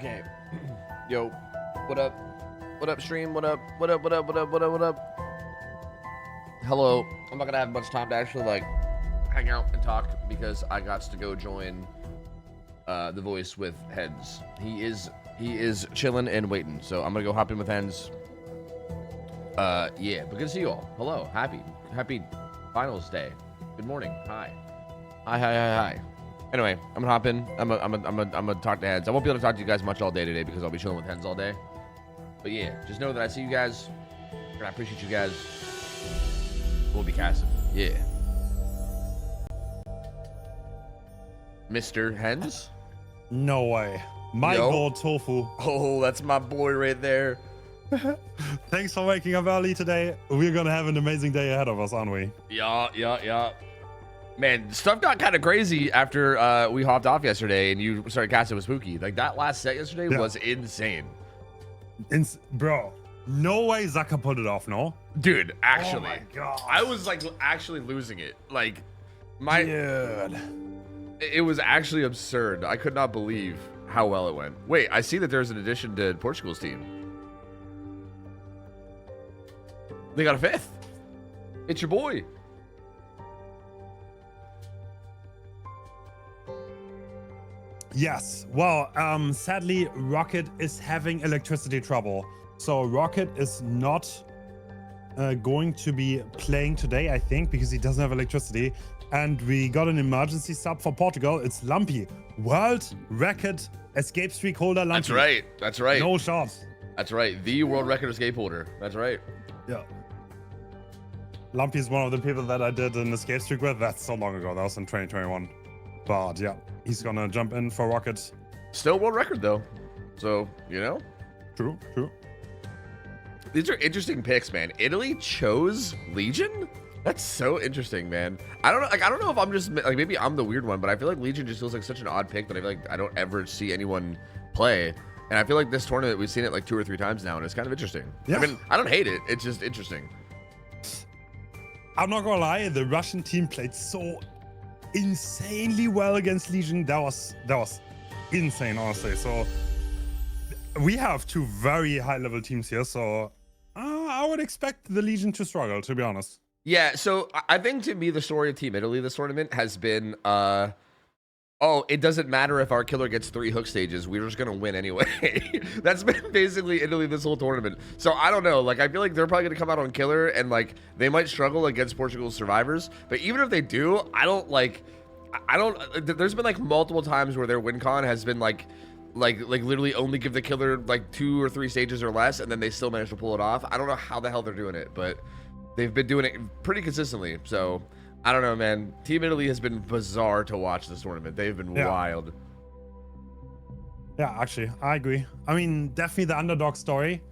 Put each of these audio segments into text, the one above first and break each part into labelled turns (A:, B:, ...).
A: Okay. Yo, what up? What up, stream? What up? What up? What up? What up? What up? What up? Hello. I'm not gonna have much time to actually like hang out and talk because I got to go join the voice with Hens. He is chilling and waiting. So I'm gonna go hop in with Hens. Yeah, but good to see you all. Hello. Happy finals day. Good morning. Hi. Hi. Anyway, I'm gonna hop in. I'm gonna talk to Hens. I won't be able to talk to you guys much all day today because I'll be chilling with Hens all day. But yeah, just know that I see you guys, and I appreciate you guys. We'll be casting. Yeah. Mr. Hens?
B: No way. My boy Tofu.
A: Oh, that's my boy right there.
B: Thanks for waking up early today. We're gonna have an amazing day ahead of us, aren't we?
A: Yeah. Man, stuff got kind of crazy after we hopped off yesterday and you started casting with Spooky. Like, that last set yesterday was insane.
B: Bro, no way Zaka pulled it off, no?
A: Dude, actually.
B: Oh my God.
A: I was, like, actually losing it. Like,
B: Dude.
A: It was actually absurd. I could not believe how well it went. Wait, I see that there's an addition to Portugal's team. They got a fifth. It's your boy.
B: Yes. Well, sadly, Rocket is having electricity trouble. So Rocket is not going to be playing today, I think, because he doesn't have electricity. And we got an emergency sub for Portugal. It's Lumpy. World record escape streak holder Lumpy.
A: That's right.
B: No shot.
A: That's right. The world record escape holder. That's right.
B: Yeah. Lumpy is one of the people that I did an escape streak with. That's so long ago. That was in 2021. But yeah, he's gonna jump in for Rocket.
A: Still world record though. So, you know?
B: True.
A: These are interesting picks, man. Italy chose Legion? That's so interesting, man. I don't know if I'm just like, maybe I'm the weird one, but I feel like Legion just feels like such an odd pick that I feel like I don't ever see anyone play. And I feel like this tournament, we've seen it like 2 or 3 times now, and it's kind of interesting. Yeah. I mean, I don't hate it. It's just interesting.
B: I'm not gonna lie, the Russian team played so insanely well against Legion. That was insane, honestly. So we have 2 very high level teams here, so I would expect the Legion to struggle, to be honest.
A: Yeah, so I think to me the story of Team Italy this tournament has been it doesn't matter if our killer gets 3 hook stages, we're just gonna win anyway. That's been basically Italy this whole tournament. So I don't know, like I feel like they're probably gonna come out on killer and like they might struggle against Portugal's survivors, but even if they do, there's been like multiple times where their win con has been like literally only give the killer like 2 or 3 stages or less, and then they still manage to pull it off. I don't know how the hell they're doing it, but they've been doing it pretty consistently. So I don't know, man. Team Italy has been bizarre to watch this tournament. They've been wild.
B: Yeah, actually, I agree. I mean, definitely the underdog story.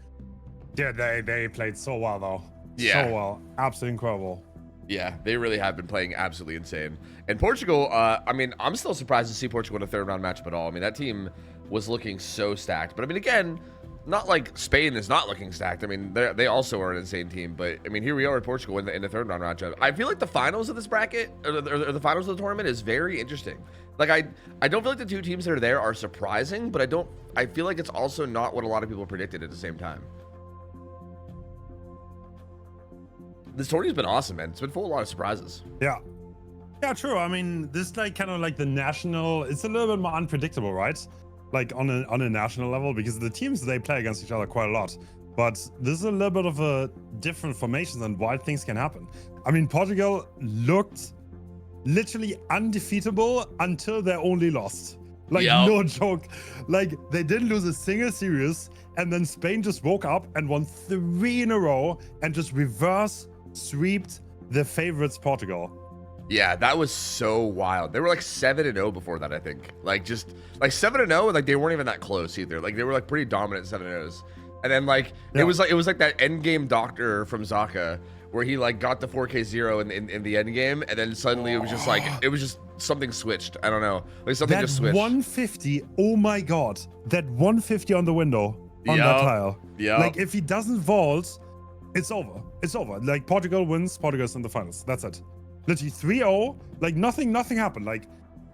B: Yeah, they played so well though.
A: Yeah.
B: So well. Absolutely incredible.
A: Yeah, they really have been playing absolutely insane. And Portugal, I mean, I'm still surprised to see Portugal in a 3rd round matchup at all. I mean, that team was looking so stacked. But I mean, again, not like Spain is not looking stacked. I mean, they also are an insane team. But I mean, here we are with Portugal in the 3rd round matchup. I feel like the finals of this bracket, or the finals of the tournament, is very interesting. Like I don't feel like the 2 teams that are there are surprising, but I feel like it's also not what a lot of people predicted at the same time. This tournament's been awesome, man. It's been full of a lot of surprises.
B: Yeah, true. I mean, this is like kind of like the national. It's a little bit more unpredictable, right? Like on a national level, because the teams, they play against each other quite a lot. But this is a little bit of a different formations and wild things can happen. I mean, Portugal looked literally undefeatable until they only lost. Like, no joke. Like, they didn't lose a single series, and then Spain just woke up and won 3 in a row and just reverse sweeped the favorites Portugal.
A: Yeah, that was so wild. They were like 7-0 before that, I think. Like just like 7-0, and like they weren't even that close either. Like they were like pretty dominant 7-0s. And then like it was like that end game doctor from Zaka where he like got the 4K0 in the end game, and then suddenly it was just something switched. I don't know. Like something just switched.
B: 150, oh my god. That 150 on the window on that tile.
A: Yeah.
B: Like if he doesn't vault, it's over. It's over. Like Portugal wins, Portugal's in the finals. That's it. Literally 3-0, like nothing happened. Like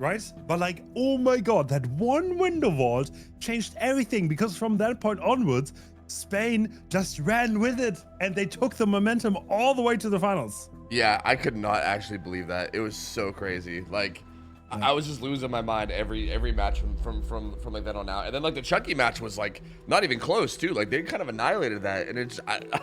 B: right? But like, oh my god, that one window vault changed everything, because from that point onwards, Spain just ran with it and they took the momentum all the way to the finals.
A: Yeah, I could not actually believe that. It was so crazy. Like, I was just losing my mind every match from like that on out. And then like the Chucky match was like not even close too. Like they kind of annihilated that, and it's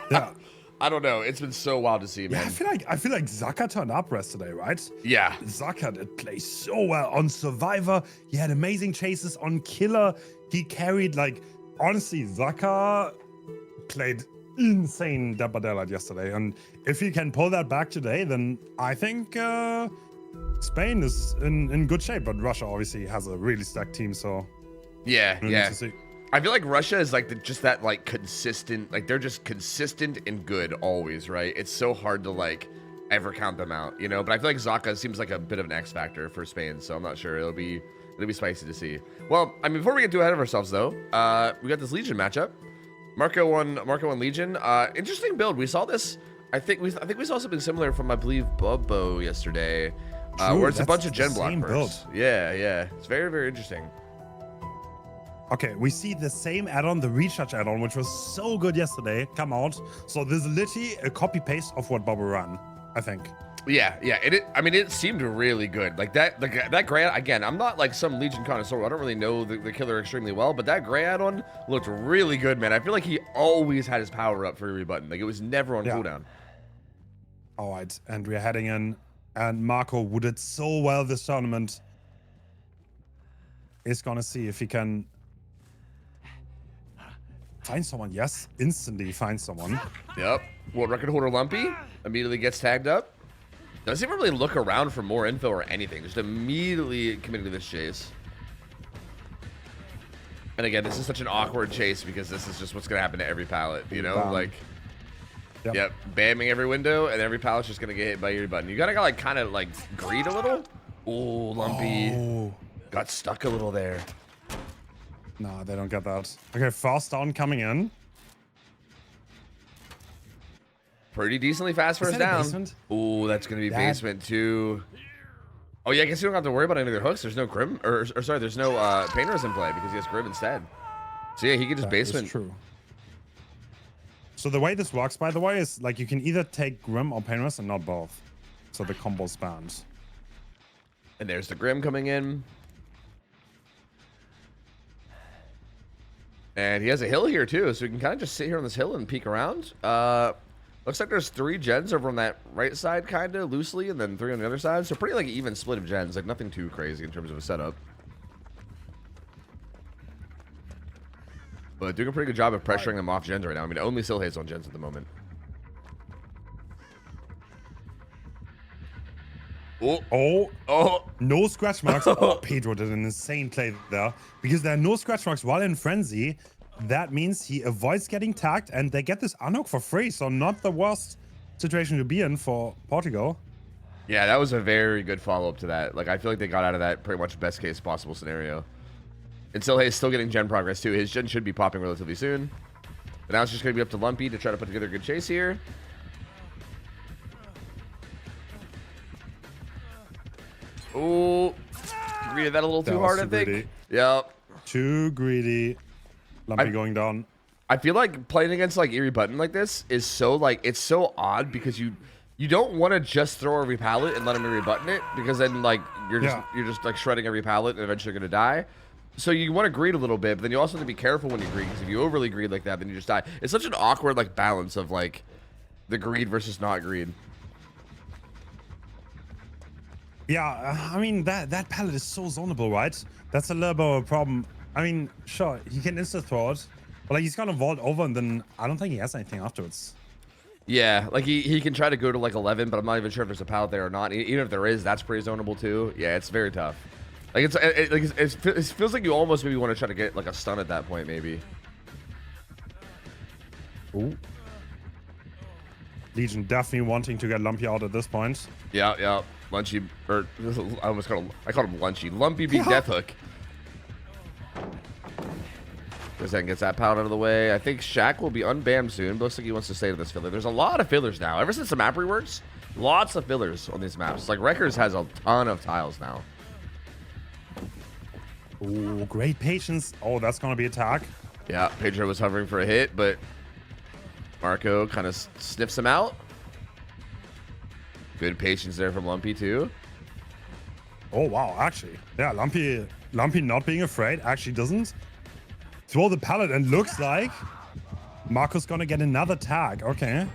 B: Yeah.
A: I don't know. It's been so wild to see, man.
B: Yeah, I feel like Zaka turned up yesterday, right?
A: Yeah.
B: Zaka did play so well on Survivor. He had amazing chases on Killer. He carried, like, honestly, Zaka played insane Dapper Daylight yesterday. And if he can pull that back today, then I think Spain is in good shape. But Russia obviously has a really stacked team, so
A: Yeah,
B: we'll need
A: yeah.
B: to see.
A: I feel like Russia is like just that like consistent, like they're just consistent and good always, right? It's so hard to like ever count them out, you know? But I feel like Zaka seems like a bit of an X factor for Spain, so I'm not sure. It'll be spicy to see. Well, I mean, before we get too ahead of ourselves though, we got this Legion matchup. Marco won Legion. Interesting build. We saw this. I think we saw something similar from, I believe, Bubbo yesterday, where it's a bunch of gen block perks. Yeah, yeah. It's very, very interesting.
B: Okay, we see the same add-on, the Recharge add-on, which was so good yesterday, come out. So this is literally a copy-paste of what Bubble ran, I think.
A: Yeah, yeah. I mean, it seemed really good. Like that gray, again, I'm not like some Legion connoisseur. I don't really know the killer extremely well, but that gray add-on looked really good, man. I feel like he always had his power up for every button. Like it was never on cooldown.
B: All right, and we're heading in, and Marco, who did so well this tournament, is gonna see if he can find someone. Yes, instantly find someone.
A: Yep. World record holder Lumpy immediately gets tagged up. Doesn't even really look around for more info or anything. Just immediately committing to this chase. And again, this is such an awkward chase because this is just what's going to happen to every pallet, you know?
B: Bam.
A: Like, yep, bamming every window, and every pallet's just going to get hit by your button. You got to like kind of like greed a little. Ooh, Lumpy.
B: Oh.
A: Got stuck a little there.
B: No, they don't get that. Okay, fast down coming in.
A: Pretty decently fast first down.
B: Basement?
A: Ooh, that's going to be basement too. Oh yeah, I guess you don't have to worry about any of their hooks. There's no Grim, or sorry, there's no Painters in play because he has Grim instead. So yeah, he can just basement.
B: That's true. So the way this works, by the way, is like you can either take Grim or Painters and not both. So the combo spans.
A: And there's the Grim coming in. And he has a hill here too, so we can kind of just sit here on this hill and peek around. Looks like there's 3 gens over on that right side, kind of loosely, and then 3 on the other side. So pretty like even split of gens, like nothing too crazy in terms of a setup. But doing a pretty good job of pressuring them off gens right now. I mean, only Silha's on gens at the moment. Oh,
B: no scratch marks. Oh, Pedro did an insane play there because there are no scratch marks while in frenzy. That means he avoids getting tagged, and they get this unhook for free. So not the worst situation to be in for Portugal.
A: Yeah, that was a very good follow-up to that. Like, I feel like they got out of that pretty much best case possible scenario. And Silha's still getting gen progress too. His gen should be popping relatively soon. But now it's just going to be up to Lumpy to try to put together a good chase here. Ooh, greeted that a little too hard, I think.
B: Greedy.
A: Yep.
B: Too greedy. Lumpy going down.
A: I feel like playing against like Eerie Button like this is so like it's so odd because you don't want to just throw every pallet and let him Eerie Button it because then like you're just like shredding every pallet and eventually you're gonna die. So you want to greed a little bit, but then you also have to be careful when you greed because if you overly greed like that, then you just die. It's such an awkward like balance of like the greed versus not greed.
B: Yeah, I mean that pallet is so zonable, right? That's a little bit of a problem. I mean, sure, he can insta throw it, but like he's gonna vault over and then I don't think he has anything afterwards.
A: Yeah, like he can try to go to like 11, but I'm not even sure if there's a pallet there or not. Even if there is, that's pretty zonable too. Yeah, it's very tough. Like it feels like you almost maybe want to try to get like a stun at that point, maybe.
B: Ooh. Legion definitely wanting to get Lumpy out at this point.
A: Yeah, yeah. Lunchy, or I called him Lunchy. Lumpy beat Death Hook. Then gets that pallet out of the way. I think Shaq will be unbanned soon, but looks like he wants to stay to this filler. There's a lot of fillers now. Ever since the map reworks, lots of fillers on these maps. Like Wreckers has a ton of tiles now.
B: Oh, great patience. Oh, that's gonna be attack.
A: Yeah, Pedro was hovering for a hit, but Marco kind of sniffs him out. Good patience there from Lumpy too.
B: Oh wow, actually, yeah, Lumpy not being afraid actually doesn't throw the pallet, and looks like Marco's gonna get another tag. Okay.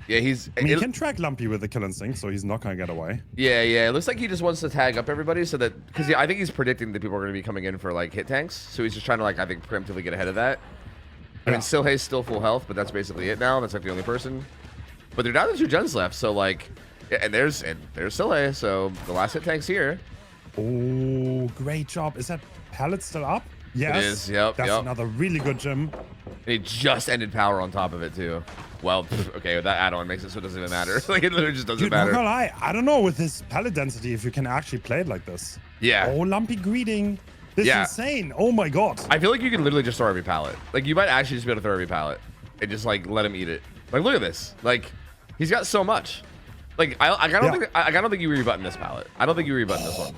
A: Yeah,
B: He can track Lumpy with the kill instinct, so he's not gonna get away.
A: Yeah, it looks like he just wants to tag up everybody so that, because I think he's predicting that people are going to be coming in for like hit tanks, so he's just trying to like, I think, preemptively get ahead of that. I mean, Silhei's still full health, but that's basically it now. That's like the only person. But they're down to 2 gens left, so like, yeah, and there's Silhei, so the last hit tank's here.
B: Oh, great job. Is that pallet still up? Yes.
A: It is. Yep.
B: That's another really good gem.
A: And he just ended power on top of it too. Well, okay, that add-on makes it so it doesn't even matter. Like, it literally just doesn't matter.
B: Not gonna lie, I don't know with this pallet density if you can actually play it like this.
A: Yeah.
B: Oh, Lumpy greeting. This is insane. Oh my god.
A: I feel like you can literally just throw every pallet. Like, you might actually just be able to throw every pallet and just like let him eat it. Like, look at this. Like, he's got so much. Like, I don't think you rebutton this pallet. I don't think you rebutton this one.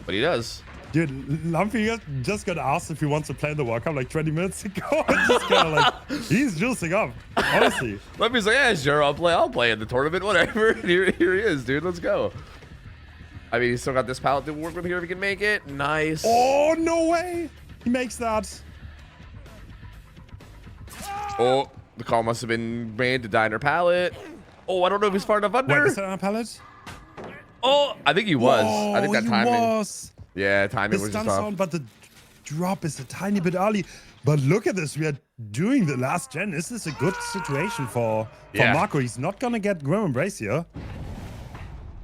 A: But he does.
B: Dude, Lumpy just got asked if he wants to play the World Cup like 20 minutes ago. Just kind of like, he's juicing up, honestly.
A: Lumpy's like, yeah, sure, I'll play in the tournament, whatever. Here he is, dude. Let's go. I mean, he's still got this pallet to work with here if he can make it. Nice.
B: Oh, no way. He makes that.
A: Oh, the call must have been made to diner pallet. Oh, I don't know if he's far enough under.
B: Wait, is that on a pallet?
A: Oh, I think he was.
B: Whoa,
A: I think that timing.
B: Was.
A: Yeah, timing
B: The
A: was
B: stun
A: just off.
B: sound, but the drop is a tiny bit early. But look at this. We are doing the last gen. Is this a good situation for Marco? He's not going to get Grim Embrace here.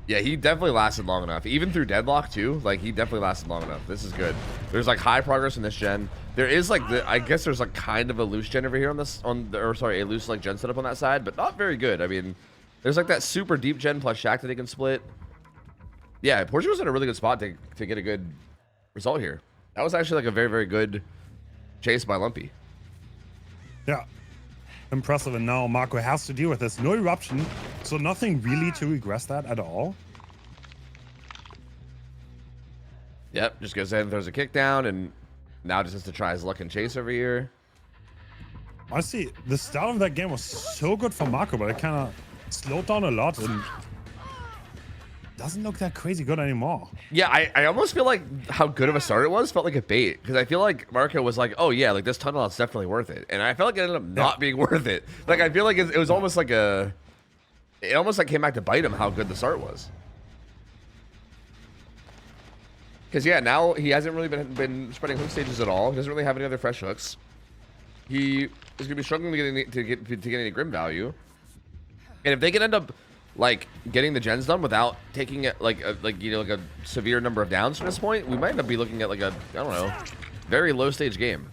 A: Yeah, he definitely lasted long enough. Even through deadlock too. Like, he definitely lasted long enough. This is good. There's like high progress in this gen. There is like I guess there's like kind of a loose gen over here on this a loose like gen setup on that side, but not very good. I mean, there's like that super deep gen plus Shack that they can split. Yeah, Portugal's in a really good spot to get a good result here. That was actually like a very, very good chase by Lumpy.
B: Yeah. Impressive. And now Marco has to deal with this. No eruption. So nothing really to regress that at all.
A: Yep, just goes ahead and throws a kick down, and now just has to try his luck and chase over here.
B: Honestly, the start of that game was so good for Marco, but it kind of slowed down a lot and doesn't look that crazy good anymore.
A: Yeah, I almost feel like how good of a start it was felt like a bait, because I feel like Marco was like, oh yeah, like this tunnel out's definitely worth it, and I felt like it ended up not being worth it. Like, I feel like it was almost like it almost like came back to bite him how good the start was. Because yeah, now he hasn't really been spreading hook stages at all. He doesn't really have any other fresh hooks. He is gonna be struggling to get any Grim value, and if they can end up like getting the gens done without taking it like a severe number of downs from this point, we might end up be looking at like a, I don't know, very low stage game.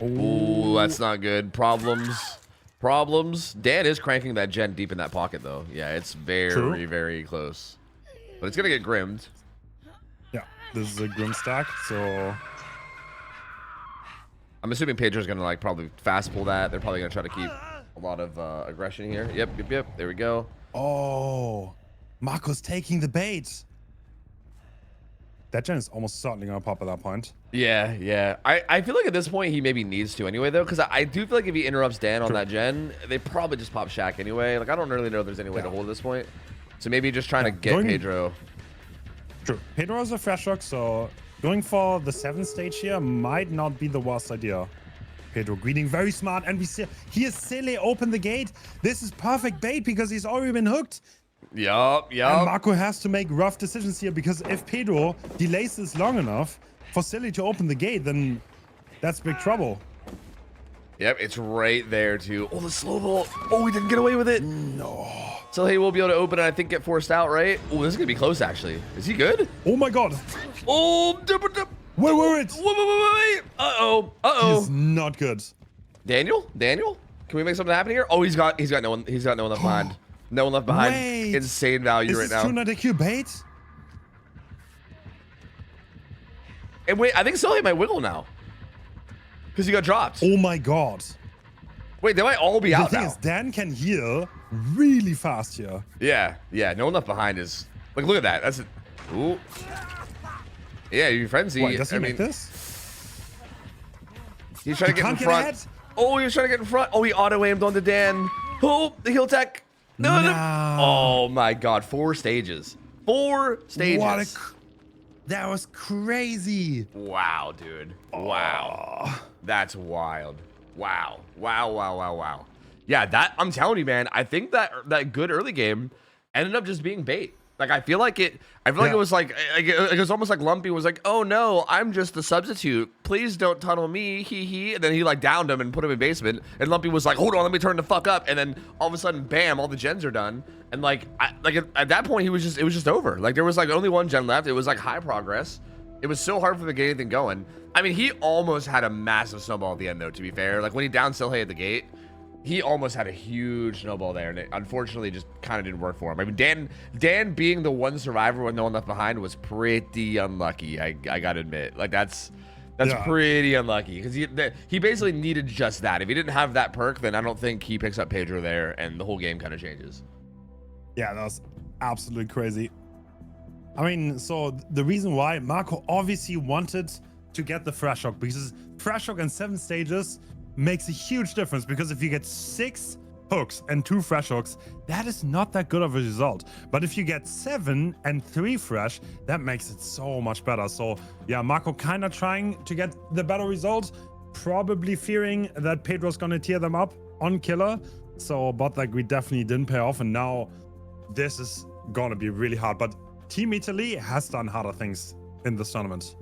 A: Ooh, that's not good. Problems. Dan is cranking that gen deep in that pocket though. Yeah, it's very, very close. But it's gonna get grimmed.
B: Yeah, this is a Grim stack, so
A: I'm assuming Pedro's gonna like probably fast pull that. They're probably gonna try to keep a lot of aggression here. Yep. There we go.
B: Oh, Marco's taking the bait. That gen is almost certainly gonna pop at that point.
A: Yeah. I feel like at this point he maybe needs to anyway though, because I do feel like if he interrupts Dan on that gen, they probably just pop Shack anyway. Like, I don't really know if there's any way to hold at this point. So maybe just trying to get Pedro.
B: True. Pedro has a fresh hook, so going for the 7th stage here might not be the worst idea. Pedro greeting, very smart, and we see here's Silly open the gate. This is perfect bait because he's already been hooked.
A: Yup.
B: And Marco has to make rough decisions here, because if Pedro delays this long enough for Silly to open the gate, then that's big trouble.
A: Yep, it's right there too. Oh, the slow vault. Oh, we didn't get away with it.
B: No.
A: So hey, we'll be able to open and I think get forced out, right? Oh, this is gonna be close actually. Is he good?
B: Oh my god.
A: Oh,
B: Wait.
A: Uh-oh.
B: He's not good.
A: Daniel? Can we make something happen here? Oh, he's got no one left behind. No one left behind.
B: Wait.
A: Insane value right now.
B: Is this not a Q bait?
A: And wait, I think Sully might wiggle now. Because he got dropped.
B: Oh my god.
A: Wait, they might all be out
B: The thing
A: now.
B: is, Dan can heal really fast here.
A: Yeah. No one left behind is... Like, look at that. That's it. Ooh. Yeah, you frenzy.
B: Wait, does he
A: I
B: make
A: mean,
B: this?
A: he's trying to get in
B: can't get
A: front.
B: ahead?
A: Oh, he was trying to get in front. Oh, he auto-aimed onto Dan. Oh, the heel tech. No, no.
B: Nah.
A: Oh my God, 4 stages. 4 stages.
B: That was crazy.
A: Wow, dude. Wow.
B: Oh.
A: That's wild. Wow. Wow, wow, wow, wow. Yeah, that, I'm telling you, man, I think that good early game ended up just being bait. Like, I feel like it was like it was almost like Lumpy was like, oh no, I'm just the substitute. Please don't tunnel me, hee. And then he like downed him and put him in basement. And Lumpy was like, hold on, let me turn the fuck up. And then all of a sudden, bam, all the gens are done. And like, at that point, it was just over. Like there was like only 1 gen left. It was like high progress. It was so hard for him to get anything going. I mean, he almost had a massive snowball at the end though, to be fair. Like when he downed Silhei at the gate, he almost had a huge snowball there, and it unfortunately just kind of didn't work for him. I mean, Dan being the one survivor with no one left behind was pretty unlucky. I gotta admit, like that's pretty unlucky because he basically needed just that. If he didn't have that perk, then I don't think he picks up Pedro there, and the whole game kind of changes.
B: Yeah, that was absolutely crazy. I mean, so the reason why Marco obviously wanted to get the Fresh Shock, because Fresh Shock in 7 stages makes a huge difference, because if you get 6 hooks and 2 fresh hooks, that is not that good of a result. But if you get 7 and 3 fresh, that makes it so much better. So yeah, Marco kind of trying to get the better result, probably fearing that Pedro's gonna tear them up on Killer. So, but like we definitely didn't pay off, and now this is gonna be really hard. But Team Italy has done harder things in this tournament.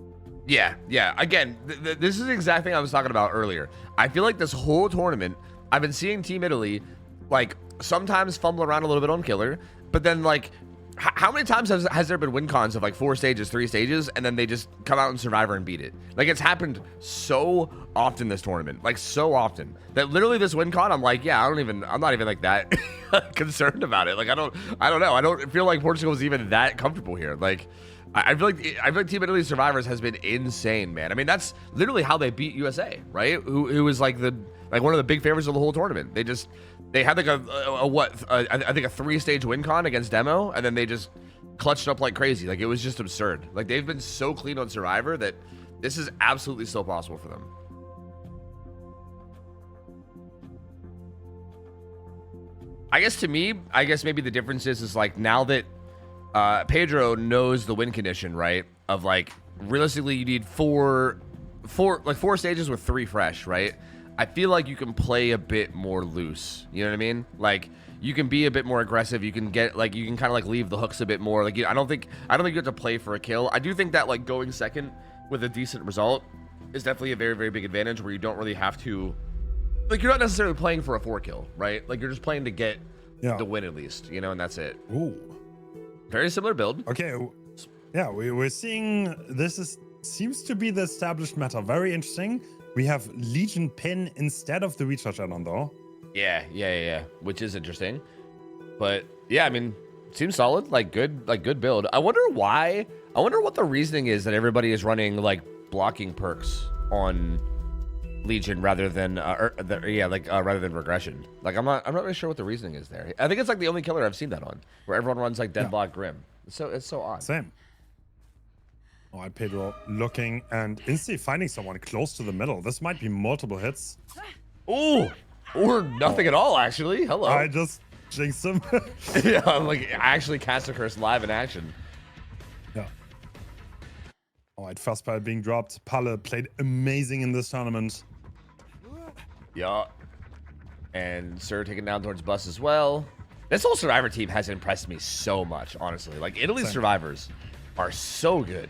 A: Yeah. Again, this is the exact thing I was talking about earlier. I feel like this whole tournament, I've been seeing Team Italy, like, sometimes fumble around a little bit on Killer, but then, like, how many times has there been win cons of, like, 4 stages, 3 stages, and then they just come out in Survivor and beat it? Like, it's happened so often this tournament. Like, so often. That literally this win con, I'm like, yeah, I'm not even, like, that concerned about it. Like, I don't know. I don't feel like Portugal is even that comfortable here. Like, I feel like Team Italy Survivors has been insane, man. I mean, that's literally how they beat USA, right? Who was like one of the big favorites of the whole tournament. They had like I think a 3-stage win con against Demo, and then they just clutched up like crazy. Like it was just absurd. Like they've been so clean on Survivor that this is absolutely still possible for them. I guess maybe the difference is like now that Pedro knows the win condition, right? Of like realistically you need four stages with 3 fresh, right? I feel like you can play a bit more loose. You know what I mean? Like you can be a bit more aggressive. You can kind of like leave the hooks a bit more. Like I don't think you have to play for a kill. I do think that like going second with a decent result is definitely a very, very big advantage where you don't really have to, like you're not necessarily playing for a 4 kill, right? Like you're just playing to get the win at least, you know, and that's it.
B: Ooh.
A: Very similar build.
B: Okay. Yeah, we're seeing seems to be the established meta. Very interesting. We have Legion Pin instead of the recharge add-on though.
A: Yeah. Which is interesting. But yeah, I mean, seems solid. Like good build. I wonder what the reasoning is that everybody is running like blocking perks on Legion rather than rather than regression. Like I'm not really sure what the reasoning is there. I think it's like the only killer I've seen that on, where everyone runs like Deadlock Grim. It's so odd.
B: Same. All right, Pedro looking and instantly finding someone close to the middle. This might be multiple hits.
A: Ooh, or nothing at all actually. Hello.
B: I just jinxed him.
A: Yeah, I'm like I actually cast a curse live in action.
B: Yeah. All right, first pile being dropped. Palle played amazing in this tournament.
A: Yeah. And Sir taken down towards Bus as well. This whole Survivor team has impressed me so much, honestly. Like, Italy's Survivors are so good.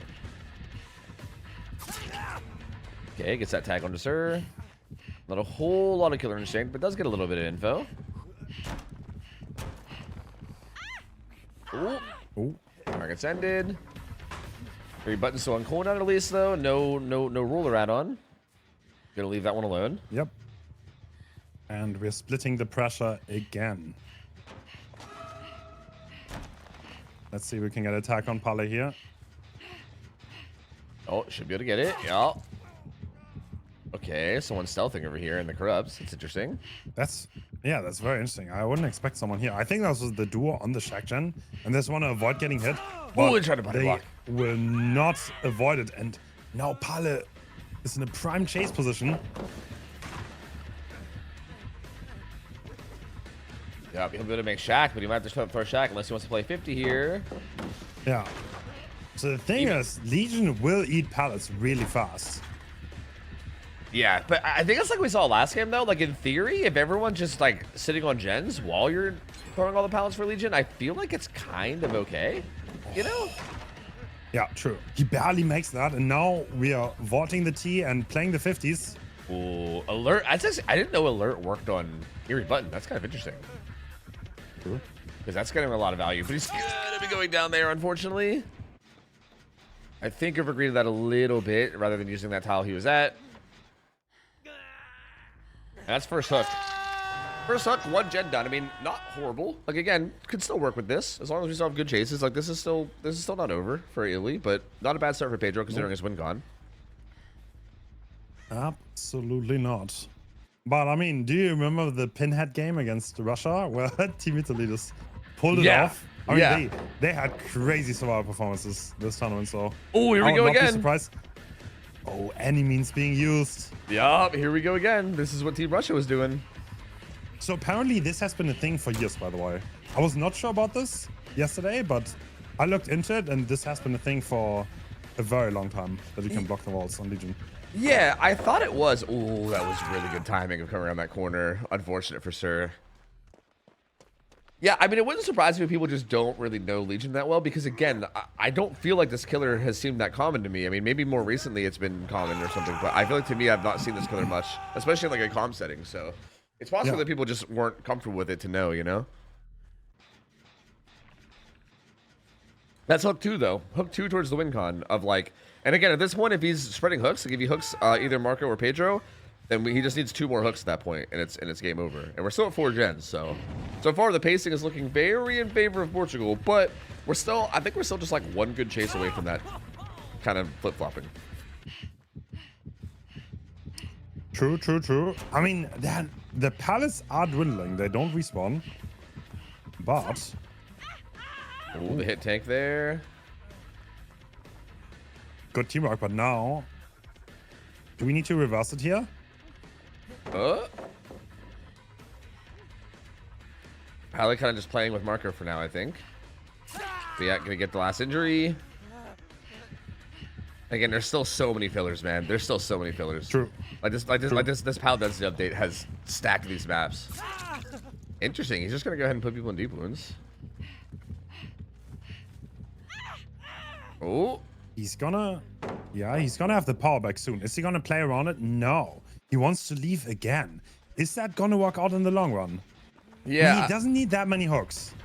A: Okay, gets that tag onto Sir. Not a whole lot of killer instinct, but does get a little bit of info. Ooh. Target's ended. 3 buttons still on cooldown at least, though. No ruler add-on. Gonna leave that one alone.
B: Yep. And we're splitting the pressure again. Let's see if we can get an attack on Palle here.
A: Oh, should be able to get it. Yeah. Okay, someone's stealthing over here in the corrupts. That's interesting.
B: That's very interesting. I wouldn't expect someone here. I think that was the duo on the Shack Gen, and they just want to avoid getting hit.
A: Oh,
B: But
A: they tried to body block.
B: will not avoid it. And now Pale is in a prime chase position.
A: Yeah, he'll be able to make Shack, but he might have to throw Shack unless he wants to play 50 here.
B: Yeah. So the thing is, Legion will eat pallets really fast.
A: Yeah, but I think it's like we saw last game though. Like in theory, if everyone's just like sitting on gens while you're throwing all the pallets for Legion, I feel like it's kind of okay. You know?
B: Yeah, true. He barely makes that, and now we are vaulting the T and playing the 50s.
A: Ooh, alert! I didn't know alert worked on Eerie Button. That's kind of interesting.
B: True.
A: Because that's getting a lot of value, but he's gonna be going down there, unfortunately. I think I've agreed to that a little bit rather than using that tile he was at. That's first hook. First hook, 1 gen done. I mean, not horrible. Like again, could still work with this as long as we still have good chases. Like this is still not over for Illy, but not a bad start for Pedro considering his win con.
B: Absolutely not. But I mean, do you remember the pinhead game against Russia where Team Italy just pulled it off? I mean, they had crazy survival performances this tournament, so.
A: Oh, here we go again.
B: Surprised. Oh, any means being used.
A: Yup, here we go again. This is what Team Russia was doing.
B: So apparently this has been a thing for years, by the way. I was not sure about this yesterday, but I looked into it, and this has been a thing for a very long time, that you can block the walls on Legion.
A: Yeah, I thought it was. Ooh, that was really good timing of coming around that corner. Unfortunate for sure. Yeah, I mean, it wouldn't surprise me if people just don't really know Legion that well, because again, I don't feel like this killer has seemed that common to me. I mean, maybe more recently it's been common or something, but I feel like to me, I've not seen this killer much, especially in like a comm setting. So it's possible that people just weren't comfortable with it to know, you know? That's hook 2 though. Hook 2 towards the win con of like, and again, at this point, if he's spreading hooks, like if he hooks either Marco or Pedro, then he just needs 2 more hooks at that point, and it's game over. And we're still at 4 gens, so far the pacing is looking very in favor of Portugal, but I think we're still just like 1 good chase away from that kind of flip-flopping.
B: True. I mean, the pallets are dwindling. They don't respawn, but
A: Ooh, the hit tank there.
B: Good teamwork, but now do we need to reverse it here?
A: Probably kind of just playing with Marco for now, I think. But yeah, gonna get the last injury. Again, there's still so many fillers, man. There's still so many fillers.
B: True.
A: This Pal Density update has stacked these maps. Interesting. He's just gonna go ahead and put people in deep wounds. Oh.
B: He's gonna have the power back soon. Is he gonna play around it? No. He wants to leave again. Is that gonna work out in the long run?
A: Yeah.
B: He doesn't need that many hooks.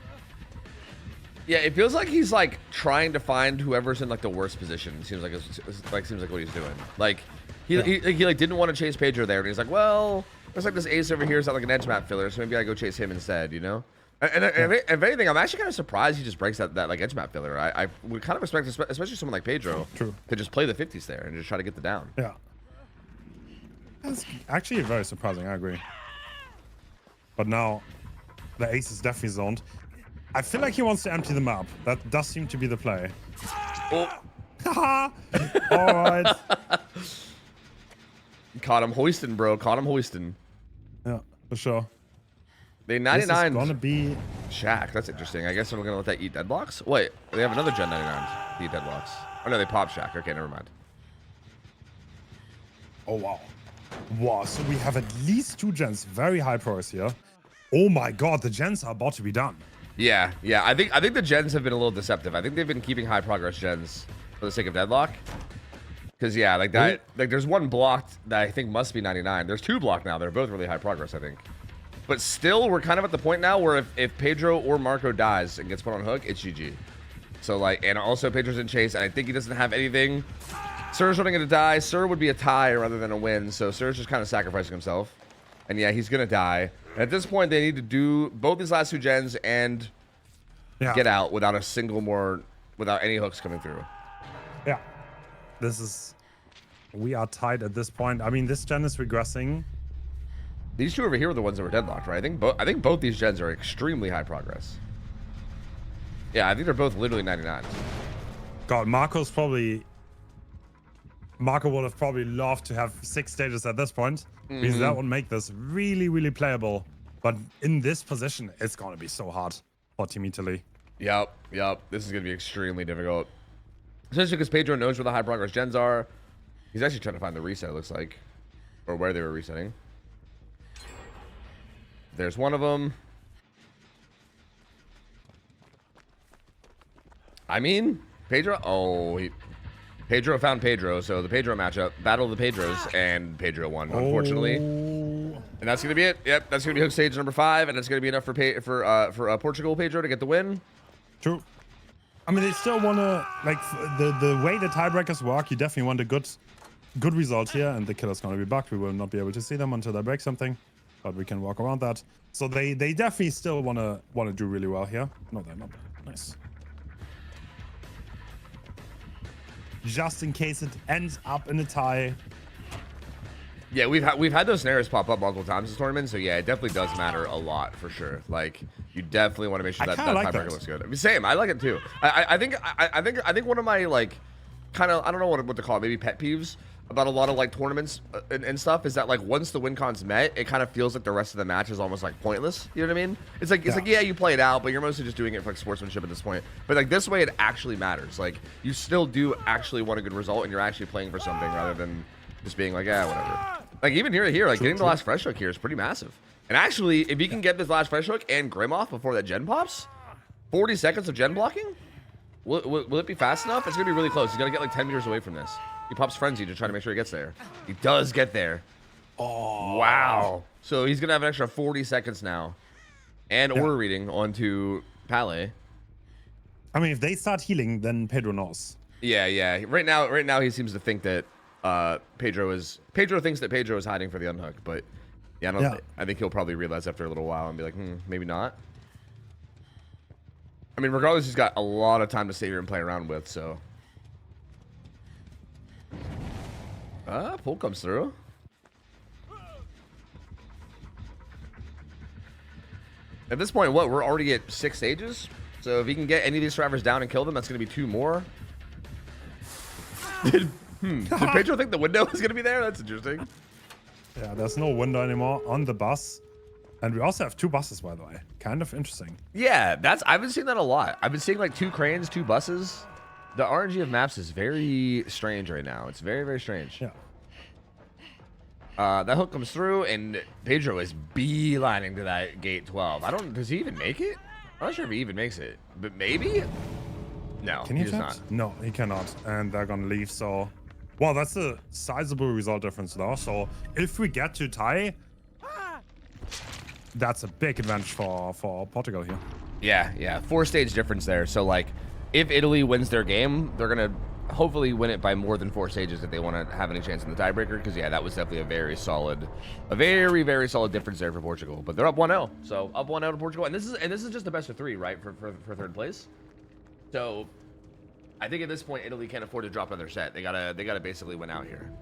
A: Yeah, it feels like he's like trying to find whoever's in like the worst position. Seems like what he's doing. Like he like didn't want to chase Pedro there, and he's like, well, there's like this ace over here is not like an edge map filler, so maybe I go chase him instead, you know? And if anything, I'm actually kind of surprised he just breaks that like edge map filler. I would kind of expect, especially someone like Pedro, to just play the 50s there and just try to get the down.
B: Yeah. That's actually very surprising, I agree. But now, the ace is definitely zoned. I feel like he wants to empty the map. That does seem to be the play.
A: Oh.
B: All right.
A: Caught him hoisting, bro. Caught him hoisting.
B: Yeah, for sure.
A: They 99.
B: This is gonna be
A: Shack. That's interesting. I guess I'm gonna let that eat deadlocks. Wait, they have another Gen 99 to eat deadlocks. Oh no, they pop Shack. Okay, never mind.
B: Oh wow. Wow, so we have at least 2 gens. Very high progress here. Oh my god, the gens are about to be done.
A: Yeah. I think the gens have been a little deceptive. I think they've been keeping high progress gens for the sake of deadlock. Because yeah, like that, like there's 1 blocked that I think must be 99. There's 2 blocked now. They're both really high progress, I think. But still, we're kind of at the point now where if Pedro or Marco dies and gets put on hook, it's GG. So like, and also Pedro's in chase, and I think he doesn't have anything. Sir's running to die. Sir would be a tie rather than a win, so Sir's just kind of sacrificing himself. And yeah, he's gonna die. And at this point, they need to do both these last 2 gens and get out without without any hooks coming through.
B: Yeah, this is We are tied at this point. I mean, this gen is regressing.
A: These two over here are the ones that were deadlocked, right? I think both these gens are extremely high progress. Yeah, I think they're both literally 99s.
B: God, Marco would have probably loved to have 6 stages at this point, because that would make this really, really playable. But in this position, it's going to be so hard for Team Italy.
A: Yep. This is going to be extremely difficult. Especially because Pedro knows where the high progress gens are. He's actually trying to find the reset, it looks like. Or where they were resetting. There's one of them. I mean, Pedro. Oh, Pedro found Pedro. So the Pedro matchup, battle of the Pedros, and Pedro won, unfortunately. And that's gonna be it. Yep, that's gonna be hook stage number 5, and it's gonna be enough for Portugal Pedro to get the win.
B: True. I mean, they still want to, like, the way the tiebreakers work. You definitely want a good result here, and the killer's gonna be bugged. We will not be able to see them until they break something, but we can walk around that. So they definitely still wanna do really well here. No, they're not. Nice. Just in case it ends up in a tie.
A: Yeah, we've had those scenarios pop up multiple times this tournament, so yeah, it definitely does matter a lot for sure. Like, you definitely want to make sure that tiebreaker looks good. I mean, same, I like it too. I think one of my, like, kind of, I don't know what to call it, maybe pet peeves about a lot of, like, tournaments and stuff is that, like, once the win con's met, it kind of feels like the rest of the match is almost like pointless. You know what I mean? It's like yeah, you play it out, but you're mostly just doing it for, like, sportsmanship at this point. But, like, this way it actually matters. Like, you still do actually want a good result, and you're actually playing for something rather than just being like, yeah, whatever. Like, even here, like, getting the last fresh hook here is pretty massive. And actually, if you can get this last fresh hook and Grim off before that gen pops, 40 seconds of gen blocking, will it be fast enough? It's gonna be really close. He's gonna get like 10 meters away from this. He pops Frenzy to try to make sure he gets there. He does get there. Oh, wow. So he's gonna have an extra 40 seconds now. And order reading onto Pele.
B: I mean, if they start healing, then Pedro knows.
A: Yeah. Right now he seems to think that Pedro thinks that Pedro is hiding for the unhook, but yeah, I think he'll probably realize after a little while and be like, maybe not. I mean, regardless, he's got a lot of time to stay here and play around with, so. Pull comes through. At this point, we're already at 6 stages. So if he can get any of these survivors down and kill them, that's going to be 2 more. Did Pedro think the window was going to be there? That's interesting.
B: Yeah, there's no window anymore on the bus. And we also have 2 buses, by the way. Kind of interesting.
A: Yeah, I've been seeing that a lot. I've been seeing like 2 cranes, 2 buses. The RNG of maps is very strange right now. It's very, very strange.
B: Yeah.
A: That hook comes through, and Pedro is beelining to that gate 12. Does he even make it? I'm not sure if he even makes it, but maybe? No, he does not.
B: No, he cannot. And they're going to leave, so... Well, that's a sizable result difference, though. So if we get to tie, that's a big advantage for Portugal here.
A: Yeah. 4-stage difference there. So, like, if Italy wins their game, they're going to hopefully win it by more than 4 stages if they want to have any chance in the tiebreaker. Because, yeah, that was definitely a very, very solid difference there for Portugal. But they're up 1-0. So, up 1-0 to Portugal. And this is just the best of 3, right, for 3rd place. So... I think at this point Italy can't afford to drop another set. They gotta basically win out here.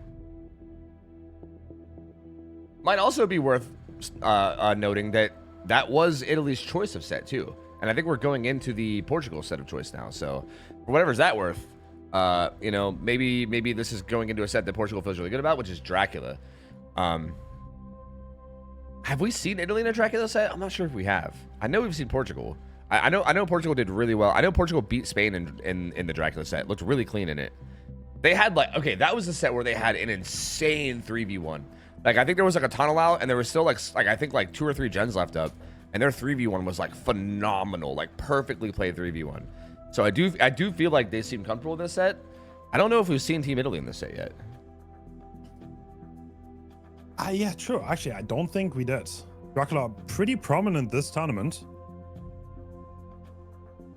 A: Might also be worth noting that was Italy's choice of set too, and I think we're going into the Portugal set of choice now. So, for whatever's that worth, you know, maybe this is going into a set that Portugal feels really good about, which is Dracula. Have we seen Italy in a Dracula set? I'm not sure if we have. I know we've seen Portugal. I know Portugal did really well. I know Portugal beat Spain in the Dracula set. Looked really clean in it. They had like, okay, that was the set where they had an insane 3v1. Like, I think there was like a tunnel out and there was still like I think like 2 or 3 gens left up, and their 3v1 was like phenomenal, like perfectly played 3v1. So I do feel like they seem comfortable in this set. I don't know if we've seen Team Italy in this set yet.
B: Yeah, true. Actually, I don't think we did. Dracula pretty prominent this tournament.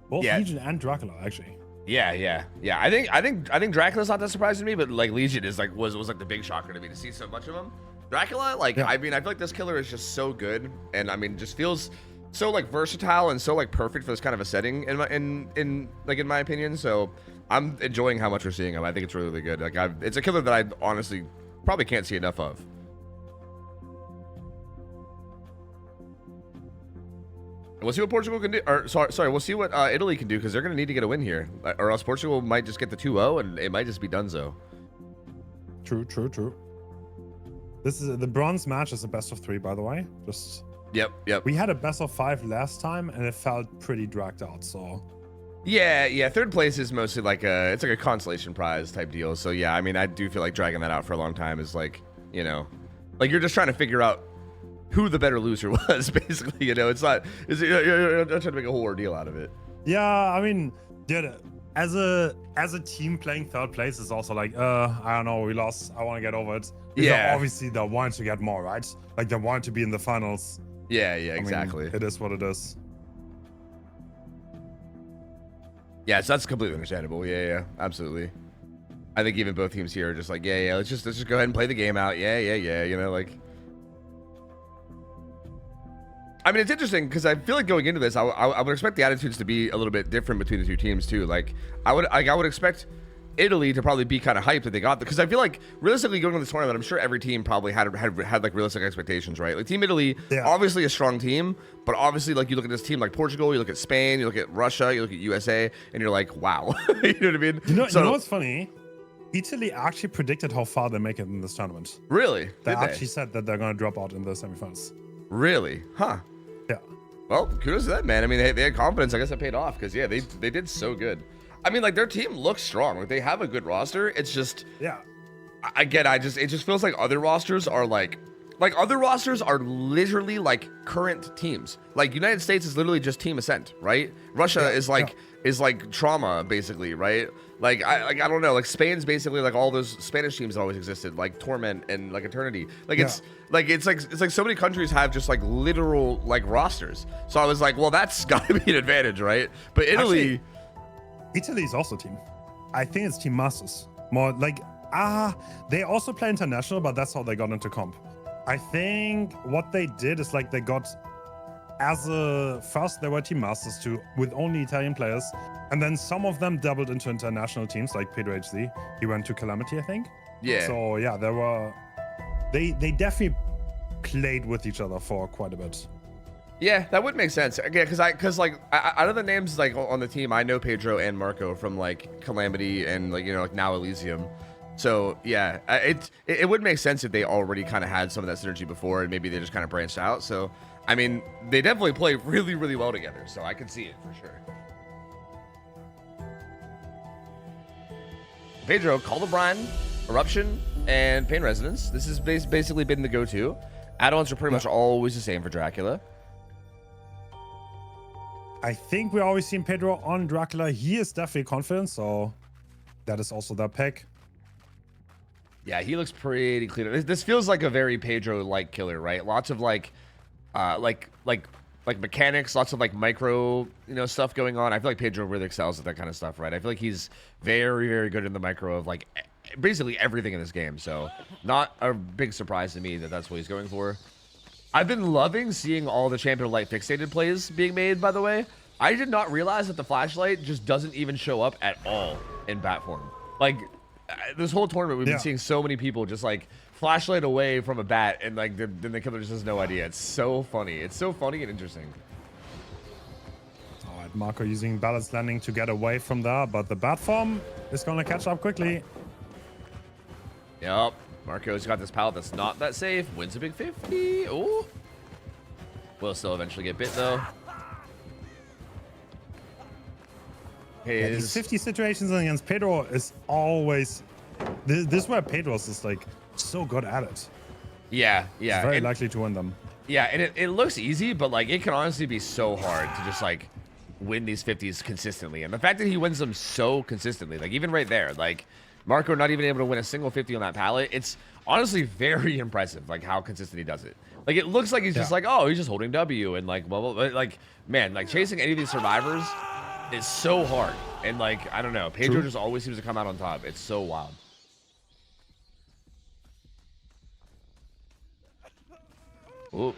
B: Both Legion and Dracula, actually.
A: Yeah. I think Dracula's not that surprising to me, but like Legion is like was like the big shocker to me to see so much of him. Dracula, like I mean, I feel like this killer is just so good, and I mean, just feels so like versatile and so like perfect for this kind of a setting in my opinion. So I'm enjoying how much we're seeing him. I think it's really, really good. Like, it's a killer that I honestly probably can't see enough of. We'll see what Portugal can do. Or sorry, we'll see what Italy can do, because they're going to need to get a win here, or else Portugal might just get the 2-0 and it might just be donezo.
B: True. This is the bronze match is a best of 3, by the way. Just
A: Yep.
B: We had a best of 5 last time, and it felt pretty dragged out. So
A: yeah. Third place is mostly like it's like a consolation prize type deal. So yeah, I mean, I do feel like dragging that out for a long time is like, you know, like you're just trying to figure out who the better loser was, basically. You know, it's not. You're trying to make a whole ordeal out of it.
B: yeah, I mean, dude, as a team playing third place is also like, I don't know, we lost. I want to get over it.
A: Yeah.
B: Obviously, they want to get more, right? Like they want to be in the finals.
A: Yeah,
B: I mean,
A: exactly.
B: it is what it is.
A: Yeah, so that's completely understandable. Yeah, absolutely. I think even both teams here are just like, yeah, let's just go ahead and play the game out. Yeah. You know, like. I mean, it's interesting because I feel like going into this, I would expect the attitudes to be a little bit different between the two teams too. Like, I would expect Italy to probably be kind of hyped that they got, because I feel like realistically going into this tournament, I'm sure every team probably had like realistic expectations, right? Like Team Italy, obviously a strong team, but obviously like you look at this team like Portugal, you look at Spain, you look at Russia, you look at USA, and you're like, wow, you know what I mean?
B: You know what's funny? Italy actually predicted how far they make it in this tournament.
A: Really?
B: They actually said that they're going to drop out in the semifinals.
A: Really? Huh.
B: Yeah.
A: Well, kudos to that, man. I mean, they had confidence. I guess that paid off, because yeah, they did so good. I mean, like their team looks strong. Like they have a good roster. It's just,
B: yeah.
A: It just feels like other rosters are like other rosters are literally like current teams. Like United States is literally just Team Ascent, right? Russia is like Trauma, basically, right? Like I don't know. Like Spain's basically like all those Spanish teams that always existed, like Torment and like Eternity. Like it's like so many countries have just like literal like rosters. So I was like, well, that's got to be an advantage, right? But Italy
B: is also team. I think it's Team Masters. More like they also play international, but that's how they got into comp. I think what they did is like they got first they were Team Masters too, with only Italian players, and then some of them doubled into international teams, like Pedro HZ. He went to Calamity, I think.
A: Yeah.
B: So yeah, they definitely played with each other for quite a bit.
A: Yeah, that would make sense. Again, because like out of the names like on the team, I know Pedro and Marco from like Calamity and like, you know, like now Elysium. So yeah, it would make sense if they already kind of had some of that synergy before, and maybe they just kind of branched out. So I mean, they definitely play really, really well together. So I can see it for sure. Pedro, Call the Brine, Eruption, and Pain Resonance. This has basically been the go-to. Add-ons are pretty much always the same for Dracula.
B: I think we always seen Pedro on Dracula. He is definitely confident, so that is also their pick.
A: Yeah, he looks pretty clean. This feels like a very Pedro-like killer, right? Lots of like mechanics, lots of like micro, you know, stuff going on. I feel like Pedro really excels at that kind of stuff, right? I feel like he's very, very good in the micro of like basically everything in this game. So not a big surprise to me that that's what he's going for. I've been loving seeing all the Champion of Light fixated plays being made, by the way. I did not realize that the flashlight just doesn't even show up at all in bat form. Like, this whole tournament, we've been seeing so many people just like flashlight away from a bat, and like then the killer just has no idea. It's so funny. It's so funny and interesting.
B: All right, Marco using balance landing to get away from there, but the bat form is going to catch up quickly.
A: Yep. Marco's got this pallet that's not that safe. Wins a big 50. Oh. Will still eventually get bit though.
B: Yeah, these 50 situations against Pedro is always this is where Pedro's is like so good at it.
A: Yeah.
B: He's very likely to win them.
A: Yeah, and it looks easy, but like it can honestly be so hard to just like win these 50s consistently. And the fact that he wins them so consistently, like even right there, like Marco not even able to win a single 50 on that pallet, it's honestly very impressive, like how consistent he does it. Like it looks like he's just like, oh, he's just holding W and like blah, blah, blah. Like, man, like chasing any of these survivors is so hard. And like, I don't know, Pedro just always seems to come out on top. It's so wild. Oh,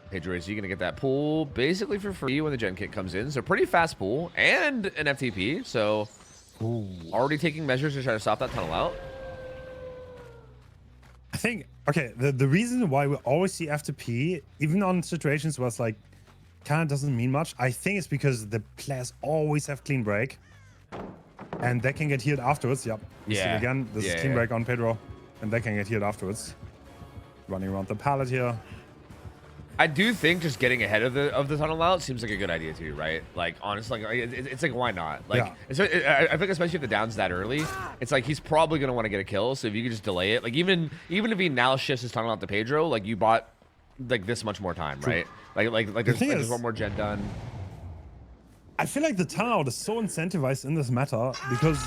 A: Pedro, is he gonna get that pool basically for free when the gen kit comes in? So pretty fast pool and an FTP. So
B: Ooh.
A: Already taking measures to try to stop that tunnel out.
B: I think, okay, the reason why we always see F2P, even on situations where it's like, kind of doesn't mean much, I think it's because the players always have clean break. And they can get healed afterwards. Yep. You see it again. This is clean break on Pedro. And they can get healed afterwards. Running around the pallet here.
A: I do think just getting ahead of the tunnel out seems like a good idea too, right? Like honestly, like it's like why not? Like I think especially if the down's that early, it's like he's probably gonna want to get a kill. So if you could just delay it, like even if he now shifts his tunnel out to Pedro, like you bought like this much more time, right? Like there's one more gen done.
B: I feel like the tunnel out is so incentivized in this meta because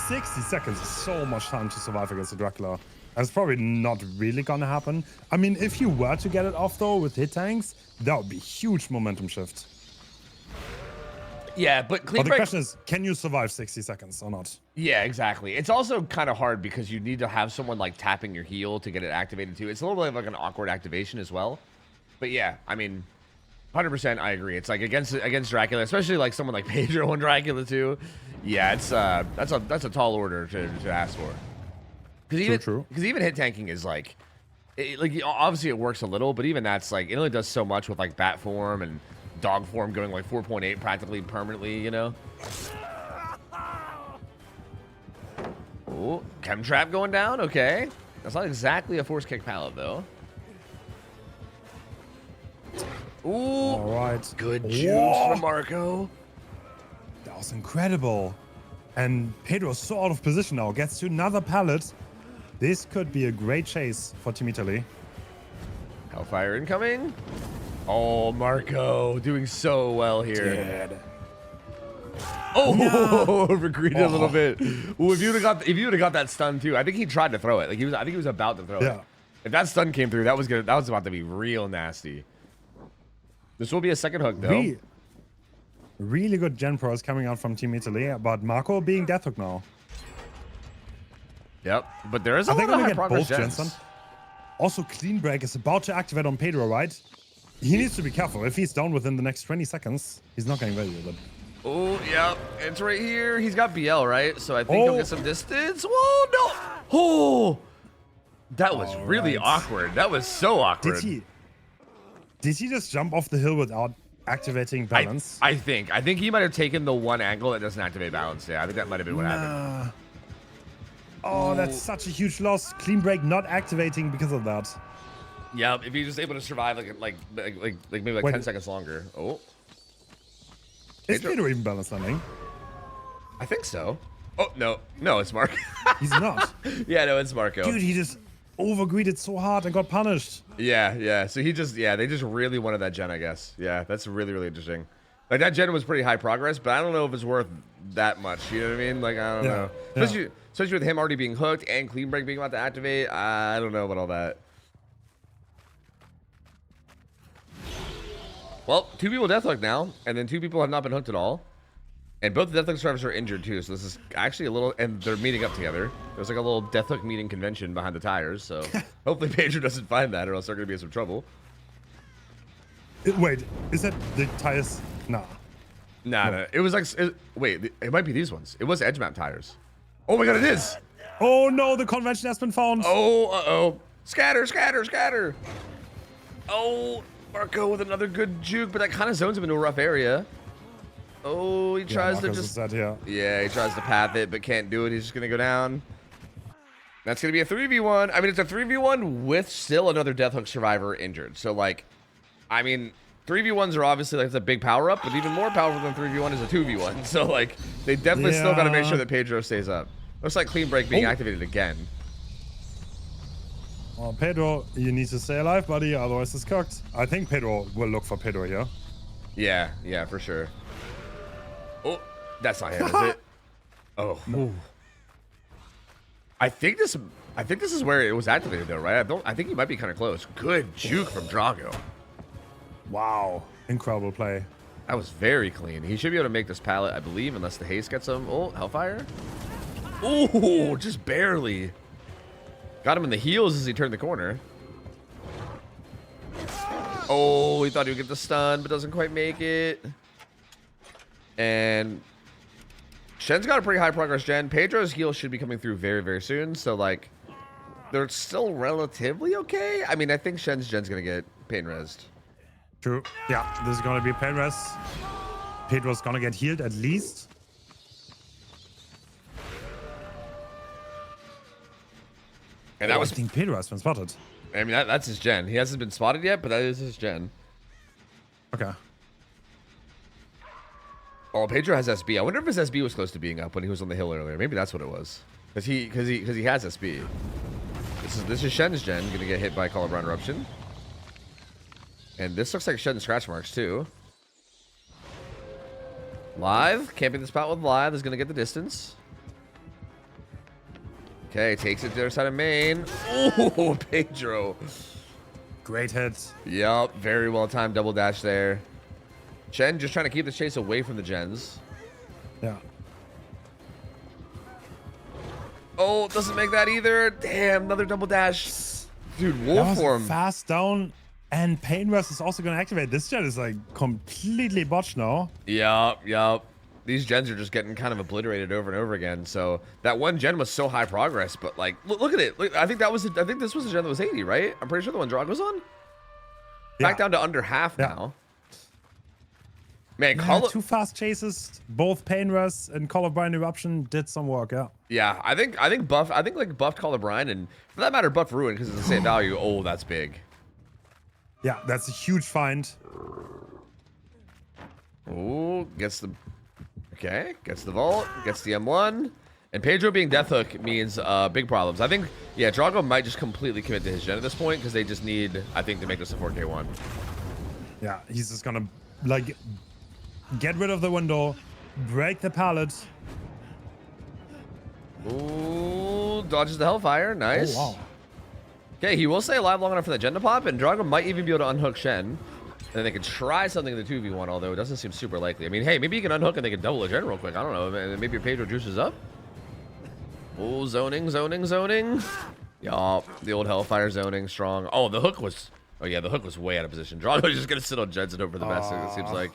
B: 60 seconds is so much time to survive against the Dracula. That's probably not really gonna happen. I mean, if you were to get it off though with hit tanks, that would be huge momentum shift.
A: Yeah, but
B: the question is, can you survive 60 seconds or not?
A: Yeah, exactly. It's also kind of hard because you need to have someone like tapping your heal to get it activated too. It's a little bit like an awkward activation as well. But yeah, I mean, 100% I agree. It's like against Dracula, especially like someone like Pedro and Dracula too. Yeah, it's that's a tall order to ask for. Because even hit tanking is like, obviously it works a little, but even that's like, it only does so much with like bat form and dog form going like 4.8 practically permanently, you know? Oh, chem trap going down. Okay. That's not exactly a force kick pallet though. Ooh.
B: All right.
A: Good juice from Marco.
B: That was incredible. And Pedro's so out of position now. Gets to another pallet. This could be a great chase for Team Italy.
A: Hellfire incoming. Oh, Marco doing so well here.
B: Dude.
A: Oh, no. Overgreeded a little bit. Ooh, if you would have got that stun too, I think he tried to throw it. Like I think he was about to throw it. If that stun came through, that was about to be real nasty. This will be a second hook though.
B: Really good gen pros coming out from Team Italy, but Marco being death hook now.
A: Yep, but there is a lot of high progress gens.
B: Also, clean break is about to activate on Pedro, right? He needs to be careful. If he's down within the next 20 seconds, he's not getting ready with it.
A: Oh, yep, it's right here. He's got BL, right? So I think he'll get some distance. Whoa, no! Oh, that was really awkward. That was so awkward.
B: Did he just jump off the hill without activating balance?
A: I think he might have taken the one angle that doesn't activate balance. Yeah, I think that might have been what happened.
B: Oh, that's such a huge loss. Clean break not activating because of that.
A: Yeah, if he's just able to survive like maybe 10 seconds longer. Oh.
B: Is Pedro even balance landing?
A: I think so. Oh, no, it's Marco.
B: He's not.
A: Yeah, no, it's Marco.
B: Dude, he just overgreeded so hard and got punished.
A: Yeah. So they just really wanted that gen, I guess. Yeah, that's really, really interesting. Like, that gen was pretty high progress, but I don't know if it's worth that much. You know what I mean? Like, I don't know. Especially with him already being hooked and clean break being about to activate. I don't know about all that. Well, 2 people death hooked now, and then 2 people have not been hooked at all. And both the death hook survivors are injured too, so this is actually a little, and they're meeting up together. There's like a little death hook meeting convention behind the tires, so hopefully Pedro doesn't find that or else they're going to be in some trouble.
B: Wait, is that the tires? Nah.
A: No. It was like, wait, it might be these ones. It was edge map tires. Oh my god, it is!
B: Oh no, the convention has been found.
A: Oh, uh-oh. Scatter. Oh, Marco with another good juke, but that kind of zones him into a rough area. Oh, he tries to just... Yeah, he tries to path it, but can't do it. He's just going to go down. That's going to be a 3v1. I mean, it's a 3v1 with still another death hook survivor injured. So, like, I mean, 3v1s are obviously, like, it's a big power-up, but even more powerful than 3v1 is a 2v1. So, like, they definitely still got to make sure that Pedro stays up. Looks like clean break being activated again.
B: Well, Pedro, you need to stay alive, buddy, otherwise it's cooked. I think Pedro will look for Pedro here.
A: Yeah, for sure. Oh, that's not him, is it? Oh. No. I think this is where it was activated though, right? I think he might be kind of close. Good juke from Drago.
B: Wow. Incredible play.
A: That was very clean. He should be able to make this pallet, I believe, unless the haste gets him. Oh, Hellfire. Oh, just barely. Got him in the heels as he turned the corner. Oh, he thought he would get the stun, but doesn't quite make it. And Shen's got a pretty high progress gen. Pedro's heal should be coming through very, very soon. So, like, they're still relatively okay. I mean, I think Shen's gen's going to get pain resed.
B: True. Yeah, this is going to be pain rest. Pedro's going to get healed at least.
A: And that was...
B: I think Pedro has been spotted.
A: I mean, that's his gen. He hasn't been spotted yet, but that is his gen.
B: Okay.
A: Oh, Pedro has SB. I wonder if his SB was close to being up when he was on the hill earlier. Maybe that's what it was. Because he has SB. This is Shen's gen gonna get hit by Colorblind Eruption. And this looks like Shen's scratch marks too. Live, camping the spot with Live is gonna get the distance. Okay, takes it to the other side of main. Oh, Pedro.
B: Great hit.
A: Yup, very well timed double dash there. Shen just trying to keep the chase away from the gens.
B: Yeah.
A: Oh, doesn't make that either. Damn, another double dash. Dude, wolf form.
B: Fast down, and Pain Rest is also going to activate. This gen is like completely botched now.
A: Yup. These gens are just getting kind of obliterated over and over again. So that one gen was so high progress, but like, look at it. Look, I think this was the gen that was 80, right? I'm pretty sure the one Drog was on. Back down to under half now. Man,
B: yeah, two fast chases, both Pain Rest and Colorblind Eruption did some work,
A: Yeah, I think like buffed Colorblind, and for that matter buffed Ruin because it's the same value. Oh, that's big.
B: Yeah, that's a huge find.
A: Oh, gets the vault, gets the M1, and Pedro being Death Hook means big problems. I think Drago might just completely commit to his gen at this point because they just need, I think, to make this a 4K1.
B: Yeah, he's just gonna like get rid of the window, break the pallet.
A: Ooh, dodges the Hellfire. Nice.
B: Oh, wow.
A: Okay, he will stay alive long enough for that gen to pop, and Drago might even be able to unhook Shen. And then they could try something in the 2v1, although it doesn't seem super likely. I mean, hey, maybe you can unhook and they can double a gen real quick. I don't know. Maybe Pedro juices up. Oh, zoning. Yup, the old Hellfire zoning strong. Oh, the hook was... Oh, yeah, the hook was way out of position. Drago's just going to sit on gens and hope for the best, it seems like.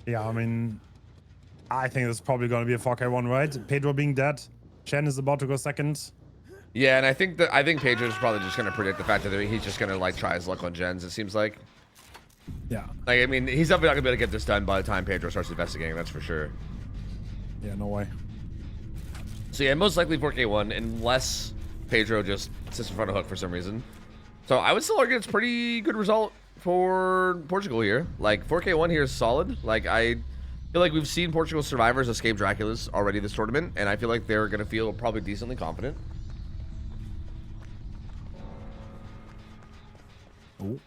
B: Yeah, I mean, I think it's probably going to be a 4K1, right? Pedro being dead. Shen is about to go second.
A: Yeah, and I think Pedro's probably just going to predict the fact that he's just going to, like, try his luck on gens, it seems like.
B: Yeah.
A: Like, I mean, he's definitely not going to be able to get this done by the time Pedro starts investigating, that's for sure.
B: Yeah, no way.
A: So, yeah, most likely 4K1, unless Pedro just sits in front of hook for some reason. So, I would still argue it's a pretty good result for Portugal here. Like, 4K1 here is solid. Like, I feel like we've seen Portugal survivors escape Draculas already this tournament, and I feel like they're going to feel probably decently confident.
B: Oh,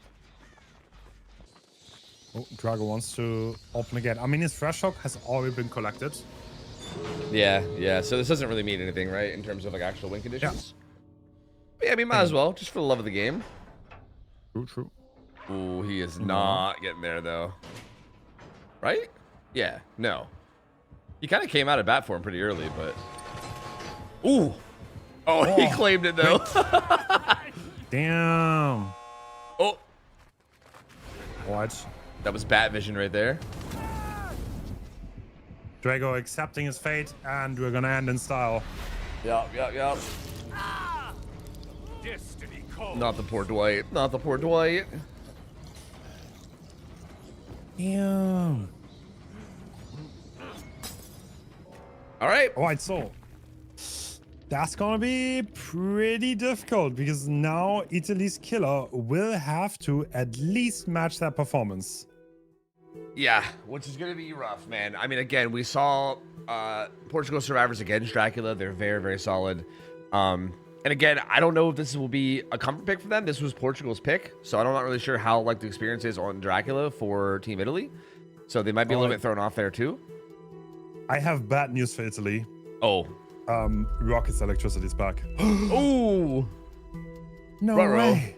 B: Drago wants to open again. I mean, his Fresh Shock has already been collected.
A: Yeah. So this doesn't really mean anything, right, in terms of, like, actual win conditions? Yeah, I mean, might as well, just for the love of the game.
B: True.
A: Ooh, he is not getting there, though. Right? Yeah, no. He kind of came out of bat for him pretty early, but... Ooh! Oh, he claimed it, though.
B: Damn.
A: Oh!
B: What?
A: That was bat vision right there.
B: Drago accepting his fate, and we're gonna end in style.
A: Yup.
C: Destiny calls.
A: Not the poor Dwight.
B: Damn.
A: All right.
B: Alright, so that's gonna be pretty difficult because now Italy's killer will have to at least match that performance.
A: Yeah, which is going to be rough, man. I mean, again, we saw Portugal survivors against Dracula. They're very, very solid. And again, I don't know if this will be a comfort pick for them. This was Portugal's pick, so I'm not really sure how like the experience is on Dracula for Team Italy. So they might be a little bit thrown off there too.
B: I have bad news for Italy.
A: Oh.
B: Rocket's electricity is back.
A: Oh.
B: No way.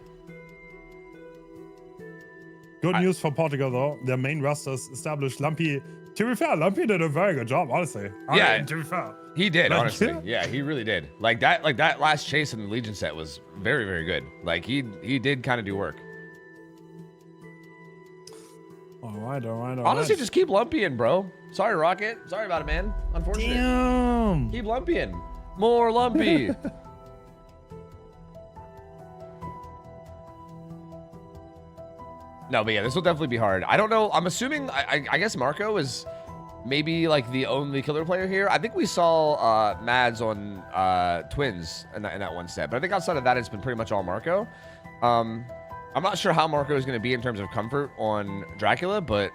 B: Good news for Portugal, though. Their main rosters established. Lumpy, to be fair, Lumpy did a very good job, honestly.
A: Yeah,
B: I mean, to be fair.
A: He did, honestly. Yeah, he really did. Like that last chase in the Legion set was very, very good. Like he did kind of do work.
B: Oh, All right.
A: Honestly, just keep lumpying, bro. Sorry, Rocket. Sorry about it, man. Unfortunate.
B: Damn.
A: Keep lumpying. More lumpy. No, but yeah, this will definitely be hard. I don't know. I'm assuming, I guess Marco is maybe like the only killer player here. I think we saw Mads on Twins in that one set, but I think outside of that, it's been pretty much all Marco. I'm not sure how Marco is going to be in terms of comfort on Dracula, but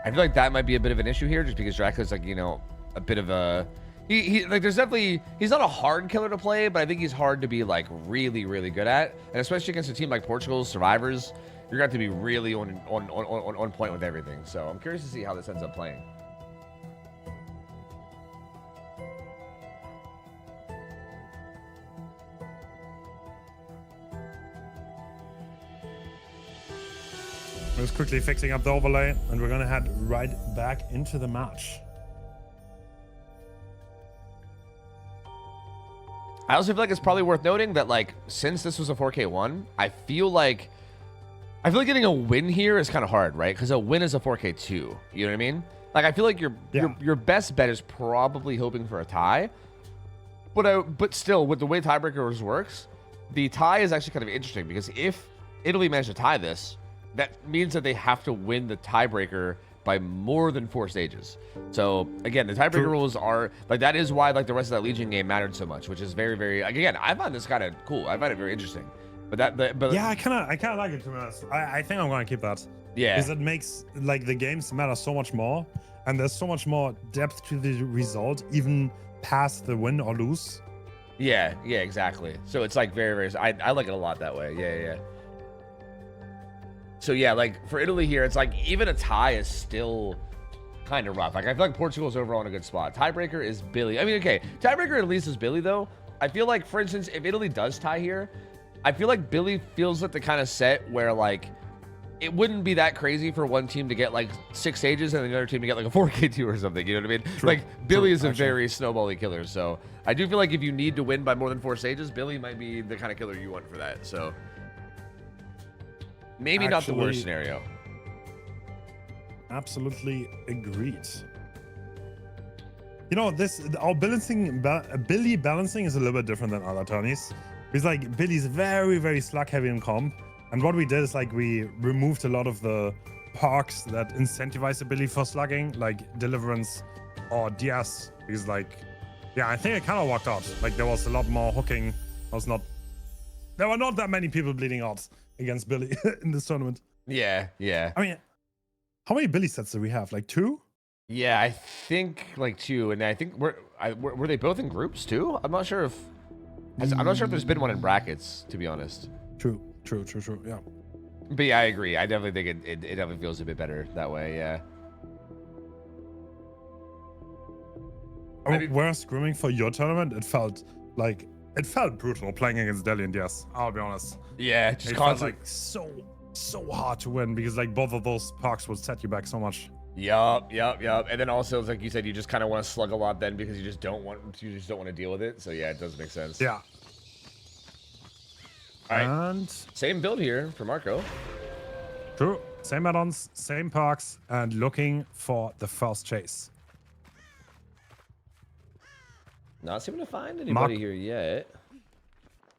A: I feel like that might be a bit of an issue here, just because Dracula's like, you know, a bit of a he like there's definitely he's not a hard killer to play, but I think he's hard to be like really good at, and especially against a team like Portugal's Survivors, you're going to have to be really on point with everything. So I'm curious to see how this ends up playing.
B: Just quickly fixing up the overlay, and we're gonna head right back into the match.
A: I also feel like it's probably worth noting that, like, since this was a 4K1, I feel like getting a win here is kind of hard, right? Because a win is a 4K2. You know what I mean? Like, I feel like your best bet is probably hoping for a tie. But still, with the way tiebreakers works, the tie is actually kind of interesting, because if Italy managed to tie this, that means that they have to win the tiebreaker by more than 4 stages. So again, the tiebreaker rules are like, that is why like the rest of that Legion game mattered so much, which is very like, again, I find this kind of cool. I find it very interesting. But
B: yeah, I kind of like it, to be honest. I think I'm gonna keep that.
A: Yeah,
B: because it makes like the games matter so much more, and there's so much more depth to the result, even past the win or lose.
A: Yeah, exactly. So it's like very I like it a lot that way. Yeah. So yeah, like for Italy here, it's like even a tie is still kind of rough. Like I feel like Portugal's overall in a good spot. Tiebreaker is Billy. I mean, okay, tiebreaker at least is Billy though. I feel like, for instance, if Italy does tie here, I feel like Billy feels like the kind of set where like it wouldn't be that crazy for one team to get like 6 stages and the other team to get like a 4K2 or something. You know what I mean? Like Billy is a very snowbally killer. So I do feel like if you need to win by more than 4 stages, Billy might be the kind of killer you want for that. So maybe not the worst scenario.
B: Absolutely agreed. You know, our Billy balancing is a little bit different than other tourneys. Because like Billy's very slug heavy in comp. And what we did is like we removed a lot of the perks that incentivize the Billy for slugging, like Deliverance or DS. Because like, yeah, I think it kind of worked out. Like there was a lot more hooking. There were not that many people bleeding out against Billy in this tournament.
A: Yeah.
B: I mean, how many Billy sets do we have? Like 2?
A: Yeah, I think like 2, and I think were they both in groups too? I'm not sure if there's been one in brackets, to be honest.
B: True. Yeah.
A: But yeah, I agree. I definitely think it definitely feels a bit better that way. Yeah.
B: Whereas scrimming for your tournament, it felt brutal playing against Deli and DS. I'll be honest.
A: Yeah, just
B: it felt like so hard to win, because like both of those perks would set you back so much.
A: Yup. And then also, like you said, you just kind of want to slug a lot then, because you just don't want to deal with it. So yeah, it does make sense.
B: Yeah.
A: All right.
B: And
A: same build here for Marco.
B: True. Same add-ons, same perks, and looking for the first chase.
A: Not seeming to find anybody here yet.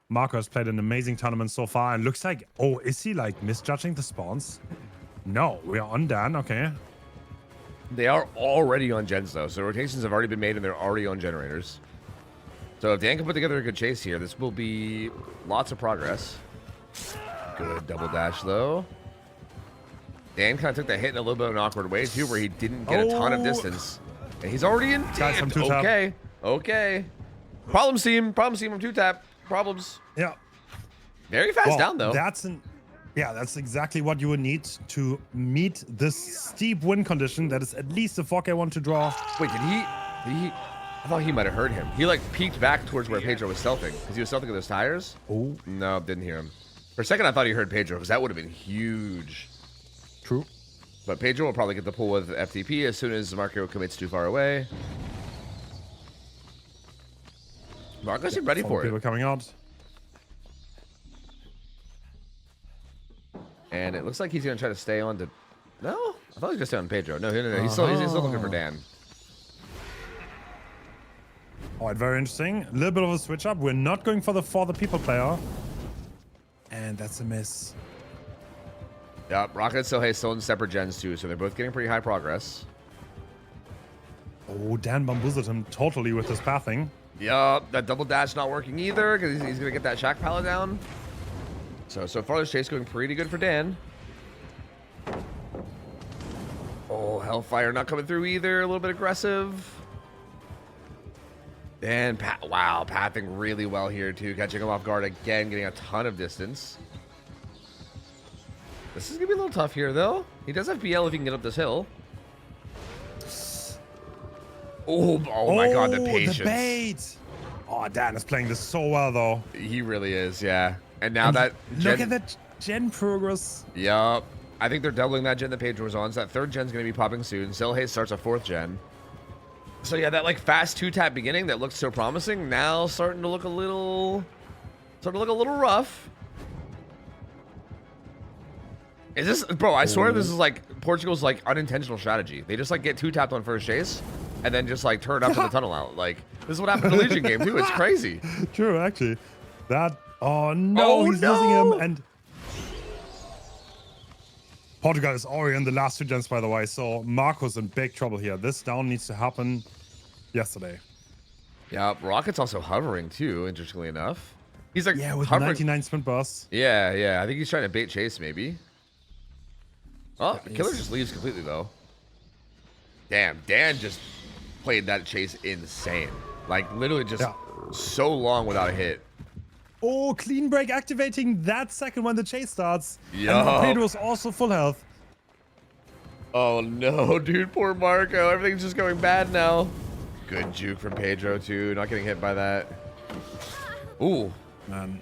B: Marco has played an amazing tournament so far, and looks like, oh, is he like misjudging the spawns? No, we are on Dan. Okay.
A: They are already on gens though, so rotations have already been made and they're already on generators. So if Dan can put together a good chase here, this will be lots of progress. Good double dash though. Dan kind of took the hit in a little bit of an awkward way too, where he didn't get a ton of distance. And he's already in. Okay. Problems team from 2-tap. Problems.
B: Yeah.
A: Very fast down though.
B: That's exactly what you would need to meet this steep win condition. That is at least a 4K1 to draw.
A: Wait, did he? I thought he might have heard him. He like peeked back towards where Pedro was stealthing, because he was stealthing at those tires.
B: Oh.
A: No, didn't hear him. For a second, I thought he heard Pedro, because that would have been huge.
B: True.
A: But Pedro will probably get the pull with FTP as soon as Marco commits too far away. Marco's ready for it.
B: People coming out.
A: And it looks like he's going to try to stay on to... No? I thought he was gonna stay on Pedro. No. He's still looking for Dan.
B: All right, very interesting. A little bit of a switch up. We're not going for the people player. And that's a miss.
A: Yep, Rocket and Sohei still in separate gens too, so they're both getting pretty high progress.
B: Oh, Dan bamboozled him totally with his pathing.
A: Yup, that double dash not working either because he's gonna get that Shack pallet down. So far this chase going pretty good for Dan. Oh, Hellfire not coming through either. A little bit aggressive. Dan, wow, pathing really well here too, catching him off guard again, getting a ton of distance. This is gonna be a little tough here though. He does have BL if he can get up this hill. Oh my God, the patience.
B: The bait. Oh, Dan is playing this so well though.
A: He really is, yeah. And now that
B: look at that gen progress.
A: Yup. I think they're doubling that gen that Pedro was on. So that third gen's gonna be popping soon. Silhate starts a fourth gen. So yeah, that like fast 2-tap beginning that looked so promising now starting to look a little rough. Is this, bro? I swear this is like Portugal's like unintentional strategy. They just like get 2-tapped on first chase, and then just like turn up to the tunnel out. Like this is what happened in the Legion game too. It's crazy.
B: True, actually. That. Oh no, he's losing him, and Portugal is already in the last 2 gens, by the way. So Marco's in big trouble here. This down needs to happen yesterday.
A: Yeah, Rocket's also hovering too. Interestingly enough, he's like
B: with
A: hovering.
B: 99 sprint bursts.
A: Yeah. I think he's trying to bait chase maybe. Oh,
B: Yeah,
A: Killer just leaves completely though. Damn, Dan just played that chase insane. Like literally just so long without a hit.
B: Oh, clean break activating that second when the chase starts.
A: Yo.
B: And Pedro's also full health.
A: Oh no, dude, poor Marco. Everything's just going bad now. Good juke from Pedro too. Not getting hit by that. Ooh.
B: Man.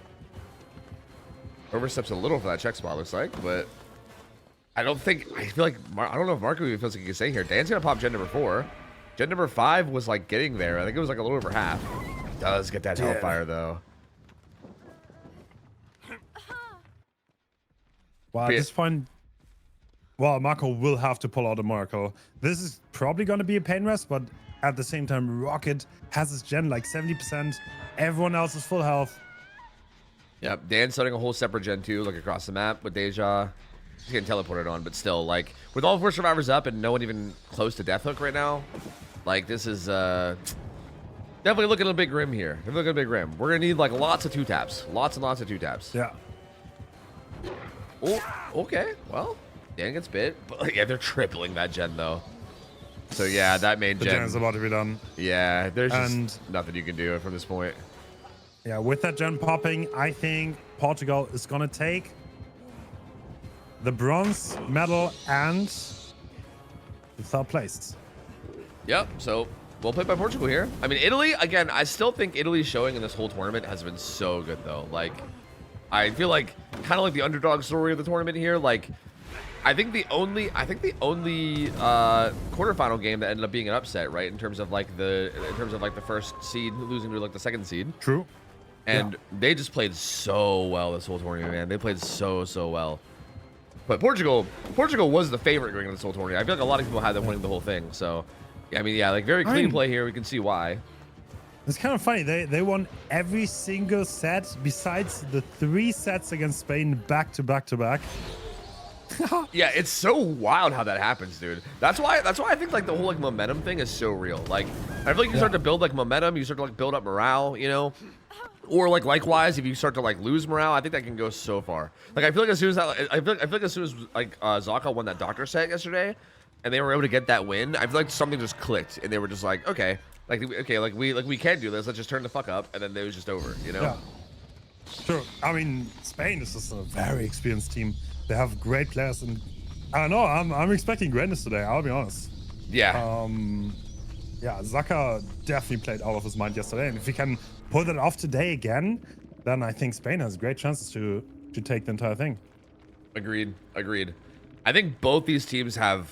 A: Oversteps a little for that check spot, looks like, but I feel like, I don't know if Marco even feels like he can stay here. Dan's gonna pop gen number 4. Gen number 5 was like getting there. I think it was like a little over half. Does get that Hellfire though.
B: Well, at this point, well, Marco will have to pull out a miracle. This is probably going to be a pain rest, but at the same time, Rocket has his gen like 70%. Everyone else is full health.
A: Yep, Dan's starting a whole separate gen too, like across the map with Deja. He's getting teleported on, but still, like, with all 4 survivors up and no one even close to Death Hook right now, like, this is definitely looking a big grim here. Definitely looking a big grim. We're going to need, like, lots of 2-taps. Lots and lots of 2-taps.
B: Yeah.
A: Oh, okay. Well, Dan gets bit. But, yeah, they're tripling that gen, though. So, yeah, that main
B: The gen is about to be done.
A: Yeah, there's just nothing you can do from this point.
B: Yeah, with that gen popping, I think Portugal is going to take the bronze medal and the 3rd place.
A: Yep, so well played by Portugal here. I mean, Italy, again, I still think Italy's showing in this whole tournament has been so good, though. Like, I feel like kind of like the underdog story of the tournament here. Like, I think the only quarterfinal game that ended up being an upset, right? In terms of like the first seed losing to like the 2nd seed.
B: True.
A: And they just played so well this whole tournament, man. They played so well. But Portugal was the favorite going into this whole tournament. I feel like a lot of people had them winning the whole thing. So, yeah, I mean, yeah, like very clean play here. We can see why.
B: It's kind of funny. They won every single set besides the 3 sets against Spain back to back to back.
A: Yeah, it's so wild how that happens, dude. That's why I think like the whole like momentum thing is so real. Like, I feel like you start to build like momentum, you start to like build up morale, you know. Or like likewise, if you start to like lose morale, I think that can go so far. Like I feel like as soon as like Zaka won that doctor set yesterday, and they were able to get that win, I feel like something just clicked, and they were just like, okay, we can do this. Let's just turn the fuck up, and then it was just over, you know?
B: Yeah. Sure. I mean, Spain is just a very experienced team. They have great players, and I don't know. I'm expecting greatness today. I'll be honest.
A: Yeah.
B: Yeah, Zaka definitely played out of his mind yesterday, and if he can pull it off today again, then I think Spain has great chances to take the entire thing.
A: Agreed. I think both these teams that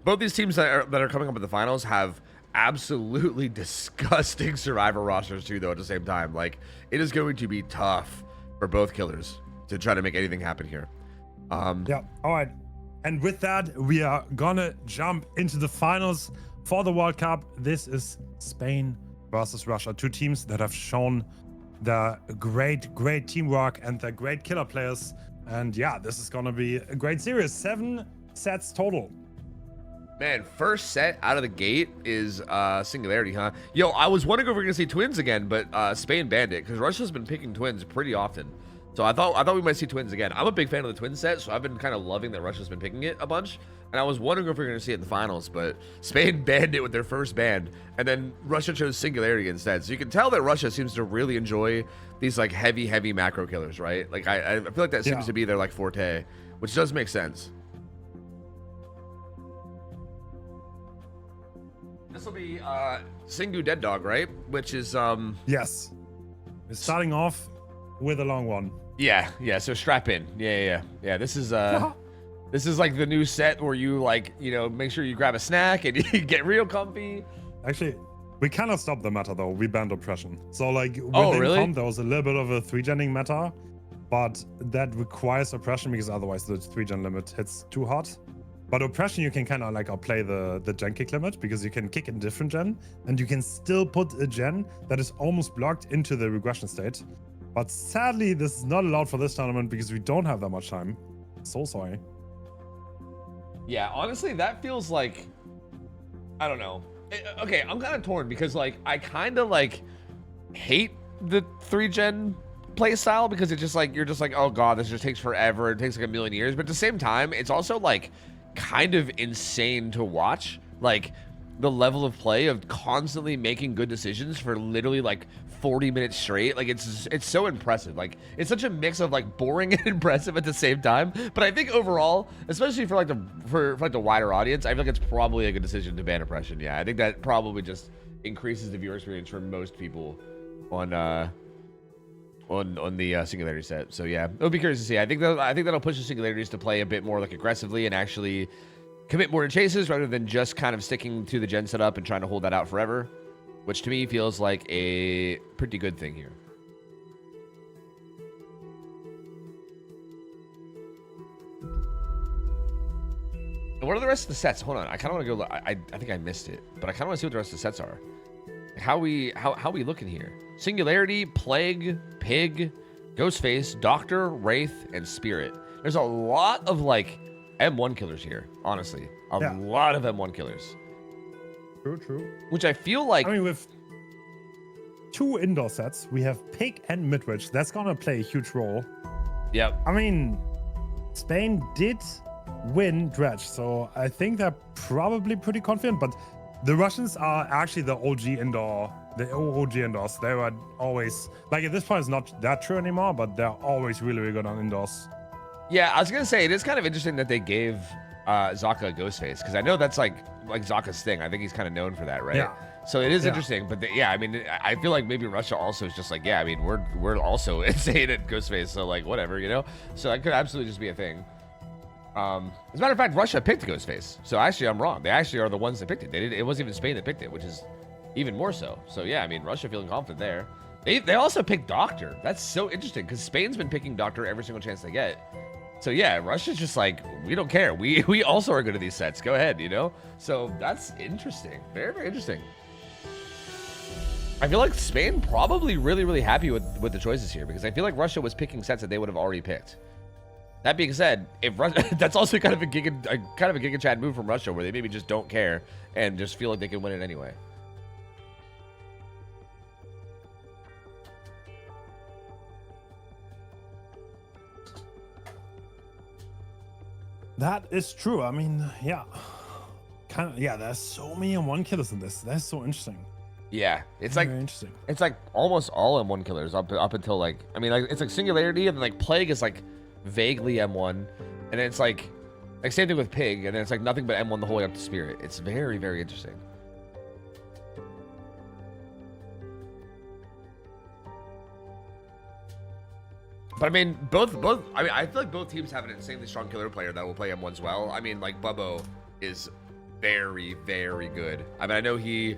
A: are coming up in the finals have absolutely disgusting survivor rosters too, though. At the same time, like it is going to be tough for both killers to try to make anything happen here.
B: Yeah. All right. And with that, we are gonna jump into the finals for the World Cup. This is Spain versus Russia, two teams that have shown their great teamwork and their great killer players. And yeah, this is gonna be a great series. 7 sets total.
A: Man, first set out of the gate is Singularity, huh? Yo, I was wondering if we are gonna see twins again, but Spain banned it because Russia's been picking twins pretty often. So I thought we might see twins again. I'm a big fan of the twin set, so I've been kind of loving that Russia's been picking it a bunch. And I was wondering if we are gonna see it in the finals, but Spain banned it with their first ban, and then Russia chose Singularity instead. So you can tell that Russia seems to really enjoy these like heavy macro killers, right? Like I feel like that seems to be their like forte, which does make sense. This will be Singu Dead Dog, right? Which is
B: Yes. We're starting off with a long one.
A: Yeah. So strap in. Yeah. This is this is like the new set where you like, you know, make sure you grab a snack and you get real comfy.
B: Actually, we cannot stop the meta though. We banned oppression. So like
A: oh,
B: within
A: really?
B: comp, there was a little bit of a 3-genning meta, but that requires oppression because otherwise the 3-gen limit hits too hard. But oppression, you can kind of like outplay the gen kick limit because you can kick in different gen and you can still put a gen that is almost blocked into the regression state. But sadly, this is not allowed for this tournament because we don't have that much time. So sorry.
A: Yeah, honestly, that feels like, I don't know. Okay, I'm kind of torn because like I kind of like hate the 3-gen play style because it's just like you're just like, oh god, this just takes forever. It takes like a million years. But at the same time, it's also like kind of insane to watch, like the level of play of constantly making good decisions for literally like 40 minutes straight. Like it's so impressive. Like it's such a mix of like boring and impressive at the same time. But I think overall, especially for like the wider audience, I feel like it's probably a good decision to ban oppression. Yeah, I think that probably just increases the viewer experience for most people on the Singularity set. So yeah, it'll be curious to see. I think that'll push the Singularities to play a bit more like aggressively and actually commit more to chases rather than just kind of sticking to the gen setup and trying to hold that out forever, which to me feels like a pretty good thing here. And what are the rest of the sets? Hold on, I kind of want to go. I think I missed it, but I kind of want to see what the rest of the sets are. How we looking here? Singularity, Plague, Pig, Ghostface, Doctor, Wraith, and Spirit. There's a lot of like M1 killers here, honestly. A lot of M1 killers.
B: True.
A: Which I feel like,
B: I mean, with 2 indoor sets, we have Pig and Midwich. That's gonna play a huge role.
A: yep.
B: I mean, Spain did win Dredge, so I think they're probably pretty confident, but the Russians are actually the OG indoors. They were always, like at this point it's not that true anymore, but they're always really good on indoors.
A: Yeah, I was gonna say it is kind of interesting that they gave Zaka a Ghostface because I know that's like Zaka's thing. I think he's kind of known for that, right?
B: Yeah.
A: So it is interesting, but yeah, I mean, I feel like maybe Russia also is just like, yeah, I mean, we're also insane at Ghostface, so like whatever, you know. So that could absolutely just be a thing. As a matter of fact, Russia picked Ghostface, so actually I'm wrong. They actually are the ones that picked it. It wasn't even Spain that picked it, which is even more so. So yeah, I mean, Russia feeling confident there. They also picked Doctor. That's so interesting because Spain's been picking Doctor every single chance they get. So yeah, Russia's just like, we don't care. We also are good at these sets. Go ahead, you know? So that's interesting. Very, very interesting. I feel like Spain probably really happy with the choices here because I feel like Russia was picking sets that they would have already picked. That being said, if Russia, that's also kind of a Giga Chad move from Russia where they maybe just don't care and just feel like they can win it anyway.
B: That is true. I mean, yeah. There's so many M1 killers in this. That's so interesting.
A: Yeah, it's
B: Very
A: like
B: interesting.
A: it's like almost all M1 killers up until like, I mean, like it's like Singularity and then like Plague is like vaguely M1, and then it's like same thing with Pig, and then it's like nothing but M1 the whole way up to Spirit. It's very, very interesting. But I mean, I mean, I feel like both teams have an insanely strong killer player that will play M1s well. I mean, like Bubbo is very, very good. I mean, I know he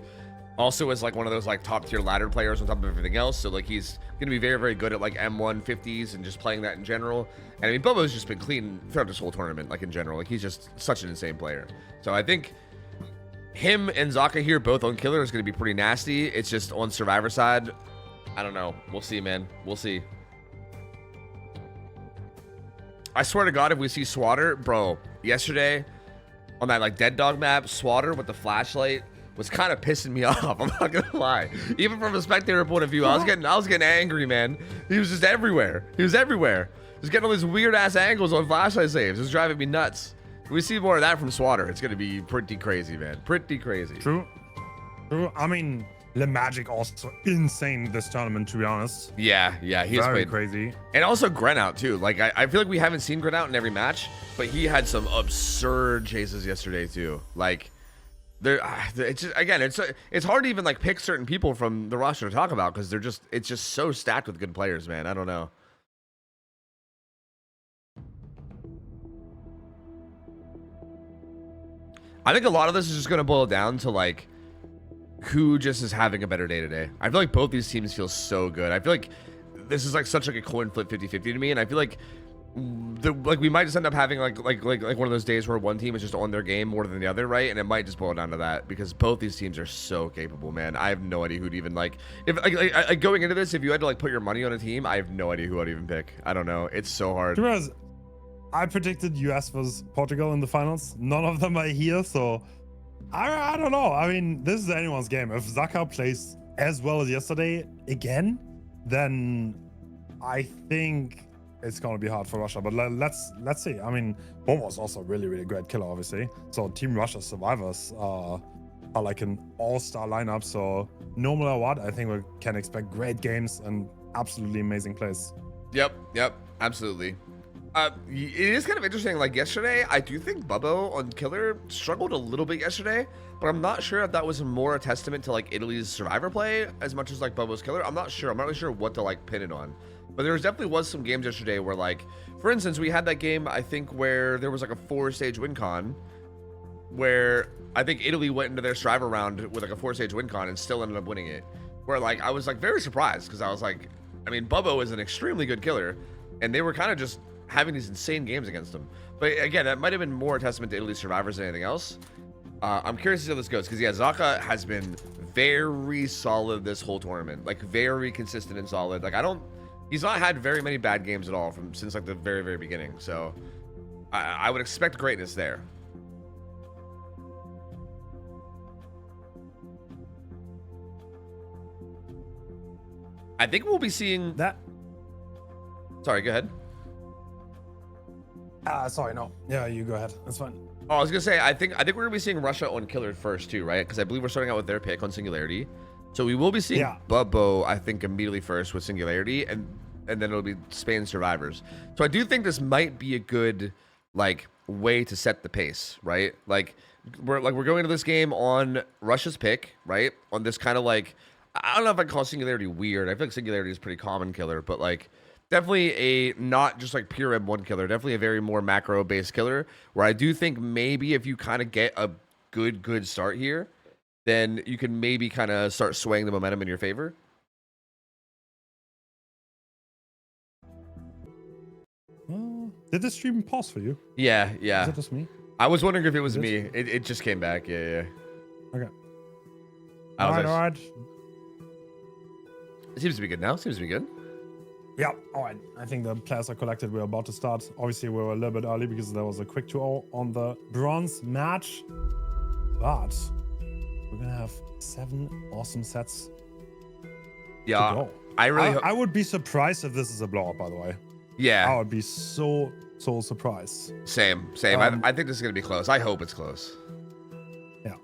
A: Also is like one of those like top tier ladder players on top of everything else. So like he's gonna be very, very good at like M150s and just playing that in general. And I mean, Bobo's just been clean throughout this whole tournament, like in general. Like he's just such an insane player. So I think him and Zaka here both on killer is gonna be pretty nasty. It's just on survivor side, I don't know. We'll see, man. We'll see. I swear to God, if we see Swatter, bro, yesterday on that like dead dog map, Swatter with the flashlight was kind of pissing me off. I'm not gonna lie. Even from a spectator point of view, I was getting angry, man. He was just everywhere. He was everywhere. Just getting all these weird ass angles on flashlight saves. It was driving me nuts. If we see more of that from Swatter, it's gonna be pretty crazy, man. Pretty crazy.
B: True. I mean, Le Magic also insane this tournament, to be honest.
A: Yeah, he's
B: very
A: played
B: crazy.
A: And also Gren out too. Like I feel like we haven't seen Gren out in every match, but he had some absurd chases yesterday too. Like it's just, again, it's hard to even like pick certain people from the roster to talk about because it's just so stacked with good players, man. I don't know. I think a lot of this is just going to boil down to like who just is having a better day today. I feel like both these teams feel so good. I feel like this is like such like a coin flip 50-50 to me, and I feel like we might just end up having like one of those days where one team is just on their game more than the other, right? And it might just boil down to that because both these teams are so capable, man. I have no idea who'd even like if like going into this, if you had to like put your money on a team, I have no idea who I'd even pick. I don't know. It's so hard.
B: Whereas I predicted US versus Portugal in the finals. None of them are here, so I don't know. I mean, this is anyone's game. If Zaka plays as well as yesterday again, then I think it's gonna be hard for Russia. But let's see. I mean, Bobo's also a really, really great killer, obviously. So Team Russia survivors are like an all-star lineup. So no matter what, I think we can expect great games and absolutely amazing plays.
A: Yep, absolutely. It is kind of interesting. Like yesterday, I do think Bubbo on killer struggled a little bit yesterday, but I'm not sure if that was more a testament to like Italy's survivor play as much as like Bubbo's killer. I'm not sure. I'm not really sure what to like pin it on. But there definitely was some games yesterday where like, for instance, we had that game, I think, where there was like a 4-stage win con where I think Italy went into their survivor round with like a 4-stage win con and still ended up winning it. Where like, I was like very surprised because I was like, I mean, Bubbo is an extremely good killer and they were kind of just having these insane games against him. But again, that might have been more a testament to Italy's survivors than anything else. I'm curious to see how this goes because yeah, Zaka has been very solid this whole tournament, like very consistent and solid. Like he's not had very many bad games at all since like the very, very beginning. So I would expect greatness there. I think we'll be seeing
B: that.
A: Sorry, go ahead.
B: Sorry, no. Yeah, you go ahead. That's fine.
A: Oh, I was gonna say, I think we're gonna be seeing Russia on killer first too, right? Because I believe we're starting out with their pick on Singularity. So we will be seeing Bubbo, I think, immediately first with Singularity, and then it'll be Spain survivors. So I do think this might be a good like way to set the pace, right? Like we're going into this game on Russia's pick, right? On this kind of like, I don't know if I call Singularity weird. I feel like Singularity is pretty common killer, but like definitely a not just like pure M1 killer, definitely a very more macro based killer where I do think maybe if you kind of get a good start here, then you can maybe kind of start swaying the momentum in your favor.
B: Did the stream pause for you?
A: Yeah.
B: Is it just me?
A: I was wondering if it was me. It just came back. Yeah.
B: Okay. All right.
A: It seems to be good now. Seems to be good.
B: Yeah, all right. I think the players are collected. We're about to start. Obviously, we were a little bit early because there was a quick 2-0 on the bronze match. But we're going to have 7 awesome sets.
A: Yeah,
B: to go. I would be surprised if this is a blowout, by the way.
A: Yeah.
B: I would be so surprised.
A: Same. I think this is going to be close. I hope it's close.
B: Yeah.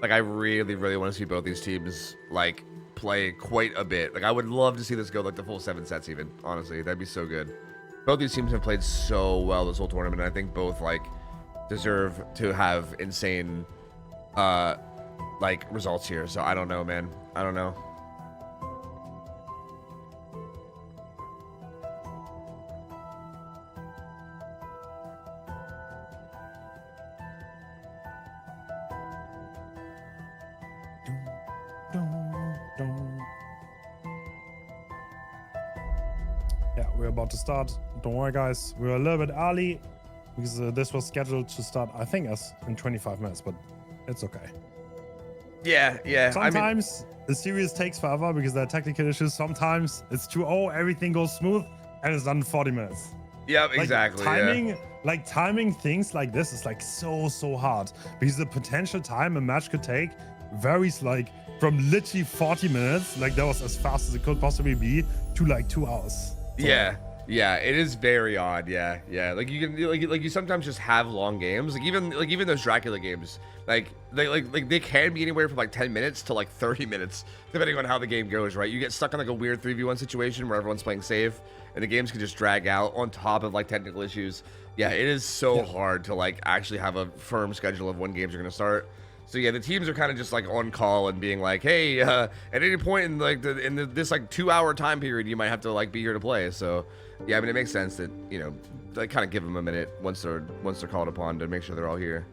A: Like, I really want to see both these teams, like, play quite a bit. Like, I would love to see this go, like, the full 7 sets even, honestly. That'd be so good. Both these teams have played so well this whole tournament, and I think both, like, deserve to have insane, like, results here. So, I don't know, man. I don't know.
B: Yeah, we're about to start. Don't worry, guys. We're a little bit early because this was scheduled to start, I think, as in 25 minutes, but it's okay.
A: Yeah, yeah.
B: Sometimes the series takes forever because there are technical issues. Sometimes it's 2-0, everything goes smooth, and it's done in 40 minutes.
A: Yep, exactly.
B: Timing things like this is like so hard because the potential time a match could take varies like from literally 40 minutes, like that was as fast as it could possibly be, to like 2 hours. So,
A: yeah, it is very odd. Yeah. Like you can like you sometimes just have long games. Like even those Dracula games, like they can be anywhere from like 10 minutes to like 30 minutes, depending on how the game goes. Right? You get stuck in like a weird 3v1 situation where everyone's playing safe, and the games can just drag out on top of like technical issues. Yeah, it is so hard to like actually have a firm schedule of when games are gonna start. So yeah, the teams are kind of just like on call and being like, hey, at any point in like this like 2-hour time period, you might have to like be here to play. So yeah, I mean, it makes sense that, you know, like kind of give them a minute once they're called upon to make sure they're all here.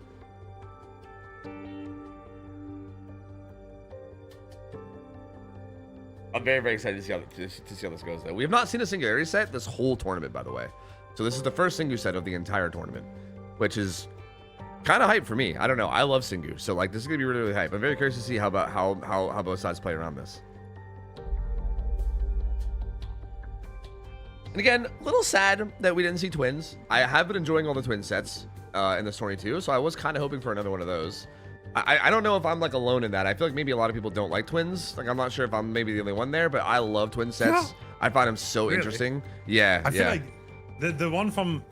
A: I'm very excited to see how this goes though. We have not seen a Singularity set this whole tournament, by the way. So this is the first Singu set of the entire tournament, which is kind of hype for me. I don't know. I love Singu, so like this is gonna be really hype. I'm very curious to see how both sides play around this. And again, a little sad that we didn't see twins. I have been enjoying all the twin sets in this 22, so I was kind of hoping for another one of those. I don't know if I'm like alone in that. I feel like maybe a lot of people don't like twins. Like I'm not sure if I'm maybe the only one there, but I love twin sets. Yeah. I find them so interesting. Yeah,
B: I feel like the one from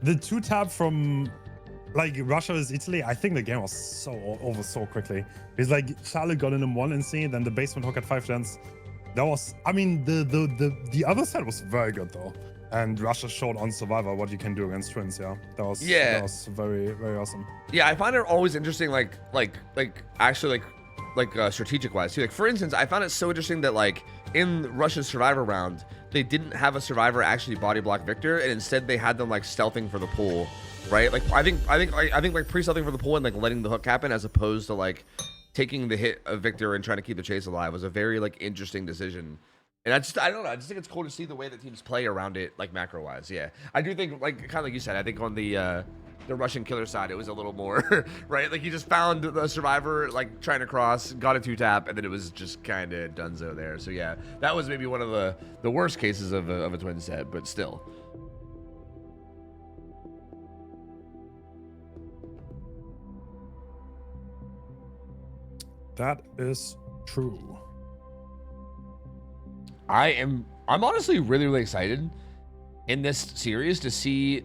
B: the 2-tap from like Russia is Italy. I think the game was so over so quickly. It's like Charlotte got in 1 insane, then the basement hook at 5 gens. That was, I mean, the other set was very good though, and Russia showed on Survivor what you can do against twins. Yeah, that was very awesome.
A: Yeah, I find it always interesting, like actually like strategic wise too. Like for instance, I found it so interesting that like in Russia's Survivor round, they didn't have a survivor actually body block Victor, and instead they had them like stealthing for the pull, right? Like I think like pre-stealthing for the pull and like letting the hook happen as opposed to like taking the hit of Victor and trying to keep the chase alive was a very like interesting decision. And I don't know, I just think it's cool to see the way that teams play around it, like macro wise. Yeah, I do think like kind of like you said, I think on the Russian killer side, it was a little more right. Like you just found the survivor like trying to cross, got a 2-tap, and then it was just kind of donezo there. So yeah, that was maybe one of the worst cases of a twin set, but still.
B: That is true.
A: I'm honestly really excited in this series to see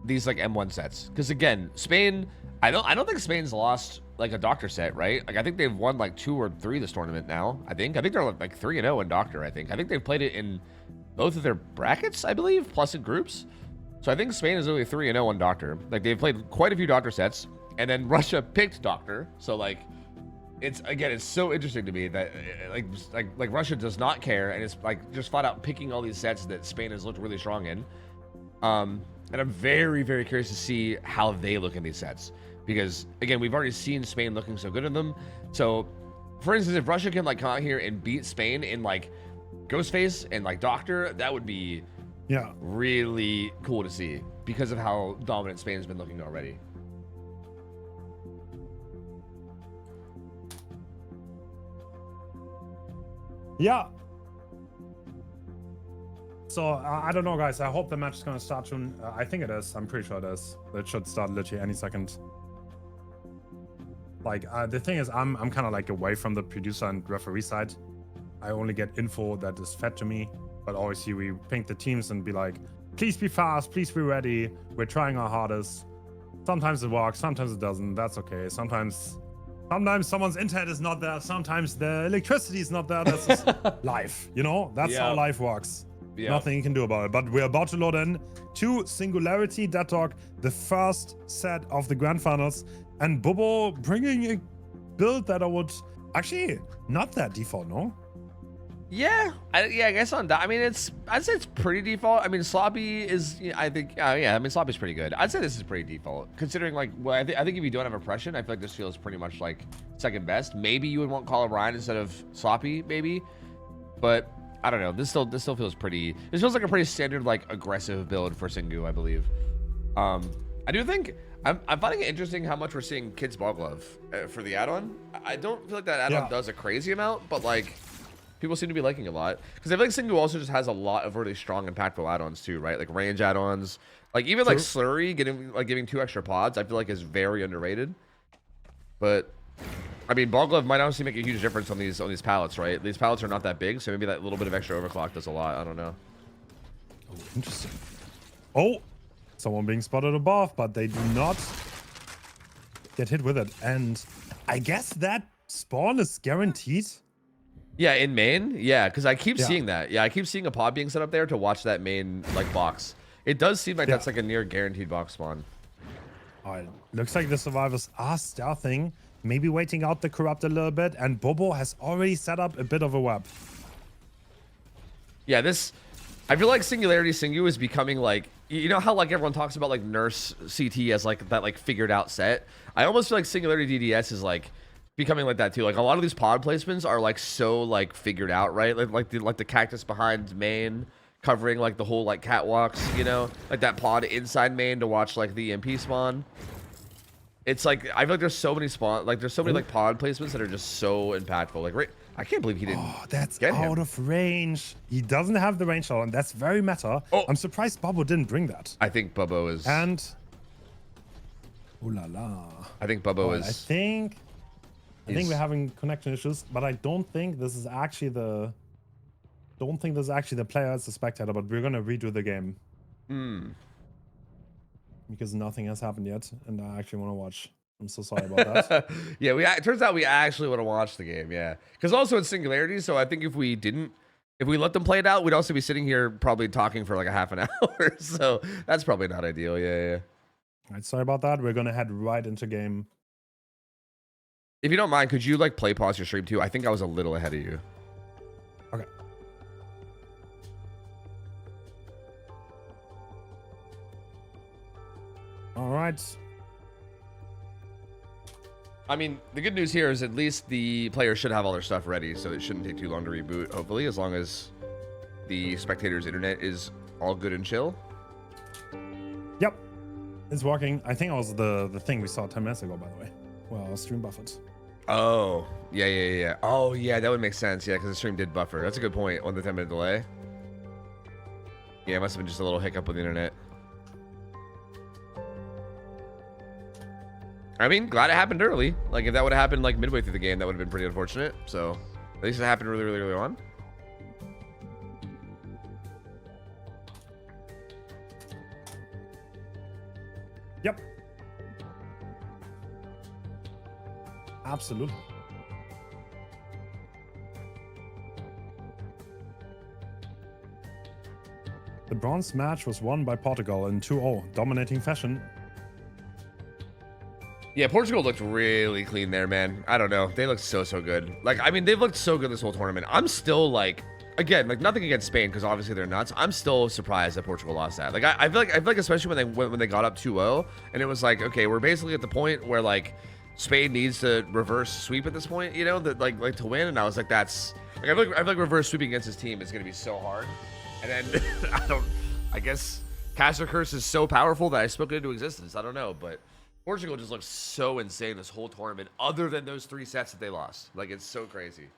A: these like M1 sets, because again, Spain, I don't think Spain's lost like a Doctor set, right? Like I think they've won like 2 or 3 this tournament now. I think they're like 3-0 in Doctor. I think they've played it in both of their brackets, I believe, plus in groups. So I think Spain is only 3-0 on Doctor. Like they've played quite a few Doctor sets, and then Russia picked Doctor. So like it's so interesting to me that like Russia does not care, and it's like just flat out picking all these sets that Spain has looked really strong in. And I'm very curious to see how they look in these sets, because again, we've already seen Spain looking so good in them. So for instance, if Russia can like come out here and beat Spain in like Ghostface and like Doctor, that would be really cool to see because of how dominant Spain's been looking already.
B: Yeah. So I don't know, guys. I hope the match is going to start soon. I think it is. I'm pretty sure it is. It should start literally any second. Like the thing is, I'm kind of like away from the producer and referee side. I only get info that is fed to me. But obviously, we ping the teams and be like, "Please be fast. Please be ready. We're trying our hardest." Sometimes it works. Sometimes it doesn't. That's okay. Sometimes someone's internet is not there. Sometimes the electricity is not there. That's just life, you know? That's how life works. Nothing you can do about it. But we're about to load in to Singularity Dead Talk, the first set of the Grand Finals. And Bobo bringing a build that I would... Actually, not that default, no?
A: Yeah, I guess on that. I mean, I'd say it's pretty default. I mean, sloppy is, I think, yeah. I mean, sloppy's pretty good. I'd say this is pretty default, considering like, well, I think if you don't have oppression, I feel like this feels pretty much like second best. Maybe you would want Call of Ryan instead of sloppy, maybe, but I don't know. This still feels pretty. This feels like a pretty standard like aggressive build for Singu, I believe. I do think I'm finding it interesting how much we're seeing Kids Ball Glove for the add-on. I don't feel like that add-on does a crazy amount, but like. People seem to be liking a lot because I feel like Singu also just has a lot of really strong, impactful add-ons too, right? Like range add-ons, like even like Slurry giving 2 extra pods. I feel like is very underrated. But I mean, Ball Glove might honestly make a huge difference on these pallets, right? These pallets are not that big, so maybe that little bit of extra overclock does a lot. I don't know.
B: Oh, interesting. Oh, someone being spotted above, but they do not get hit with it. And I guess that spawn is guaranteed.
A: Yeah, in main, yeah, because I keep seeing that. Yeah, I keep seeing a pod being set up there to watch that main like box. It does seem like that's like a near guaranteed box spawn.
B: All right, looks like the survivors are stealthing, maybe waiting out the corrupt a little bit, and Bobo has already set up a bit of a web.
A: Yeah, I feel like Singularity Singu is becoming like, you know how like everyone talks about like Nurse CT as like that like figured out set. I almost feel like Singularity DDS is like becoming like that too. Like a lot of these pod placements are like so like figured out, right? Like the cactus behind main covering like the whole like catwalks, you know, like that pod inside main to watch like the MP spawn. It's like I feel like there's so many like pod placements that are just so impactful. Like I can't believe he didn't.
B: Oh, that's
A: get
B: out
A: him.
B: of range. He doesn't have the range on. That's very meta.
A: Oh.
B: I'm surprised Bubbo didn't bring that.
A: I think Bubbo is.
B: And ooh la la.
A: I think Bubbo is.
B: I think we're having connection issues, but I don't think this is actually the player, it's the spectator, but we're gonna redo the game. Because nothing has happened yet, and I actually want to watch. I'm so sorry about that.
A: Yeah, it turns out we actually want to watch the game, yeah. Because also it's Singularity, so I think if we let them play it out, we'd also be sitting here probably talking for like a half an hour. So that's probably not ideal, yeah.
B: All right, sorry about that. We're gonna head right into game.
A: If you don't mind, could you like play pause your stream too? I think I was a little ahead of you.
B: Okay. All right.
A: I mean, the good news here is at least the players should have all their stuff ready, so it shouldn't take too long to reboot, hopefully, as long as the spectator's internet is all good and chill.
B: Yep. It's working. I think it was the thing we saw 10 minutes ago, by the way. Well, stream buffered.
A: Oh, yeah. Oh, yeah, that would make sense. Yeah, because the stream did buffer. That's a good point on the 10-minute delay. Yeah, it must have been just a little hiccup with the internet. I mean, glad it happened early. Like, if that would have happened, like, midway through the game, that would have been pretty unfortunate. So, at least it happened really, really early on.
B: Yep. Absolutely. The bronze match was won by Portugal in 2-0, dominating fashion.
A: Yeah, Portugal looked really clean there, man. I don't know. They looked so good. Like, I mean, they've looked so good this whole tournament. I'm still like, again, like nothing against Spain because obviously they're nuts. I'm still surprised that Portugal lost that. Like, I feel like especially when they got up 2-0 and it was like, okay, we're basically at the point where like Spain needs to reverse sweep at this point, you know, that like to win. And I was like, that's like I feel like reverse sweeping against his team is gonna be so hard. And then I guess Caster Curse is so powerful that I spoke it into existence. I don't know, but Portugal just looks so insane this whole tournament, other than those 3 sets that they lost. Like, it's so crazy.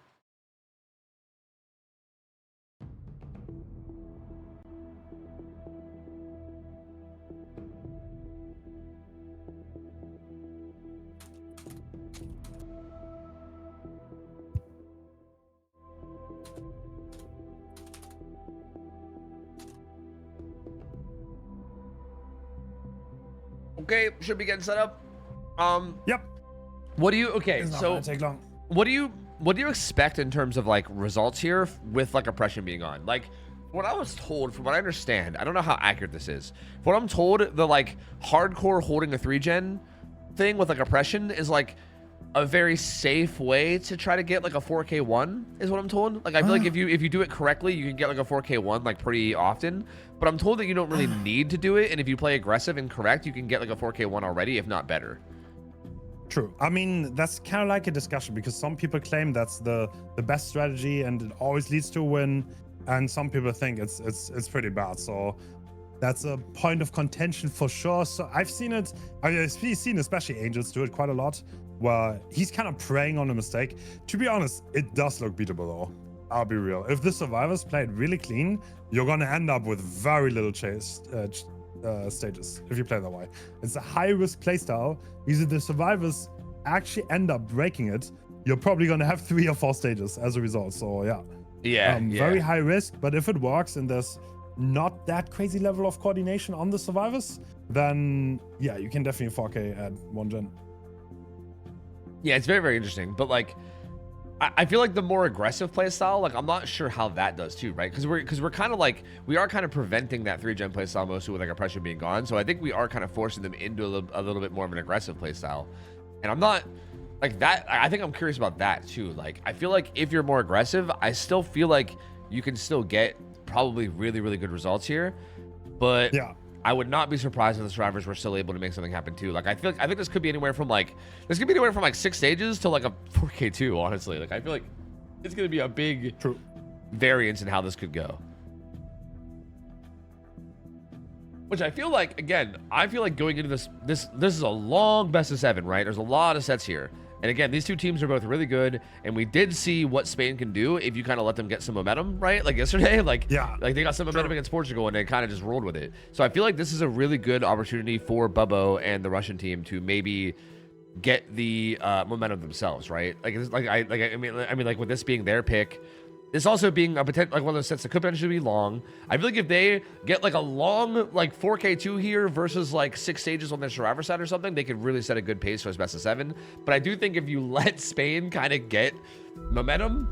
A: Okay, should be getting set up.
B: Yep.
A: What do you
B: It's not gonna take long.
A: what do you expect in terms of like results here with like oppression being on? Like what I was told, from what I understand, I don't know how accurate this is. What I'm told, the like hardcore holding a 3-gen thing with like oppression is like a very safe way to try to get like a 4K1 is what I'm told. Like I feel like if you do it correctly, you can get like a 4K1 like pretty often. But I'm told that you don't really need to do it, and if you play aggressive and correct, you can get like a 4K1 already, if not better.
B: True. I mean, that's kind of like a discussion because some people claim that's the best strategy and it always leads to a win, and some people think it's pretty bad. So that's a point of contention for sure. So I've seen it. I've seen especially Angels do it quite a lot, where he's kind of preying on a mistake. To be honest, it does look beatable though. I'll be real. If the survivors play it really clean, you're gonna end up with very little stages if you play that way. It's a high-risk playstyle. If the survivors actually end up breaking it, you're probably gonna have 3 or 4 stages as a result. So yeah, very high risk. But if it works and there's not that crazy level of coordination on the survivors, then yeah, you can definitely 4K at 1 gen.
A: Yeah, it's very, very interesting. But like, I feel like the more aggressive play style, like I'm not sure how that does too, right? Because we're kind of like, we are kind of preventing that 3 gen play style mostly with like oppression being gone. So I think we are kind of forcing them into a little bit more of an aggressive play style. And I'm not like that. I think I'm curious about that too. Like I feel like if you're more aggressive, I still feel like you can still get probably really, really good results here. But
B: yeah,
A: I would not be surprised if the survivors were still able to make something happen too. Like I think this could be anywhere from like 6 stages to like a 4K2, honestly. Like I feel like it's gonna be a big variance in how this could go. Which I feel like, again, going into this is a long best of 7, right? There's a lot of sets here. And again, these two teams are both really good, and we did see what Spain can do if you kind of let them get some momentum, right? Like yesterday, like they got some momentum against Portugal, and they kind of just rolled with it. So I feel like this is a really good opportunity for Bubbo and the Russian team to maybe get the momentum themselves, right? Like I mean, like with this being their pick, this also being a potential like one of those sets that could potentially be long. I feel like if they get like a long like 4K2 here versus like 6 stages on their survivor side or something, they could really set a good pace for his best of 7. But I do think if you let Spain kind of get momentum,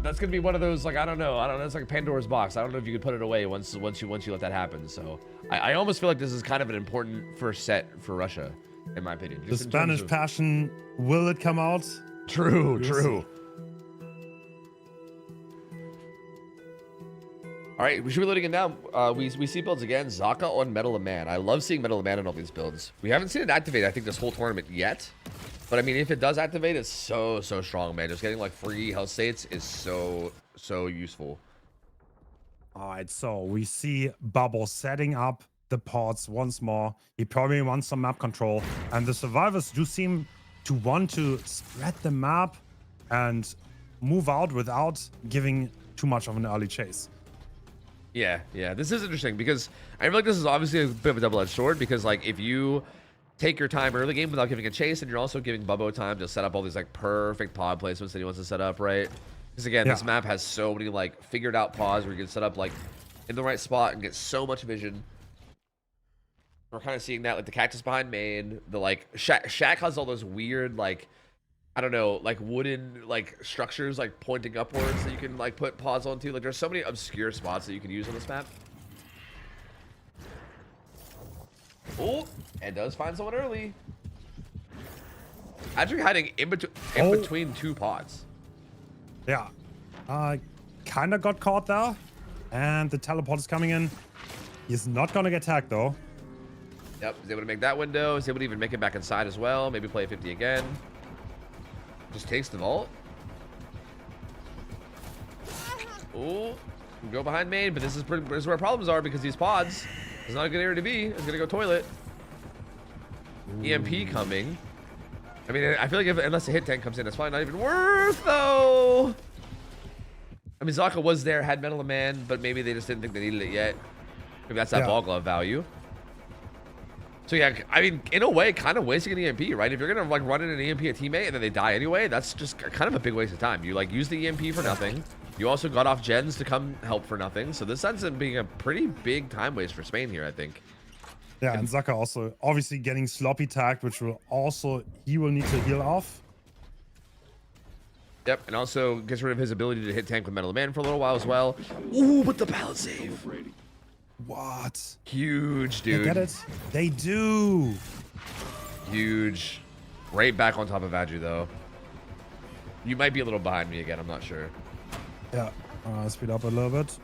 A: that's gonna be one of those like I don't know. It's like a Pandora's box. I don't know if you could put it away once you let that happen. So I almost feel like this is kind of an important first set for Russia, in my opinion.
B: The Spanish passion, will it come out?
A: True. All right, we should be loading it now. We see builds again. Zaka on Metal of Man. I love seeing Metal of Man in all these builds. We haven't seen it activate, I think, this whole tournament yet. But I mean, if it does activate, it's so strong, man. Just getting like free health states is so useful.
B: All right, so we see Bubble setting up the pods once more. He probably wants some map control, and the survivors do seem to want to spread the map and move out without giving too much of an early chase.
A: Yeah, this is interesting because I feel like this is obviously a bit of a double-edged sword because like if you take your time early game without giving a chase, and you're also giving Bubbo time to set up all these like perfect pod placements that he wants to set up, right? Because again, this map has so many like figured out pods where you can set up like in the right spot and get so much vision. We're kind of seeing that like the cactus behind main, the like Shaq has all those weird like I don't know, like wooden like structures like pointing upwards that you can like put pods onto. Like there's so many obscure spots that you can use on this map. Oh, and does find someone early. Actually hiding in between 2 pods.
B: Yeah. Kind of got caught there. And the teleport is coming in. He's not going to get tagged though.
A: Yep, he's able to make that window. He's able to even make it back inside as well. Maybe play a 50 again. Just takes the vault. Oh, go behind main, but this is where problems are because these pods is not a good area to be. It's gonna go toilet. EMP coming. I mean, I feel like unless a hit tank comes in, it's probably not even worth though. I mean, Zaka was there, had Metal of Man, but maybe they just didn't think they needed it yet. Maybe that's that ball glove value. So yeah, I mean, in a way, kind of wasting an EMP, right? If you're gonna like run in an EMP a teammate and then they die anyway, that's just kind of a big waste of time. You like use the EMP for nothing. You also got off gens to come help for nothing. So this ends up being a pretty big time waste for Spain here, I think.
B: Yeah, and Zaka also obviously getting sloppy tagged, which will also he will need to heal off.
A: Yep, and also gets rid of his ability to hit tank with Metal Man for a little while as well. Ooh, but the pallet save.
B: What?
A: Huge, dude.
B: They get it? They do.
A: Huge. Right back on top of Adju, though. You might be a little behind me again. I'm not sure.
B: Yeah. Speed up a little bit.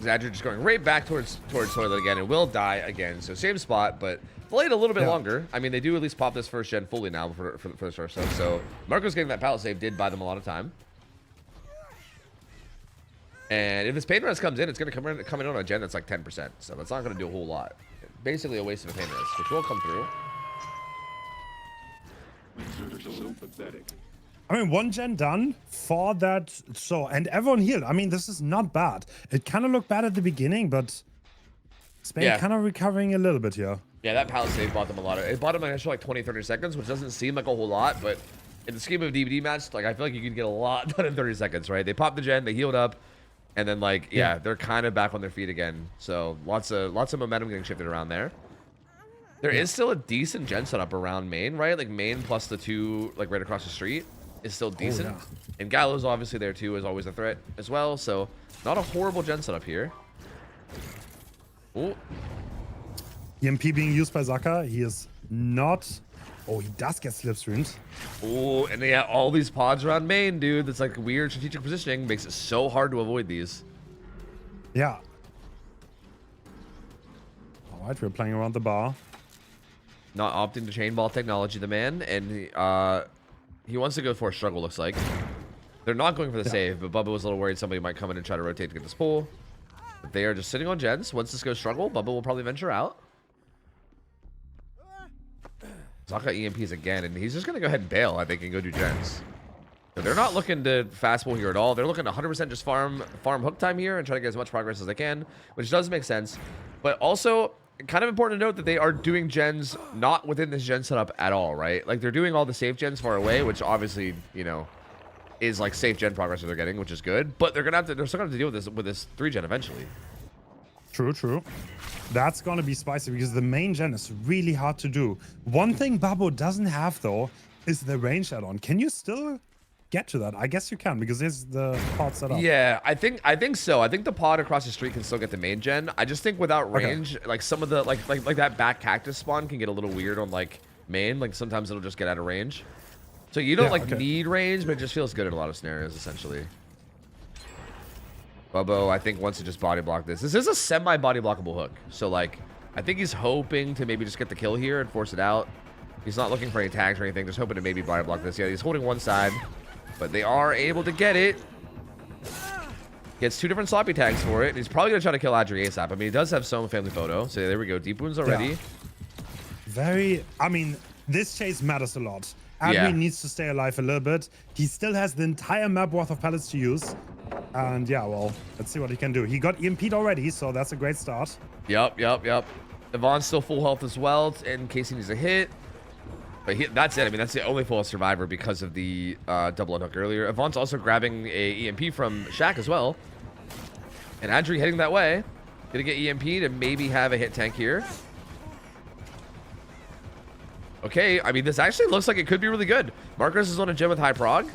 A: Adju just going right back towards toilet again, and will die again. So same spot, but delayed a little bit longer. I mean, they do at least pop this first gen fully now for the first stuff. So Marco's getting that pallet save did buy them a lot of time. And if this pain rest comes in, it's going to come in on a gen that's like 10%. So that's not going to do a whole lot. Basically a waste of a pain rest, which will come through.
B: I mean, one gen done for that. So, and everyone healed. I mean, this is not bad. It kind of looked bad at the beginning, but Spain kind of recovering a little bit here.
A: Yeah, that pallet save bought them a lot of. It bought them an extra like 20, 30 seconds, which doesn't seem like a whole lot, but in the scheme of a DVD match, like I feel like you can get a lot done in 30 seconds, right? They popped the gen, they healed up, and then like yeah, they're kind of back on their feet again. So lots of momentum getting shifted around there. There is still a decent gen setup around main, right? Like main plus the two like right across the street is still decent. Oh, yeah. And Gallo's obviously there too, is always a threat as well. So not a horrible gen setup here. Ooh.
B: EMP being used by Zaka. He is not. Oh, he does get slipstreamed.
A: Oh, and yeah, all these pods around main, dude. That's like weird strategic positioning. Makes it so hard to avoid these.
B: Yeah. All right, we're playing around the bar.
A: Not opting to chain ball technology, the man, and he wants to go for a struggle. Looks like they're not going for the save, but Bubba was a little worried somebody might come in and try to rotate to get this pull. But they are just sitting on gens. Once this goes struggle, Bubba will probably venture out. Zaka EMPs again, and he's just gonna go ahead and bail, I think, and go do gens. So they're not looking to fastball here at all. They're looking to 100% just farm hook time here and try to get as much progress as they can, which does make sense. But also, kind of important to note that they are doing gens not within this gen setup at all, right? Like they're doing all the safe gens far away, which obviously, you know, is like safe gen progress that they're getting, which is good. But they're still gonna have to deal with this 3 gen eventually.
B: True, true. That's gonna be spicy because the main gen is really hard to do. One thing Babbo doesn't have though is the range add-on. Can you still get to that? I guess you can because there's the pod set up.
A: Yeah, I think so. I think the pod across the street can still get the main gen. I just think without range, like some of the like that back cactus spawn can get a little weird on like main. Like sometimes it'll just get out of range. So you don't need range, but it just feels good in a lot of scenarios essentially. Bubbo, I think wants to just body block this. This is a semi-body blockable hook. So like I think he's hoping to maybe just get the kill here and force it out. He's not looking for any tags or anything, just hoping to maybe body block this. Yeah, he's holding one side. But they are able to get it. Gets 2 different sloppy tags for it. And he's probably going to try to kill Adri ASAP. I mean, he does have some family photo. So there we go. Deep wounds already.
B: Yeah. I mean, this chase matters a lot. Adri needs to stay alive a little bit. He still has the entire map worth of pellets to use. And yeah, well, let's see what he can do. He got EMP'd already, so that's a great start.
A: Yep. Yvonne's still full health as well in case he needs a hit. But that's it. I mean, that's the only full survivor because of the double unhook earlier. Yvonne's also grabbing a EMP from Shaq as well. And Adri heading that way. Gonna get EMP'd and maybe have a hit tank here. Okay, I mean, this actually looks like it could be really good. Marcus is on a gym with high prog.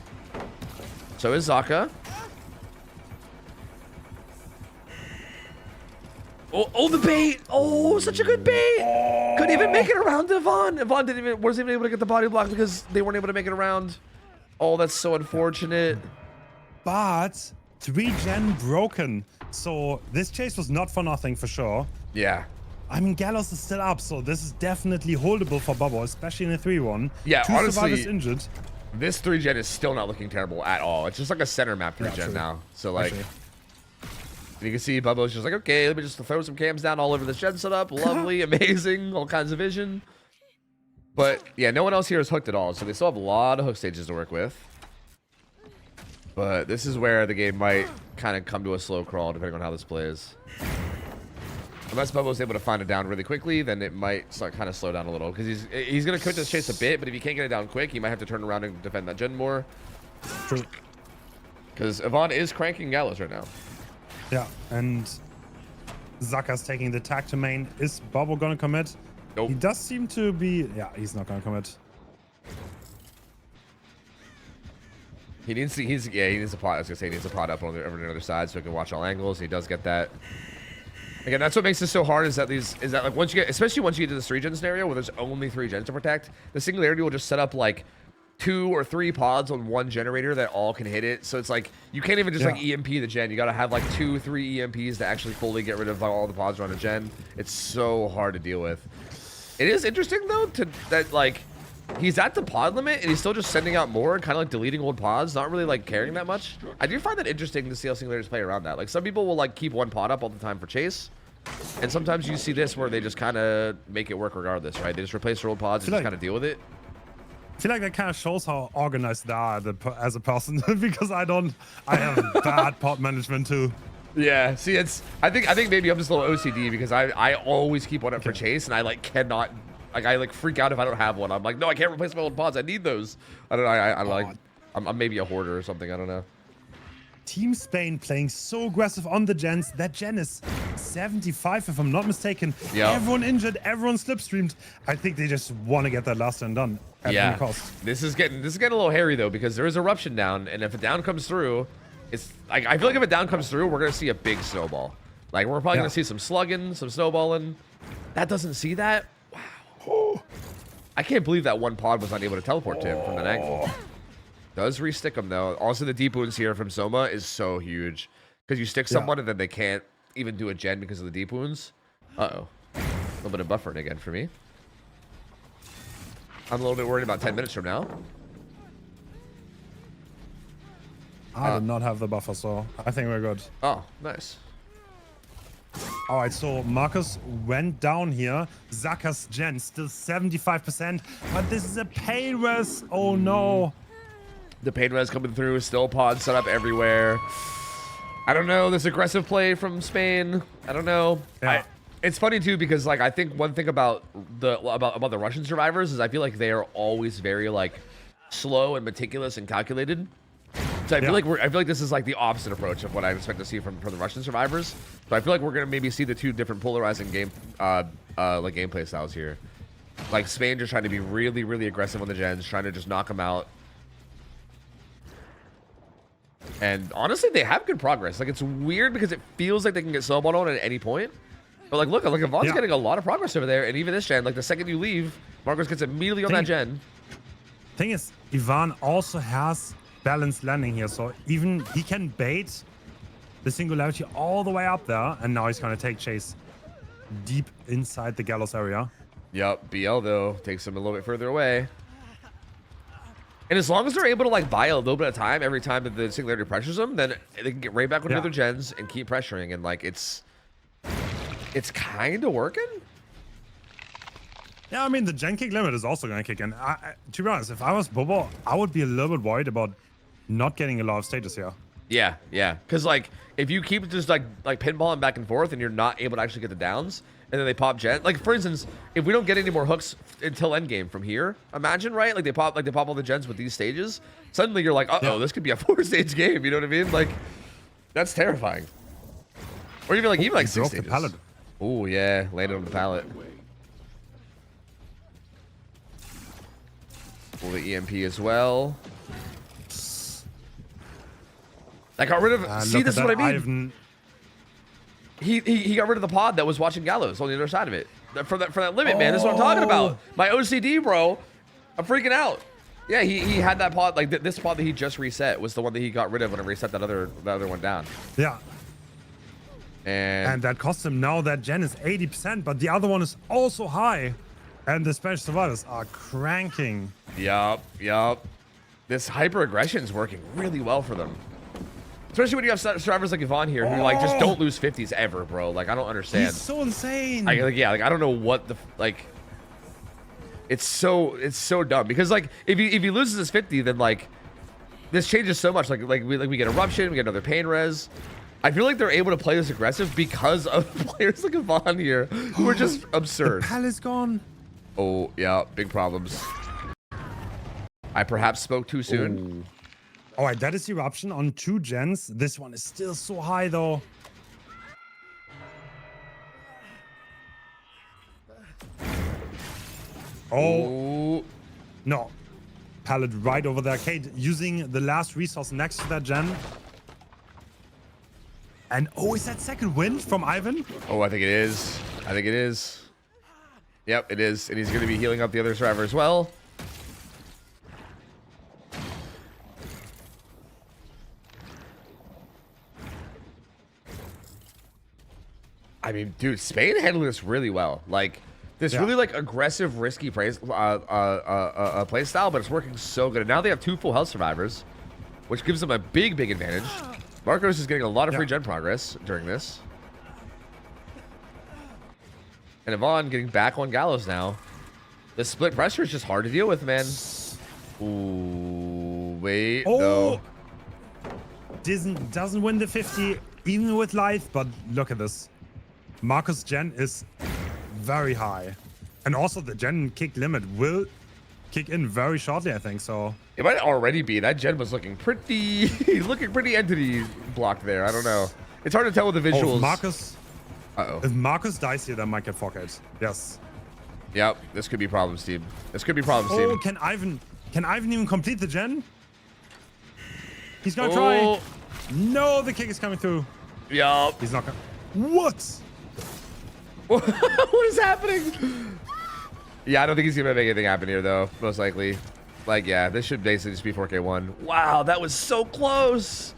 A: So is Zaka. Oh, the bait! Oh, such a good bait! Couldn't even make it around to Yvonne. Yvonne wasn't even able to get the body block because they weren't able to make it around. Oh, that's so unfortunate.
B: But 3 gen broken. So this chase was not for nothing for sure.
A: Yeah.
B: I mean, Gallows is still up, so this is definitely holdable for Bubbo, especially in a 3-1.
A: Yeah,
B: 2
A: honestly,
B: survivors injured.
A: This 3 gen is still not looking terrible at all. It's just like a center map 3 gen now. So like.
B: Actually.
A: You can see Bubba's just like, okay, let me just throw some cams down all over this gen setup. Lovely, amazing, all kinds of vision. But yeah, no one else here is hooked at all, so they still have a lot of hook stages to work with. But this is where the game might kind of come to a slow crawl, depending on how this plays. Unless Bubba's able to find it down really quickly, then it might start kind of slow down a little. Because he's going to commit this chase a bit, but if he can't get it down quick, he might have to turn around and defend that gen more.
B: True.
A: Because Yvonne is cranking Gallows right now.
B: Yeah, and Zaka's taking the tag to main. Is Bubbo gonna commit?
A: Nope.
B: He does seem to be. Yeah, he's not gonna commit.
A: He needs to pot. I was gonna say he needs to pot up on the other side so he can watch all angles. He does get that. Again, that's what makes this so hard is that like once you get, especially once you get to this 3-gen scenario where there's only 3 gens to protect, the singularity will just set up like 2 or 3 pods on one generator that all can hit it. So it's like you can't even just like EMP the gen. You got to have like 2, 3 EMPs to actually fully get rid of all the pods around a gen. It's so hard to deal with. It is interesting though that like he's at the pod limit and he's still just sending out more and kind of like deleting old pods, not really like caring that much. I do find that interesting to see how singularities play around that. Like some people will like keep one pod up all the time for chase. And sometimes you see this where they just kind of make it work regardless, right? They just replace their old pods and just kind of deal with it.
B: I feel like that kind of shows how organized they are as a person because I have bad pod management too.
A: Yeah, see, I think maybe I'm just a little OCD because I always keep one up for chase and I like cannot, like I like freak out if I don't have one. I'm like, no, I can't replace my old pods. I need those. I don't know. I'm maybe a hoarder or something. I don't know.
B: Team Spain playing so aggressive on the gens. That gen is 75 if I'm not mistaken.
A: Yeah.
B: Everyone injured, everyone slipstreamed. I think they just want to get that last turn done at any cost.
A: This is getting a little hairy though because there is eruption down, and if a down comes through, it's like I feel like if a down comes through, we're gonna see a big snowball. Like we're probably gonna see some slugging, some snowballing. That doesn't see that. Wow. I can't believe that one pod was not able to teleport to him from that angle. Does re-stick him though. Also, the deep wounds here from Soma is so huge because you stick someone and then they can't even do a gen because of the deep wounds. Uh-oh. A little bit of buffering again for me. I'm a little bit worried about 10 minutes from now.
B: I did not have the buffer, so I think we're good.
A: Oh, nice.
B: All right, so Marcus went down here. Zaka's gen still 75%, but this is a pain res. Oh no.
A: The pain res coming through, still pods set up everywhere. I don't know, this aggressive play from Spain. I don't know.
B: Yeah.
A: It's funny too because like I think one thing about the Russian survivors is I feel like they are always very like slow and meticulous and calculated. So I feel like this is like the opposite approach of what I expect to see from the Russian survivors. So I feel like we're gonna maybe see the 2 different polarizing like gameplay styles here. Like Spain just trying to be really, really aggressive on the gens, trying to just knock them out. And honestly, they have good progress. Like it's weird because it feels like they can get snowballed on at any point. But like, look, Yvonne's getting a lot of progress over there, and even this gen, like the second you leave, Marcos gets immediately on that gen.
B: Thing is, Ivan also has balanced landing here, so even he can bait the singularity all the way up there, and now he's gonna take chase deep inside the gallows area.
A: Yep, BL though takes him a little bit further away. And as long as they're able to like buy a little bit of time every time that the singularity pressures them, then they can get right back onto their gens and keep pressuring, and like it's kind of working.
B: Yeah, I mean, the gen kick limit is also going to kick in. To be honest, if I was Bobo, I would be a little bit worried about not getting a lot of status here.
A: Yeah, yeah. Because, like, if you keep just, like pinballing back and forth and you're not able to actually get the downs, and then they pop gen. Like, for instance, if we don't get any more hooks until endgame from here, imagine, right? Like, they pop all the gens with these stages. Suddenly you're like, uh-oh, this could be a 4-stage game. You know what I mean? Like, that's terrifying. Or even like 6 stages. Oh, yeah. Landed on the pallet. Pull the EMP as well. I got rid of. See, this is what I mean. He got rid of the pod that was watching Gallows on the other side of it. For that limit, man. This is what I'm talking about. My OCD, bro. I'm freaking out. Yeah, he had that pod. Like this pod that he just reset was the one that he got rid of when he reset that other one down.
B: Yeah.
A: And
B: that cost him now. That gen is 80%, but the other one is also high. And the Spanish survivors are cranking.
A: Yup. This hyper aggression is working really well for them. Especially when you have survivors like Yvonne here who like just don't lose 50s ever, bro. Like I don't understand.
B: He's so insane.
A: I don't know what the like. It's so dumb because like if he loses his 50, then like this changes so much. Like we get eruption, we get another pain res. I feel like they're able to play this aggressive because of players like Yvonne here who are just absurd.
B: The pal is gone.
A: Oh yeah, big problems. I perhaps spoke too soon.
B: Ooh. All right, that is eruption on 2 gens. This one is still so high though. Oh no, pallet right over the arcade using the last resource next to that gen. And oh, is that second win from Ivan?
A: Oh, I think it is. I think it is. Yep, it is. And he's going to be healing up the other survivor as well. I mean, dude, Spain handled this really well. Like, this really like aggressive, risky play style, but it's working so good. And now they have 2 full health survivors, which gives them a big advantage. Marcos is getting a lot of free gen progress during this. And Yvonne getting back on Gallows now. The split pressure is just hard to deal with, man. Ooh, wait, no.
B: Doesn't win the 50 even with life, but look at this. Marcus gen is very high. And also the gen kick limit will kick in very shortly, I think, so.
A: It might already be. That gen was looking pretty entity blocked there. I don't know. It's hard to tell with the visuals.
B: Oh, if Marcus,
A: uh-oh.
B: If Marcus dies here, then might get 4K'd. Yes.
A: Yep, this could be problems, team. This could be problems, team.
B: Oh, can Ivan even complete the gen? He's gonna try. No, the kick is coming through.
A: Yup.
B: He's not gonna. What?
A: What is happening? Yeah, I don't think he's gonna make anything happen here, though. Most likely. Like, yeah, this should basically just be 4K1. Wow, that was so close.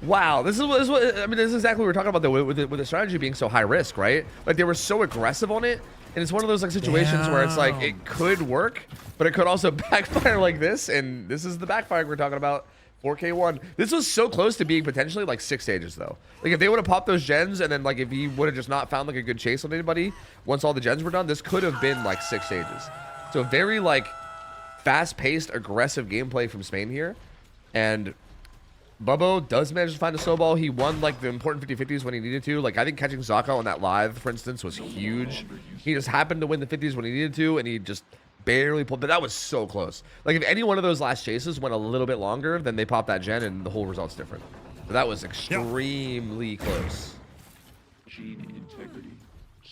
A: Wow, this is what I mean. This is exactly what we're talking about, though, with the strategy being so high risk, right? Like, they were so aggressive on it, and it's one of those like situations where it's like it could work, but it could also backfire like this, and this is the backfire we're talking about. 4K1. This was so close to being potentially like 6 stages, though. Like, if they would have popped those gens, and then like if he would have just not found like a good chase on anybody once all the gens were done, this could have been like 6 stages. So very like fast-paced, aggressive gameplay from Spain here, and Bubbo does manage to find a snowball. He won like the important 50-50s when he needed to. Like, I think catching Zaka on that live, for instance, was huge. He just happened to win the 50s when he needed to, and he just barely pulled. But that was so close. Like, if any one of those last chases went a little bit longer, then they popped that gen, and the whole result's different. So that was extremely close.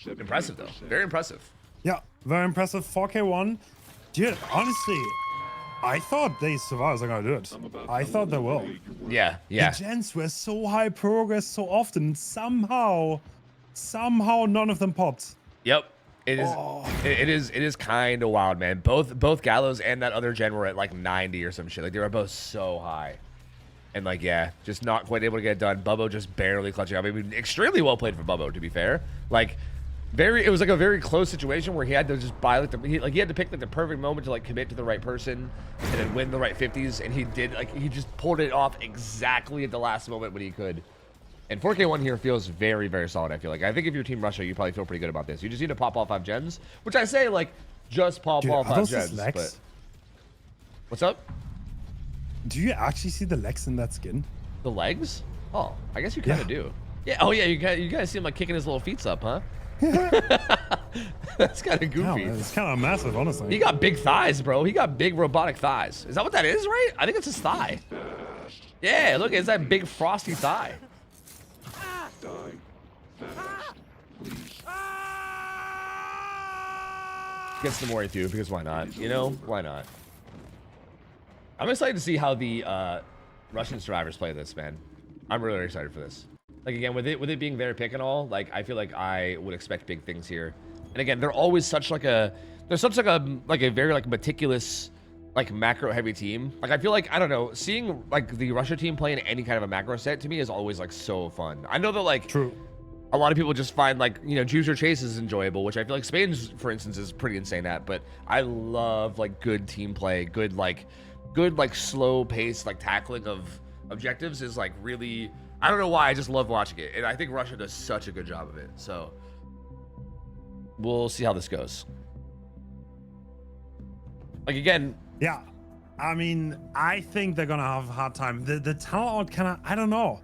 A: Impressive, though. Very impressive.
B: Yeah, very impressive. 4K1. Dude, honestly, I thought these survivors are gonna do it. I thought they will.
A: Yeah.
B: The gens were so high progress so often. Somehow none of them popped.
A: Yep. It is kind of wild, man. Both Gallows and that other gen were at like 90 or some shit. Like, they were both so high. And like, yeah, just not quite able to get it done. Bubbo just barely clutching up. I mean, extremely well played for Bubbo, to be fair. Like, it was like a very close situation where he had to just buy like he had to pick like the perfect moment to like commit to the right person and then win the right 50s, and he did. Like, he just pulled it off exactly at the last moment when he could. And 4K1 here feels very, very solid, I feel like. I think if you're Team Russia, you probably feel pretty good about this. You just need to pop all 5 gens, which I say, like, just pop all 5 gens. But what's up?
B: Do you actually see the legs in that skin?
A: The legs? Oh, I guess you kind of do. Yeah. Oh, yeah. You guys see him like kicking his little feet up, huh? That's kind of goofy.
B: Yeah, it's kind of massive, honestly.
A: He got big thighs, bro. He got big robotic thighs. Is that what that is, right? I think it's his thigh. Yeah, look, it's that big frosty thigh. Gets the Mori too, because why not? You know, why not? I'm excited to see how the Russian survivors play this, man. I'm really excited for this. Like, again, with it being their pick and all, like, I feel like I would expect big things here. And again, they're always such like a very like meticulous, like macro heavy team. Like, I feel like, I don't know, seeing like the Russia team play in any kind of a macro set to me is always like so fun. I know that like
B: True.
A: A lot of people just find like, you know, juice or chase is enjoyable, which I feel like Spain's, for instance, is pretty insane at. But I love like good team play, good like slow pace, like tackling of objectives is like really, I don't know why, I just love watching it. And I think Russia does such a good job of it. So we'll see how this goes. Like, again.
B: Yeah. I mean, I think they're gonna have a hard time. The talent out kinda, I don't know.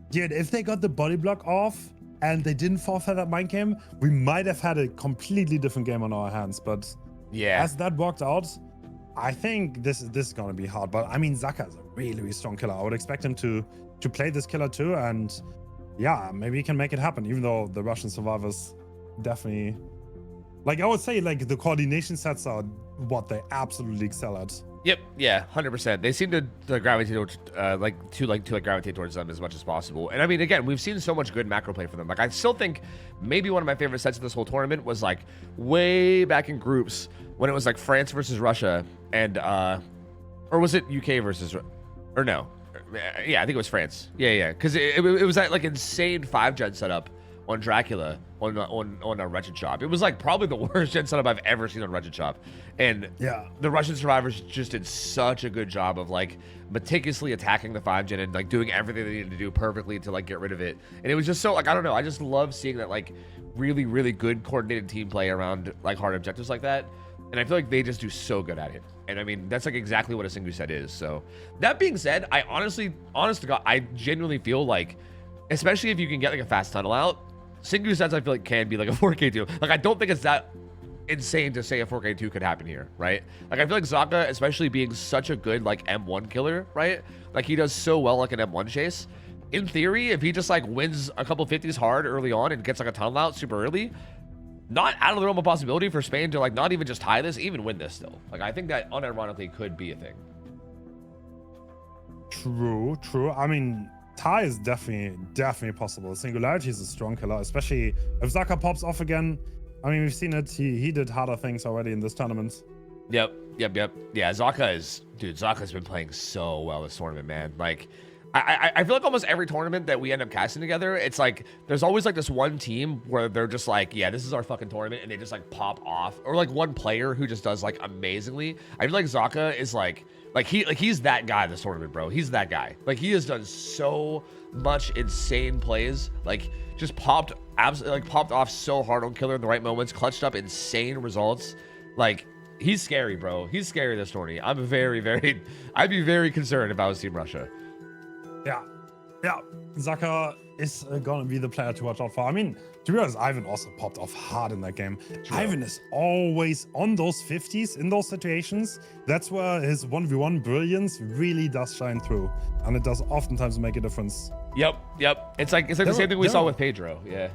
B: Dude, if they got the body block off and they didn't forfeit that mind game, we might have had a completely different game on our hands. But
A: yeah,
B: as that worked out, I think this is gonna be hard. But I mean, Zaka is a really, really strong killer. I would expect him to play this killer too, and yeah, maybe he can make it happen. Even though the Russian survivors definitely, like, I would say, like, the coordination sets are what they absolutely excel at.
A: Yep. Yeah. 100%. They seem to gravitate towards, gravitate towards them as much as possible. And I mean, again, we've seen so much good macro play from them. Like, I still think maybe one of my favorite sets of this whole tournament was like way back in groups when it was like France versus Russia and or was it UK versus or no? Yeah, I think it was France. Yeah. Because it was that like insane 5-gen setup on Dracula on a Wretched Shop. It was like probably the worst gen setup I've ever seen on Wretched Shop. And
B: Yeah.
A: the Russian survivors just did such a good job of like meticulously attacking the 5-gen and like doing everything they needed to do perfectly to like get rid of it. And it was just so like, I don't know, I just love seeing that like really, really good coordinated team play around like hard objectives like that. And I feel like they just do so good at it. And I mean, that's like exactly what a single set is. So that being said, I honest to God, I genuinely feel like, especially if you can get like a fast tunnel out, single sets I feel like can be like a 4K2. Like I don't think it's that insane to say a 4K2 could happen here, right? Like I feel like Zaka, especially being such a good like M1 killer, right? Like he does so well like an M1 chase. In theory, if he just like wins a couple 50s hard early on and gets like a tunnel out super early, not out of the realm of possibility for Spain to like not even just tie this, even win this still. Like I think that unironically could be a thing.
B: True. I mean, tie is definitely possible. Singularity is a strong killer, especially if Zaka pops off again. I mean, we've seen it. He did harder things already in this tournament.
A: Yep. Yeah, Zaka's been playing so well this tournament, man. Like, I feel like almost every tournament that we end up casting together, it's like there's always like this one team where they're just like, yeah, this is our fucking tournament, and they just like pop off, or like one player who just does like amazingly. I feel like Zaka is like he's that guy this tournament, bro. He's that guy. Like he has done so much insane plays, like just popped off so hard on killer in the right moments, clutched up insane results. Like he's scary, bro. He's scary this tourney. I'd be very concerned if I was Team Russia.
B: Yeah. Zaka is gonna be the player to watch out for. I mean, to be honest, Ivan also popped off hard in that game.
A: True.
B: Ivan is always on those 50s in those situations. That's where his 1v1 brilliance really does shine through, and it does oftentimes make a difference.
A: Yep. It's like the same thing we saw with Pedro. Yeah.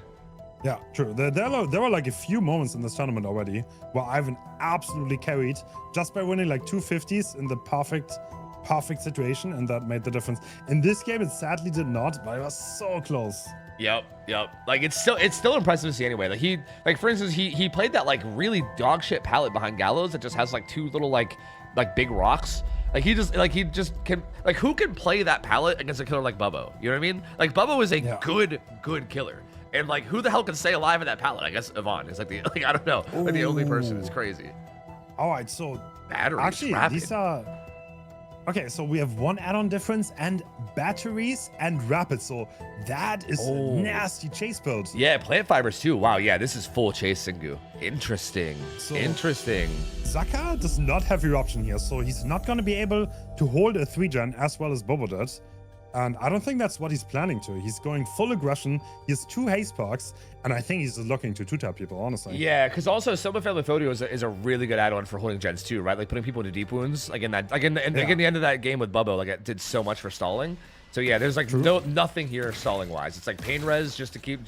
B: Yeah, true. There were like a few moments in this tournament already where Ivan absolutely carried just by winning like 250s in the perfect situation, and that made the difference. In this game, it sadly did not, but it was so close.
A: Yep. Like it's still impressive to see anyway. Like for instance, he played that like really dog shit pallet behind Gallows that just has like two little like big rocks. Like he just can, like who can play that pallet against a killer like Bubbo? You know what I mean? Like Bubbo is a good killer. And like who the hell can stay alive in that pallet? I guess Yvonne is like the I don't know. Like the only person. It's crazy.
B: All right, so
A: batteries.
B: Actually,
A: rapid.
B: these are okay. So we have one add-on difference and batteries and rapid. So that is a nasty chase build.
A: Yeah, plant fibers too. Wow, yeah, this is full chase Singu. Interesting.
B: Zaka does not have eruption here, so he's not going to be able to hold a 3-gen as well as Bobo did. And I don't think that's what he's planning to. He's going full aggression. He has 2 haste perks, and I think he's just looking to 2-tap people, honestly.
A: Yeah, because also Silver Family Photo is a really good add-on for holding gens too, right? Like putting people into deep wounds. Like in the end of that game with Bubbo, like it did so much for stalling. So yeah, there's like nothing here stalling wise. It's like pain res just to keep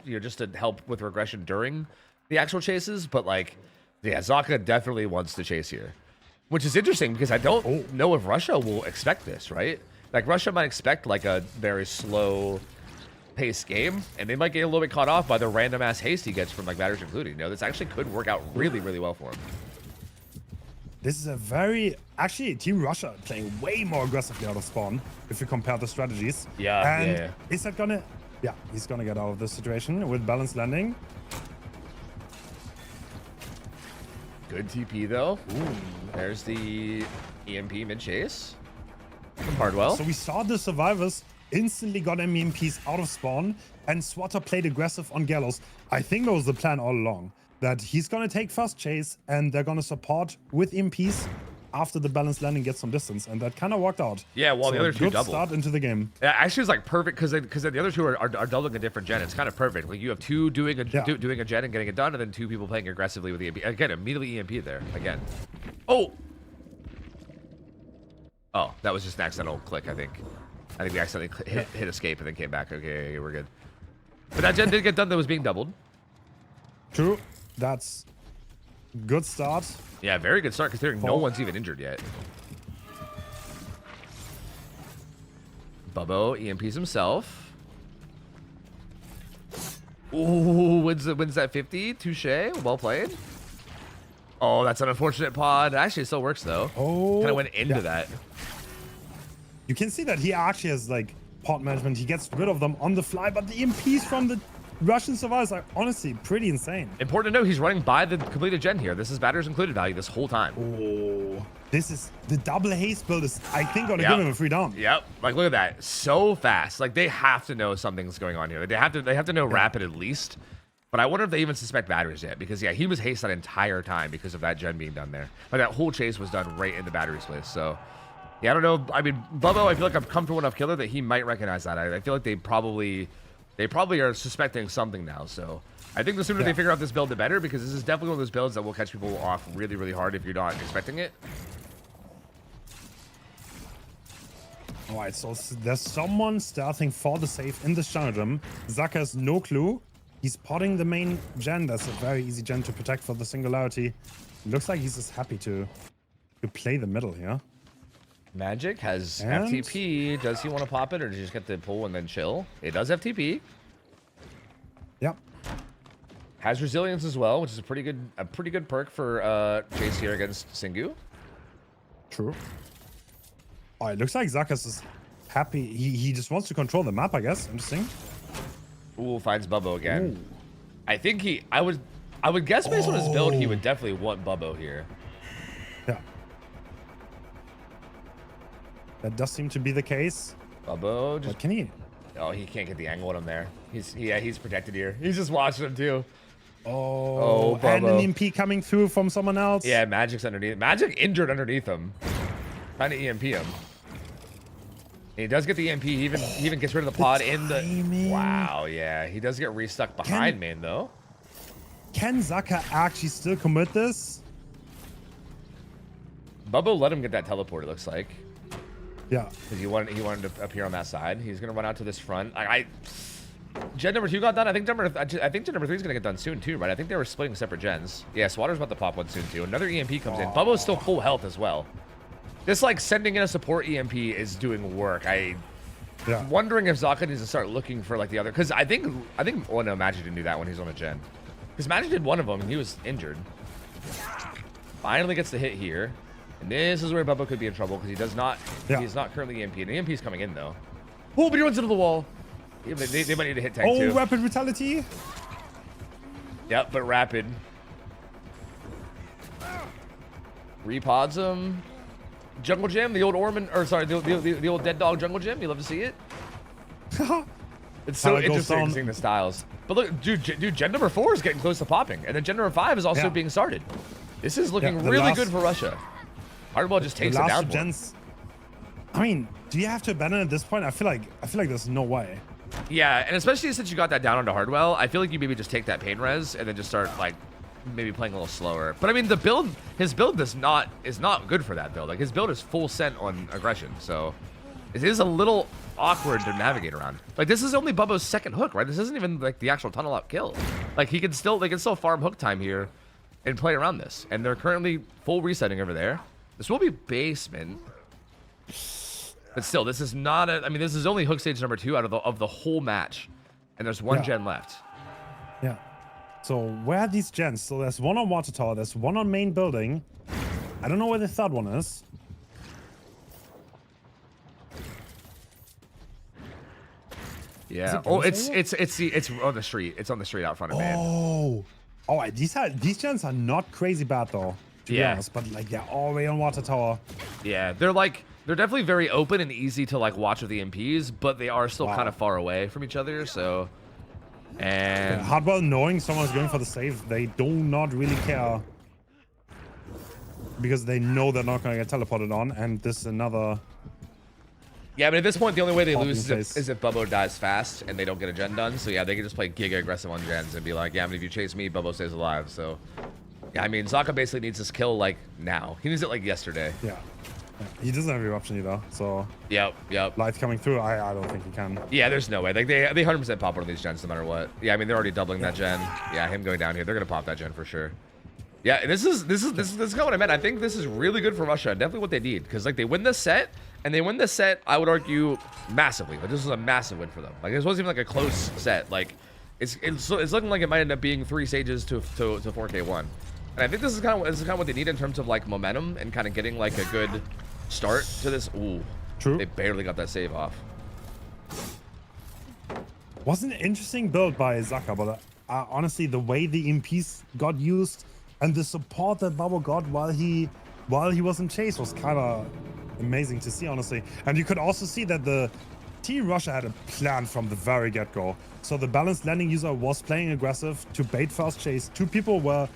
A: just to help with regression during the actual chases. But like, yeah, Zaka definitely wants to chase here, which is interesting because I don't know if Russia will expect this, right? Like Russia might expect like a very slow paced game, and they might get a little bit caught off by the random ass haste he gets from like batteries included. You know, this actually could work out really, really well for him.
B: This is actually Team Russia playing way more aggressively out of spawn if you compare the strategies.
A: Yeah.
B: Is that gonna? Yeah, he's gonna get out of this situation with balanced landing.
A: Good TP though. Ooh. There's the EMP mid chase. Hardwell.
B: So we saw the survivors instantly got EMPs out of spawn, and Swatter played aggressive on Gallows. I think that was the plan all along, that he's gonna take first chase and they're gonna support with EMPs after the balanced landing gets some distance, and that kind of worked out.
A: Yeah, well, the other two
B: good
A: doubled.
B: Start into the game.
A: Yeah, actually, it's like perfect because the other two are doubling a different gen. It's kind of perfect. Like you have 2 doing a gen and getting it done, and then 2 people playing aggressively with the EMP. Again, immediately EMP there again. Oh, that was just an accidental click, I think. I think we accidentally hit escape and then came back. Okay, we're good. But that gen did get done that was being doubled.
B: True. That's Good start.
A: Yeah, very good start considering no one's even injured yet. Bubbo EMPs himself. Ooh, wins that 50. Touche. Well played. Oh, that's an unfortunate pod. Actually, it still works though.
B: Oh,
A: kind of went into that.
B: You can see that he actually has like pod management. He gets rid of them on the fly, but the EMPs from the Russian survivors are honestly pretty insane.
A: Important to note, he's running by the completed gen here. This is batteries included value this whole time.
B: Oh, this is the double haste build is, I think, gonna give him a free down.
A: Yep. Like, look at that. So fast. Like, they have to know something's going on here. They have to know rapid at least. But I wonder if they even suspect batteries yet. Because, yeah, he was haste that entire time because of that gen being done there. Like, that whole chase was done right in the batteries place. So, yeah, I don't know. I mean, Bubbo, I feel like I'm comfortable enough killer that he might recognize that. I feel like they probably are suspecting something now. So, I think the sooner they figure out this build, the better. Because this is definitely one of those builds that will catch people off really, really hard if you're not expecting it.
B: All right, so there's someone starting for the safe in the jungle gym. Zaka has no clue. He's potting the main gen. That's a very easy gen to protect for the singularity. Looks like he's just happy to play the middle here.
A: Magic has
B: And?
A: FTP. Does he want to pop it or does he just get the pull and then chill? It does FTP.
B: Yep.
A: Has resilience as well, which is a pretty good perk for Chase here against Singu.
B: True. Oh, it looks like Zakas is happy. He just wants to control the map, I guess. Interesting.
A: Ooh, finds Bubbo again.
B: Ooh.
A: I think I would guess based on his build, he would definitely want Bubbo here.
B: Yeah. That does seem to be the case.
A: Bubbo just
B: But can he?
A: Oh, he can't get the angle on him there. He's protected here. He's just watching him too.
B: Oh, and
A: Bubbo.
B: an EMP coming through from someone else.
A: Yeah, Magic's underneath. Magic injured underneath him. Trying to EMP him. He does get the EMP. He even gets rid of the pod in the.
B: timing.
A: Wow, yeah. He does get restuck behind main though.
B: Can Zaka actually still commit this?
A: Bubbo let him get that teleport. It looks like
B: Yeah.
A: because he wanted to appear on that side. He's gonna run out to this front. Gen number 2 got done. I think gen number 3 is gonna get done soon too, right? I think they were splitting separate gens. Yeah, Swatter's about to pop one soon too. Another EMP comes in. Bubbo's still full health as well. This like sending in a support EMP is doing work. I'm wondering if Zaka needs to start looking for like the other, because I think oh no, Magic didn't do that when he's on a gen. Because Magic did one of them and he was injured. Finally gets the hit here. And this is where Bubbo could be in trouble because he does not he's not currently EMP. And EMP's coming in though. Oh, but he runs into the wall. Yeah, they might need to hit tank too.
B: Oh, rapid brutality.
A: Yep, but rapid. Repods him. Jungle Gym, the old Orman, or sorry, the old Dead Dog Jungle Gym. You love to see it. It's so interesting seeing the styles. But look, dude, gen number 4 is getting close to popping, and then gen number 5 is also being started. This is looking really good for Russia. Hardball just takes it down.
B: Gens, I mean, do you have to abandon at this point? I feel like there's no way.
A: Yeah, and especially since you got that down onto Hardwell, I feel like you maybe just take that pain res and then just start like maybe playing a little slower. But I mean, his build is not good for that build. Like his build is full sent on aggression, so it is a little awkward to navigate around. Like this is only Bubbo's second hook, right? This isn't even like the actual tunnel out kill. Like they can still farm hook time here and play around this. And they're currently full resetting over there. This will be basement. But still, this is not a, I mean, this is only hook stage number 2 out of the whole match. And there's one gen left.
B: Yeah. So where are these gens? So there's one on water tower, there's one on main building. I don't know where the third one is.
A: Yeah. Oh, it's on the street. It's on the street out front of man.
B: Oh, these gens are not crazy bad though, to be honest, but like they're all the way on water tower.
A: Yeah, they're definitely very open and easy to like watch with the MPs, but they are still kind of far away from each other, so. And
B: Hardwell knowing someone's going for the save, they do not really care. Because they know they're not going to get teleported on, and this is another...
A: Yeah, but at this point, the only way they lose is if Bubbo dies fast and they don't get a gen done. So yeah, they can just play giga aggressive on gens and be like, yeah, I mean, if you chase me, Bubbo stays alive. So yeah, I mean, Zaka basically needs this kill like now. He needs it like yesterday.
B: Yeah. He doesn't have your option either, so...
A: Yep.
B: Life coming through, I don't think he can.
A: Yeah, there's no way. Like, they 100% pop one of these gens no matter what. Yeah, I mean, they're already doubling that gen. Yeah, him going down here, they're going to pop that gen for sure. Yeah, and this is kind of what I meant. I think this is really good for Russia. Definitely what they need, because like they win this set, and they win this set, I would argue, massively. Like this was a massive win for them. Like this wasn't even like a close set. Like it's looking like it might end up being 3 stages to 4K1. And I think this is kind of what they need in terms of like momentum and kind of getting like a good start to this. Ooh,
B: True.
A: They barely got that save off.
B: Was an interesting build by Zaka, but honestly, the way the EMPs got used and the support that Bubble got while he was in chase was kind of amazing to see, honestly. And you could also see that the Team Russia had a plan from the very get-go. So the balanced landing user was playing aggressive to bait first chase. 2 people were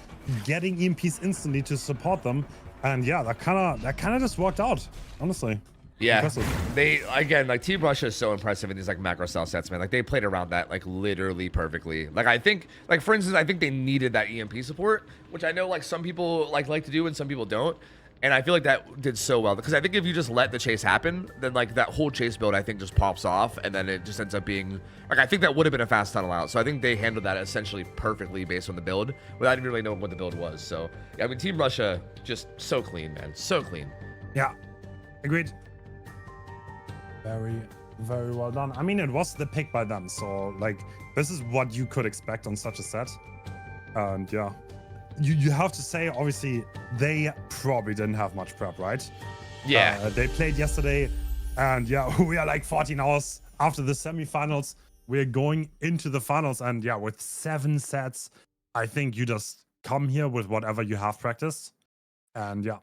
B: getting EMPs instantly to support them, and yeah, that kind of just worked out, honestly.
A: Yeah,
B: impressive.
A: They again, like Team Russia is so impressive in these like macro style sets, man. Like they played around that like literally perfectly. Like I think, like for instance, I think they needed that EMP support, which I know like some people like to do and some people don't. And I feel like that did so well, because I think if you just let the chase happen, then like that whole chase build I think just pops off, and then it just ends up being like, I think that would have been a fast tunnel out. So I think they handled that essentially perfectly based on the build without even really knowing what the build was. So yeah, I mean Team Russia just so clean, man, so clean.
B: Yeah, agreed. Very, very well done. I mean, it was the pick by them, so like this is what you could expect on such a set. And yeah, you have to say, obviously, they probably didn't have much prep, right?
A: Yeah.
B: They played yesterday, and yeah, we are like 14 hours after the semifinals. We're going into the finals, and yeah, with 7 sets, I think you just come here with whatever you have practiced, and yeah.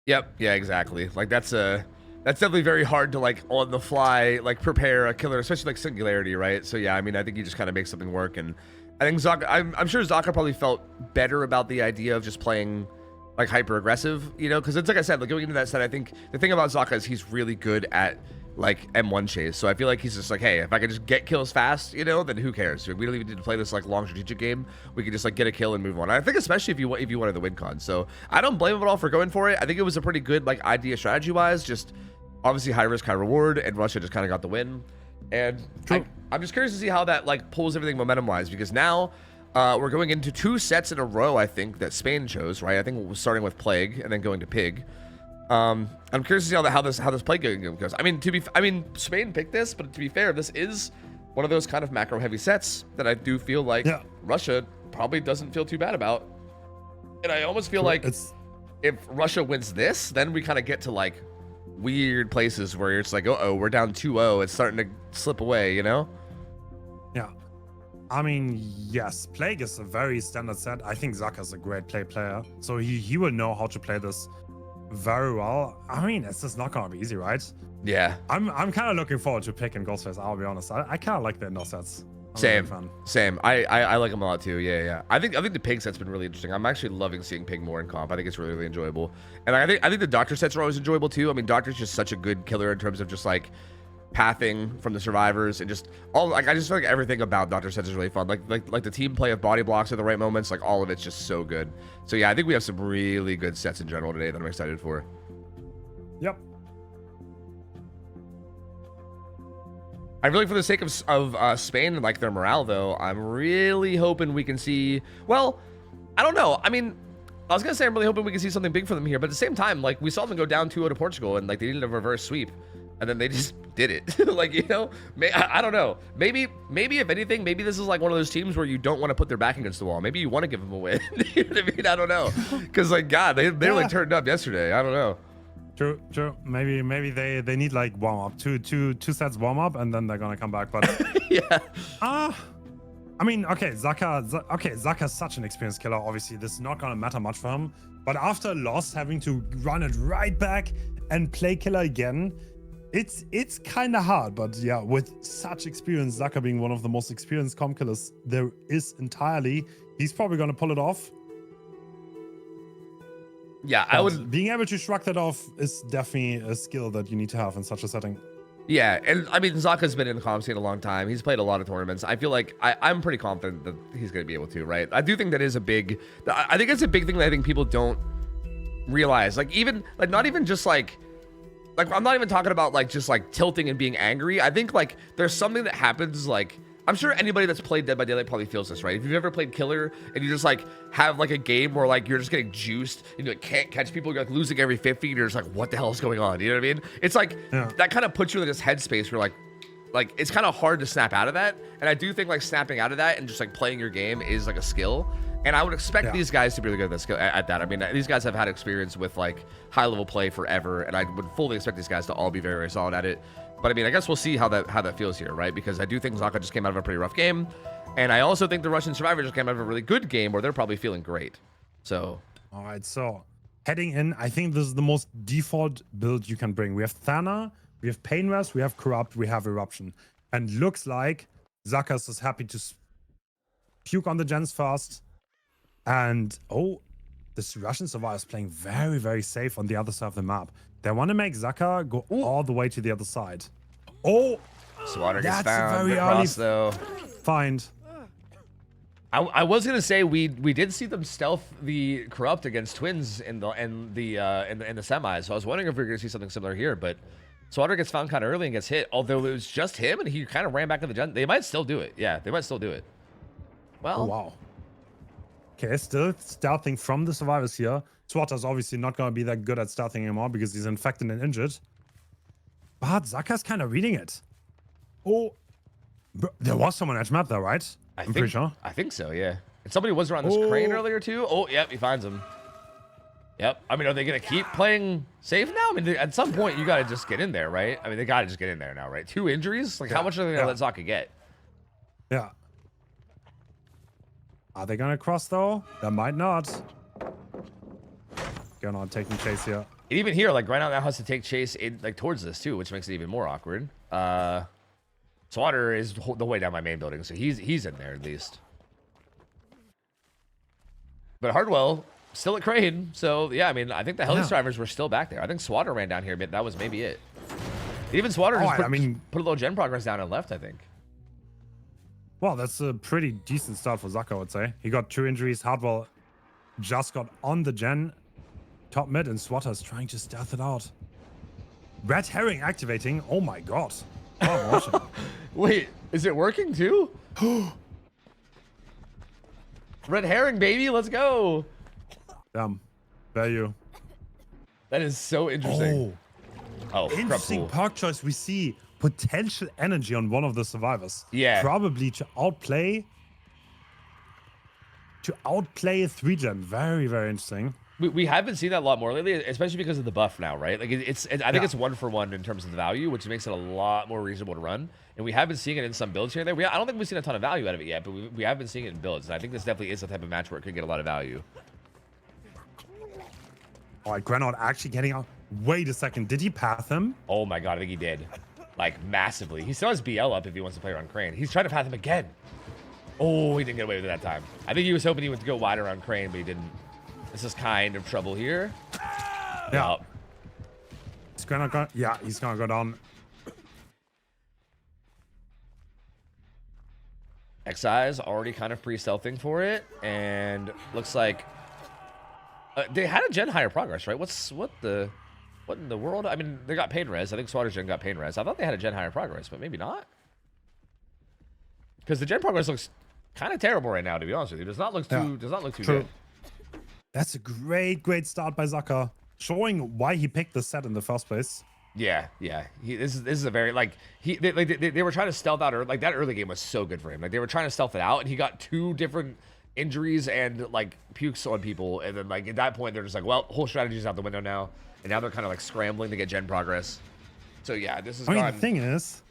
A: Yep. Yeah, exactly. Like that's definitely very hard to like on the fly like prepare a killer, especially like Singularity, right? So yeah, I mean, I think you just kind of make something work, and I think Zaka, I'm sure Zaka probably felt better about the idea of just playing like hyper aggressive, you know, because it's like I said, like going into that set, I think the thing about Zaka is he's really good at like M1 chase. So I feel like he's just like, hey, if I can just get kills fast, you know, then who cares? We don't even need to play this like long strategic game. We can just like get a kill and move on. I think especially if you wanted the win con. So I don't blame him at all for going for it. I think it was a pretty good like idea strategy wise. Just obviously high risk, high reward, and Russia just kind of got the win. And I'm just curious to see how that like pulls everything momentum wise, because now we're going into 2 sets in a row, I think, that Spain chose, right? I think it was starting with Plague and then going to Pig. I'm curious to see how this Plague game goes. I mean, Spain picked this, but to be fair, this is one of those kind of macro heavy sets that I do feel like Russia probably doesn't feel too bad about. And I almost feel like if Russia wins this, then we kind of get to like weird places where it's like, oh, we're down 2-0. It's starting to slip away, you know?
B: Yeah. I mean, yes, Plague is a very standard set. I think Zaka's a great player, so he will know how to play this very well. I mean, it's just not gonna be easy, right?
A: Yeah.
B: I'm kind of looking forward to Pick and Ghostface. I'll be honest. I kind of like the indoor sets.
A: Same. I like them a lot too. Yeah. I think the Pig set's been really interesting. I'm actually loving seeing Pig more in comp. I think it's really, really enjoyable. And I think the Doctor sets are always enjoyable too. I mean, Doctor's just such a good killer in terms of just like pathing from the survivors and just all like, I just feel like everything about Doctor sets is really fun. Like the team play of body blocks at the right moments, like all of it's just so good. So yeah, I think we have some really good sets in general today that I'm excited for.
B: Yep.
A: I really, for the sake of Spain and like their morale though, I'm really hoping we can see, well, I don't know. I mean, I was gonna say I'm really hoping we can see something big for them here, but at the same time, like we saw them go down 2-0 to Portugal and like they needed a reverse sweep, and then they just did it. Like, you know, I don't know. Maybe if anything, maybe this is like one of those teams where you don't want to put their back against the wall. Maybe you want to give them a win. You know what I mean? I don't know, because like God, they really turned up yesterday. I don't know.
B: True. Maybe they need like warm up, two sets warm up, and then they're gonna come back. But
A: yeah.
B: I mean, okay, Zaka's such an experienced killer. Obviously, this is not gonna matter much for him. But after a loss, having to run it right back and play killer again, it's kind of hard. But yeah, with such experience, Zaka being one of the most experienced comp killers there is entirely, he's probably gonna pull it off.
A: Yeah,
B: but being able to shrug that off is definitely a skill that you need to have in such a setting.
A: Yeah, and I mean, Zaka's been in the comp scene a long time. He's played a lot of tournaments. I feel like I'm pretty confident that he's going to be able to, right? I do think that is a big, I think it's a big thing that I think people don't realize. Like even, like not even just like I'm not even talking about like just like tilting and being angry. I think like there's something that happens like I'm sure anybody that's played Dead by Daylight probably feels this, right? If you've ever played Killer and you just like have like a game where like you're just getting juiced and you like, can't catch people, you're like losing every 50 and you're just like, what the hell is going on? You know what I mean? It's like that kind of puts you in this headspace where like it's kind of hard to snap out of that. And I do think like snapping out of that and just like playing your game is like a skill. And I would expect these guys to be really good at that. I mean, these guys have had experience with like high level play forever, and I would fully expect these guys to all be very, very solid at it. But I mean, I guess we'll see how that feels here, right? Because I do think Zaka just came out of a pretty rough game, and I also think the Russian Survivor just came out of a really good game where they're probably feeling great. So,
B: all right. So heading in, I think this is the most default build you can bring. We have Thana, we have Pain Rest, we have Corrupt, we have Eruption, and looks like Zakas is happy to puke on the gens first. And this Russian Survivor is playing very, very safe on the other side of the map. They want to make Zaka go all the way to the other side. Oh,
A: Swatter gets
B: that's
A: found.
B: very
A: Good
B: early
A: cross, though.
B: Find.
A: I was gonna say we did see them stealth the Corrupt against Twins in the semis. So I was wondering if we were gonna see something similar here, but Swatter gets found kind of early and gets hit. Although it was just him and he kind of ran back to the gen. They might still do it. Yeah, they might still do it. Well.
B: Oh, wow. Okay, still stealthing from the survivors here. Swatter's obviously not going to be that good at stealthing anymore because he's infected and injured. But Zaka's kind of reading it. Oh, there was someone edge map there, right? I'm pretty sure.
A: I think so, yeah. And somebody was around this crane earlier too. Oh, yep, he finds him. Yep. I mean, are they going to keep playing safe now? I mean, at some point, you got to just get in there, right? I mean, they got to just get in there now, right? 2 injuries? Like, how much are they going to let Zaka get?
B: Yeah. Are they gonna cross though? They might not. Going on taking chase here.
A: And even here, like right now has to take chase in like towards this too, which makes it even more awkward. Swatter is the way down my main building, so he's in there at least. But Hardwell still at Crane, so yeah, I mean I think the Heli drivers were still back there. I think Swatter ran down here, but that was maybe it. Even Swatter just put a little gen progress down and left, I think.
B: Well, that's a pretty decent start for Zaka, I would say. He got 2 injuries. Hardwell just got on the gen top mid, and Swatter's trying to stealth it out. Red Herring activating. Oh my god. Oh,
A: wait, is it working too? Red Herring, baby, let's go.
B: Damn. Value.
A: That is so interesting. Oh,
B: interesting perk choice. We see potential energy on one of the survivors.
A: Yeah.
B: Probably to outplay a 3-gen. Very, very interesting.
A: We haven't seen that a lot more lately, especially because of the buff now, right? Like I think it's 1-for-1 in terms of the value, which makes it a lot more reasonable to run. And we have been seeing it in some builds here and there. I don't think we've seen a ton of value out of it yet, but we have been seeing it in builds. And I think this definitely is the type of match where it could get a lot of value.
B: All right, Grenard actually getting out. Wait a second. Did he path him?
A: Oh my god, I think he did. Like, massively. He still has BL up if he wants to play around Crane. He's trying to path him again. Oh, he didn't get away with it that time. I think he was hoping he would go wide around Crane, but he didn't. This is kind of trouble here.
B: Yeah. He's gonna go. Yeah, he's gonna go down.
A: XI's already kind of pre-stealthing for it, and looks like they had a gen higher progress, right? What in the world? I mean, they got pain res. I think Swatter's gen got pain res. I thought they had a gen higher progress, but maybe not. Because the gen progress looks kind of terrible right now, to be honest with you. Does not look too good.
B: That's a great start by Zaka, showing why he picked the set in the first place.
A: Yeah. This is a very they were trying to stealth out, or like that early game was so good for him. Like they were trying to stealth it out, and he got 2 different injuries and like pukes on people, and then like at that point they're just like, well, whole strategy's out the window now, and now they're kind of like scrambling to get gen progress. So yeah, this is.
B: I mean, the thing is,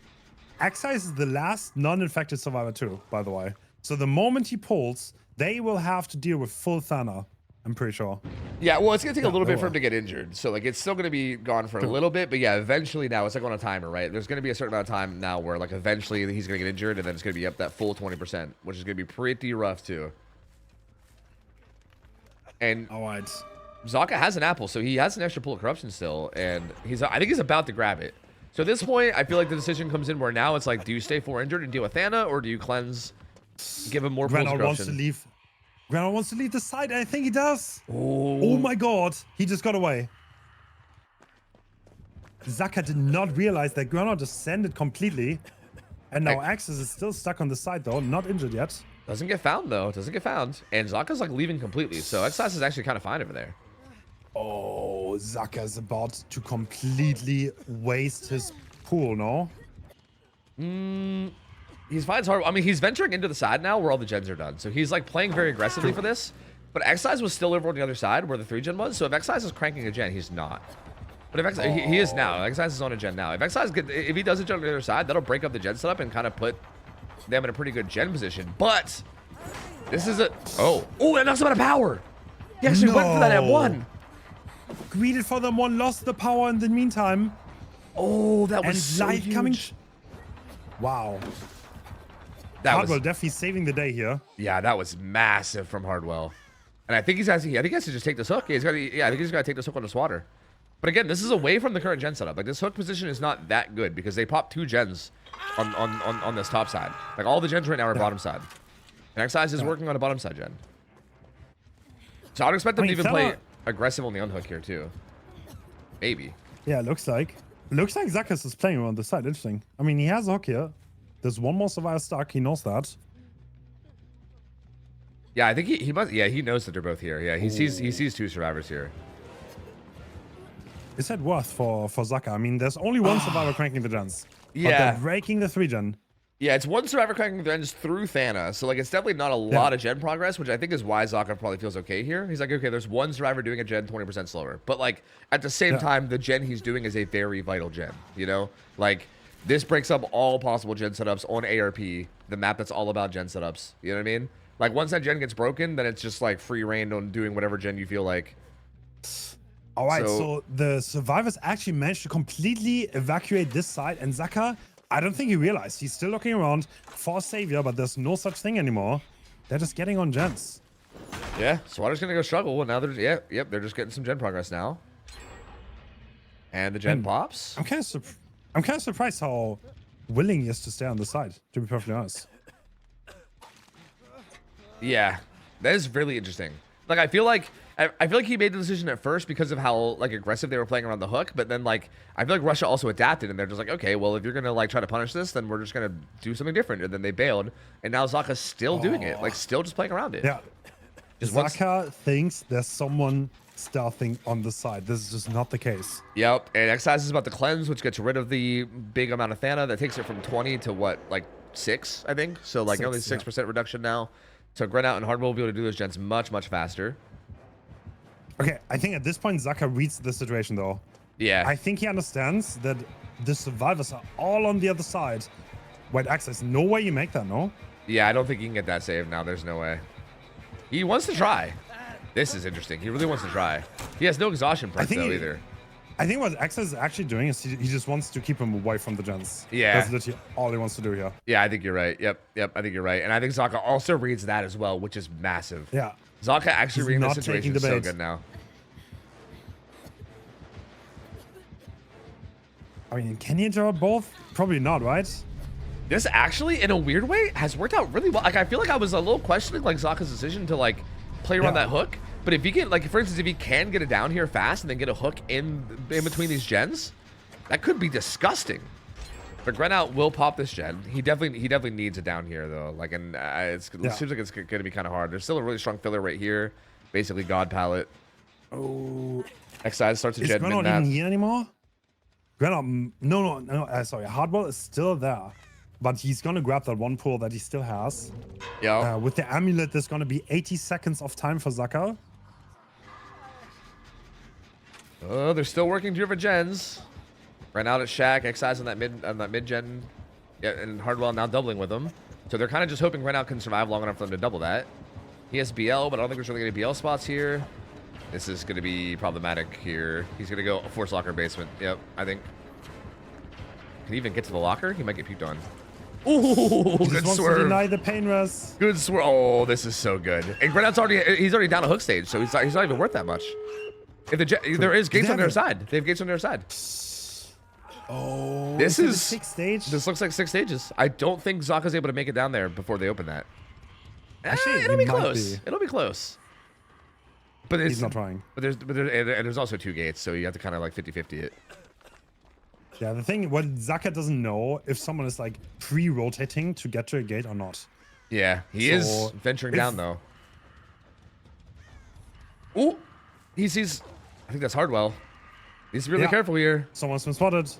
B: XI is the last non-infected survivor too, by the way. So the moment he pulls, they will have to deal with full Thana. I'm pretty sure.
A: Yeah, well, it's gonna take a little bit for him to get injured, so like it's still gonna be gone for a little bit, but yeah, eventually now it's like on a timer, right? There's gonna be a certain amount of time now where like eventually he's gonna get injured, and then it's gonna be up that full 20%, which is gonna be pretty rough too. And Zaka has an apple, so he has an extra pull of corruption still, and I think he's about to grab it. So at this point, I feel like the decision comes in where now it's like, do you stay 4 injured and deal with Thana, or do you cleanse, give him more pulls of corruption?
B: Wants to leave. Granor wants to leave the side. I think he does. Oh my god. He just got away. Zaka did not realize that Granor descended completely. And now Axis is still stuck on the side though, not injured yet.
A: Doesn't get found though. Doesn't get found. And Zaka's like leaving completely. So Exas is actually kind of fine over there.
B: Oh, Zaka is about to completely waste his pool, no?
A: He's fine. It's hard. I mean, he's venturing into the side now where all the gens are done. So he's like playing very aggressively for this. But Exis was still over on the other side where the 3-gen was. So if Exis is cranking a gen, he's not. But if he is now. Exis is on a gen now. If he does a gen on the other side, that'll break up the gen setup and kind of put them in a pretty good gen position. But this is a... Oh, that knocks him out of power. He actually went for that at 1.
B: Greeted for them one, lost the power in the meantime.
A: Oh, that was
B: and
A: so
B: light
A: huge.
B: coming. Wow. Hardwell definitely saving the day here.
A: Yeah, that was massive from Hardwell. And I think I think he has to just take this hook. I think he's got to take this hook on the swatter. But again, this is away from the current gen setup. Like this hook position is not that good because they pop 2 gens on this top side. Like all the gens right now are bottom side. And Xeyes is working on a bottom side gen. So I'd expect them to even play aggressive on the unhook here too. Maybe.
B: Yeah, looks like Zakas is playing on the side. Interesting. I mean, he has a hook here. There's one more survivor stuck. He knows that.
A: Yeah, I think he must. Yeah, he knows that they're both here. Yeah, he sees 2 survivors here.
B: Is that worth for Zaka? I mean, there's only one survivor cranking the gens.
A: Yeah.
B: But they're breaking the 3-gen.
A: Yeah, it's one survivor cranking the gens through Thana. So, like, it's definitely not a lot of gen progress, which I think is why Zaka probably feels okay here. He's like, okay, there's one survivor doing a gen 20% slower. But, like, at the same time, the gen he's doing is a very vital gen, you know? Like, this breaks up all possible gen setups on ARP, the map that's all about gen setups. You know what I mean? Like, once that gen gets broken, then it's just, like, free reign on doing whatever gen you feel like.
B: All right, so the survivors actually managed to completely evacuate this side, and Zaka, I don't think he realized. He's still looking around for a savior, but there's no such thing anymore. They're just getting on gens.
A: Yeah, Swatter's gonna go struggle, and now they're they're just getting some gen progress now. And the gen pops.
B: I'm kind of surprised how willing he is to stay on the side, to be perfectly honest.
A: Yeah, that is really interesting. Like, I feel like he made the decision at first because of how like aggressive they were playing around the hook, but then like I feel like Russia also adapted and they're just like, okay, well if you're gonna like try to punish this, then we're just gonna do something different, and then they bailed, and now Zaka's still doing it, like still just playing around it.
B: Yeah, Zaka thinks there's someone stealthing on the side. This is just not the case.
A: Yep, and Exercise is about to cleanse, which gets rid of the big amount of Thana. That takes it from 20 to what, like 6, I think. So like only 6% reduction now. So Grenout and Hardwell will be able to do those gens much faster.
B: Okay, I think at this point Zaka reads the situation though.
A: Yeah.
B: I think he understands that the survivors are all on the other side. Wait, Access, no way you make that, no?
A: Yeah, I don't think he can get that save now. There's no way. He wants to try. This is interesting. He really wants to try. He has no exhaustion perk though either.
B: I think what Access is actually doing is he just wants to keep him away from the gens.
A: Yeah.
B: That's literally all he wants to do here.
A: Yeah, I think you're right. Yep, I think you're right. And I think Zaka also reads that as well, which is massive.
B: Yeah.
A: Zaka actually reading the
B: not
A: situation is so good now.
B: I mean, can he interrupt both? Probably not, right?
A: This actually, in a weird way, has worked out really well. Like, I feel like I was a little questioning like Zaka's decision to like play around that hook. But if he can, like, for instance, if he can get it down here fast and then get a hook in between these gens, that could be disgusting. But Grenout will pop this gen. He definitely needs it down here though. Like, and it seems like it's going to be kind of hard. There's still a really strong filler right here. Basically, God palette.
B: Oh.
A: Xside starts a gen mid
B: Grenout
A: map.
B: even here anymore? Grenout, no. Sorry, Hardwell is still there. But he's going to grab that one pull that he still has.
A: Yeah.
B: With the amulet, there's going to be 80 seconds of time for Zaka.
A: Oh, they're still working different gens. Ran out at Shaq, Xeyes on that mid gen. Yeah, and Hardwell now doubling with them. So they're kind of just hoping Grenout can survive long enough for them to double that. He has BL, but I don't think there's really any BL spots here. This is going to be problematic here. He's going to go force locker basement. Yep, I think. Can he even get to the locker? He might get puked on. Ooh,
B: he
A: good
B: wants
A: swerve.
B: to deny the pain res.
A: Good swerve. Oh, this is so good. And Grenout's he's already down a hook stage, so he's not even worth that much. If there is gates on their side. They have gates on their side.
B: Oh,
A: this is
B: 6th stage.
A: This looks like 6 stages. I don't think Zaka's able to make it down there before they open that.
B: Actually,
A: it'll be close. It'll be close. But
B: he's not trying.
A: But there's also 2 gates, so you have to kind of like 50-50 it.
B: Yeah, the thing, what Zaka doesn't know if someone is like pre-rotating to get to a gate or not.
A: Yeah, he is venturing down though. Ooh, he sees. I think that's Hardwell. He's really careful here.
B: Someone's been spotted.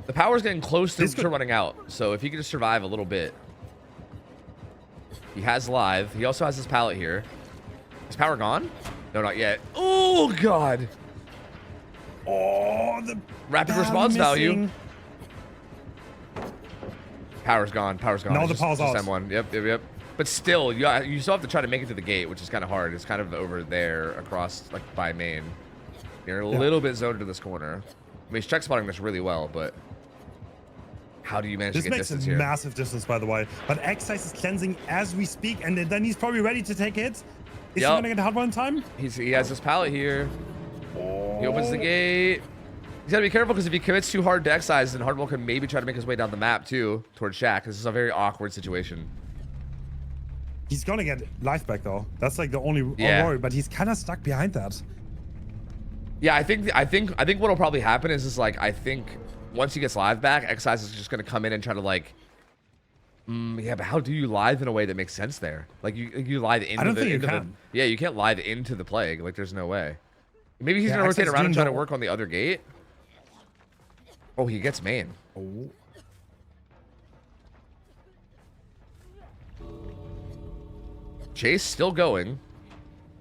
A: The power's getting close to running out, so if he can just survive a little bit. He has live. He also has his pallet here. Is power gone? No, not yet. Oh, God.
B: Oh, the
A: rapid response value. Power's gone. Power's gone.
B: No,
A: It's
B: the power's
A: just
B: out.
A: M1. Yep. But still, you still have to try to make it to the gate, which is kind of hard. It's kind of over there across, like, by main. You're a little bit zoned to this corner. I mean, he's check spotting this really well, but how do you manage to get distance here?
B: This makes a massive distance, by the way. But Excise is cleansing as we speak, and then he's probably ready to take hits. Is he going to get hard one in time?
A: He has his pallet here. He opens the gate. He's got to be careful because if he commits too hard to Excise, then Hardwell can maybe try to make his way down the map, too, towards Shaq. This is a very awkward situation.
B: He's going to get life back, though. That's like the only worry, but he's kind of stuck behind that.
A: Yeah, I think what'll probably happen is like I think once he gets live back, Excise is just gonna come in and try to like, yeah, but how do you live in a way that makes sense there? Like you live into
B: I don't think you can.
A: Yeah, you can't live into the plague. Like there's no way. Maybe he's gonna rotate around and try to work on the other gate. Oh, he gets main.
B: Oh.
A: Chase still going.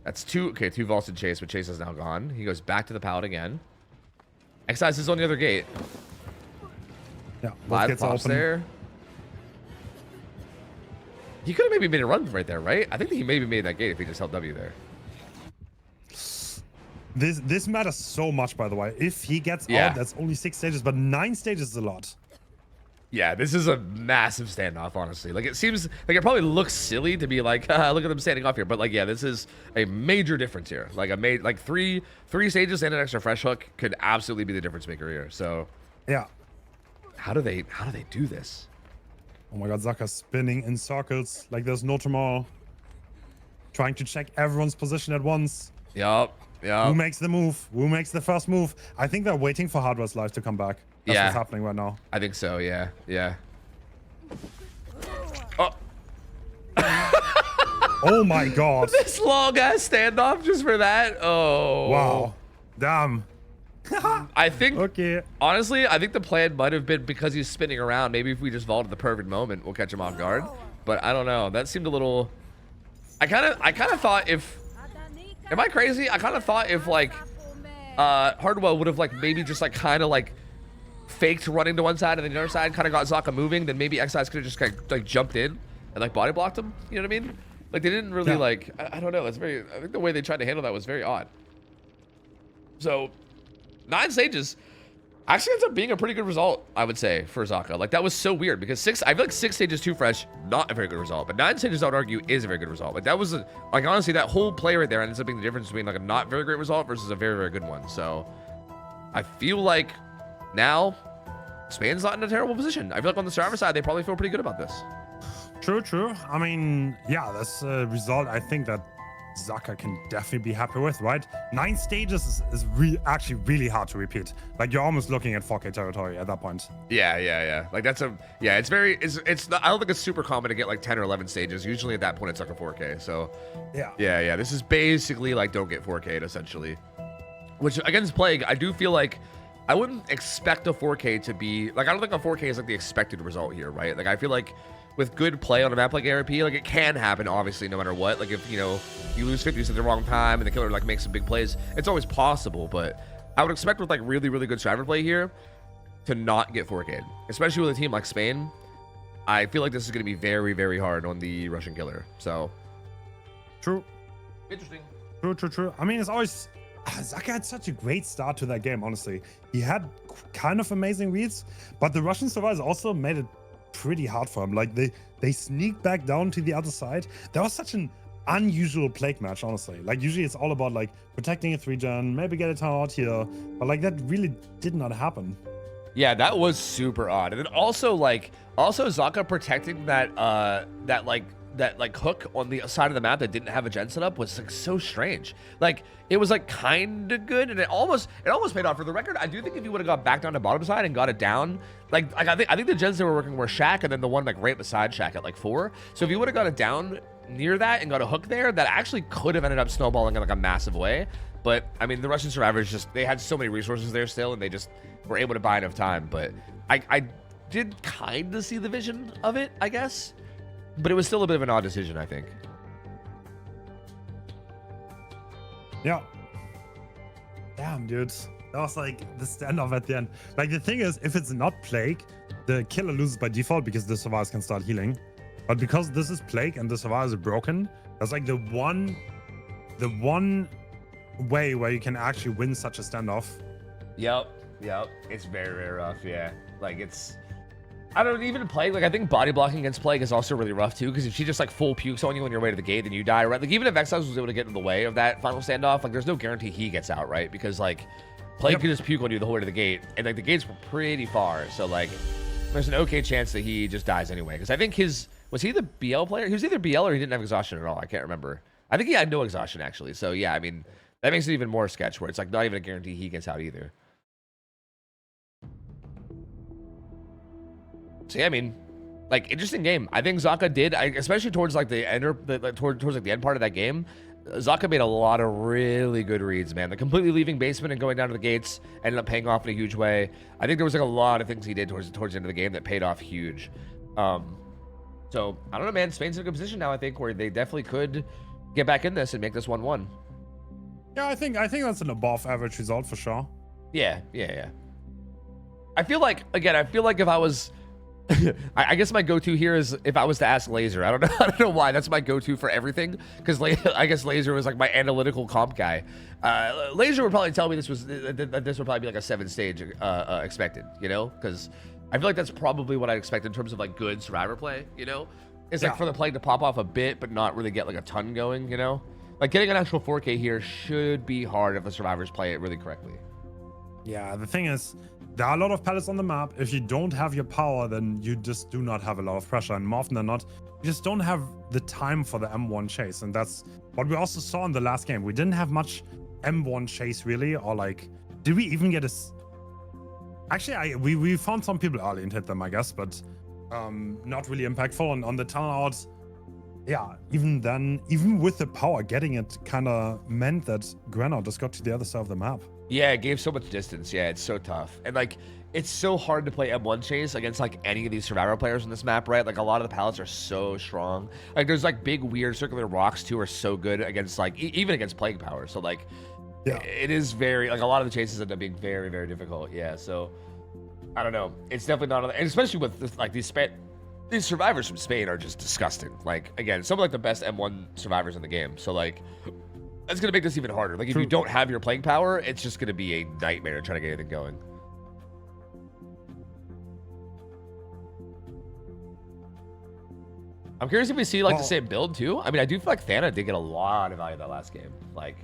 A: That's two vaulted Chase, but Chase is now gone. He goes back to the pallet again. Excise is on the other gate.
B: Yeah,
A: live pops there. He could have maybe made a run right there, right? I think he maybe made that gate if he just held W there.
B: This matters so much, by the way. If he gets out, that's only 6 stages, but 9 stages is a lot.
A: Yeah, this is a massive standoff, honestly. Like, it seems like it probably looks silly to be like, look at them standing off here. But, like, yeah, this is a major difference here. Like, three stages and an extra fresh hook could absolutely be the difference maker here. So,
B: yeah.
A: How do they do this?
B: Oh my God, Zaka's spinning in circles like there's no tomorrow. Trying to check everyone's position at once.
A: Yup.
B: Who makes the move? Who makes the first move? I think they're waiting for Hardware's life to come back. That's what's happening right now.
A: I think so, yeah. Oh.
B: Oh my God.
A: This long ass standoff just for that. Oh.
B: Wow. Damn.
A: I think, honestly, I think the plan might have been because he's spinning around. Maybe if we just vault at the perfect moment, we'll catch him off guard. But I don't know. That seemed a little. I kind of thought if. Am I crazy? I kind of thought if like, Hardwell would have like maybe just like kind of like faked running to one side and then the other side kind of got Zaka moving. Then maybe Excise could have just kind of like jumped in and like body blocked him. You know what I mean? Like they didn't really like. I don't know. That's very. I think the way they tried to handle that was very odd. So. 9 stages actually ends up being a pretty good result, I would say, for Zaka. Like, that was so weird because I feel like 6 stages too fresh, not a very good result. But 9 stages, I would argue, is a very good result. Like, that was, like, honestly, that whole play right there ends up being the difference between, like, a not very great result versus a very, very good one. So, I feel like now, Spain's not in a terrible position. I feel like on the survivor side, they probably feel pretty good about this.
B: True. I mean, yeah, that's a result I think that Zaka can definitely be happy with, right? 9 stages is actually really hard to repeat. Like you're almost looking at 4K territory at that point.
A: Yeah. Like that's it's not, I don't think it's super common to get like 10 or 11 stages. Usually at that point it's like a 4K. So yeah. This is basically like don't get 4K'd essentially. Which against Plague, I do feel like I wouldn't expect a 4K to be like I don't think a 4K is like the expected result here, right? Like I feel like with good play on a map like ARP, like it can happen, obviously, no matter what. Like if, you know, you lose 50s at the wrong time and the killer like makes some big plays, it's always possible. But I would expect with like really, really good striver play here to not get 4K'd, especially with a team like Spain. I feel like this is going to be very, very hard on the Russian killer. So
B: true.
A: Interesting.
B: True. I mean, it's always Zaka had such a great start to that game. Honestly, he had kind of amazing reads, but the Russian survivors also made it pretty hard for him. Like they sneaked back down to the other side. That was such an unusual Plague match, honestly. Like usually it's all about like protecting a 3-gen, maybe get a town out here, but like that really did not happen.
A: Yeah, that was super odd. And then also Zaka protecting that that like hook on the side of the map that didn't have a gen setup was like so strange. Like it was like kind of good, and it almost paid off. For the record, I do think if you would have got back down to bottom side and got it down, like I think the gens that were working were Shack and then the one like right beside Shack at like 4. So if you would have got it down near that and got a hook there, that actually could have ended up snowballing in like a massive way. But I mean, the Russian survivors just, they had so many resources there still, and they just were able to buy enough time. But I did kind of see the vision of it, I guess, but it was still a bit of an odd decision, I think.
B: Yeah. Damn, dude. That was like the standoff at the end. Like the thing is, if it's not Plague, the killer loses by default because the survivors can start healing. But because this is Plague and the survivors are broken, that's like the one way where you can actually win such a standoff.
A: Yep. It's very, very rough, yeah. Like it's, I don't even Plague, like I think body blocking against Plague is also really rough too, because if she just like full pukes on you on your way to the gate, then you die, right? Like even if Exiles was able to get in the way of that final standoff, like there's no guarantee he gets out, right? Because like Plague could just puke on you the whole way to the gate, and like the gates were pretty far, so like there's an okay chance that he just dies anyway. Because I think was he the BL player? He was either BL or he didn't have exhaustion at all. I can't remember. I think he had no exhaustion actually. So yeah, I mean that makes it even more sketch where it's like not even a guarantee he gets out either. So yeah, I mean, like interesting game. I think Zaka did, especially towards like the end, towards like the end part of that game. Zaka made a lot of really good reads, man. Like completely leaving basement and going down to the gates ended up paying off in a huge way. I think there was like a lot of things he did towards the end of the game that paid off huge. So I don't know, man. Spain's in a good position now, I think, where they definitely could get back in this and make this 1-1.
B: Yeah, I think that's an above average result for sure.
A: Yeah. I feel like if I was I guess my go-to here is if I was to ask Laser. I don't know why. That's my go-to for everything, because I guess Laser was like my analytical comp guy. Laser would probably tell me this would probably be like a 7-stage expected, you know, because I feel like that's probably what I expect in terms of like good survivor play, you know. It's like for the Plague to pop off a bit but not really get like a ton going, you know. Like getting an actual 4K here should be hard if the survivors play it really correctly.
B: Yeah, the thing is, there are a lot of pallets on the map. If you don't have your power, then you just do not have a lot of pressure. And more often than not, you just don't have the time for the M1 chase. And that's what we also saw in the last game. We didn't have much M1 chase really, or like, did we even get a... Actually, we found some people early and hit them, I guess, but not really impactful. And on the tunnel out, yeah, even then, even with the power, getting it kind of meant that Granite just got to the other side of the map.
A: Yeah, it gave so much distance. Yeah, it's so tough. And like, it's so hard to play M1 chase against like any of these survivor players on this map, right? Like a lot of the pallets are so strong. Like there's like big weird circular rocks too are so good against like even against Plague power. So like yeah, it is very like a lot of the chases end up being very, very difficult. Yeah, so I don't know. It's definitely not, and especially with this, like these survivors from Spain are just disgusting. Like again, some of like the best M1 survivors in the game. So like that's gonna make this even harder. Like if you don't have your Plague power, it's just gonna be a nightmare trying to get anything going. I'm curious if we see like the same build too. I mean, I do feel like Thana did get a lot of value that last game. Like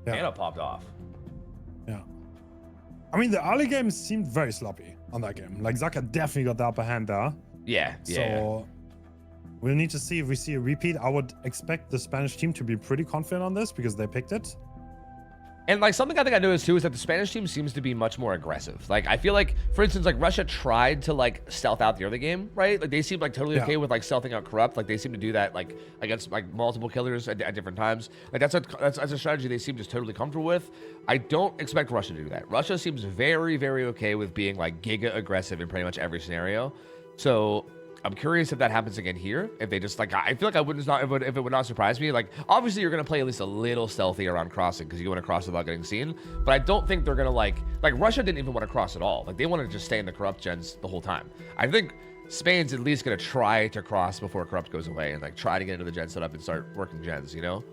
A: Thana popped off.
B: Yeah. I mean, the early game seemed very sloppy on that game. Like Zaka definitely got the upper hand there.
A: Yeah.
B: So we'll need to see if we see a repeat. I would expect the Spanish team to be pretty confident on this because they picked it.
A: And like something I think I noticed too is that the Spanish team seems to be much more aggressive. Like I feel like, for instance, like Russia tried to like stealth out the other game, right? Like they seemed like totally okay with like stealthing out Corrupt. Like they seem to do that like against like multiple killers at different times. Like that's a strategy they seem just totally comfortable with. I don't expect Russia to do that. Russia seems very, very okay with being like giga aggressive in pretty much every scenario. So I'm curious if that happens again here. If they just like, I feel like if it would not surprise me. Like obviously you're gonna play at least a little stealthy around crossing because you want to cross without getting seen. But I don't think they're gonna like Russia didn't even want to cross at all. Like they wanted to just stay in the Corrupt gens the whole time. I think Spain's at least gonna try to cross before Corrupt goes away and like try to get into the gen setup and start working gens, you know.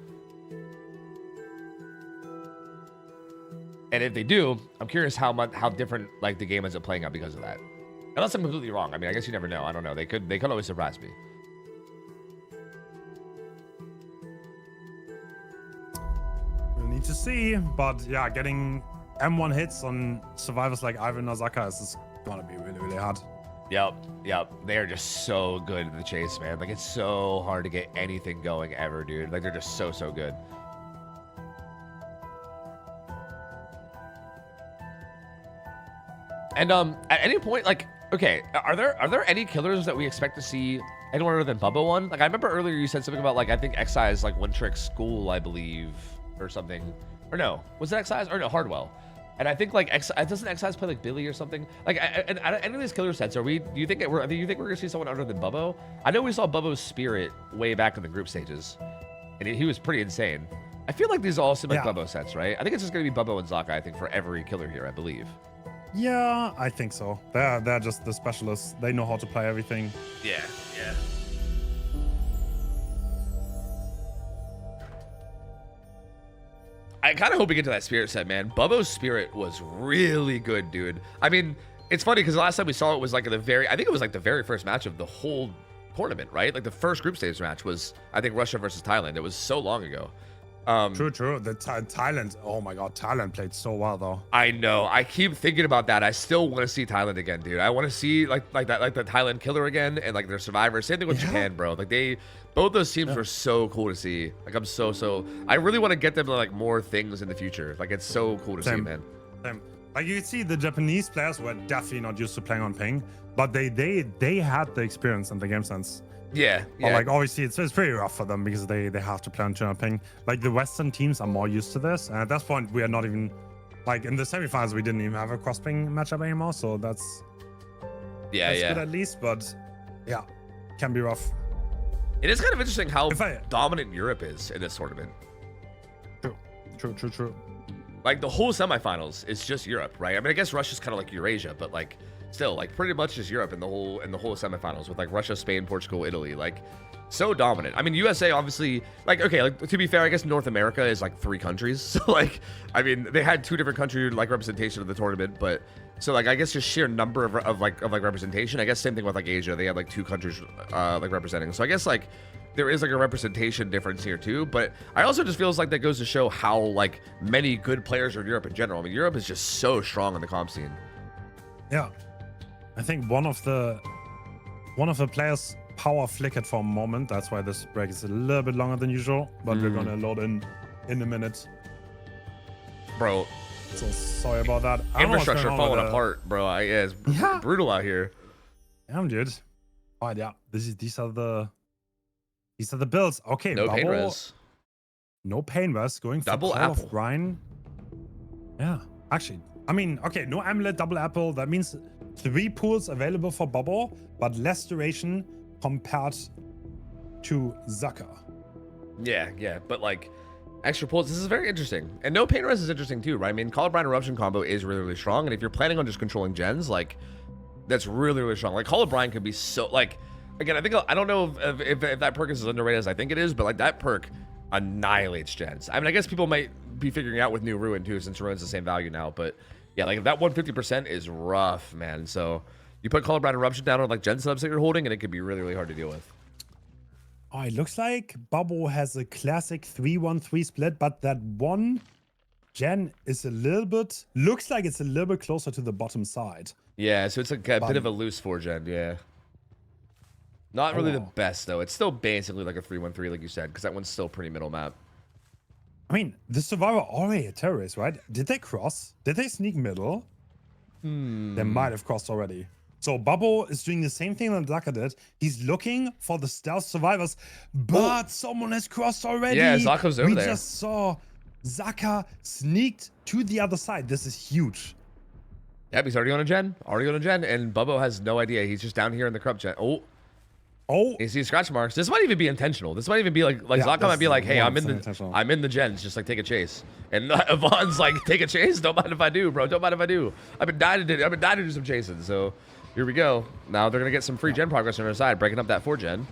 A: And if they do, I'm curious how different like the game ends up playing out because of that. Unless I'm completely wrong. I mean, I guess you never know. I don't know. They could always surprise me.
B: We'll need to see. But yeah, getting M1 hits on survivors like Ivan or Zaka is gonna be really, really hard.
A: Yep. They're just so good in the chase, man. Like, it's so hard to get anything going ever, dude. Like, they're just so good. And at any point, like, okay, are there any killers that we expect to see anyone other than Bubba one? Like, I remember earlier you said something about, like, I think Xeyes like one trick school, I believe, or something. Or no, was it Xeyes or no Hardwell? And I think like doesn't Xeyes play like Billy or something? Like, and any of these killer sets, do you think we're gonna see someone other than Bubbo? I know we saw Bubbo's Spirit way back in the group stages, and he was pretty insane. I feel like these all seem like Bubbo sets, right? I think it's just gonna be Bubbo and Zaka, I think, for every killer here, I believe.
B: Yeah, I think so. They're just the specialists. They know how to play everything.
A: Yeah. I kind of hope we get to that Spirit set, man. Bubbo's Spirit was really good, dude. I mean, it's funny because the last time we saw it was like I think it was like the very first match of the whole tournament, right? Like the first group stage match was, I think, Russia versus Thailand. It was so long ago.
B: True. The Thailand. Oh my God, Thailand played so well though.
A: I know. I keep thinking about that. I still want to see Thailand again, dude. I want to see like the Thailand killer again and like their survivors. Same thing with Japan, bro. Like both those teams were so cool to see. Like I'm so I really want to get them to like more things in the future. Like it's so cool to see, man.
B: Same. Like you can see the Japanese players were definitely not used to playing on ping, but they had the experience and the game sense.
A: Yeah.
B: But like obviously it's pretty rough for them because they have to play on turn ping. Like the Western teams are more used to this, and at this point we are not even like in the semifinals we didn't even have a cross ping matchup anymore. So that's good at least, but yeah, can be rough.
A: It is kind of interesting how dominant Europe is in this tournament.
B: True.
A: Like the whole semifinals is just Europe, right? I mean, I guess Russia's kind of like Eurasia, but like still, like pretty much just Europe in the whole semifinals with like Russia, Spain, Portugal, Italy, like so dominant. I mean, USA obviously, like okay, like to be fair, I guess North America is like 3 countries, so like I mean they had 2 different country like representation of the tournament, but so like I guess just sheer number of representation. I guess same thing with like Asia, they had like 2 countries like representing. So I guess like there is like a representation difference here too, but I also just feels like that goes to show how like many good players are in Europe in general. I mean, Europe is just so strong in the comp scene.
B: Yeah. I think one of the players power flickered for a moment. That's why this break is a little bit longer than usual, but we're gonna load in a minute.
A: Bro.
B: So sorry about that.
A: Infrastructure falling apart, bro. It's brutal out here.
B: Damn, dude. All right, yeah. These are the builds. Okay,
A: no pain res.
B: No pain res. Going for
A: double
B: Call
A: apple.
B: Of Brine. Yeah, actually. I mean, okay, no amulet, double apple. That means 3 pools available for Bubble, but less duration compared to Zaka.
A: Yeah, but like extra pulls. This is very interesting, and no pain res is interesting too, right? I mean, Call of Brine Eruption combo is really strong, and if you're planning on just controlling gens, like that's really strong. Like Call of Brine could be so like again. I don't know if that perk is as underrated as I think it is, but like that perk annihilates gens. I mean, I guess people might be figuring out with new Ruin too, since Ruin's the same value now, but. Yeah, like that 150% is rough, man. So you put Call of Brine Eruption down on like gen subs that you're holding, and it could be really hard to deal with.
B: Oh, it looks like Bubbo has a classic 3-1-3 split, but that one gen is looks like it's a little bit closer to the bottom side.
A: Yeah, so it's like a bit of a loose 4-gen, yeah. Not really the best, though. It's still basically like a 3-1-3, like you said, because that one's still pretty middle map.
B: I mean, the Survivor already a terrorist, right? Did they cross? Did they sneak middle? They might have crossed already. So Bubbo is doing the same thing that Zaka did. He's looking for the stealth survivors, but someone has crossed already.
A: Yeah, Zaka's over there.
B: We just saw Zaka sneaked to the other side. This is huge.
A: Yep, he's already on a gen. And Bubbo has no idea. He's just down here in the corrupt gen. Oh. You see scratch marks. This might even be intentional. This might even be like Zaka might be like, hey, I'm in the gens. Just like take a chase. And Yvonne's like, take a chase? Don't mind if I do, bro. Don't mind if I do. I've been dying to do some chasing. So here we go. Now they're gonna get some free gen progress on their side, breaking up that 4-gen.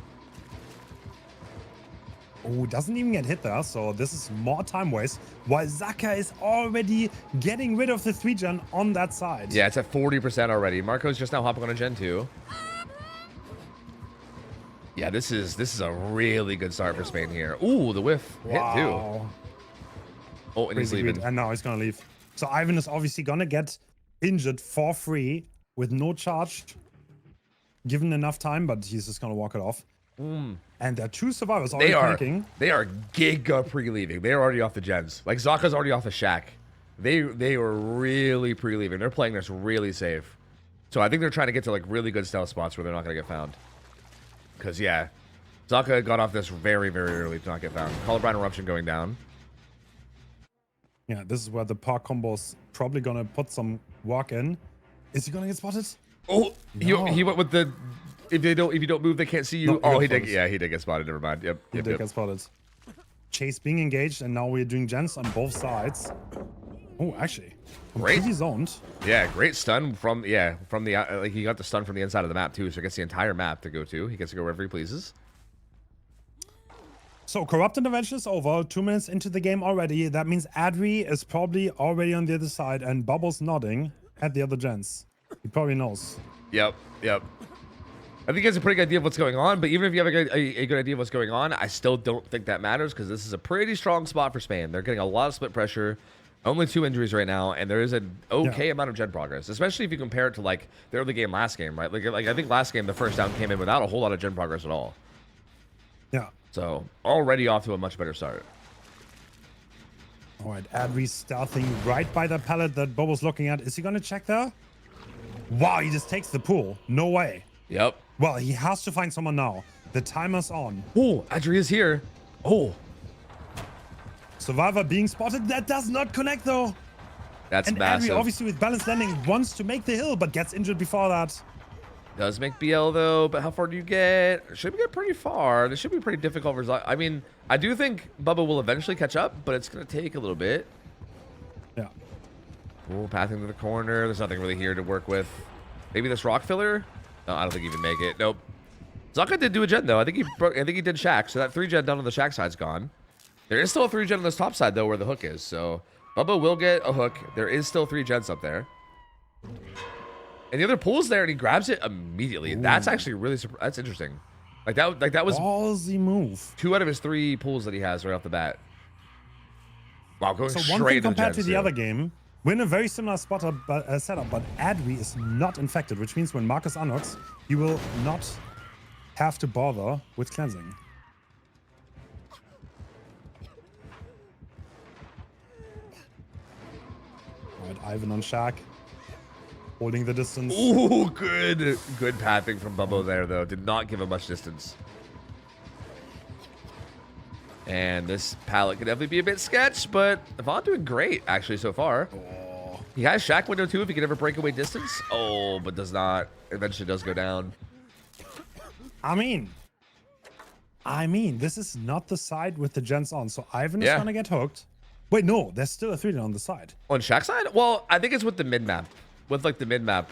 B: Oh, doesn't even get hit there. So this is more time waste. While Zaka is already getting rid of the 3-gen on that side.
A: Yeah, it's at 40% already. Marco's just now hopping on a gen 2. Yeah, this is a really good start for Spain here. Ooh, the whiff hit too. Oh, and he's leaving.
B: And now he's gonna leave. So Ivan is obviously gonna get injured for free with no charge. given enough time, but he's just gonna walk it off. And there are 2 survivors
A: They
B: already
A: are
B: panicking.
A: giga pre-leaving. They are already off the gens. Like Zaka's already off the shack. They were really pre-leaving. They're playing this really safe. So I think they're trying to get to like really good stealth spots where they're not gonna get found. Cause yeah, Zaka got off this very, very early to not get found. Columbine Eruption going down.
B: Yeah, this is where the park combo's probably gonna put some walk in. Is he gonna get spotted?
A: Oh,
B: No.
A: he went with the if you don't move, they can't see you.
B: No,
A: Oh,
B: he
A: he
B: got
A: did.
B: spotted.
A: Yeah, he did get spotted. Never mind. Yep.
B: He did get spotted. Chase being engaged, and now we're doing gens on both sides. Oh, actually, completely zoned.
A: Yeah, great stun from the like he got the stun from the inside of the map too, so he gets the entire map to go to. He gets to go wherever he pleases.
B: So Corrupt Intervention is over. 2 minutes into the game already. That means Adri is probably already on the other side, and Bubbles nodding at the other gens. He probably knows.
A: Yep. I think he has a pretty good idea of what's going on, but even if you have a good idea of what's going on, I still don't think that matters because this is a pretty strong spot for Spain. They're getting a lot of split pressure. Only 2 injuries right now, and there is an okay amount of gen progress, especially if you compare it to like the early game last game, right? Like I think last game the first down came in without a whole lot of gen progress at all.
B: Yeah.
A: So already off to a much better start.
B: All right, Adri stealthing right by the pallet that Bob was looking at. Is he gonna check there? Wow, he just takes the pool. No way.
A: Yep.
B: Well, he has to find someone now. The timer's on.
A: Oh, Adri is here. Oh,
B: Survivor being spotted. That does not connect though.
A: that's
B: And
A: massive.
B: Adri, obviously with balanced landing, wants to make the hill, but gets injured before that.
A: Does make BL though, but how far do you get? Should we get pretty far? This should be pretty difficult for Zaka. I mean, I do think Bubba will eventually catch up, but it's gonna take a little bit.
B: Yeah.
A: Oh, pathing to the corner. There's nothing really here to work with. Maybe this rock filler? No, I don't think he can make it. Nope. Zaka did do a gen though. I think he did shack. So that 3 gen down on the shack side's gone. There is still a 3 gen on this top side though, where the hook is. So Bubba will get a hook. There is still 3 gens up there. And the other pool's there, and he grabs it immediately.
B: Ooh.
A: That's actually really that's interesting. Like that was
B: Ballsy move.
A: 2 out of his 3 pools that he has right off the bat. Wow, going
B: So
A: straight
B: one thing
A: to the
B: compared to
A: gens,
B: the
A: too.
B: other game, we're in a very similar setup, but Adri is not infected, which means when Marcus unhooks, he will not have to bother with cleansing. All right, Ivan on Shaq, holding the distance.
A: Ooh, good pathing from Bubbo there, though. Did not give him much distance. And this pallet could definitely be a bit sketch, but Yvonne doing great, actually, so far.
B: Oh.
A: He has Shack window, too, if he can ever break away distance. Oh, but does not. Eventually does go down.
B: I mean, this is not the side with the gens on, so Ivan is
A: Yeah.
B: gonna get hooked. Wait, no, there's still a 3 on the side.
A: On Shack side? Well, I think it's with the mid-map. With, like, the mid-map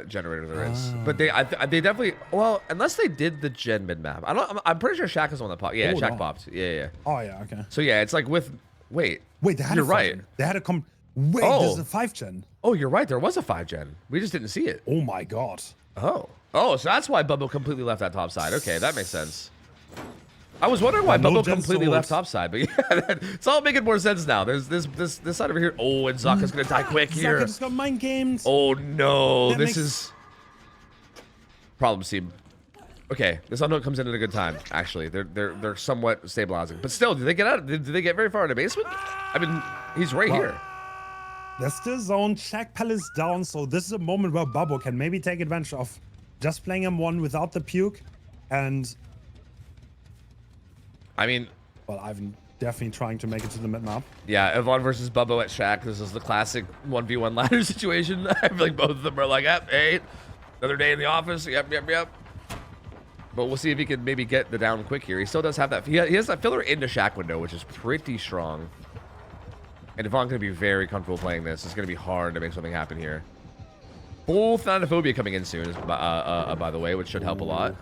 A: generator there is. But they definitely... Well, unless they did the gen mid-map. I'm pretty sure Shack is on the pop. Yeah,
B: Oh,
A: Shack
B: no.
A: popped. Yeah.
B: Oh yeah, okay.
A: So, yeah, it's like with... Wait,
B: Wait, they had
A: you're
B: a
A: right.
B: They had a Wait,
A: Oh.
B: there's a 5 gen.
A: Oh, you're right. There was a 5 gen. We just didn't see it.
B: Oh my god.
A: Oh, so that's why Bubbo completely left that top side. Okay, that makes sense. I was wondering why
B: No
A: Bubbo
B: gen
A: completely left
B: swords.
A: top side, but yeah, it's all making more sense now. There's this side over here. Oh, and Zaka's gonna die quick here.
B: Zaka just got mind games.
A: Oh no,
B: That
A: this
B: makes-
A: is problem team. Okay, this unhook comes in at a good time. Actually, they're somewhat stabilizing, but still, did they get out? Did they get very far in the basement? I mean, he's right here.
B: They're still zoned. Shaq Palace down, so this is a moment where Bubbo can maybe take advantage of just playing M1 without the puke. And,
A: I mean,
B: well, Ivan definitely trying to make it to the mid-map.
A: yeah, Yvonne versus Bubbo at Shack. This is the classic 1v1 ladder situation. I feel like both of them are like, yep, hey, another day in the office. Yep. But we'll see if he can maybe get the down quick here. He still does have that. He has that filler into Shack window, which is pretty strong. And Yvonne going to be very comfortable playing this. It's going to be hard to make something happen here. Full Thanophobia coming in soon, by the way, which should help a lot.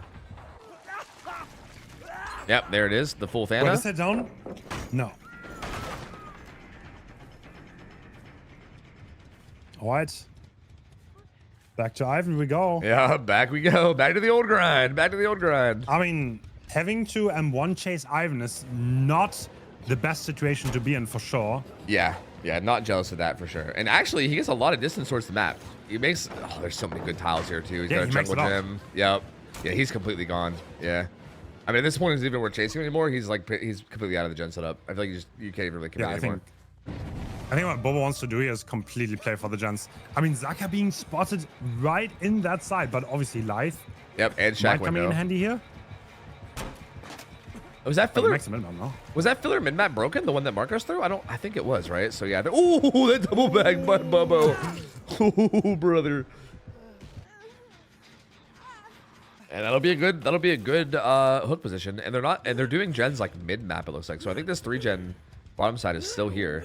A: Yep, there it is. The full
B: Wait, is
A: Thana.
B: that down? No. All right. Back to Ivan we go.
A: Yeah, back we go. Back to the old grind.
B: I mean, having to M1 chase Ivan is not the best situation to be in for sure.
A: Yeah. Yeah, not jealous of that for sure. And actually, he gets a lot of distance towards the map. He makes... Oh, there's so many good tiles here, too. He's got a jungle gym. Yep. Yeah, he's completely gone. Yeah. I mean, at this point, it's even worth chasing him anymore. He's completely out of the gen setup. I feel like you can't even really commit anymore.
B: I think what Bobo wants to do here is completely play for the gens. I mean, Zaka being spotted right in that side, but obviously live.
A: Yep, and Shack
B: might come in handy here.
A: Was that filler?
B: No?
A: Was that filler mid-map broken? The one that Marcos threw? I think it was, right? So yeah. Oh, that double bag by Bubbo. Oh, brother. And that'll be a good hook position. And they're doing gens like mid-map, it looks like. So I think this 3-gen bottom side is still here.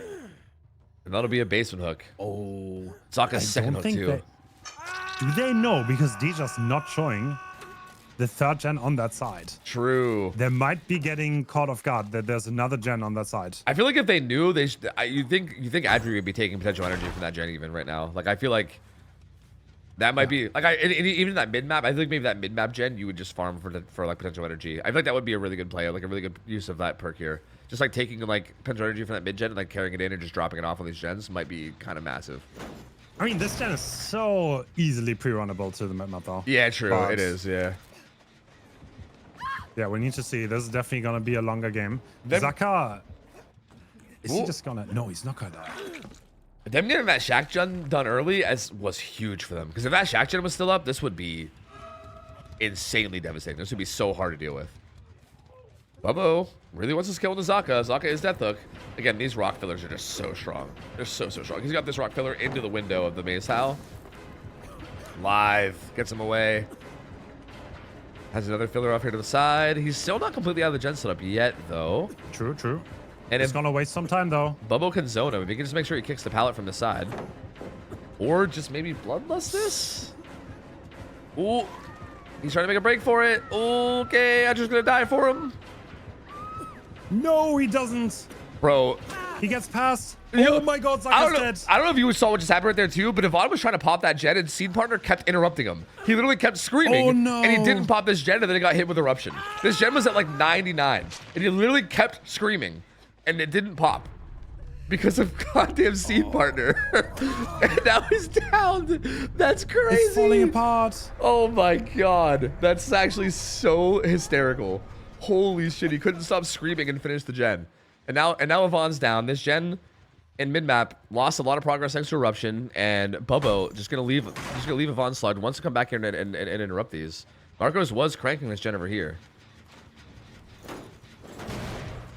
A: And that'll be a basement hook. Oh, Zaka's second hook too.
B: Do they know? Because Dija's not showing the 3rd gen on that side.
A: True.
B: They might be getting caught off guard that there's another gen on that side.
A: I feel like if they knew, you think Adri would be taking potential energy from that gen even right now. Like I feel like that might be like even that mid map. I think maybe that mid map gen you would just farm for like potential energy. I feel like that would be a really good play, like a really good use of that perk here. Just like taking like potential energy from that mid gen and like carrying it in and just dropping it off on these gens might be kind of massive.
B: I mean, this gen is so easily pre-runnable to the mid map though.
A: Yeah, true. But it is. Yeah.
B: Yeah, we need to see. This is definitely gonna be a longer game. Zaka, is he just gonna? No, he's not gonna die.
A: Them getting that Shack gen done early was huge for them, because if that Shack gen was still up, this would be insanely devastating. This would be so hard to deal with. Bubbo really wants to skill into Zaka. Zaka is death hook. Again, these rock fillers are just so strong. They're so strong. He's got this rock filler into the window of the maze tile. Live gets him away. Has another filler off here to the side. He's still not completely out of the gen setup yet, though.
B: True.
A: And
B: it's gonna waste some time, though.
A: Bubbo can zone him. If he can just make sure he kicks the pallet from the side. Or just maybe bloodlust this? Ooh. He's trying to make a break for it. Okay, I'm just gonna die for him.
B: No, he doesn't.
A: Bro.
B: He gets past. Oh my god, Zaka's dead.
A: I don't know if you saw what just happened right there too, but Yvonne was trying to pop that gen and Seed Partner kept interrupting him. He literally kept screaming.
B: Oh no.
A: And he didn't pop this gen and then it got hit with Eruption. This gen was at like 99. And he literally kept screaming and it didn't pop. Because of goddamn Seed Partner. And now he's down. That's crazy.
B: It's falling apart.
A: Oh my god. That's actually so hysterical. Holy shit, he couldn't stop screaming and finish the gen. And now Yvonne's down. This gen in mid-map lost a lot of progress thanks to Eruption, and Bubbo just gonna leave Yvonne's slug, wants to come back here and interrupt these. Marcos was cranking this gen over here.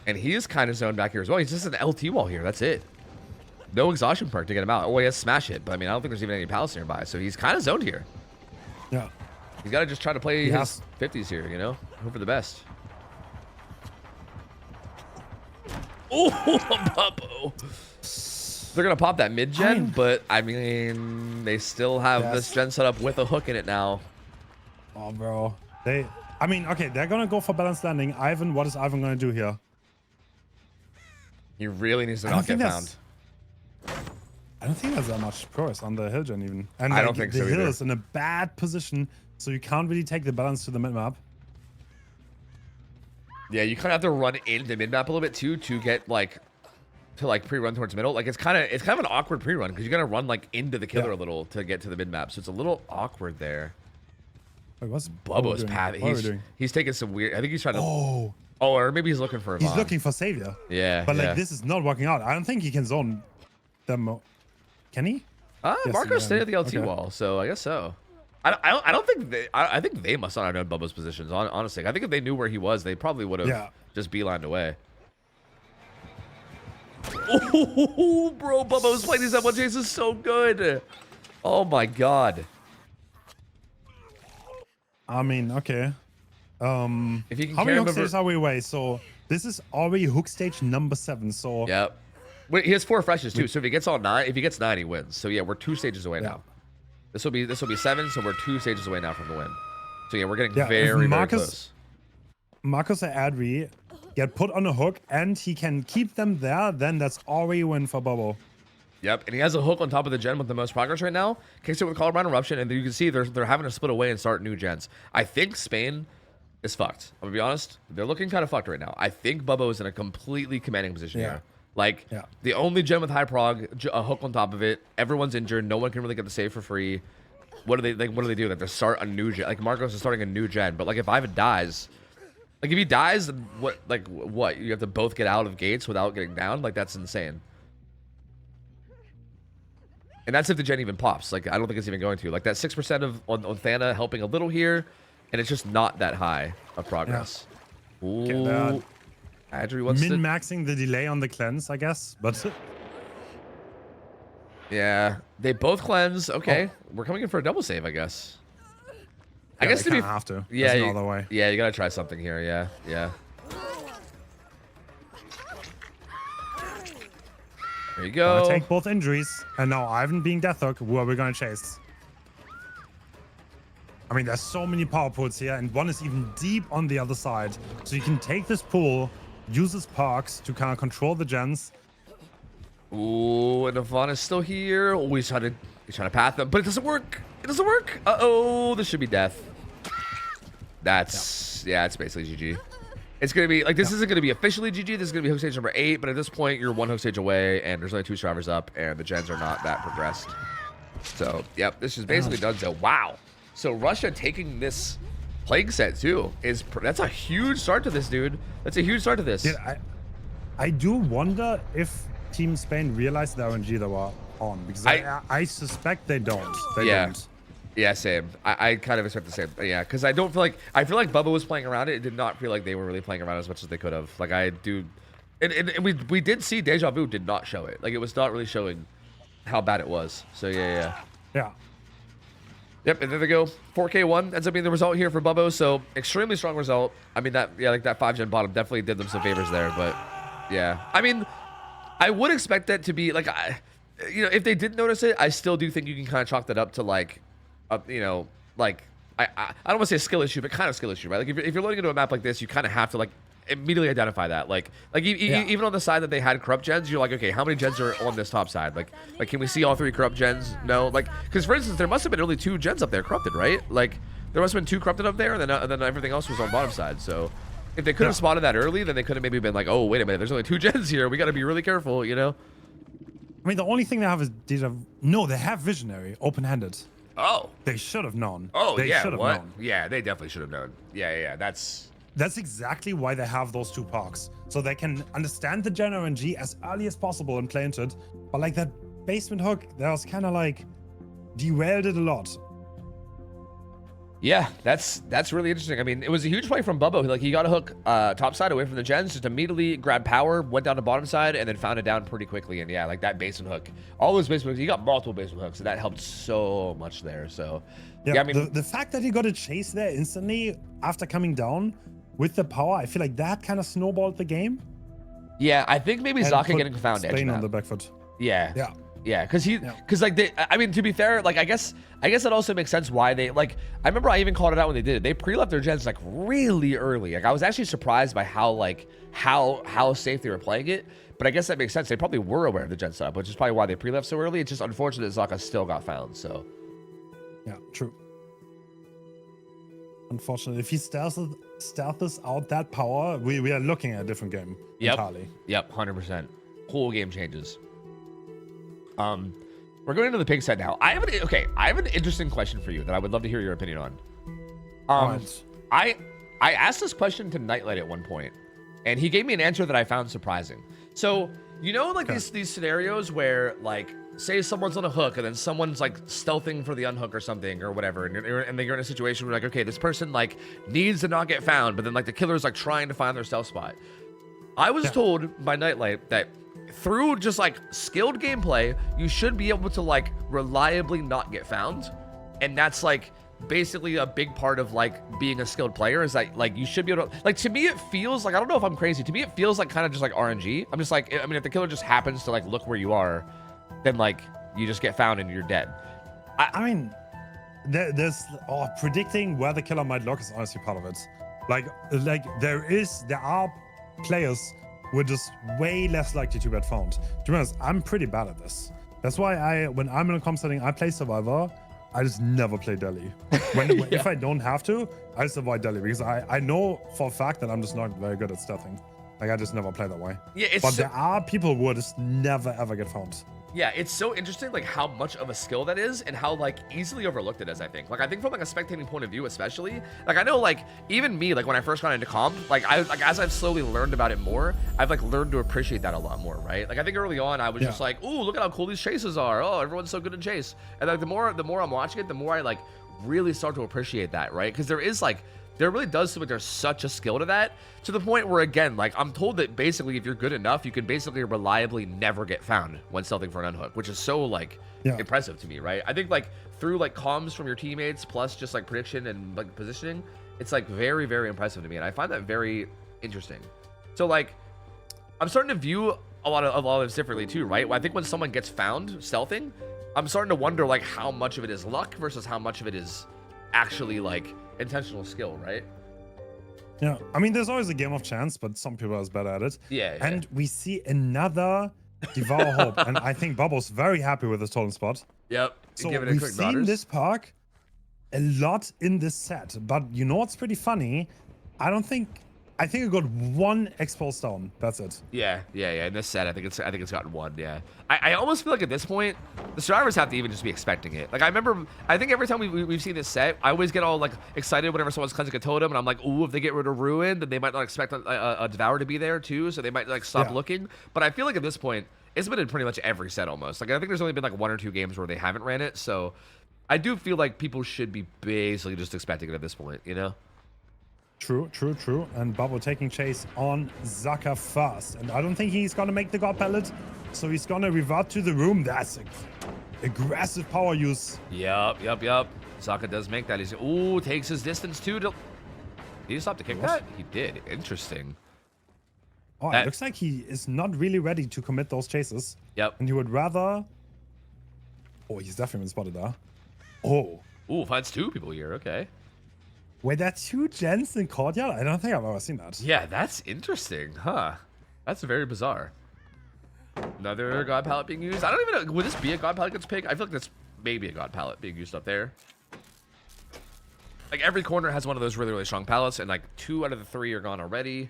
A: And he is kind of zoned back here as well. He's just an LT wall here. That's it. No exhaustion perk to get him out. Oh, he has smash hit, but I mean, I don't think there's even any palace nearby, so he's kind of zoned here.
B: Yeah.
A: He's got to just try to play his 50s here, you know? Hope for the best. Oh, Bubbo. They're going to pop that mid-gen, but I mean, they still have this gen set up with a hook in it now.
B: Oh, bro. I mean, okay, they're going to go for balanced landing. Ivan, what is Ivan going to do here?
A: He really needs to not get found.
B: I don't think there's that much progress on the hill gen even. And
A: I don't think so either.
B: The hill is in a bad position, so you can't really take the balance to the mid-map.
A: Yeah, you kind of have to run into mid-map a little bit too to get like pre-run towards middle. Like it's kind of an awkward pre-run because you gotta run like into the killer a little to get to the mid-map. So it's a little awkward there.
B: Wait, what's
A: Bubbo's path? He's taking some weird. I think he's trying to. Oh, or maybe he's looking for.
B: He's looking for Savior.
A: Yeah,
B: but like this is not working out. I don't think he can zone them. Can he?
A: Yes, Marcos stayed at the LT wall, so I guess so. I don't think they. I think they must not have known Bubbo's positions. Honestly, I think if they knew where he was, they probably would have just beelined away. Oh, bro, Bubbo's playing these F1 chases so good. Oh my god.
B: I mean, okay.
A: If you can
B: how many hook stages are we away? So this is already hook stage number 7. So
A: yep. Wait, he has 4 freshes too. So if he gets all 9, if he gets 9, he wins. So yeah, we're 2 stages away now. This will be 7. So we're 2 stages away now from the win. So yeah, we're getting very close.
B: Marcos and Adri get put on a hook and he can keep them there, then that's already a win for Bubbo.
A: Yep, and he has a hook on top of the gen with the most progress right now. Kicks it with Colorado Eruption, and you can see they're having to split away and start new gens. I think Spain is fucked. I'm gonna be honest. They're looking kind of fucked right now. I think Bubbo is in a completely commanding position here. Like,
B: Yeah.
A: the only gen with high prog, a hook on top of it. Everyone's injured. No one can really get the save for free. What do they do? Like, they start a new gen. Like, Marcos is starting a new gen. But, like, if Ivan dies... Like, if he dies, then what? Like, what? You have to both get out of gates without getting down? Like, that's insane. And that's if the gen even pops. Like, I don't think it's even going to. Like, that 6% on Thana helping a little here, and it's just not that high of progress. Yeah. Ooh. Adri wants to...
B: Min-maxing the delay on the cleanse, I guess, but...
A: Yeah, they both cleanse. Okay, we're coming in for a double save, I guess.
B: Yeah,
A: I guess
B: to be have to.
A: Yeah,
B: There's no other way.
A: Yeah, you gotta try something here. Yeah, yeah. There you go.
B: Take both injuries, and now Ivan being death hook. Who are we gonna chase? I mean, there's so many power pools here, and one is even deep on the other side. So you can take this pool, use his perks to kind of control the gens.
A: Ooh, and Yvonne is still here. Oh, he's trying to path them, but it doesn't work. It doesn't work. Uh-oh, this should be death. That's, yeah, it's basically GG. It's going to be, like, this isn't going to be officially GG. This is going to be hook stage number 8, but at this point, you're 1 hook stage away, and there's only 2 survivors up, and the gens are not that progressed. So, yep, this is basically done. So, wow. So, Russia taking this Plague set, too, that's a huge start to this, dude. That's a huge start to this.
B: Yeah, I do wonder if Team Spain realized the RNG they were on, because I suspect they don't. They don't.
A: Yeah, same. I kind of expect the same. Yeah, because I don't feel like... I feel like Bubba was playing around it. It did not feel like they were really playing around as much as they could have. Like, I do... And we did see Deja Vu did not show it. Like, it was not really showing how bad it was. So, yeah. Yep, and there they go. 4K1 ends up being the result here for Bubbo. So, extremely strong result. I mean, that 5-gen bottom definitely did them some favors there. But, yeah. I mean, I would expect that to be... Like, you know, if they did notice it, I still do think you can kind of chalk that up to, like... you know, like, I don't want to say a skill issue, but kind of skill issue, right? Like, if you're loading into a map like this, you kind of have to, like, immediately identify that. Like even on the side that they had corrupt gens, you're like, okay, how many gens are on this top side? Like, can we see all 3 corrupt gens? No. Like, because, for instance, there must have been only 2 gens up there corrupted, right? Like, there must have been 2 corrupted up there, and then everything else was on bottom side. So, if they could have spotted that early, then they could have maybe been like, oh, wait a minute, there's only 2 gens here. We got to be really careful, you know?
B: I mean, the only thing they have is No, they have Visionary, open-handed.
A: Oh.
B: They should have known.
A: Oh,
B: they
A: yeah,
B: should have
A: what?
B: known.
A: Yeah, they definitely should have known. Yeah, that's
B: exactly why they have those 2 parks. So they can understand the gen RNG as early as possible and play into it. But like that basement hook, that was kind of like derailed it a lot.
A: Yeah, that's really interesting. I mean, it was a huge play from Bubbo. Like, he got a hook top side away from the gens, just immediately grabbed power, went down to bottom side, and then found it down pretty quickly. And yeah, like that basement hook, all those basement hooks, he got multiple basement hooks, and that helped so much there. So yeah, I mean,
B: the fact that he got a chase there instantly after coming down with the power, I feel like that kind of snowballed the game.
A: Yeah, I think maybe Zaka getting found edge
B: on the back foot.
A: Yeah, because like I mean, to be fair, like I guess that also makes sense why they, like, I remember I even called it out when they did it. They pre-left their gens like really early. Like, I was actually surprised by how safe they were playing it. But I guess that makes sense. They probably were aware of the gen setup, which is probably why they pre-left so early. It's just unfortunate that Zaka still got found. So
B: yeah, true. Unfortunately, if he stealths out that power, we are looking at a different game entirely.
A: Yep, 100%. Whole game changes. We're going into the pig set now. I have an interesting question for you that I would love to hear your opinion on. I asked this question to Nightlight at one point, and he gave me an answer that I found surprising. So, you know, like these scenarios where, like, say someone's on a hook and then someone's like stealthing for the unhook or something or whatever, and you're in a situation where, like, okay, this person like needs to not get found, but then like the killer's like trying to find their stealth spot. I was told by Nightlight that through just like skilled gameplay, you should be able to like reliably not get found. And that's like basically a big part of like being a skilled player, is that like you should be able to, like, to me it feels like, I don't know if I'm crazy, to me it feels like kind of just like RNG. I'm just like, I mean, if the killer just happens to like look where you are, then like you just get found and you're dead.
B: I mean, there's predicting where the killer might look is honestly part of it. Like there are players who are just way less likely to get found. To be honest, I'm pretty bad at this. That's why when I'm in a comp setting, I play Survivor. I just never play Deli. If I don't have to, I just avoid Deli, because I know for a fact that I'm just not very good at stealthing. Like, I just never play that way.
A: Yeah, it's
B: But
A: so,
B: there are people who just never ever get found.
A: yeah, it's so interesting, like how much of a skill that is, and how like easily overlooked it is. I think from like a spectating point of view, especially. Like I know, like even me, like when I first got into comp, like as I've slowly learned about it more, I've like learned to appreciate that a lot more, right? Like I think early on, I was just like, ooh, look at how cool these chases are. Oh, everyone's so good in chase. And like the more I'm watching it, the more I like really start to appreciate that, right? Because there really does seem like there's such a skill to that, to the point where, again, like I'm told that basically if you're good enough, you can basically reliably never get found when stealthing for an unhook, which is so like impressive to me, right? I think like through like comms from your teammates plus just like prediction and like positioning, it's like very, very impressive to me, and I find that very interesting. So like I'm starting to view a lot of this differently too, right? I think when someone gets found stealthing, I'm starting to wonder like how much of it is luck versus how much of it is actually like intentional skill, right?
B: Yeah, I mean, there's always a game of chance, but some people are better at it.
A: Yeah.
B: And we see another Devour Hope, and I think Bubbo's very happy with his totem spot.
A: Yep.
B: So
A: give it a
B: we've
A: quick
B: seen
A: nodders.
B: this park a lot in this set, but you know what's pretty funny? I think it got one exposed down. That's it.
A: Yeah. In this set, I think it's gotten one. Yeah. I almost feel like at this point, the survivors have to even just be expecting it. Like I think every time we've seen this set, I always get all like excited whenever someone's cleansing a totem, and I'm like, ooh, if they get rid of Ruin, then they might not expect a Devour to be there too, so they might like stop looking. But I feel like at this point, it's been in pretty much every set almost. Like I think there's only been like 1 or 2 games where they haven't ran it, so I do feel like people should be basically just expecting it at this point, you know?
B: True. And Bubbo taking chase on Zaka first. And I don't think he's going to make the God Pallet. So he's going to revert to the room. That's aggressive power use.
A: Yep. Zaka does make that. He's, ooh, takes his distance too. Did he stop to kick that? He did. Interesting.
B: Oh, it looks like he is not really ready to commit those chases.
A: Yep.
B: And he would rather... Oh, he's definitely been spotted there. Oh.
A: Ooh, finds 2 people here. Okay.
B: Wait, there are 2 gens in Courtyard? I don't think I've ever seen that.
A: Yeah, that's interesting, huh? That's very bizarre. Another God Pallet being used. I don't even know. Would this be a God Pallet gets picked? I feel like that's maybe a God Pallet being used up there. Like every corner has one of those really, really strong pallets, and like 2 out of the 3 are gone already.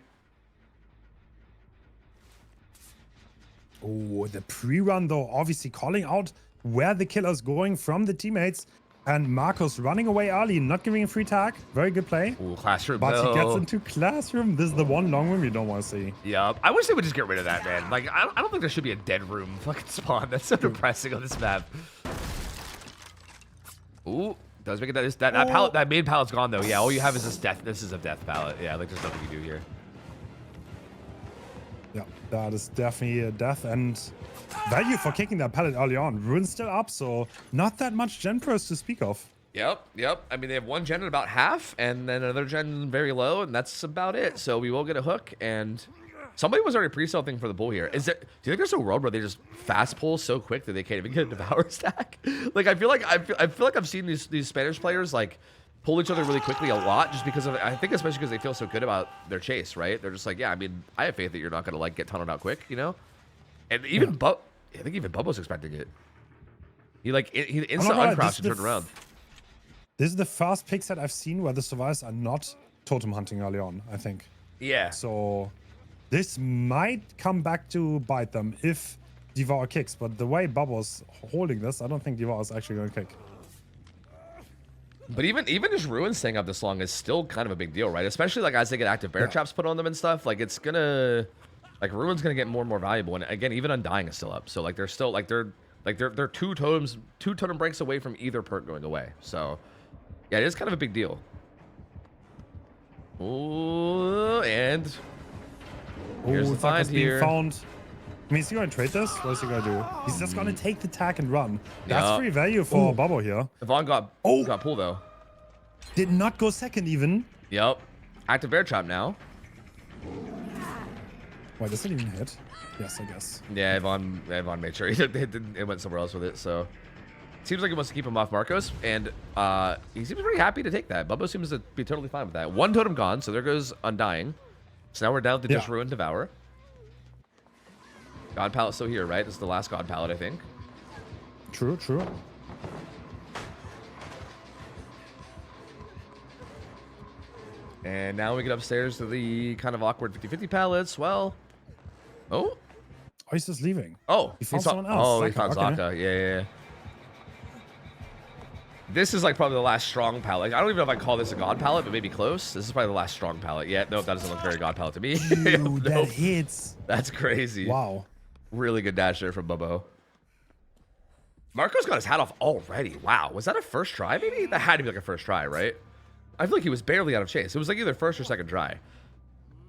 B: Oh, the pre-run though, obviously calling out where the killer's going from the teammates. And Marcos running away early, not giving a free tag. Very good play.
A: Ooh, classroom.
B: But
A: though.
B: he gets into classroom. This is the one long room you don't want to see.
A: Yep. I wish they would just get rid of that, man. Like, I don't think there should be a dead room fucking spawn. That's so depressing on this map. Ooh, does make it that pallet, that main pallet's gone though. Yeah, all you have is this death. This is a death pallet. Yeah, like there's nothing you do here.
B: Yeah, that is definitely a death, and value for kicking that pallet early on. Ruin's still up, so not that much gen pros to speak of.
A: Yep. I mean, they have 1 gen at about half, and then another gen very low, and that's about it. So we will get a hook, and somebody was already pre-stealthing for the bull here. Do you think there's a world where they just fast pull so quick that they can't even get a Devour stack? Like, I feel like I've seen these Spanish players like pull each other really quickly a lot, just because of, I think especially because they feel so good about their chase, right? They're just like, yeah, I mean, I have faith that you're not gonna like get tunneled out quick, you know? And even I think even Bubbo's expecting it. He instant uncrouched and turned around.
B: This is the first pick set I've seen where the survivors are not totem hunting early on, I think.
A: Yeah.
B: So this might come back to bite them if Devour kicks, but the way Bubbo's holding this, I don't think Devour is actually going to kick.
A: But even just Ruin staying up this long is still kind of a big deal, right? Especially like as they get active bear traps put on them and stuff. Like it's gonna, like Ruin's gonna get more and more valuable. And again, even Undying is still up, so like they're still they're 2 totem breaks away from either perk going away. So yeah, it is kind of a big deal. Ooh, and here's the find here.
B: Found. I mean, is he going to trade this? What is he going to do? He's just going to take the tag and run. That's free value for Bubbo here.
A: Yvonne got pulled though.
B: Did not go second even.
A: Yep. Active bear trap now.
B: Wait, does it even hit? Yes, I guess.
A: Yeah, Yvonne made sure it went somewhere else with it. So seems like he wants to keep him off Marcos, and he seems pretty happy to take that. Bubbo seems to be totally fine with that. 1 totem gone, so there goes Undying. So now we're down to just Ruin Devour. God Pallet still here, right? This is the last God Pallet, I think.
B: True.
A: And now we get upstairs to the kind of awkward 50-50 pallets. Well, oh,
B: he's just leaving.
A: oh,
B: He found someone else.
A: Oh, he
B: Zaka,
A: found
B: okay.
A: Zaka. Yeah. This is like probably the last strong pallet. Like, I don't even know if I call this a god pallet, but maybe close. This is probably the last strong pallet. Yeah, nope, that doesn't look very god pallet to me.
B: Dude,
A: Nope.
B: that hits.
A: That's crazy.
B: Wow.
A: Really good dash there from Bubbo. Marco's got his hat off already. Wow. Was that a first try, maybe? That had to be like a first try, right? I feel like he was barely out of chase. It was like either first or second try.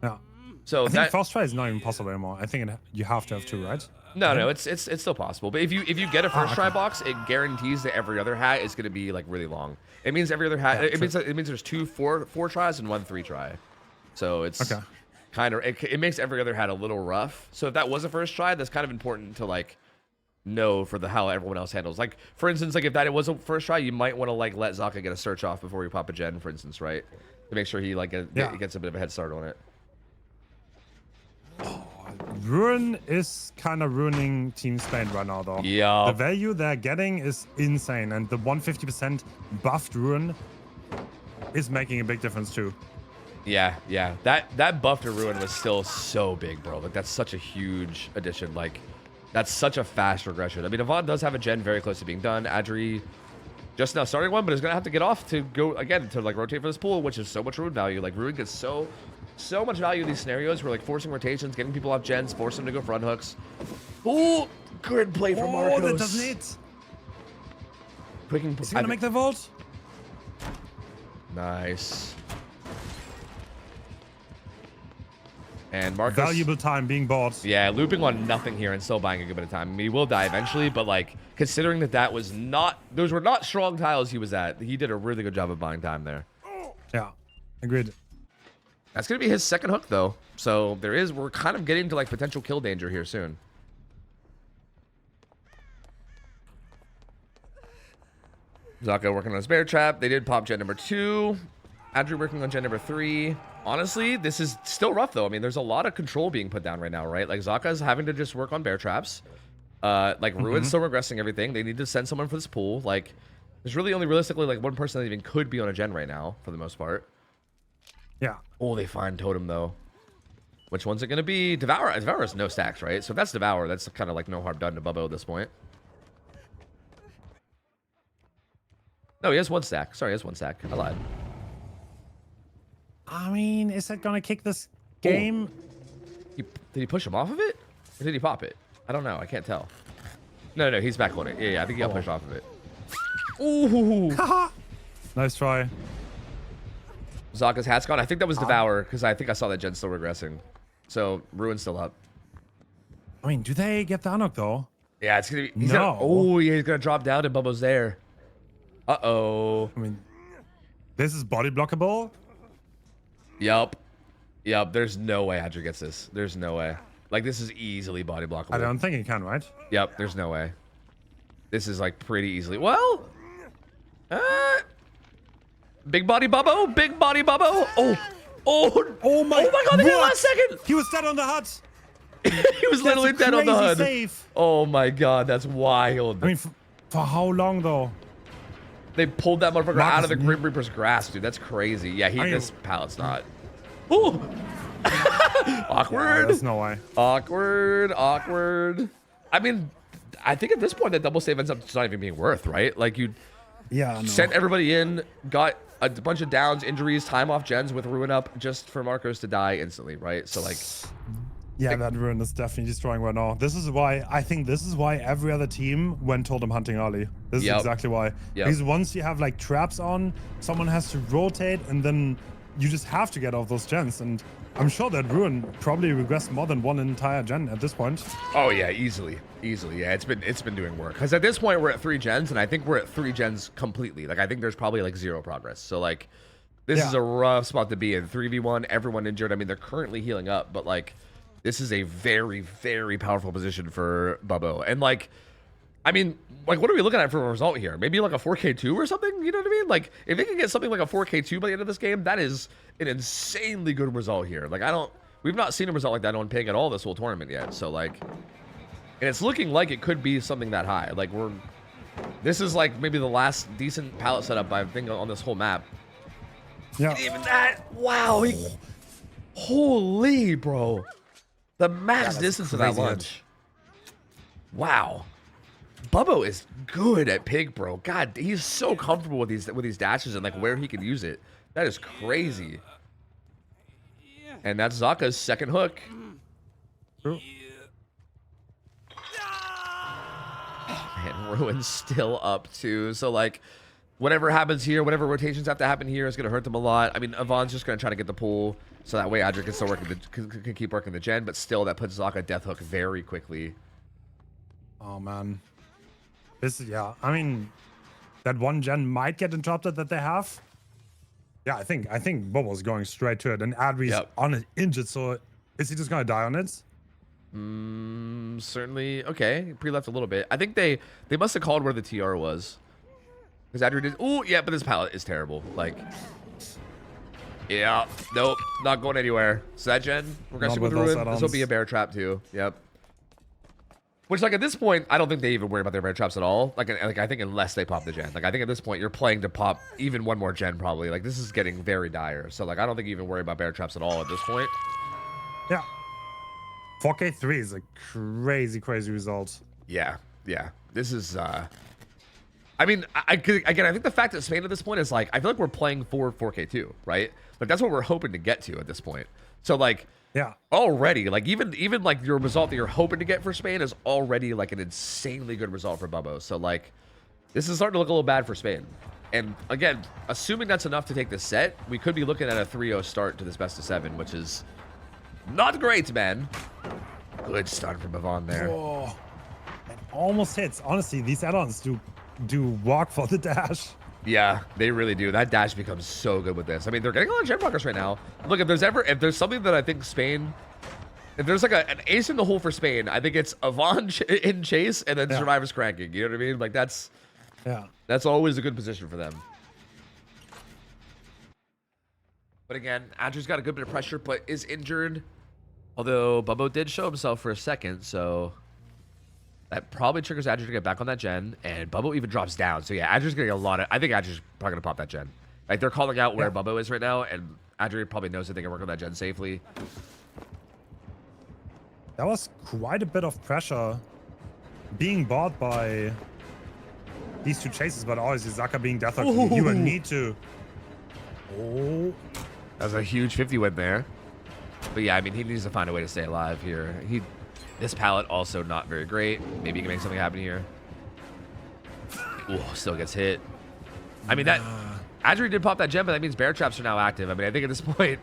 B: Yeah.
A: So
B: I think
A: that
B: first try is not even possible anymore. I think you have to have 2, right?
A: no, it's still possible. But if you get a first try box, it guarantees that every other hat is going to be like really long. It means every other hat.
B: Yeah,
A: it means there's 2 4 tries and 1 3 try. So it's
B: Okay.
A: kind of it makes every other hat a little rough. So if that was a first try, that's kind of important to like know for the how everyone else handles. Like for instance, like if that was a first try, you might want to like let Zaka get a search off before you pop a gen, for instance, right? To make sure he like gets a bit of a head start on it.
B: Ruin is kind of ruining Team Spain right now, though.
A: Yeah.
B: The value they're getting is insane, and the 150% buffed Ruin is making a big difference too.
A: Yeah. That buff to Ruin was still so big, bro. Like that's such a huge addition. Like that's such a fast regression. I mean, Avon does have a gen very close to being done. Adri just now starting one, but is gonna have to get off to go again to like rotate for this pool, which is so much Ruin value. Like Ruin gets so much value in these scenarios where like forcing rotations, getting people off gens, forcing them to go front hooks. Ooh, good play from Marcos.
B: Oh, that doesn't hit.
A: Quick,
B: Is he gonna make the vault?
A: Nice. And Marcos.
B: Valuable time being bought.
A: Yeah, looping on nothing here and still buying a good bit of time. I mean, he will die eventually, but like considering that was not, those were not strong tiles he was at. He did a really good job of buying time there.
B: Yeah, agreed.
A: That's gonna be his second hook though. So we're kind of getting to like potential kill danger here soon. Zaka working on his bear trap. They did pop gen number 2. Andrew working on gen number 3. Honestly, this is still rough though. I mean, there's a lot of control being put down right now, right? Like Zaka's having to just work on bear traps. Like Ruin's still regressing everything. They need to send someone for this pool. Like, there's really only realistically like one person that even could be on a gen right now for the most part.
B: Yeah.
A: Oh, they find Totem though. Which one's it gonna be? Devour. Devour has no stacks, right? So if that's Devour, that's kind of like no harm done to Bubbo at this point. No, he has 1 stack. Sorry, he has 1 stack. I lied.
B: I mean, is that gonna kick this game?
A: Did he push him off of it? Or did he pop it? I don't know. I can't tell. No, he's back on it. Yeah, I think he got pushed off of it. Ooh.
B: Nice try.
A: Zaka's hat's gone. I think that was Devour, because I think I saw that gen still regressing. So, Ruin's still up.
B: I mean, do they get the unhook though?
A: Yeah, it's going to be...
B: No.
A: Oh, yeah, he's going to drop down and Bubbo's there. Uh-oh.
B: I mean, this is body blockable.
A: Yup. There's no way Adri gets this. There's no way. Like, this is easily body blockable.
B: I don't think he can, right?
A: Yep, there's no way. This is, like, pretty easily... Well... Big body Bubbo. Big body Bubbo. Oh my God, they hit last second.
B: He was dead on the hut.
A: He was literally dead on the HUD.
B: Save.
A: Oh my God, that's wild.
B: I mean, for how long though?
A: They pulled that motherfucker
B: Marcus,
A: out of the Grim Reaper's grasp, dude. That's crazy. Yeah, this pallet's not. Ooh. Awkward.
B: Yeah, there's no way.
A: Awkward. I mean, I think at this point that double save ends up just not even being worth, right? Like you sent everybody in, got a bunch of downs, injuries, time off gens with Ruin up just for Marcos to die instantly, right? So like...
B: Yeah, that Ruin is definitely destroying right now. This is why, I think this is why every other team went Totem hunting early. This is exactly why. Because once you have like traps on, someone has to rotate and then you just have to get off those gens. And I'm sure that Ruin probably regressed more than 1 entire gen at this point.
A: Oh yeah, easily. Yeah, it's been doing work. Because at this point we're at 3 gens and I think we're at 3 gens completely. Like I think there's probably like 0 progress. So like this is a rough spot to be in. 3v1, everyone injured. I mean, they're currently healing up, but like this is a very, very powerful position for Bubbo. And like, I mean, like, what are we looking at for a result here? Maybe like a 4K2 or something? You know what I mean? Like, if they can get something like a 4K2 by the end of this game, that is an insanely good result here. Like, we've not seen a result like that on Pig at all this whole tournament yet. So like, and it's looking like it could be something that high. Like this is like maybe the last decent palette setup I think on this whole map.
B: Yeah.
A: Even that. Wow. Holy, bro. The max
B: that's
A: distance of that
B: crazy hit.
A: launch. Wow. Bubbo is good at pig, bro. God, he's so comfortable with these dashes and like where he can use it. That is crazy. And that's Zaka's second hook.
B: True.
A: And Ruin's still up too. So like whatever happens here, whatever rotations have to happen here is gonna hurt them a lot. I mean, Yvonne's just gonna try to get the pull so that way Adric can still can keep working the gen, but still that puts Zaka death hook very quickly.
B: Oh man. Yeah, I mean, that one gen might get interrupted that they have. Yeah, I think Bobo's going straight to it, and Adri's on it injured, so is he just gonna die on it?
A: Certainly. Okay, pre-left a little bit. I think they must have called where the TR was. Because Adri did. Ooh, yeah, but this pallet is terrible. Like, yeah, nope, not going anywhere. So that gen, we're gonna stick with Ruin. This will be a bear trap too. Yep. Which, like, at this point, I don't think they even worry about their bear traps at all. Like I think unless they pop the gen. Like, I think at this point, you're playing to pop even one more gen, probably. Like, this is getting very dire. So, like, I don't think you even worry about bear traps at all at this point.
B: Yeah. 4K3 is a crazy result.
A: Yeah. This is, I mean, again, I think the fact that Spain at this point is, like, I feel like we're playing for 4K2, right? Like, that's what we're hoping to get to at this point. So, like...
B: Yeah.
A: Already, like even like your result that you're hoping to get for Spain is already like an insanely good result for Bubbo. So like, this is starting to look a little bad for Spain. And again, assuming that's enough to take the set, we could be looking at a 3-0 start to this best of 7, which is not great, man. Good stun from Yvonne there.
B: Oh, it almost hits. Honestly, these add-ons do walk for the dash.
A: Yeah, they really do. That dash becomes so good with this. I mean, they're getting a lot of gen progress right now. Look, if there's something that I think Spain, if there's like an ace in the hole for Spain, I think it's Yvonne in chase and then Survivor's cranking. You know what I mean? Like that's always a good position for them. But again, Andrew's got a good bit of pressure, but is injured. Although Bubbo did show himself for a second, so that probably triggers Adric to get back on that gen, and Bubbo even drops down. So yeah, Adric's getting a lot of... I think Adric's probably going to pop that gen. Like, they're calling out where Bubbo is right now, and Adric probably knows that they can work on that gen safely.
B: That was quite a bit of pressure being bought by these two chases, but obviously Zaka being death hook, you would need to... Oh.
A: That was a huge 50 win there. But yeah, I mean, he needs to find a way to stay alive here. This pallet also not very great. Maybe he can make something happen here. Ooh, still gets hit. I mean, that... Adri did pop that gem, but that means bear traps are now active. I mean, I think at this point,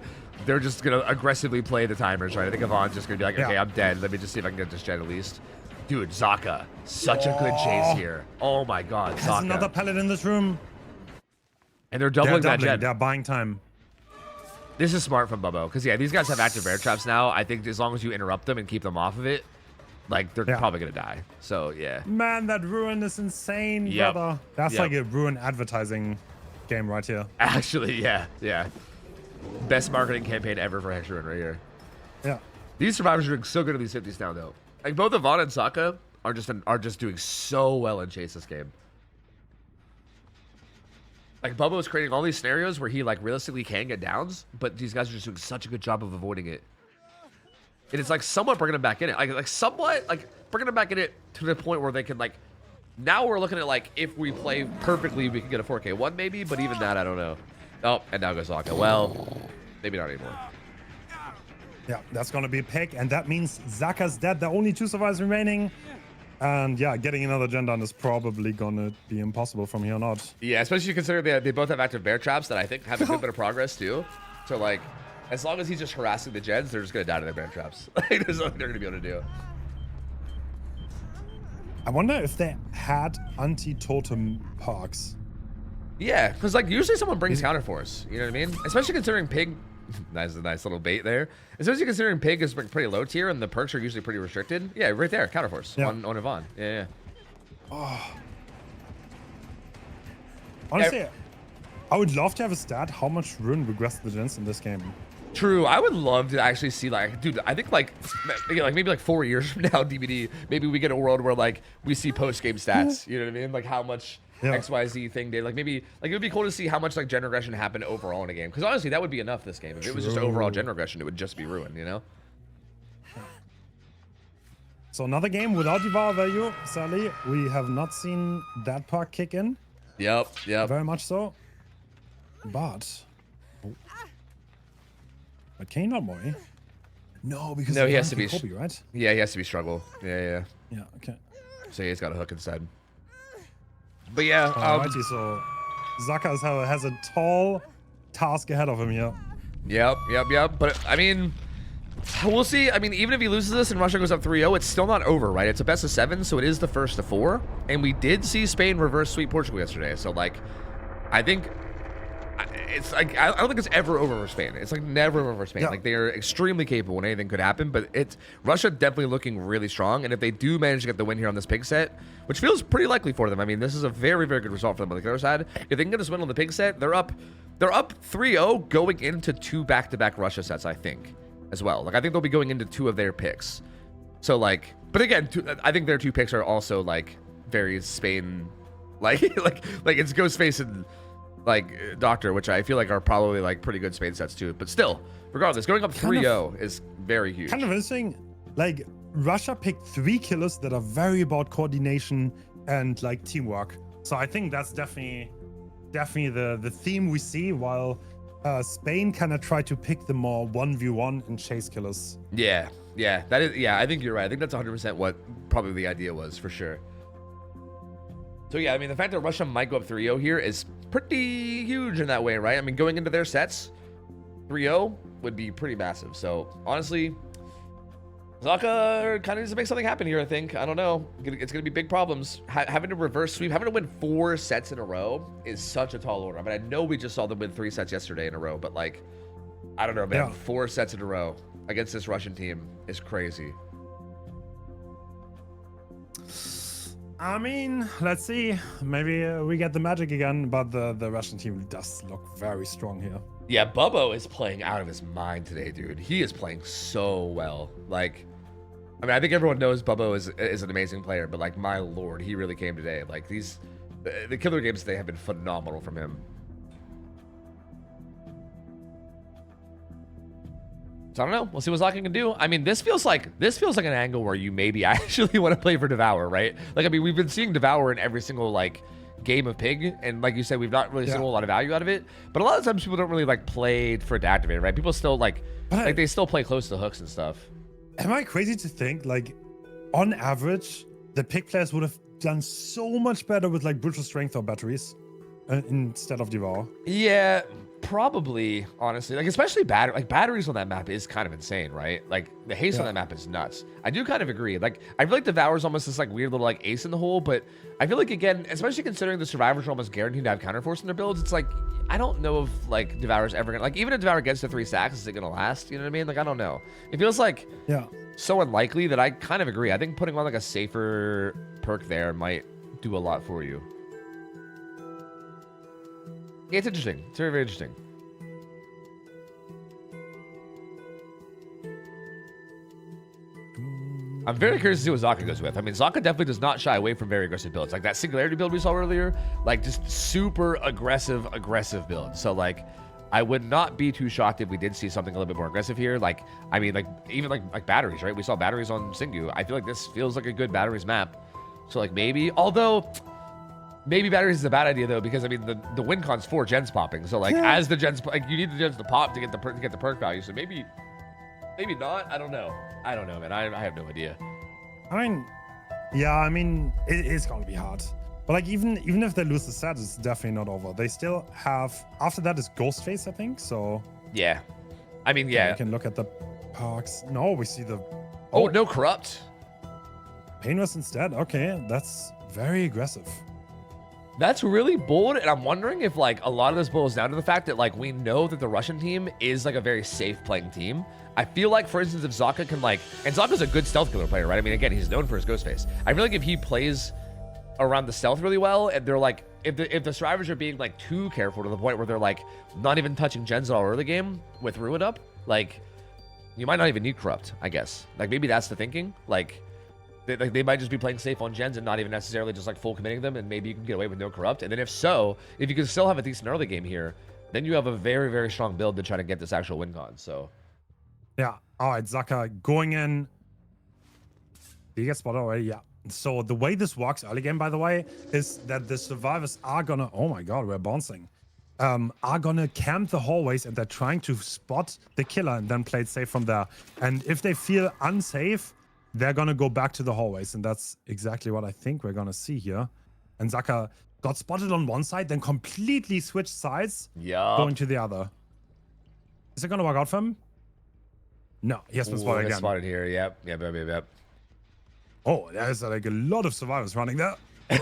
A: they're just going to aggressively play the timers, right? I think Yvonne's just going to be like, okay, I'm dead. Let me just see if I can get this gen at least. Dude, Zaka. Such a good chase here. Oh my god, Zaka.
B: There's another pellet in this room.
A: And they're doubling that gen.
B: They're buying time.
A: This is smart from Bubbo. Because, yeah, these guys have active bear traps now. I think as long as you interrupt them and keep them off of it, like, they're probably going to die. So, yeah.
B: Man, that Ruin is insane, brother. That's like a Ruin advertising game right here.
A: Actually, yeah. Best marketing campaign ever for Hex Ruin right here.
B: Yeah.
A: These survivors are doing so good at these 50s now, though. Like, both Yvonne and Zaka are just doing so well in chase this game. Like, Bubbo is creating all these scenarios where he, like, realistically can get downs, but these guys are just doing such a good job of avoiding it. And it's, like, somewhat bringing them back in it. Like somewhat, like, bringing them back in it to the point where they can, like... Now we're looking at, like, if we play perfectly, we can get a 4K1 maybe, but even that, I don't know. Oh, and now goes Zaka. Well, maybe not anymore.
B: Yeah, that's going to be a pick, and that means Zaka's dead. There are only 2 survivors remaining. And yeah, getting another gen down is probably going to be impossible from here on out.
A: Yeah, especially considering they both have active bear traps that I think have a good bit of progress too. So, like, as long as he's just harassing the gens, they're just going to die to their bear traps. Like, there's nothing they're going to be able to do.
B: I wonder if they had anti-totem parks.
A: Yeah, because, like, usually someone brings counterforce. You know what I mean? Especially considering Pig... Nice little bait there. Especially considering Pig is pretty low tier and the perks are usually pretty restricted. Yeah, right there. Counterforce on Yvonne. Yeah.
B: Oh. Honestly, I would love to have a stat how much Ruin regressed the gens in this game.
A: True. I would love to actually see, like, dude, I think, like maybe 4 years from now, DBD, maybe we get a world where, like, we see post-game stats. You know what I mean? Like, how much
B: Yeah.
A: XYZ thing did. Like maybe like it would be cool to see how much like gen regression happened overall in a game. Because honestly, that would be enough this game. If it was just overall gen regression, it would just be ruined, you know?
B: So another game without devour value, sadly. We have not seen that part kick in.
A: Yep.
B: Very much so. But Kane not Mori. No, because
A: No, he has to be
B: Kobe, right?
A: Yeah, he has to be struggle. Yeah.
B: Yeah, okay.
A: So he's got a hook instead. But yeah,
B: Alrighty, so Zaka has a tall task ahead of him here.
A: Yep. But I mean, we'll see. I mean, even if he loses this and Russia goes up 3-0, it's still not over, right? It's a best of 7, so it is the first of 4. And we did see Spain reverse sweep Portugal yesterday. So like, I think it's like I don't think it's ever over for Spain. It's like never over for Spain.
B: Yeah.
A: Like they are extremely capable and anything could happen. But it's Russia definitely looking really strong. And if they do manage to get the win here on this pig set, which feels pretty likely for them. I mean, this is a very, very good result for them on the other side. If they can get this win on the pig set, they're up 3-0 going into 2 back-to-back Russia sets, I think, as well. Like I think they'll be going into 2 of their picks. So like, but again, I think their 2 picks are also like very Spain, like it's Ghostface and like Doctor, which I feel like are probably like pretty good Spain sets too. But still, regardless, going up 3-0 is very huge.
B: Kind of interesting. Like Russia picked 3 killers that are very about coordination and like teamwork. So I think that's definitely the theme we see, while Spain kind of try to pick the more 1v1 and chase killers.
A: Yeah, that is. Yeah, I think you're right. I think that's 100% what probably the idea was for sure. So yeah, I mean, the fact that Russia might go up 3-0 here is pretty huge in that way, right? I mean, going into their sets, 3-0 would be pretty massive. So honestly, Zaka kind of needs to make something happen here, I think. I don't know. It's going to be big problems. Having to reverse sweep, having to win 4 sets in a row is such a tall order. I mean, I know we just saw them win 3 sets yesterday in a row, but like, I don't know, man.
B: Yeah.
A: 4 sets in a row against this Russian team is crazy.
B: I mean, let's see. Maybe we get the magic again, but the Russian team does look very strong here.
A: Yeah, Bubbo is playing out of his mind today, dude. He is playing so well. Like, I mean, I think everyone knows Bubbo is an amazing player, but like, my lord, he really came today. Like the killer games today have been phenomenal from him. So I don't know. We'll see what Zaka can do. I mean, this feels like an angle where you maybe actually want to play for Devour, right? Like, I mean, we've been seeing Devour in every single like game of Pig, and like you said, we've not really seen a lot of value out of it. But a lot of times people don't really like play for it to activate it, right? People still like they still play close to the hooks and stuff.
B: Am I crazy to think, like, on average, the Pig players would have done so much better with like brutal strength or batteries instead of Devour?
A: Yeah, probably, honestly. Like, especially batteries on that map is kind of insane, right? Like, the haste on that map is nuts. I do kind of agree. Like, I feel like Devour's almost this like weird little like ace in the hole, but I feel like, again, especially considering the survivors are almost guaranteed to have counterforce in their builds, it's like, I don't know if like Devour's ever gonna, like, even if Devour gets to 3 stacks, is it gonna last? You know what I mean? Like, I don't know. It feels like so unlikely that I kind of agree. I think putting on like a safer perk there might do a lot for you. Yeah, it's interesting. It's very, very interesting. I'm very curious to see what Zaka goes with. I mean, Zaka definitely does not shy away from very aggressive builds. Like that Singularity build we saw earlier, like just super aggressive build. So like, I would not be too shocked if we did see something a little bit more aggressive here. Like, I mean, like even like batteries, right? We saw batteries on Singu. I feel like this feels like a good batteries map. So like maybe, although maybe batteries is a bad idea though, because I mean the win con's 4 gens popping. So like as the gens, like you need the gens to pop to get the perk value. So maybe not. I don't know, man. I have no idea.
B: I mean, yeah, I mean it's gonna be hard. But like even if they lose the set, it's definitely not over. They still have, after that is Ghostface, I think. So
A: yeah, I mean, yeah.
B: We can look at the parks. No, we see the
A: oh no corrupt.
B: Painless instead. Okay, that's very aggressive.
A: That's really bold, and I'm wondering if like a lot of this boils down to the fact that like we know that the Russian team is like a very safe playing team. I feel like, for instance, if Zaka can like, and Zaka's a good stealth killer player, right? I mean, again, he's known for his ghost face. I feel like if he plays around the stealth really well, and they're like, if the survivors are being like too careful to the point where they're like not even touching gens at all early game with Ruin up, like you might not even need corrupt, I guess. Like maybe that's the thinking. Like They might just be playing safe on gens and not even necessarily just like full committing them, and maybe you can get away with no corrupt. And then if so, if you can still have a decent early game here, then you have a very, very strong build to try to get this actual win con. So
B: yeah. All right, Zaka going in. Did he get spotted already? Yeah. So the way this works early game, by the way, is that the survivors are gonna, oh my god, we're bouncing, are gonna camp the hallways, and they're trying to spot the killer and then play it safe from there. And if they feel unsafe, they're gonna go back to the hallways, and that's exactly what I think we're gonna see here. And Zaka got spotted on one side, then completely switched sides, going to the other. Is it gonna work out for him? No, he has been spotted again.
A: Spotted here. Yep.
B: Oh, there's like a lot of survivors running there.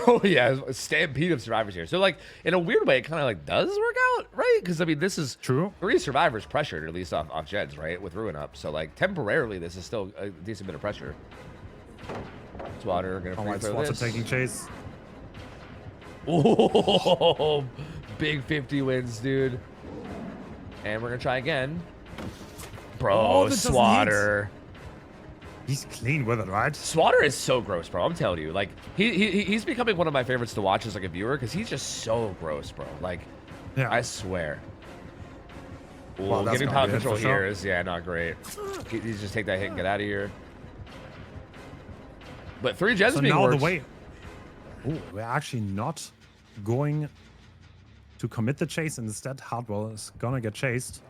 A: Oh yeah, a stampede of survivors here. So like in a weird way, it kind of like does work out, right? Because I mean, this is
B: true.
A: 3 survivors pressured at least off gens, right? With Ruin up, so like temporarily, this is still a decent bit of pressure. Swatter gonna free throw this.
B: Taking chase.
A: Oh, big 50 wins, dude. And we're gonna try again, bro. Swatter.
B: He's clean with it, right?
A: Swatter is so gross, bro. I'm telling you, like he's becoming one of my favorites to watch as like a viewer because he's just so gross, bro. Like, yeah. I swear. Well, getting power control here is not great. He's just take that hit and get out of here. But 3 gens being worked.
B: Oh, we're actually not going to commit the chase, and instead Hardwell is gonna get chased.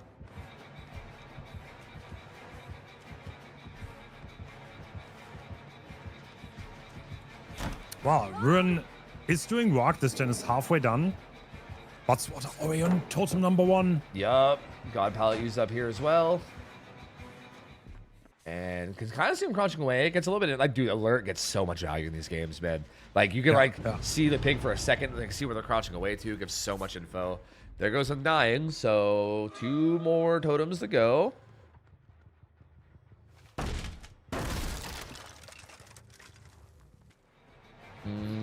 B: Wow, Ruin is doing work. This gen is halfway done. But Swatter already on totem number 1.
A: Yup. God Palette used up here as well. And can kind of see him crouching away. It gets a little bit like, dude, alert gets so much value in these games, man. Like you can see the ping for a second, like see where they're crouching away to, gives so much info. There goes Undying. So 2 more totems to go.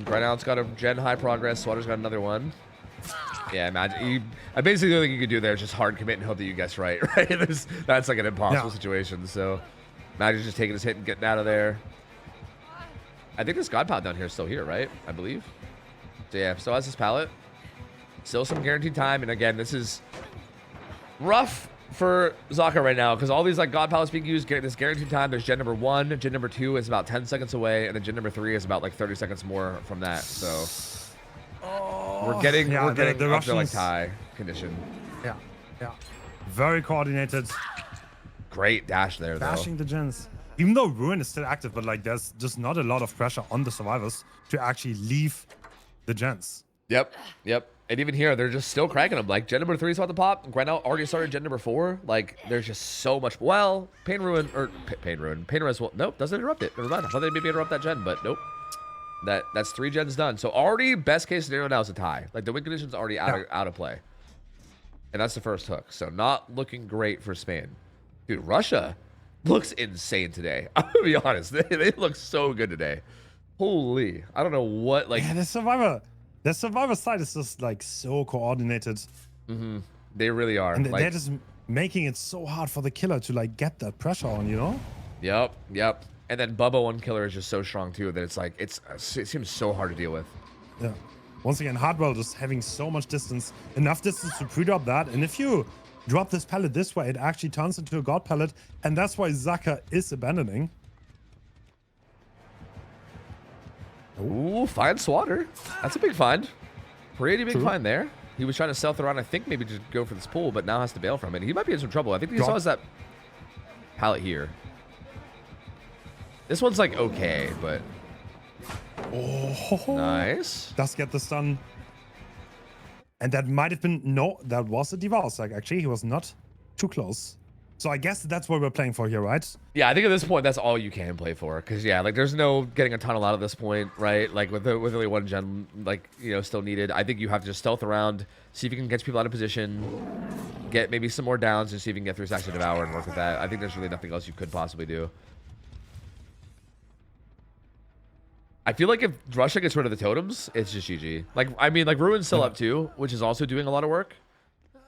A: Grinout's got a gen high progress. Swatter's got another one. Yeah, imagine. I basically the only thing you could do there is just hard commit and hope that you guess right. Right? That's like an impossible situation. So imagine just taking his hit and getting out of there. I think this God Palette down here is still here, right? I believe. So yeah, still has his palette. Still some guaranteed time. And again, this is rough for Zaka right now because all these like God Palettes being used, this guaranteed time. There's gen number 1, gen number 2 is about 10 seconds away, and then gen number 3 is about like 30 seconds more from that. So we're getting up to like tie condition.
B: Yeah. Very coordinated.
A: Great dash there, though.
B: Dashing the gens. Even though Ruin is still active, but like there's just not a lot of pressure on the survivors to actually leave the gens.
A: Yep. And even here, they're just still cracking them. Like, gen number 3 is about to pop. Grenout already started gen number 4. Like, there's just so much. Well, Pain Ruin. Well, nope, doesn't interrupt it. Never mind. I thought they maybe interrupt that gen, but nope. That's 3 gens done. So already, best case scenario now is a tie. Like, the win condition's already out of play. And that's the first hook. So not looking great for Spain. Dude, Russia looks insane today. I'm going to be honest. They look so good today. Holy. I don't know what, like.
B: Yeah, the survivor side is just like so coordinated.
A: Mm-hmm. They really are.
B: And
A: like,
B: they're just making it so hard for the killer to like get that pressure on, you know?
A: Yep. And then Bubba on killer is just so strong too that it's like it seems so hard to deal with.
B: Yeah. Once again, Hardwell just having so much distance, enough distance to pre-drop that. And if you drop this pallet this way, it actually turns into a God pallet, and that's why Zaka is abandoning.
A: Ooh, find Swatter. That's a big find. Pretty big find there. He was trying to stealth around, I think, maybe to go for this pool, but now has to bail from it. He might be in some trouble. I think he saw that pallet here. This one's like okay, but nice.
B: Does get the stun. And that might have been that was a devour strike. Actually, he was not too close. So I guess that's what we're playing for here, right?
A: Yeah, I think at this point that's all you can play for, because yeah, like there's no getting a tunnel out at this point, right? Like with only 1 gen, like still needed. I think you have to just stealth around, see if you can get people out of position, get maybe some more downs, and see if you can get 3 stacks to devour and work with that. I think there's really nothing else you could possibly do. I feel like if Russia gets rid of the totems, it's just GG. Like I mean, like Ruin's still up too, which is also doing a lot of work.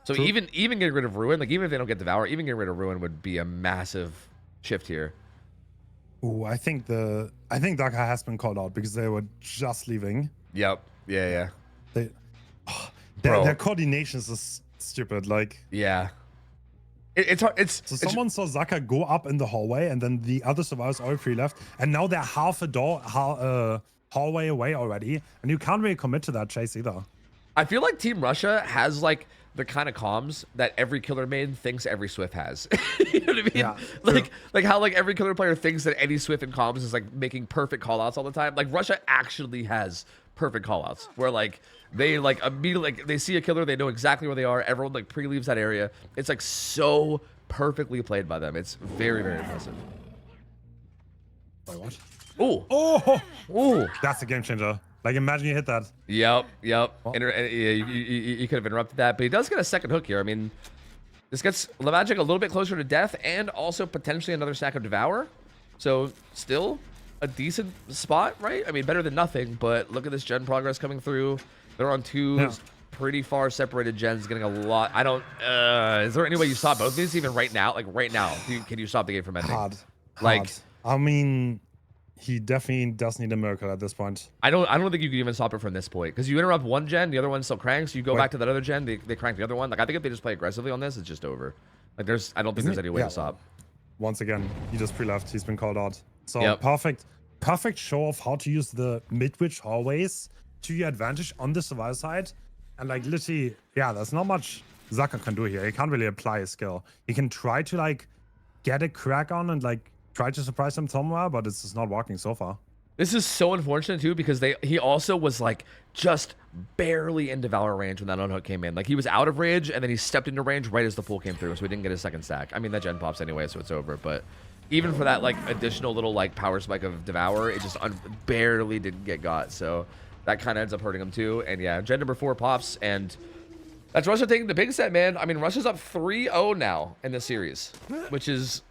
A: So even getting rid of Ruin, like even if they don't get Devour, even getting rid of Ruin would be a massive shift here.
B: Ooh, I think Daka has been called out because they were just leaving.
A: Yep. Yeah.
B: They,
A: Bro.
B: their coordinations is stupid. Like,
A: Yeah. It's hard.
B: Someone saw Zaka go up in the hallway, and then the other survivors all three left, and now they're half a hallway away already, and you can't really commit to that chase either.
A: I feel like Team Russia has like the kind of comms that every killer main thinks every Swift has. You know what I mean?
B: Yeah,
A: like how like every killer player thinks that any Swift in comms is like making perfect callouts all the time. Like Russia actually has perfect callouts where like they like immediately like they see a killer, they know exactly where they are. Everyone like pre-leaves that area. It's like so perfectly played by them. It's very, very impressive.
B: Wait, what?
A: Ooh. Ooh.
B: That's a game changer. Like, imagine you hit that.
A: Yep.
B: Oh.
A: You could have interrupted that, but he does get a second hook here. I mean, this gets Lemagic a little bit closer to death and also potentially another stack of Devour. So still a decent spot, right? I mean, better than nothing, but look at this gen progress coming through. They're on two pretty far separated gens, getting a lot. I don't, is there any way you stop both of these even right now? Like right now, can you stop the game from ending?
B: Hard.
A: Like,
B: I mean, he definitely does need a miracle at this point.
A: I don't think you can even stop it from this point because you interrupt one gen, the other one still cranks. You go back to that other gen, they crank the other one. Like I think if they just play aggressively on this, it's just over. Like I don't think there's any way to stop.
B: Once again, he just pre-left. He's been called out. So perfect show of how to use the mid-witch hallways to your advantage on the survivor side. And like literally, there's not much Zaka can do here. He can't really apply his skill. He can try to like get a crack on and like try to surprise him somewhere, but it's just not working so far.
A: This is so unfortunate too because he also was like just barely in Devour range when that unhook came in. Like he was out of range and then he stepped into range right as the pull came through, so he didn't get his second stack. I mean that gen pops anyway, so it's over. But even for that like additional little like power spike of Devour, it just barely didn't get got. So that kind of ends up hurting him too. And yeah, gen number 4 pops and that's Russia taking the big set, man. I mean Russia's up 3-0 now in this series, which is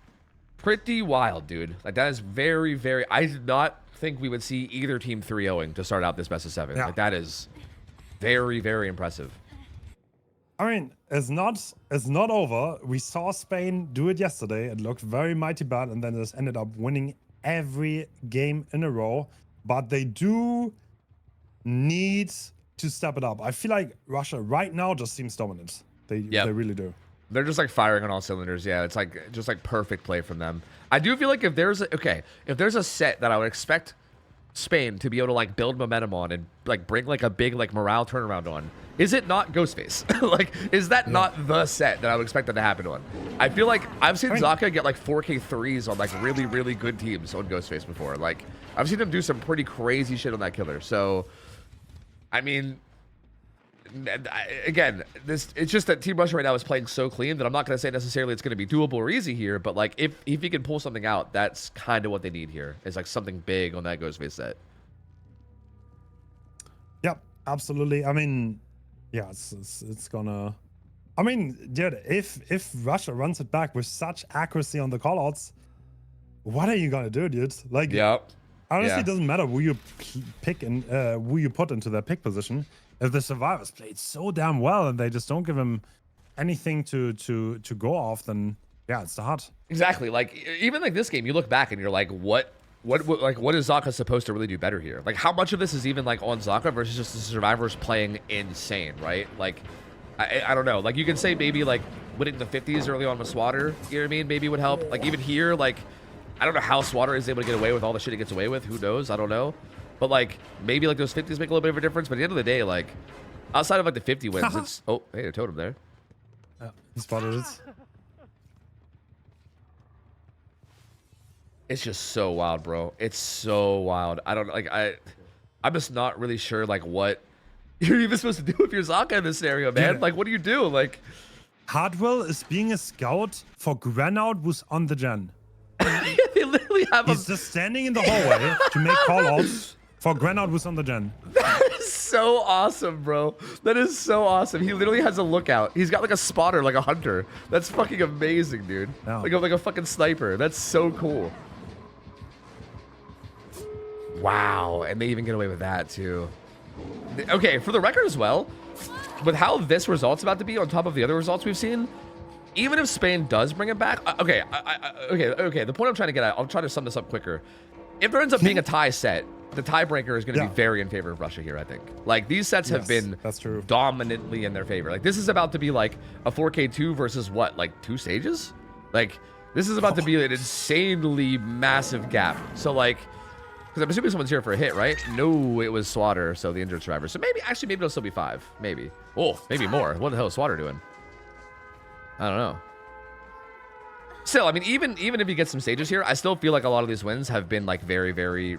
A: pretty wild, dude. Like that is very, very. I did not think we would see either team 3-0ing to start out this best of 7. Like that is very, very impressive.
B: I mean, it's not over. We saw Spain do it yesterday. It looked very mighty bad, and then just ended up winning every game in a row. But they do need to step it up. I feel like Russia right now just seems dominant. They really do.
A: They're just like firing on all cylinders. Yeah, it's like just like perfect play from them. I do feel like if there's a set that I would expect Spain to be able to like build momentum on and like bring like a big like morale turnaround on, is it not Ghostface? Like, is that not the set that I would expect that to happen on? I feel like I've seen Zaka get like 4K 3s on like really, really good teams on Ghostface before. Like, I've seen him do some pretty crazy shit on that killer. So, I mean, again, it's just that Team Russia right now is playing so clean that I'm not going to say necessarily it's going to be doable or easy here, but like if he can pull something out, that's kind of what they need here. Is like something big on that Ghostface set.
B: Yep, absolutely. I mean, yeah, it's gonna. I mean, dude, if Russia runs it back with such accuracy on the callouts, what are you gonna do, dude? Like, honestly, it doesn't matter who you pick and who you put into that pick position. If the survivors played so damn well and they just don't give him anything to go off, then yeah, it's the heart.
A: Exactly. Like even like this game, you look back and you're like, what is Zaka supposed to really do better here? Like how much of this is even like on Zaka versus just the survivors playing insane, right? Like I don't know. Like you can say maybe like winning the 50s early on with Swatter, you know what I mean? Maybe would help. Like even here, like I don't know how Swatter is able to get away with all the shit he gets away with. Who knows? I don't know. But like maybe like those 50s make a little bit of a difference. But at the end of the day, like outside of like the 50 wins, it's hey, a totem there.
B: Yeah, he spotted it.
A: It's just so wild, bro. It's so wild. I don't like I'm just not really sure like what you're even supposed to do if you're Zaka in this scenario, man.
B: Dude,
A: like what do you do? Like
B: Hardwell is being a scout for Granout who's on the gen.
A: They literally have
B: He's just standing in the hallway to make callouts for Granout who's on the gen.
A: That is so awesome, bro. That is so awesome. He literally has a lookout. He's got like a spotter, like a hunter. That's fucking amazing, dude.
B: Yeah.
A: Like a fucking sniper. That's so cool. Wow, and they even get away with that too. Okay, for the record as well, with how this result's about to be on top of the other results we've seen, even if Spain does bring it back, okay, okay. The point I'm trying to get at, I'll try to sum this up quicker. If there ends up being a tie set, the tiebreaker is going to be very in favor of Russia here, I think. Like, these sets have been
B: that's true.
A: dominantly in their favor. Like, this is about to be like a 4K2 versus what, like 2 stages? Like, this is about to be an insanely massive gap. So, like, because I'm assuming someone's here for a hit, right? No, it was Swatter, so the injured survivor. So maybe, actually, maybe it'll still be 5. Maybe. Oh, maybe more. What the hell is Swatter doing? I don't know. Still, I mean, even if he gets some stages here, I still feel like a lot of these wins have been like very, very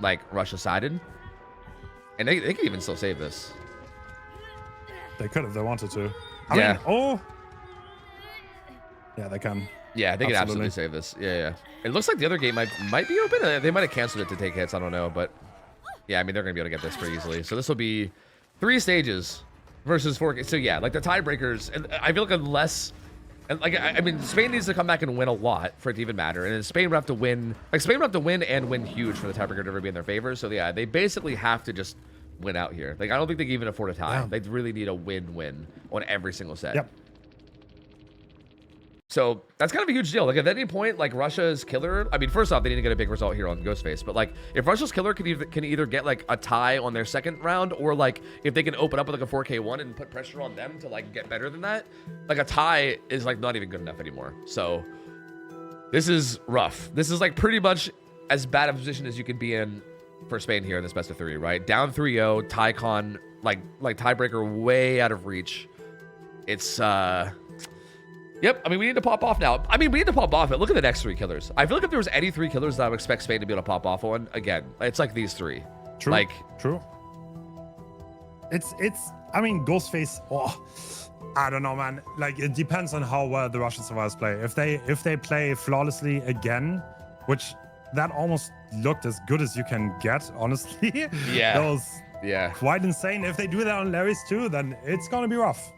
A: like Russia-sided. And they could even still save this.
B: They could if they wanted to. I mean, oh. Yeah, they can.
A: Yeah, they could absolutely save this. Yeah. It looks like the other gate might be open. They might have canceled it to take hits. I don't know. But yeah, I mean, they're going to be able to get this pretty easily. So this will be 3 stages versus 4. So yeah, like the tiebreakers. And I feel like unless... And like, I mean, Spain needs to come back and win a lot for it to even matter. And then Spain would have to win. Like, Spain would have to win and win huge for the tiebreaker to ever be in their favor. So yeah, they basically have to just win out here. Like, I don't think they can even afford a tie.
B: Yeah.
A: They really need a win-win on every single set.
B: Yep.
A: So that's kind of a huge deal. Like, at any point, like, Russia's killer, I mean, first off, they need to get a big result here on Ghostface. But like, if Russia's killer can either get like a tie on their second round, or like if they can open up with like a 4K1 and put pressure on them to like get better than that, like a tie is like not even good enough anymore. So this is rough. This is like pretty much as bad a position as you could be in for Spain here in this best of 3, right? Down 3-0, tie con, like tiebreaker way out of reach. It's yep, I mean, we need to pop off now. I mean, we need to pop off it. Look at the next 3 killers. I feel like if there was any 3 killers that I would expect Spain to be able to pop off on, again, it's like these 3.
B: True.
A: Like,
B: true. It's. I mean, Ghostface. Oh, I don't know, man. Like, it depends on how well the Russian survivors play. If they play flawlessly again, which that almost looked as good as you can get, honestly.
A: Yeah.
B: That was quite insane. If they do that on Larry's too, then it's gonna be rough.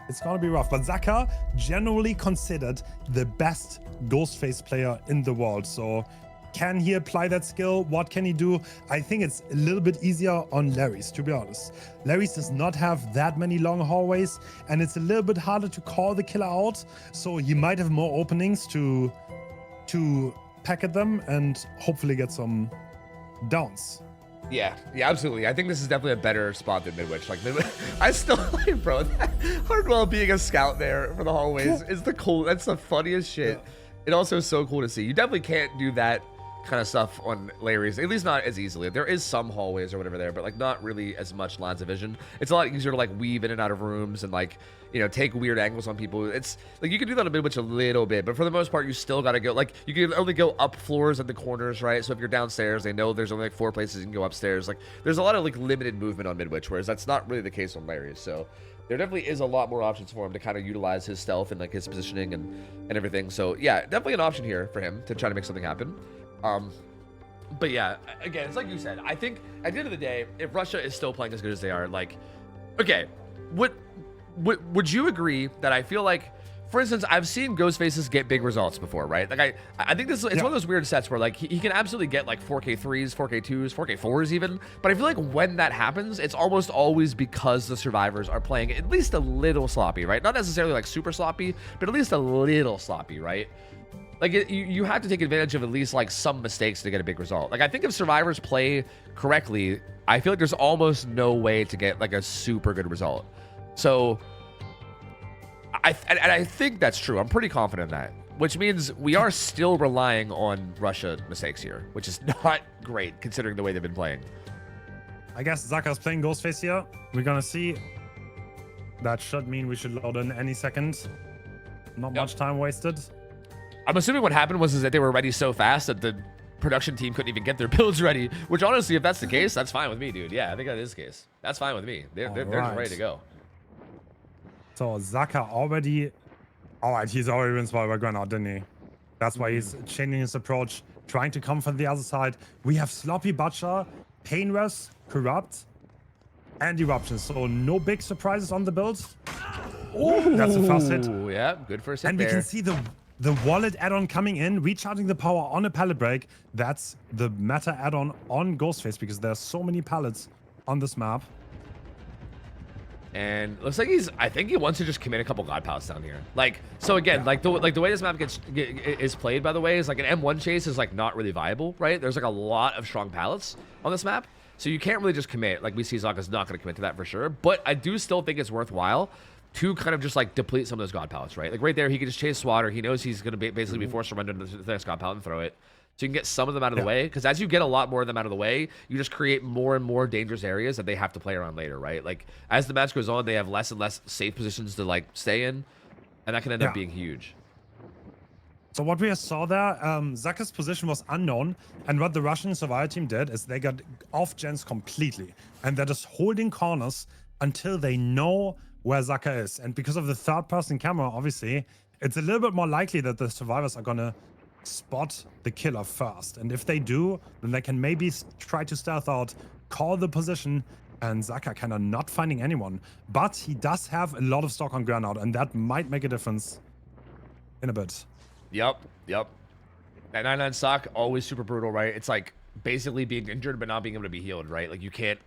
B: It's gonna be rough. But Zaka, generally considered the best Ghostface player in the world. So can he apply that skill? What can he do? I think it's a little bit easier on Larry's, to be honest. Larry's does not have that many long hallways, and it's a little bit harder to call the killer out. So he might have more openings to packet them and hopefully get some downs.
A: yeah, absolutely. I think this is definitely a better spot than Midwich. Like, I still like, bro, Hardwell being a scout there for the hallways is the cool. That's the funniest shit. Yeah. It also is so cool to see. You definitely can't do that kind of stuff on Larry's, at least not as easily. There is some hallways or whatever there, but like not really as much lines of vision. It's a lot easier to like weave in and out of rooms and like, you know, take weird angles on people. It's like you can do that a bit, a little bit, but for the most part, you still got to go, like, you can only go up floors at the corners, right? So if you're downstairs, they know there's only like 4 places you can go upstairs. Like, there's a lot of like limited movement on Midwich, whereas that's not really the case on Larry's. So there definitely is a lot more options for him to kind of utilize his stealth and like his positioning and everything. So yeah, definitely an option here for him to try to make something happen. But yeah, again, it's like you said, I think at the end of the day, if Russia is still playing as good as they are, like, okay, would you agree that I feel like, for instance, I've seen Ghostfaces get big results before, right? Like, I think it's one of those weird sets where like he can absolutely get like 4K3s, 4K2s, 4K4s even, but I feel like when that happens, it's almost always because the survivors are playing at least a little sloppy, right? Not necessarily like super sloppy, but at least a little sloppy, right? Like, you have to take advantage of at least like some mistakes to get a big result. Like, I think if survivors play correctly, I feel like there's almost no way to get like a super good result. So I think that's true. I'm pretty confident in that, which means we are still relying on Russia mistakes here, which is not great considering the way they've been playing.
B: I guess Zaka's playing Ghostface here. We're gonna see. That should mean we should load in any second. Not much time wasted.
A: I'm assuming what happened was that they were ready so fast that the production team couldn't even get their builds ready, which honestly, if that's the case, that's fine with me, dude. Yeah, I think that is the case. That's fine with me. They're just ready to go.
B: So Zaka already... Alright, he's already been spotted by Granat, didn't he? That's why he's changing his approach, trying to come from the other side. We have Sloppy Butcher, Painrest, Corrupt, and Eruption. So no big surprises on the build. Oh, that's a fast hit.
A: Yeah, good first hit.
B: And we can see the wallet add-on coming in, recharging the power on a pallet break. That's the meta add-on on Ghostface because there's so many pallets on this map.
A: And looks like I think he wants to just commit a couple God Palace down here. Like, so again, like the way this map is played, by the way, is like an M1 chase is like not really viable, right? There's like a lot of strong pallets on this map. So you can't really just commit. Like, we see Zaka's not going to commit to that for sure. But I do still think it's worthwhile to kind of just like deplete some of those God Palates, right? Like right there, he can just chase Swatter. He knows he's going to basically be forced to run into the next God Palette and throw it. So you can get some of them out of the way, because as you get a lot more of them out of the way, you just create more and more dangerous areas that they have to play around later, right? Like, as the match goes on, they have less and less safe positions to, like, stay in, and that can end up being huge.
B: So what we saw there, Zaka's position was unknown, and what the Russian Survivor team did is they got off gens completely, and they're just holding corners until they know where Zaka is. And because of the third-person camera, obviously, it's a little bit more likely that the survivors are gonna spot the killer first, and if they do, then they can maybe try to stealth out, call the position, and Zaka kind of not finding anyone. But he does have a lot of stock on Granite, and that might make a difference in a bit.
A: Yep. That 99 stock, always super brutal, right? It's like basically being injured but not being able to be healed, right? Like, you can't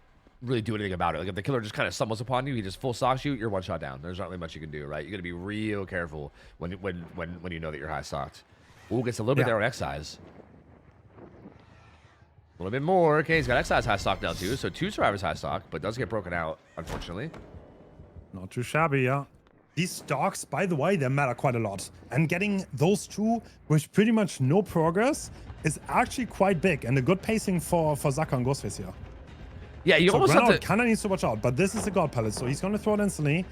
A: really do anything about it. Like, if the killer just kind of stumbles upon you, he just full stocks you, you're one shot down. There's not really much you can do, right? You got to be real careful when you know that you're high stocked. Ooh, gets a little bit there on Excise. A little bit more. Okay, he's got Excise high stock now too. So 2 survivors high stock, but does get broken out, unfortunately.
B: Not too shabby, yeah. These stocks, by the way, they matter quite a lot. And getting those 2 with pretty much no progress is actually quite big, and a good pacing for Zaka and Ghostface here.
A: Yeah, you almost have to
B: kind of needs to watch out, but this is a God Palette, so he's going to throw it instantly.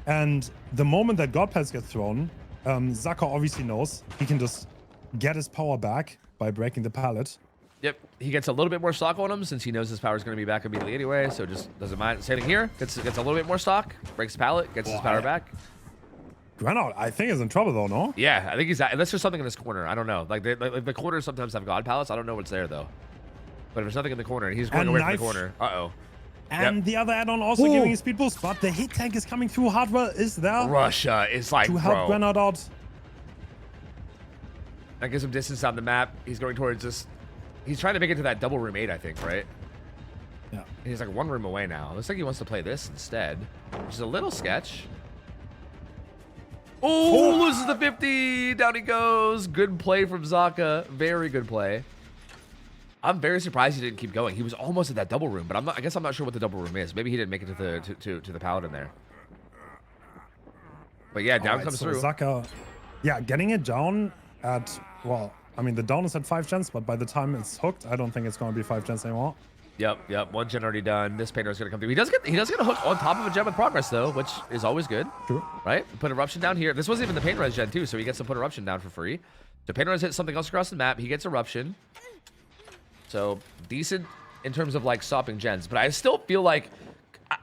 B: And the moment that God Pellets get thrown, Zaka obviously knows he can just get his power back by breaking the pallet.
A: Yep, he gets a little bit more stock on him since he knows his power is going to be back immediately anyway, so just doesn't mind. Same thing here, gets a little bit more stock, breaks the pallet, gets his power back.
B: Granite, I think, is in trouble though, no?
A: Yeah, I think he's unless there's something in his corner. I don't know. Like the corners sometimes have God pallets. I don't know what's there though. But if there's nothing in the corner, he's going away from the corner. Uh-oh.
B: And the other add-on also giving a speed boost, but the hit tank is coming through. Hardware is there.
A: Russia is like,
B: to help Granite out.
A: That gives him distance on the map. He's going towards this. He's trying to make it to that double room 8, I think, right?
B: Yeah.
A: He's like 1 room away now. Looks like he wants to play this instead, which is a little sketch. Oh, loses the 50. Down he goes. Good play from Zaka. Very good play. I'm very surprised he didn't keep going. He was almost at that double room, but I guess I'm not sure what the double room is. Maybe he didn't make it to the paladin there. But yeah, down comes through.
B: Zaka, yeah, getting it down at, well, I mean, the down is at 5 gens, but by the time it's hooked, I don't think it's going to be 5 gens anymore.
A: Yep. 1 gen already done. This painter is going to come through. He does get a hook on top of a gem with progress though, which is always good.
B: True.
A: Right? Put eruption down here. This wasn't even the paint res gen too, so he gets to put eruption down for free. So paint res hits something else across the map. He gets eruption. So decent in terms of like stopping gens, but I still feel like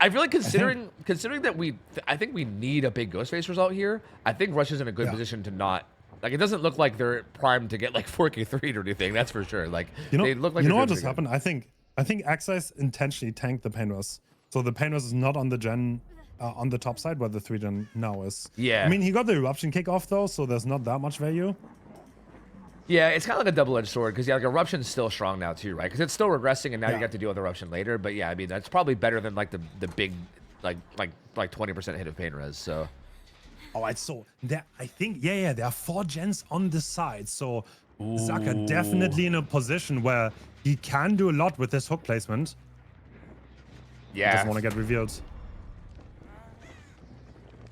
A: I really considering that I think we need a big Ghostface result here. I think Russia's in a good position to not. Like, it doesn't look like they're primed to get like 4K3 or anything. That's for sure. Like, they look like.
B: You know what just happened? I think Excise intentionally tanked the Painrus, so the Painrus is not on the gen on the top side where the 3 gen now is.
A: Yeah.
B: I mean, he got the eruption kick off though, so there's not that much value.
A: Yeah, it's kind of like a double-edged sword because like eruption's still strong now too, right? Because it's still regressing, and now you got to deal with eruption later. But yeah, I mean that's probably better than like the big like 20% hit of pain res. So.
B: All right, so there, I think, there are 4 gens on the side. So Zaka definitely in a position where he can do a lot with this hook placement.
A: Yeah.
B: He doesn't want to get revealed.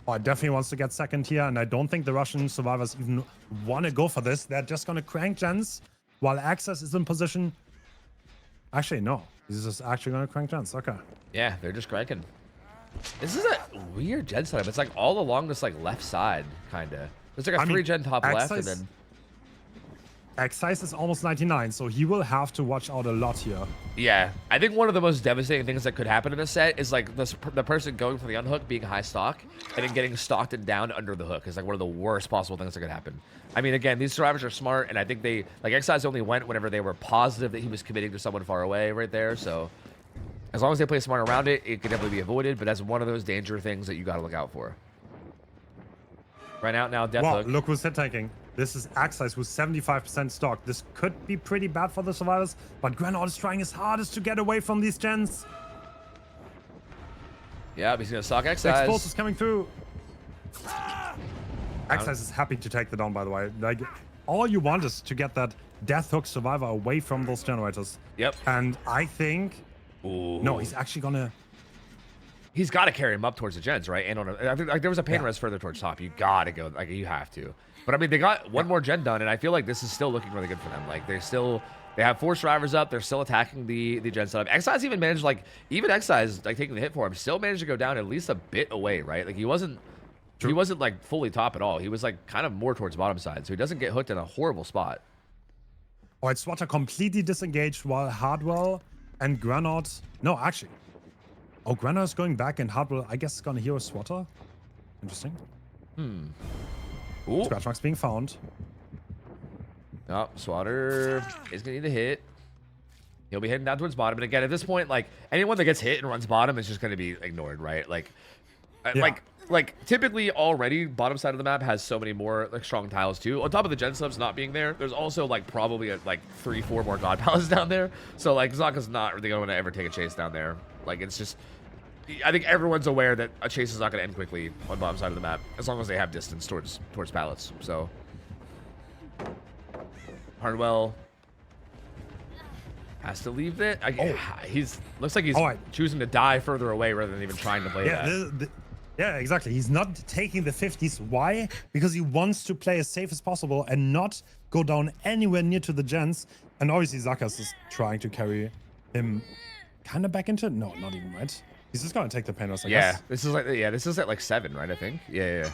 B: Oh, definitely wants to get second here, and I don't think the Russian survivors even want to go for this. They're just going to crank gens while Access is in position. Actually, no. He's just actually going to crank gens. Okay.
A: Yeah, they're just cranking. This is a weird gen setup. It's like all along this like left side, kind of. There's like a 3 gen top left, and then
B: Excise is almost 99, so he will have to watch out a lot here.
A: Yeah, I think one of the most devastating things that could happen in this set is like the person going for the unhook being high stock and then getting stalked and down under the hook is like one of the worst possible things that could happen. I mean, again, these survivors are smart, and I think they like Excise only went whenever they were positive that he was committing to someone far away right there. So as long as they play smart around it, it could definitely be avoided. But that's one of those danger things that you got to look out for. Right now, death hook.
B: Look who's hit tanking. This is Access with 75% stock. This could be pretty bad for the survivors, but Granite is trying his hardest to get away from these gens.
A: Yeah, he's gonna sock
B: The
A: Excise.
B: Expulse is coming through. Excise is happy to take the down, by the way. Like, all you want is to get that Death Hook Survivor away from those generators.
A: Yep.
B: And I think...
A: Ooh.
B: No, he's actually gonna...
A: He's got to carry him up towards the gens, right? And on I think like there was a pain
B: Yeah.
A: res further towards top. You gotta go, like you have to. But I mean, they got one more gen done, and I feel like this is still looking really good for them. Like they have 4 survivors up. They're still attacking the gen setup. Excise even managed, like even Excise like taking the hit for him, still managed to go down at least a bit away, right? Like he wasn't like fully top at all. He was like kind of more towards bottom side, so he doesn't get hooked in a horrible spot.
B: Oh, it's Swatter completely disengaged while Hardwell and Granot... No, actually. Oh, Granot is going back and Hardwell, I guess, is gonna heal Swatter. Interesting.
A: Ooh.
B: Scratch marks being found.
A: Oh, Swatter is gonna need a hit. He'll be heading down towards bottom. But again, at this point, like anyone that gets hit and runs bottom is just gonna be ignored, right? Like,
B: Yeah.
A: like typically already bottom side of the map has so many more like strong tiles too. On top of the gen subs not being there, there's also like probably like 3-4 more god palaces down there. So like Zaka's not really gonna ever take a chase down there. Like it's just, I think everyone's aware that a chase is not gonna end quickly on bottom side of the map as long as they have distance towards pallets. So Hardwell has to leave it. He's looks like he's choosing to die further away rather than even trying to play that.
B: Yeah, exactly. He's not taking the 50s. Why? Because he wants to play as safe as possible and not go down anywhere near to the gens. And obviously Zakas is trying to carry him kind of back into it. No, not even, right? He's just gonna take the pain, I guess.
A: This is at like 7, right? I think. Yeah,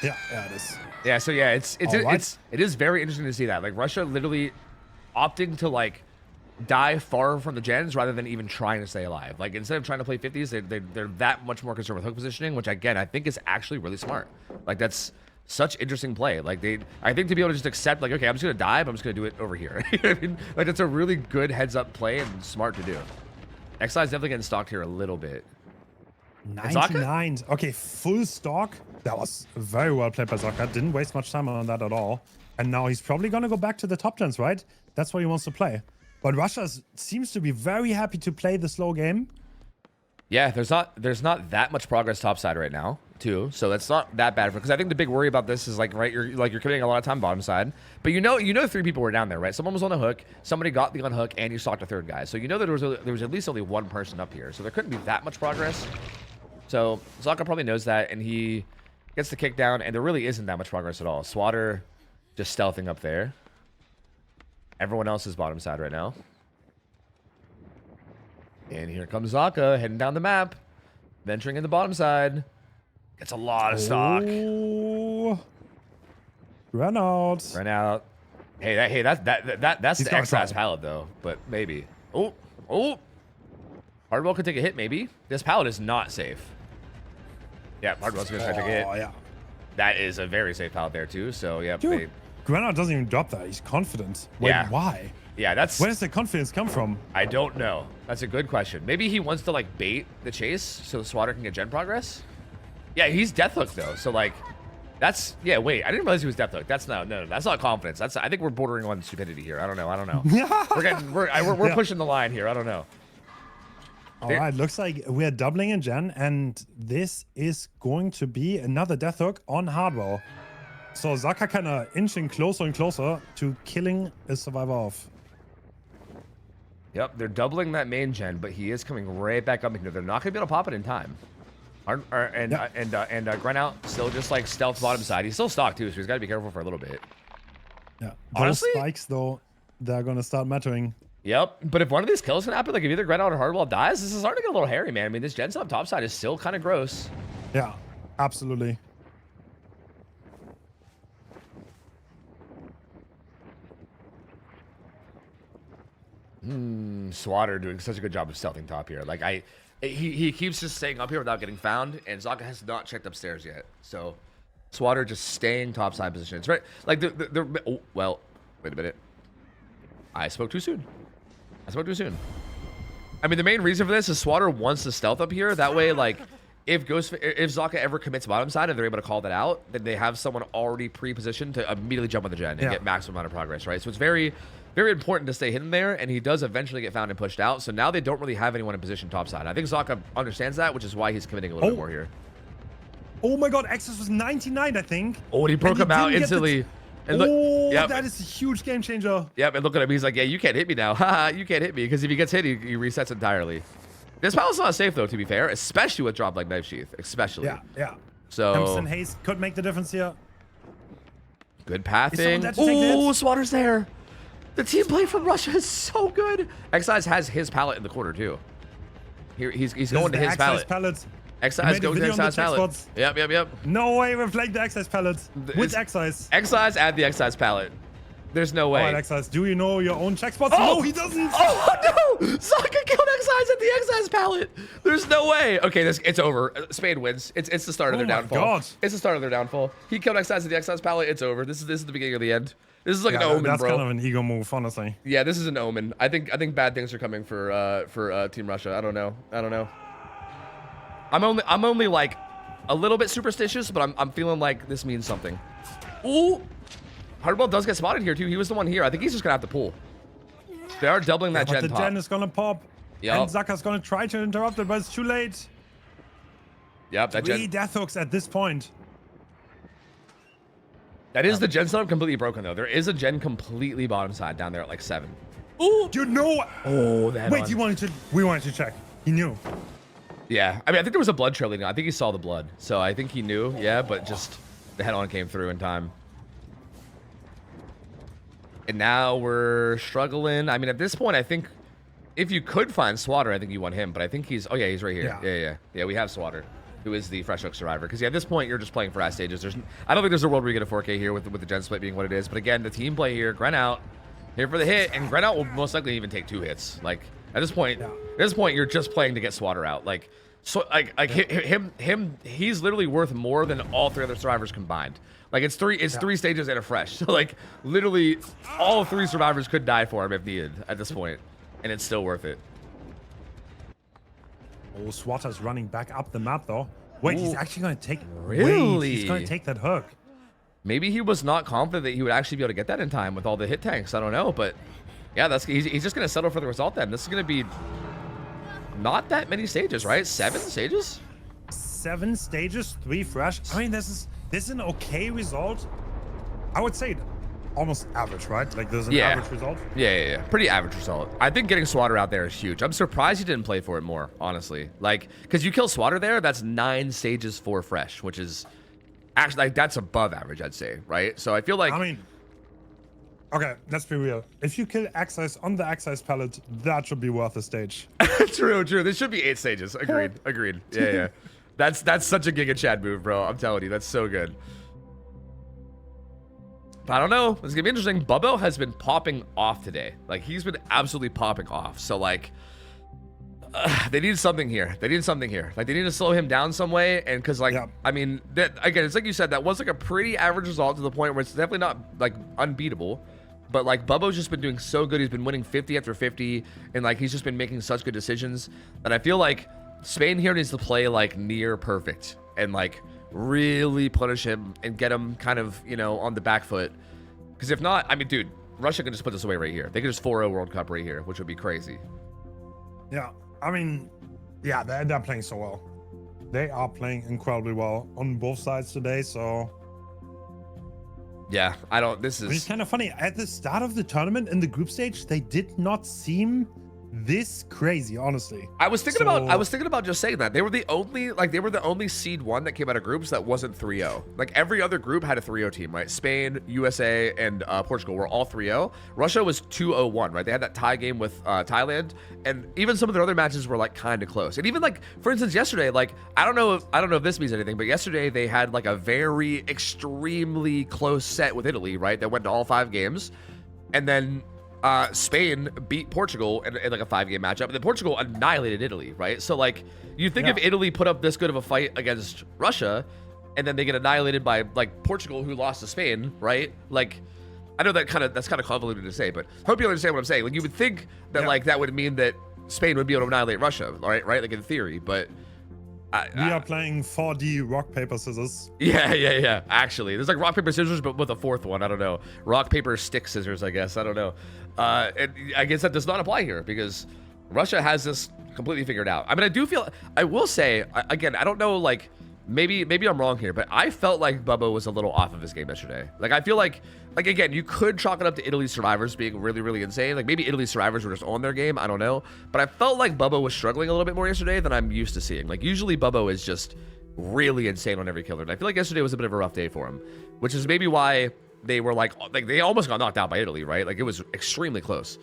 B: it is.
A: Yeah, so yeah, it is very interesting to see that. Like Russia literally opting to like die far from the gens rather than even trying to stay alive. Like instead of trying to play 50s, they're that much more concerned with hook positioning, which again I think is actually really smart. Like that's such interesting play. Like I think to be able to just accept like, okay, I'm just gonna die, but I'm just gonna do it over here. You know what I mean? Like it's a really good heads up play and smart to do. Exile's definitely getting stalked here a little bit.
B: 99. Okay, full stock. That was very well played by Zaka. Didn't waste much time on that at all. And now he's probably gonna go back to the top gens, right? That's what he wants to play. But Russia seems to be very happy to play the slow game.
A: Yeah, there's not that much progress topside right now, too. So that's not that bad because I think the big worry about this is like you're committing a lot of time bottom side. But you know 3 people were down there, right? Someone was on a hook, somebody got the unhook, and you stalked a 3rd guy. So you know that there was at least only 1 person up here. So there couldn't be that much progress. So Zaka probably knows that, and he gets the kick down, and there really isn't that much progress at all. Swatter just stealthing up there. Everyone else is bottom side right now. And here comes Zaka heading down the map, venturing in the bottom side. Gets a lot of stock.
B: Run out.
A: Run out. Hey, that's the X-Ass pallet though, but maybe. Oh. Hardwell could take a hit maybe. This pallet is not safe. Yeah, Hardwell's gonna try to take a hit.
B: Oh yeah.
A: That is a very safe pallet there too. So yeah.
B: Dude, Granat doesn't even drop that. He's confident. Wait,
A: yeah.
B: Why?
A: Yeah, that's...
B: Where does the confidence come from?
A: I don't know. That's a good question. Maybe he wants to, like, bait the chase so the Swatter can get gen progress? Yeah, he's death hooked, though. So, like, that's... Yeah, wait. I didn't realize he was death hooked. That's not... No, that's not confidence. That's... I think we're bordering on stupidity here. I don't know. We're pushing the line here. I don't know.
B: All right, looks like we're doubling in gen, and this is going to be another death hook on Hardwell. So Zaka kind of inching closer and closer to killing a survivor off.
A: Yep, they're doubling that main gen, but he is coming right back up into. They're not gonna be able to pop it in time. Grenout still just like stealth bottom side. He's still stocked too, so he's got to be careful for a little bit.
B: Yeah,
A: honestly,
B: those spikes though, they're gonna start mattering.
A: Yep, but if one of these kills can happen, like if either Grenout or Hardwell dies, this is starting to get a little hairy, man. I mean, this gen sub top side is still kind of gross.
B: Yeah, absolutely.
A: Swatter doing such a good job of stealthing top here. Like he keeps just staying up here without getting found, and Zaka has not checked upstairs yet. So Swatter just staying top side position. It's right. Like oh, well, wait a minute. I spoke too soon. I mean, the main reason for this is Swatter wants to stealth up here. That way, like, if Zaka ever commits bottom side and they're able to call that out, then they have someone already pre-positioned to immediately jump on the gen and get maximum amount of progress, right? So it's very very important to stay hidden there, and he does eventually get found and pushed out. So now they don't really have anyone in position topside. I think Zaka understands that, which is why he's committing a little bit more here.
B: Oh my God, Access was 99, I think.
A: Oh, and he broke him out instantly. And look, yep.
B: That is a huge game changer.
A: Yep, and look at him. He's like, yeah, you can't hit me now. Haha, you can't hit me. Because if he gets hit, he resets entirely. This pallet's not safe, though, to be fair, especially with drop like Knife Sheath, especially.
B: Yeah.
A: So
B: Emerson Hayes could make the difference here.
A: Good pathing. Oh, Swatter's there. The team play from Russia is so good. Xeyes has his pallet in the corner, too. Here, he's going to his pallet. Xeyes going to Xeyes pallet. Yep.
B: No way we're playing the Xeyes pallet with Xeyes.
A: Xeyes add the Xeyes pallet. There's no way.
B: All right, Xeyes, do you know your own check spots?
A: Oh!
B: No, he doesn't.
A: Oh, no! Zaka killed Xeyes at the Xeyes pallet. There's no way. Okay, it's over. Spain wins. It's the start of their downfall.
B: God.
A: It's the start of their downfall. He killed Xeyes at the Xeyes pallet. It's over. This is the beginning of the end. This is like an omen,
B: that's
A: bro.
B: That's kind of an ego move, honestly.
A: Yeah, this is an omen. I think bad things are coming for Team Russia. I don't know. I'm only like a little bit superstitious, but I'm feeling like this means something. Ooh, Hardball does get spotted here too. He was the one here. I think he's just gonna have to pull. They are doubling that gen
B: pop. The gen is gonna pop.
A: Yep.
B: And Zaka's gonna try to interrupt it, but it's too late.
A: Yep, that
B: 3 death hooks at this point.
A: That is the gen setup completely broken though. There is a gen completely bottom side down there at like 7.
B: Ooh, you know.
A: Oh, that.
B: Wait, we wanted to check. He knew.
A: Yeah, I mean, I think there was a blood trailing. I think he saw the blood, so I think he knew. Yeah, but just the head-on came through in time. And now we're struggling. I mean, at this point, I think if you could find Swatter, I think you want him. But I think he's. Oh yeah, he's right here. Yeah. We have Swatter, who is the fresh hook survivor. Because at this point, you're just playing for ass stages. I don't think there's a world where you get a 4K here with the gen split being what it is. But again, the team play here. Gren out here for the hit, and Gren out will most likely even take 2 hits. Like at this point, you're just playing to get Swatter out. Like. So he's literally worth more than all 3 other survivors combined. Like it's 3 stages and a fresh. So like literally all 3 survivors could die for him if needed at this point, and it's still worth it.
B: Oh, Swatter's running back up the map though. Wait, he's actually gonna take.
A: Really?
B: Wait, he's gonna take that hook.
A: Maybe he was not confident that he would actually be able to get that in time with all the hit tanks. I don't know, but yeah, he's just gonna settle for the result then. This is gonna be. Not that many stages, right? 7 stages?
B: 7 stages, 3 fresh. I mean, this is an okay result. I would say almost average, right? Like there's an average result.
A: Yeah. Pretty average result. I think getting Swatter out there is huge. I'm surprised he didn't play for it more, honestly. Like, because you kill Swatter there, that's 9 stages for fresh, which is actually like that's above average, I'd say, right? So I feel like.
B: I mean. Okay, let's be real. If you kill Xeyes on the Xeyes pallet, that should be worth a stage.
A: True. This should be 8 stages. Agreed. Yeah. That's such a Giga Chad move, bro. I'm telling you, that's so good. But I don't know. It's gonna be interesting. Bubbo has been popping off today. Like he's been absolutely popping off. So like, they need something here. Like they need to slow him down some way. And because like, I mean, that again, it's like you said, that was like a pretty average result to the point where it's definitely not like unbeatable. But like Bubbo's just been doing so good. He's been winning 50 after 50, and like he's just been making such good decisions that I feel like Spain here needs to play like near perfect and like really punish him and get him kind of, you know, on the back foot. Because if not, I mean, dude, Russia can just put this away right here. They could just 4-0 World Cup right here, which would be crazy.
B: Yeah, I mean, yeah, they're playing so well. They are playing incredibly well on both sides today, so.
A: Yeah,
B: It's kind of funny. At the start of the tournament in the group stage, they did not seem this crazy, honestly.
A: I was thinking about just saying that. They were the only seed 1 that came out of groups that wasn't 3-0. Like every other group had a 3-0 team, right? Spain, USA, and Portugal were all 3-0. Russia was 2-0-1, right? They had that tie game with Thailand, and even some of their other matches were like kind of close. And even like, for instance, yesterday, like I don't know if this means anything, but yesterday they had like a very extremely close set with Italy, right? That went to all 5 games, and then Spain beat Portugal in like a 5-game matchup, and then Portugal annihilated Italy, right? So like, you think if Italy put up this good of a fight against Russia, and then they get annihilated by like Portugal, who lost to Spain, right? Like, I know that's kind of convoluted to say, but hope you understand what I'm saying. Like, you would think that like that would mean that Spain would be able to annihilate Russia, right? Like in theory, but
B: We are playing 4D rock, paper, scissors.
A: Yeah. Actually, there's like rock, paper, scissors, but with a fourth one. I don't know. Rock, paper, stick, scissors, I guess. I don't know. And I guess that does not apply here because Russia has this completely figured out. I mean, I will say, again, I don't know, like, maybe I'm wrong here, but I felt like Bubba was a little off of his game yesterday. Like, I feel like again, you could chalk it up to Italy's survivors being really, really insane. Like, maybe Italy's survivors were just on their game. I don't know. But I felt like Bubba was struggling a little bit more yesterday than I'm used to seeing. Like, usually Bubba is just really insane on every killer. And I feel like yesterday was a bit of a rough day for him, which is maybe why they were like they almost got knocked out by Italy, right? Like, it was extremely close.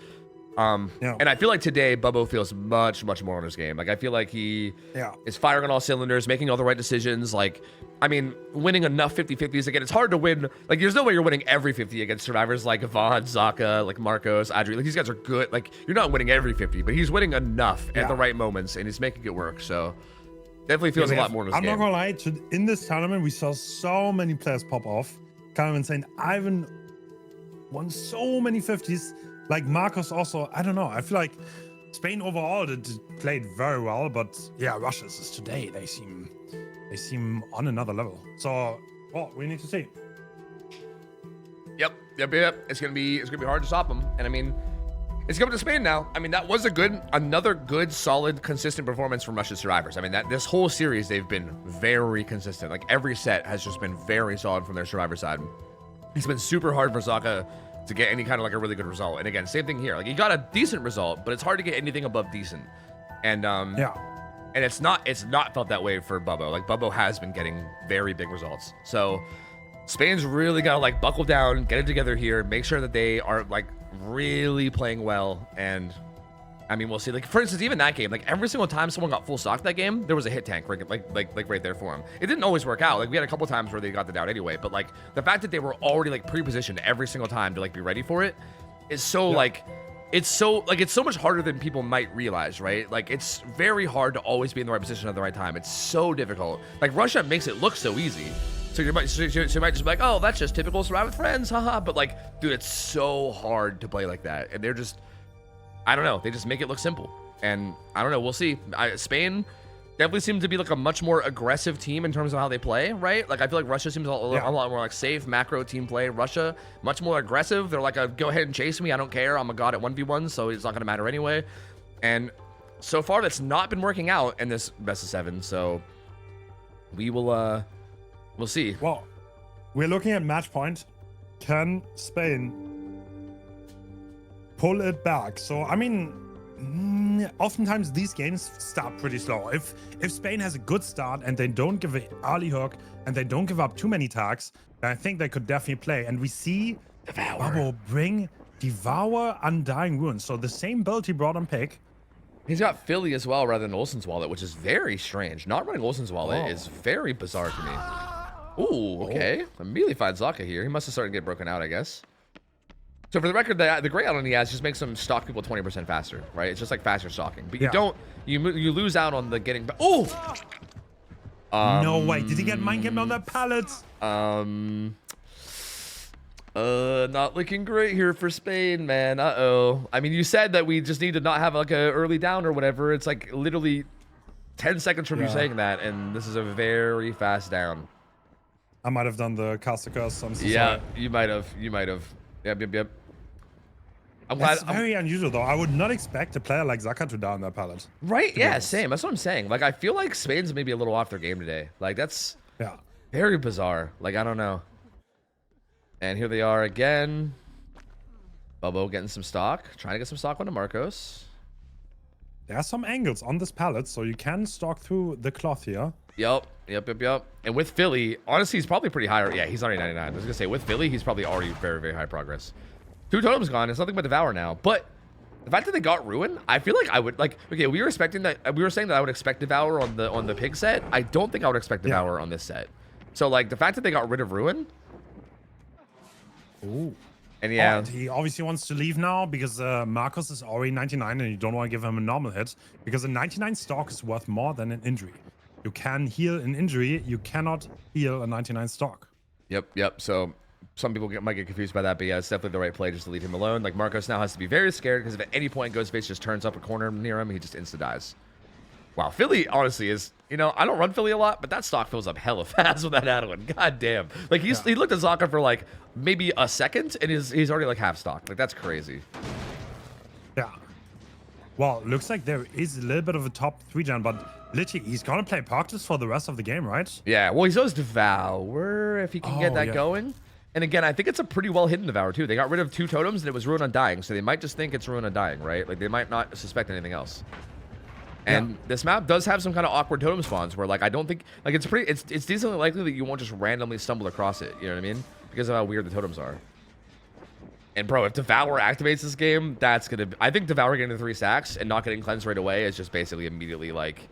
B: Yeah.
A: And I feel like today Bubba feels much more on his game. Like, I feel like he is firing on all cylinders, making all the right decisions. Like, I mean, winning enough 50-50s. Again, it's hard to win. Like, there's no way you're winning every 50 against survivors like Yvonne, Zaka, like Marcos, Adri. Like, these guys are good. Like, you're not winning every 50, but he's winning enough at the right moments, and he's making it work. So definitely feels a lot more in his game.
B: I'm not gonna lie, in this tournament, we saw so many players pop off. Kind of insane. Ivan won so many 50s. Like, Marcos also, I don't know. I feel like Spain overall played very well, but yeah, Russia's is today. They seem on another level. So, well, we need to see.
A: Yep. It's gonna be hard to stop them. And I mean, it's coming to Spain now. I mean, that was another good, solid, consistent performance from Russia's survivors. I mean, this whole series they've been very consistent. Like, every set has just been very solid from their survivor side. It's been super hard for Zaka to get any kind of like a really good result. And again, same thing here. Like, he got a decent result, but it's hard to get anything above decent. And and it's not felt that way for Bubbo. Like, Bubbo has been getting very big results. So Spain's really got to like buckle down, get it together here, make sure that they are like really playing well. And I mean, we'll see. Like, for instance, even that game, like every single time someone got full stock that game, there was a hit tank like right there for him. It didn't always work out. Like, we had a couple times where they got the down anyway, but like the fact that they were already like pre-positioned every single time to like be ready for it is so like it's so much harder than people might realize, right? Like, it's very hard to always be in the right position at the right time. It's so difficult. Like, Russia makes it look so easy. So you might just be like, oh, that's just typical survive with friends, haha. But like, dude, it's so hard to play like that, and they're just, I don't know, they just make it look simple. And I don't know, we'll see. Spain definitely seems to be like a much more aggressive team in terms of how they play, right? Like, I feel like Russia seems a lot more like safe macro team play. Russia much more aggressive. They're like, go ahead and chase me, I don't care, I'm a god at 1v1, so it's not gonna matter anyway. And so far that's not been working out in this best of 7. So we will we'll see.
B: Well, we're looking at match point. Can Spain pull it back? So, I mean, oftentimes these games start pretty slow. If Spain has a good start and they don't give an early hook and they don't give up too many tags, then I think they could definitely play. And we see Bubbo bring Devour Undying Ruins. So the same build he brought on pick.
A: He's got Philly as well rather than Olsen's wallet, which is very strange. Not running Olsen's wallet is very bizarre to me. Ooh, okay. Immediately finds Zaka here. He must have started to get broken out, I guess. So for the record, the gray item he has just makes him stalk people 20% faster, right? It's just like faster stalking. But you lose out on the getting. Oh!
B: No way. Did he get mind camped on that pallet?
A: Not looking great here for Spain, man. Uh-oh. I mean, you said that we just need to not have like a early down or whatever. It's like literally 10 seconds from you saying that, and this is a very fast down.
B: I might have done the caster curse. I'm so
A: sorry.
B: Sorry.
A: You might have. Yep. I'm
B: That's
A: glad.
B: very unusual, though. I would not expect a player like Zaka to down that pallet.
A: Right? Yeah, same. That's what I'm saying. Like, I feel like Spain's maybe a little off their game today. Like, that's very bizarre. Like, I don't know. And here they are again. Bubbo getting some stock. Trying to get some stock onto Marcos.
B: There are some angles on this pallet, so you can stalk through the cloth here.
A: Yep. And with Philly, honestly, he's probably pretty high. Yeah, he's already 99. I was gonna say, with Philly, he's probably already very, very high progress. 2 totems gone. It's nothing but Devour now. But the fact that they got Ruin, I feel like I would like. Okay, we were saying that I would expect Devour on the pig set. I don't think I would expect Devour on this set. So like the fact that they got rid of Ruin.
B: Ooh.
A: And yeah,
B: he obviously wants to leave now because Marcos is already 99 and you don't want to give him a normal hit because a 99 stock is worth more than an injury. You can heal an injury, you cannot heal a 99 stock.
A: Yep. So some people might get confused by that, but yeah, it's definitely the right play just to leave him alone. Like, Marcos now has to be very scared because if at any point Ghostface just turns up a corner near him, he just insta dies. Wow, Philly honestly is, you know, I don't run Philly a lot, but that stock fills up hella fast with that add-on. God damn. Like he looked at Zaka for like maybe a second and he's already like half stock. Like that's crazy.
B: Yeah. Well, looks like there is a little bit of a top 3 gen, but literally he's gonna play Proctus for the rest of the game, right?
A: Yeah, well, he's always Devour if he can get that going. And again, I think it's a pretty well hidden Devour too. They got rid of 2 totems and it was Ruin Undying, so they might just think it's Ruin Undying, right? Like they might not suspect anything else. And this map does have some kind of awkward totem spawns where like I don't think like it's decently likely that you won't just randomly stumble across it, you know what I mean? Because of how weird the totems are. And bro, if Devour activates this game, that's gonna I think Devour getting the 3 stacks and not getting cleansed right away is just basically immediately like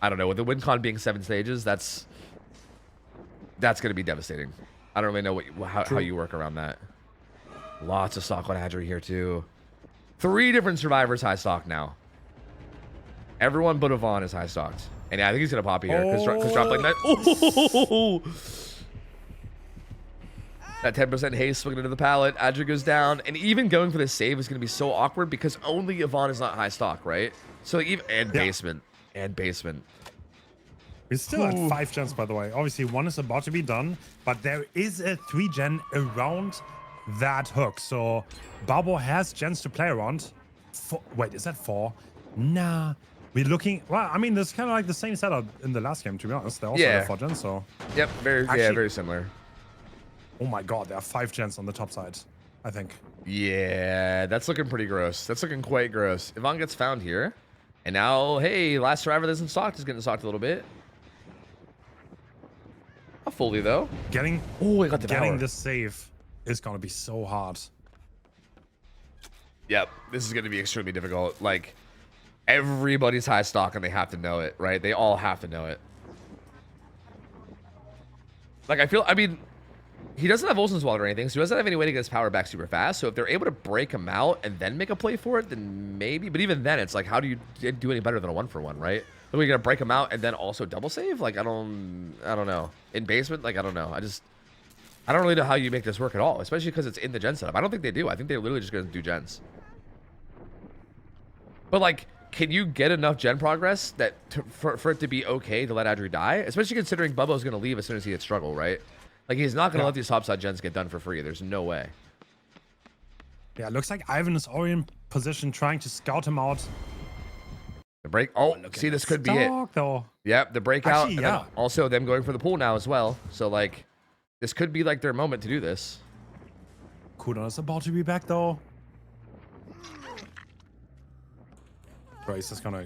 A: I don't know, with the win con being 7 stages, that's gonna be devastating. I don't really know how you work around that. Lots of stock on Adri here too. 3 different survivors high stock now. Everyone but Yvonne is high stocked. And yeah, I think he's going to pop it here. Because drop like that. Oh! That 10% haste swinging into the pallet. Adri goes down. And even going for this save is going to be so awkward because only Yvonne is not high stock, right? So even basement. And basement.
B: We're still at 5 gens, by the way. Obviously, 1 is about to be done. But there is a 3 gen around that hook. So Babo has gens to play around. Wait, is that 4? Nah. We're looking, well, I mean, there's kind of like the same setup in the last game, to be honest. They also have 4 gens, so.
A: Yep, very similar.
B: Oh my god, there are 5 gens on the top side, I think.
A: Yeah, that's looking pretty gross. That's looking quite gross. Yvonne gets found here. And now, hey, last survivor that's in stocked is getting stocked a little bit. Not fully, though.
B: Getting this save is going to be so hard.
A: Yep, this is going to be extremely difficult. Like, everybody's high stock and they have to know it, right? They all have to know it. Like, I mean, he doesn't have Olsen's wallet or anything, so he doesn't have any way to get his power back super fast. So if they're able to break him out and then make a play for it, then maybe. But even then, it's like, how do you do any better than a 1-for-1, right? Are we going to break him out and then also double save? Like, I don't know. In basement, like, I don't know. I don't really know how you make this work at all, especially because it's in the gen setup. I don't think they do. I think they're literally just going to do gens. But, like, can you get enough gen progress that for it to be okay to let Adri die? Especially considering Bubbo's going to leave as soon as he hits struggle, right? Like, he's not going to let these topside gens get done for free. There's no way.
B: Yeah, looks like Ivan is already in position trying to scout him out.
A: The break. Oh, see, this could be it.
B: Though.
A: Yep, the breakout.
B: Actually,
A: and then also them going for the pool now as well. So, like, this could be, like, their moment to do this.
B: Kudon is about to be back, though. Bro, he's just gonna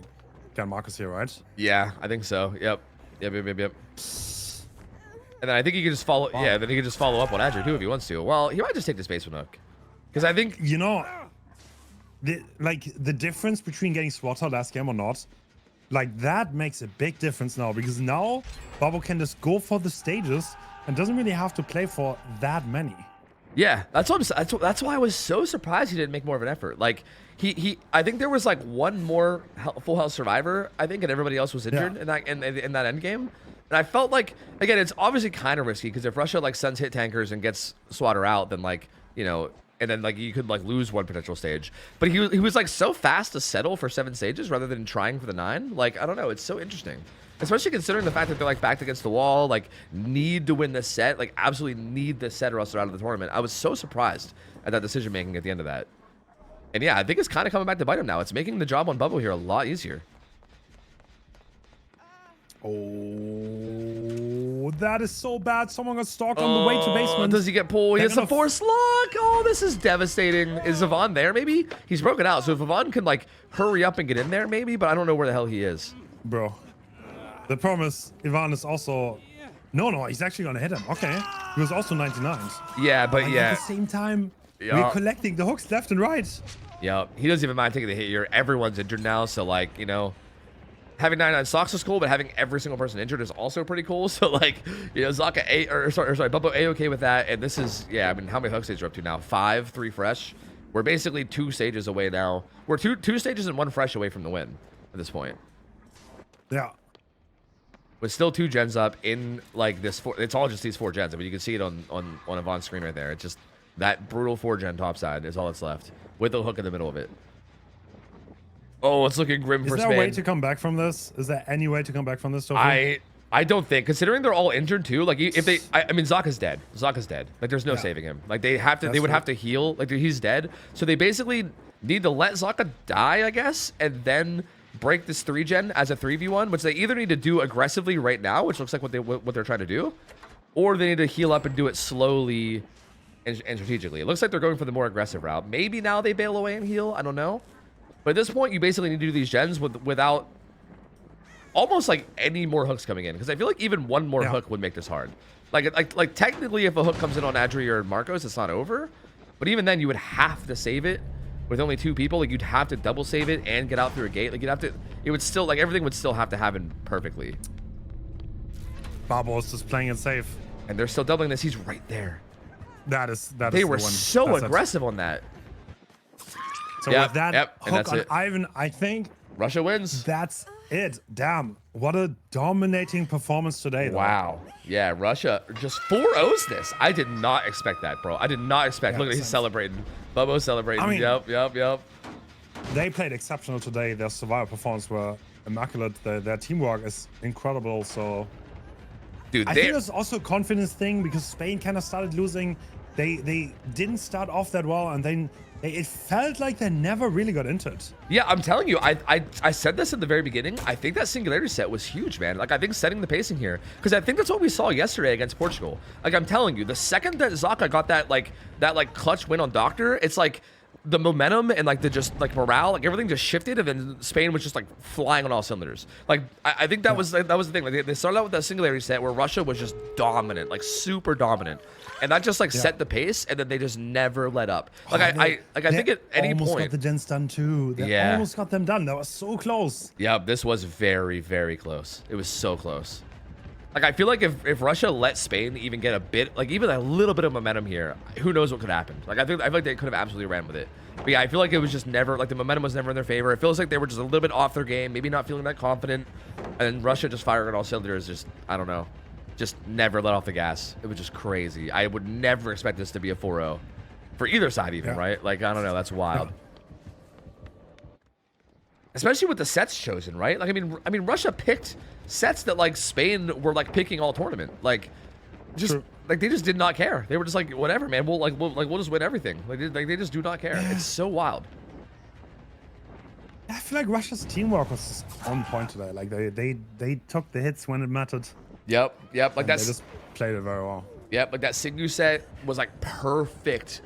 B: get Marcus here, right?
A: Yeah, I think so. Yep. Yep. And then I think he could just follow. Wow. Yeah, then he could just follow up on Adri too if he wants to. Well, he might just take this basement hook, because I think
B: you know, the difference between getting Swatter last game or not, like that makes a big difference now because now Babo can just go for the stages and doesn't really have to play for that many.
A: Yeah, that's why I was so surprised he didn't make more of an effort. Like I think there was like 1 more full health survivor, I think, and everybody else was injured in that end game. And I felt like, again, it's obviously kind of risky because if Russia like sends hit tankers and gets Swatter out, then like, you know, and then like you could like lose 1 potential stage. But he was like so fast to settle for 7 stages rather than trying for the 9. Like, I don't know, it's so interesting. Especially considering the fact that they're like backed against the wall, like need to win this set, like absolutely need this set or else they're out of the tournament. I was so surprised at that decision making at the end of that. And yeah, I think it's kind of coming back to bite him now. It's making the job on Bubble here a lot easier.
B: Oh, that is so bad. Someone got stalked on the way to basement.
A: Does he get pulled? He gets a force lock. Oh, this is devastating. Is Yvonne there maybe? He's broken out. So if Yvonne can like hurry up and get in there maybe, but I don't know where the hell he is.
B: Bro, the problem is Yvonne is also... No, he's actually going to hit him. Okay. He was also 99s.
A: Yeah, but
B: and
A: yeah.
B: At the same time, we're collecting the hooks left and right.
A: Yeah, he doesn't even mind taking the hit here. Everyone's injured now, so like, you know, having 99 stocks is cool, but having every single person injured is also pretty cool. So like, you know, Bubbo A-okay with that. And this is, yeah, I mean, how many hook stages are up to now? 5, 3 fresh. We're basically 2 stages away now. We're two stages and 1 fresh away from the win at this point.
B: Yeah.
A: With still 2 gens up in like this it's all just these 4 gens. I mean, you can see it on Yvonne's screen right there. It's just that brutal 4 gen top side is all that's left with the hook in the middle of it. Oh, it's looking grim
B: Is
A: for
B: there a way
A: Spain.
B: to come back from this? Is there any way to come back from this, Tofu?
A: I don't think, considering they're all injured too. Like if they, I mean, Zaka's dead. Zaka's dead. Like there's no saving him. Like they have to,
B: That's
A: they would
B: true.
A: have to heal. Like he's dead. So they basically need to let Zaka die, I guess, and then break this 3-gen as a 3v1, which they either need to do aggressively right now, which looks like what they're trying to do, or they need to heal up and do it slowly and strategically. It looks like they're going for the more aggressive route. Maybe now they bail away and heal. I don't know. But at this point, you basically need to do these gens without almost like any more hooks coming in, because I feel like even one more hook would make this hard. Like technically, if a hook comes in on Adri or Marcos, it's not over. But even then, you would have to save it with only 2 people. Like you'd have to double save it and get out through a gate. Like you'd have to. It would still, like, everything would still have to happen perfectly.
B: Barbo's just playing it safe.
A: And they're still doubling this. He's right there.
B: That is
A: They were
B: the one.
A: so
B: That's it.
A: aggressive on that.
B: So
A: Yep,
B: with that
A: yep, and
B: hook
A: that's
B: on
A: it.
B: Ivan, I think
A: Russia wins.
B: that's it. Damn, what a dominating performance today, though.
A: Wow. Yeah, Russia just 4-0s this. I did not expect that, bro. I did not expect.
B: Yeah,
A: Look at he's
B: same.
A: celebrating. Bubbo's celebrating.
B: I mean-
A: Yep.
B: They played exceptional today. Their survival performance were immaculate. Their teamwork is incredible. So
A: Dude,
B: I think it's also a confidence thing because Spain kind of started losing. They didn't start off that well, and then it felt like they never really got into it.
A: yeah, I'm telling you, I said this in the very beginning. I think that singularity set was huge, man. Like, I think setting the pacing here, because I think that's what we saw yesterday against Portugal. Like, I'm telling you, the second that Zaka got that clutch win on Doctor, it's like the momentum and like the just like morale, like everything just shifted, and then Spain was just like flying on all cylinders. Like I think that was the thing. Like they started out with that singularity set where Russia was just dominant, like super dominant, and that just like set the pace, and then they just never let up. Like I think at any
B: almost
A: point,
B: got the gens done too. They almost got them done. That was so close.
A: yeah, this was very, very close. It was so close. Like, I feel like if Russia let Spain even get a bit, like even a little bit of momentum here, who knows what could happen. Like, I feel like they could have absolutely ran with it. But yeah, I feel like it was just never, like the momentum was never in their favor. It feels like they were just a little bit off their game, maybe not feeling that confident. And Russia just firing on all cylinders, just, I don't know, just never let off the gas. It was just crazy. I would never expect this to be a 4-0 for either side even, right? Like, I don't know, that's wild. Especially with the sets chosen, right? Like, I mean, Russia picked sets that like Spain were like picking all tournament. Like, just like they just did not care. They were just like, whatever, man. We'll just win everything. Like they just do not care. It's so wild.
B: I feel like Russia's teamwork was just on point today. Like they took the hits when it mattered.
A: Yep. Like
B: They
A: that's.
B: just played it very well.
A: Yep, like that Signu set was like perfect.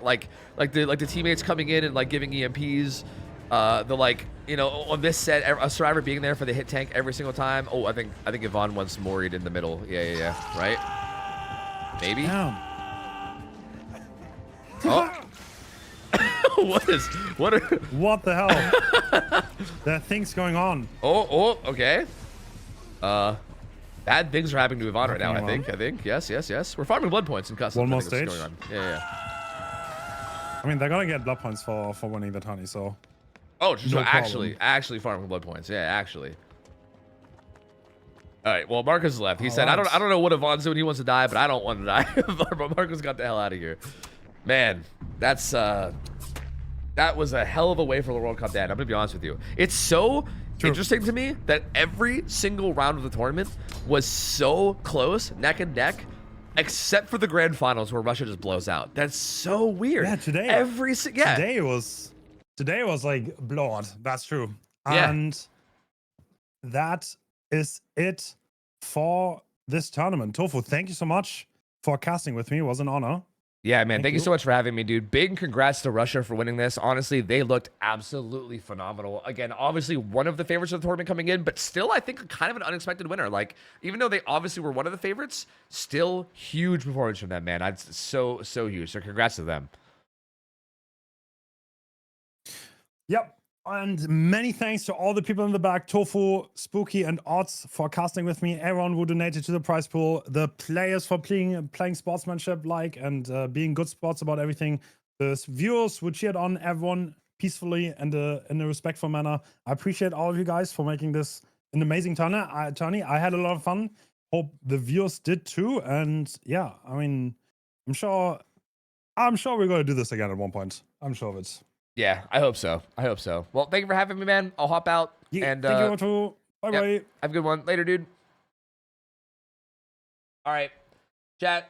A: Like the teammates coming in and like giving EMPs. The like, you know, on this set, a survivor being there for the hit tank every single time. Oh, I think Yvonne once Moried in the middle. Yeah. Right? Maybe?
B: Damn.
A: Oh. What
B: What the hell? There are things going on.
A: Oh, okay. Bad things are happening to Yvonne right now, I think. Yes. We're farming blood points in custom.
B: One more
A: I think that's
B: stage?
A: what's going on. Yeah.
B: I mean, they're gonna get blood points for winning the tourney, so.
A: Oh, so
B: No problem.
A: actually farming blood points. Yeah, actually. All right. Well, Marcus left. He said,
B: right.
A: "I don't know what Yvonne's doing. He wants to die, but I don't want to die." But Marcus got the hell out of here. Man, that was a hell of a way for the World Cup to end. I'm gonna be honest with you. It's so interesting to me that every single round of the tournament was so close, neck and neck, except for the grand finals where Russia just blows out. That's so weird.
B: Yeah, today. Today was like blowout. That's true.
A: Yeah.
B: And that is it for this tournament. Tofu, thank you so much for casting with me. It was an honor.
A: Yeah, man. Thank you
B: you.
A: so much for having me, dude. Big congrats to Russia for winning this. Honestly, they looked absolutely phenomenal. Again, obviously one of the favorites of the tournament coming in, but still, I think kind of an unexpected winner. Like, even though they obviously were one of the favorites, still huge performance from them, man. That's so huge. So congrats to them.
B: Yep. And many thanks to all the people in the back, Tofu, Spooky, and Odds for casting with me. Everyone who donated to the prize pool. The players for playing sportsmanship and being good sports about everything. The viewers who cheered on everyone peacefully and in a respectful manner. I appreciate all of you guys for making this an amazing tourney. I had a lot of fun. Hope the viewers did too. And yeah, I mean, I'm sure we're going to do this again at one point. I'm sure of it.
A: Yeah, I hope so. I hope so. Well, thank you for having me, man. I'll hop out.
B: Yeah,
A: And
B: thank you, Otto. Bye
A: yeah,
B: bye.
A: have a good one. Later, dude. All right, chat.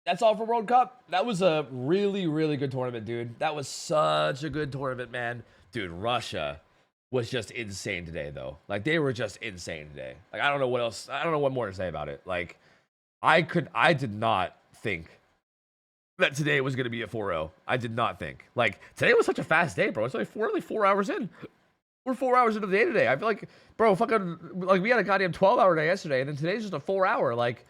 A: That's all for World Cup. That was a really, really good tournament, dude. That was such a good tournament, man. Dude, Russia was just insane today, though. Like, they were just insane today. Like, I don't know what else. I don't know what more to say about it. Like, I did not think that today was going to be a 4-0. I did not think. Like, today was such a fast day, bro. It's only 4 hours in. We're 4 hours into the day today. I feel like, bro, fucking, like, we had a goddamn 12-hour day yesterday, and then today's just a 4-hour. Like,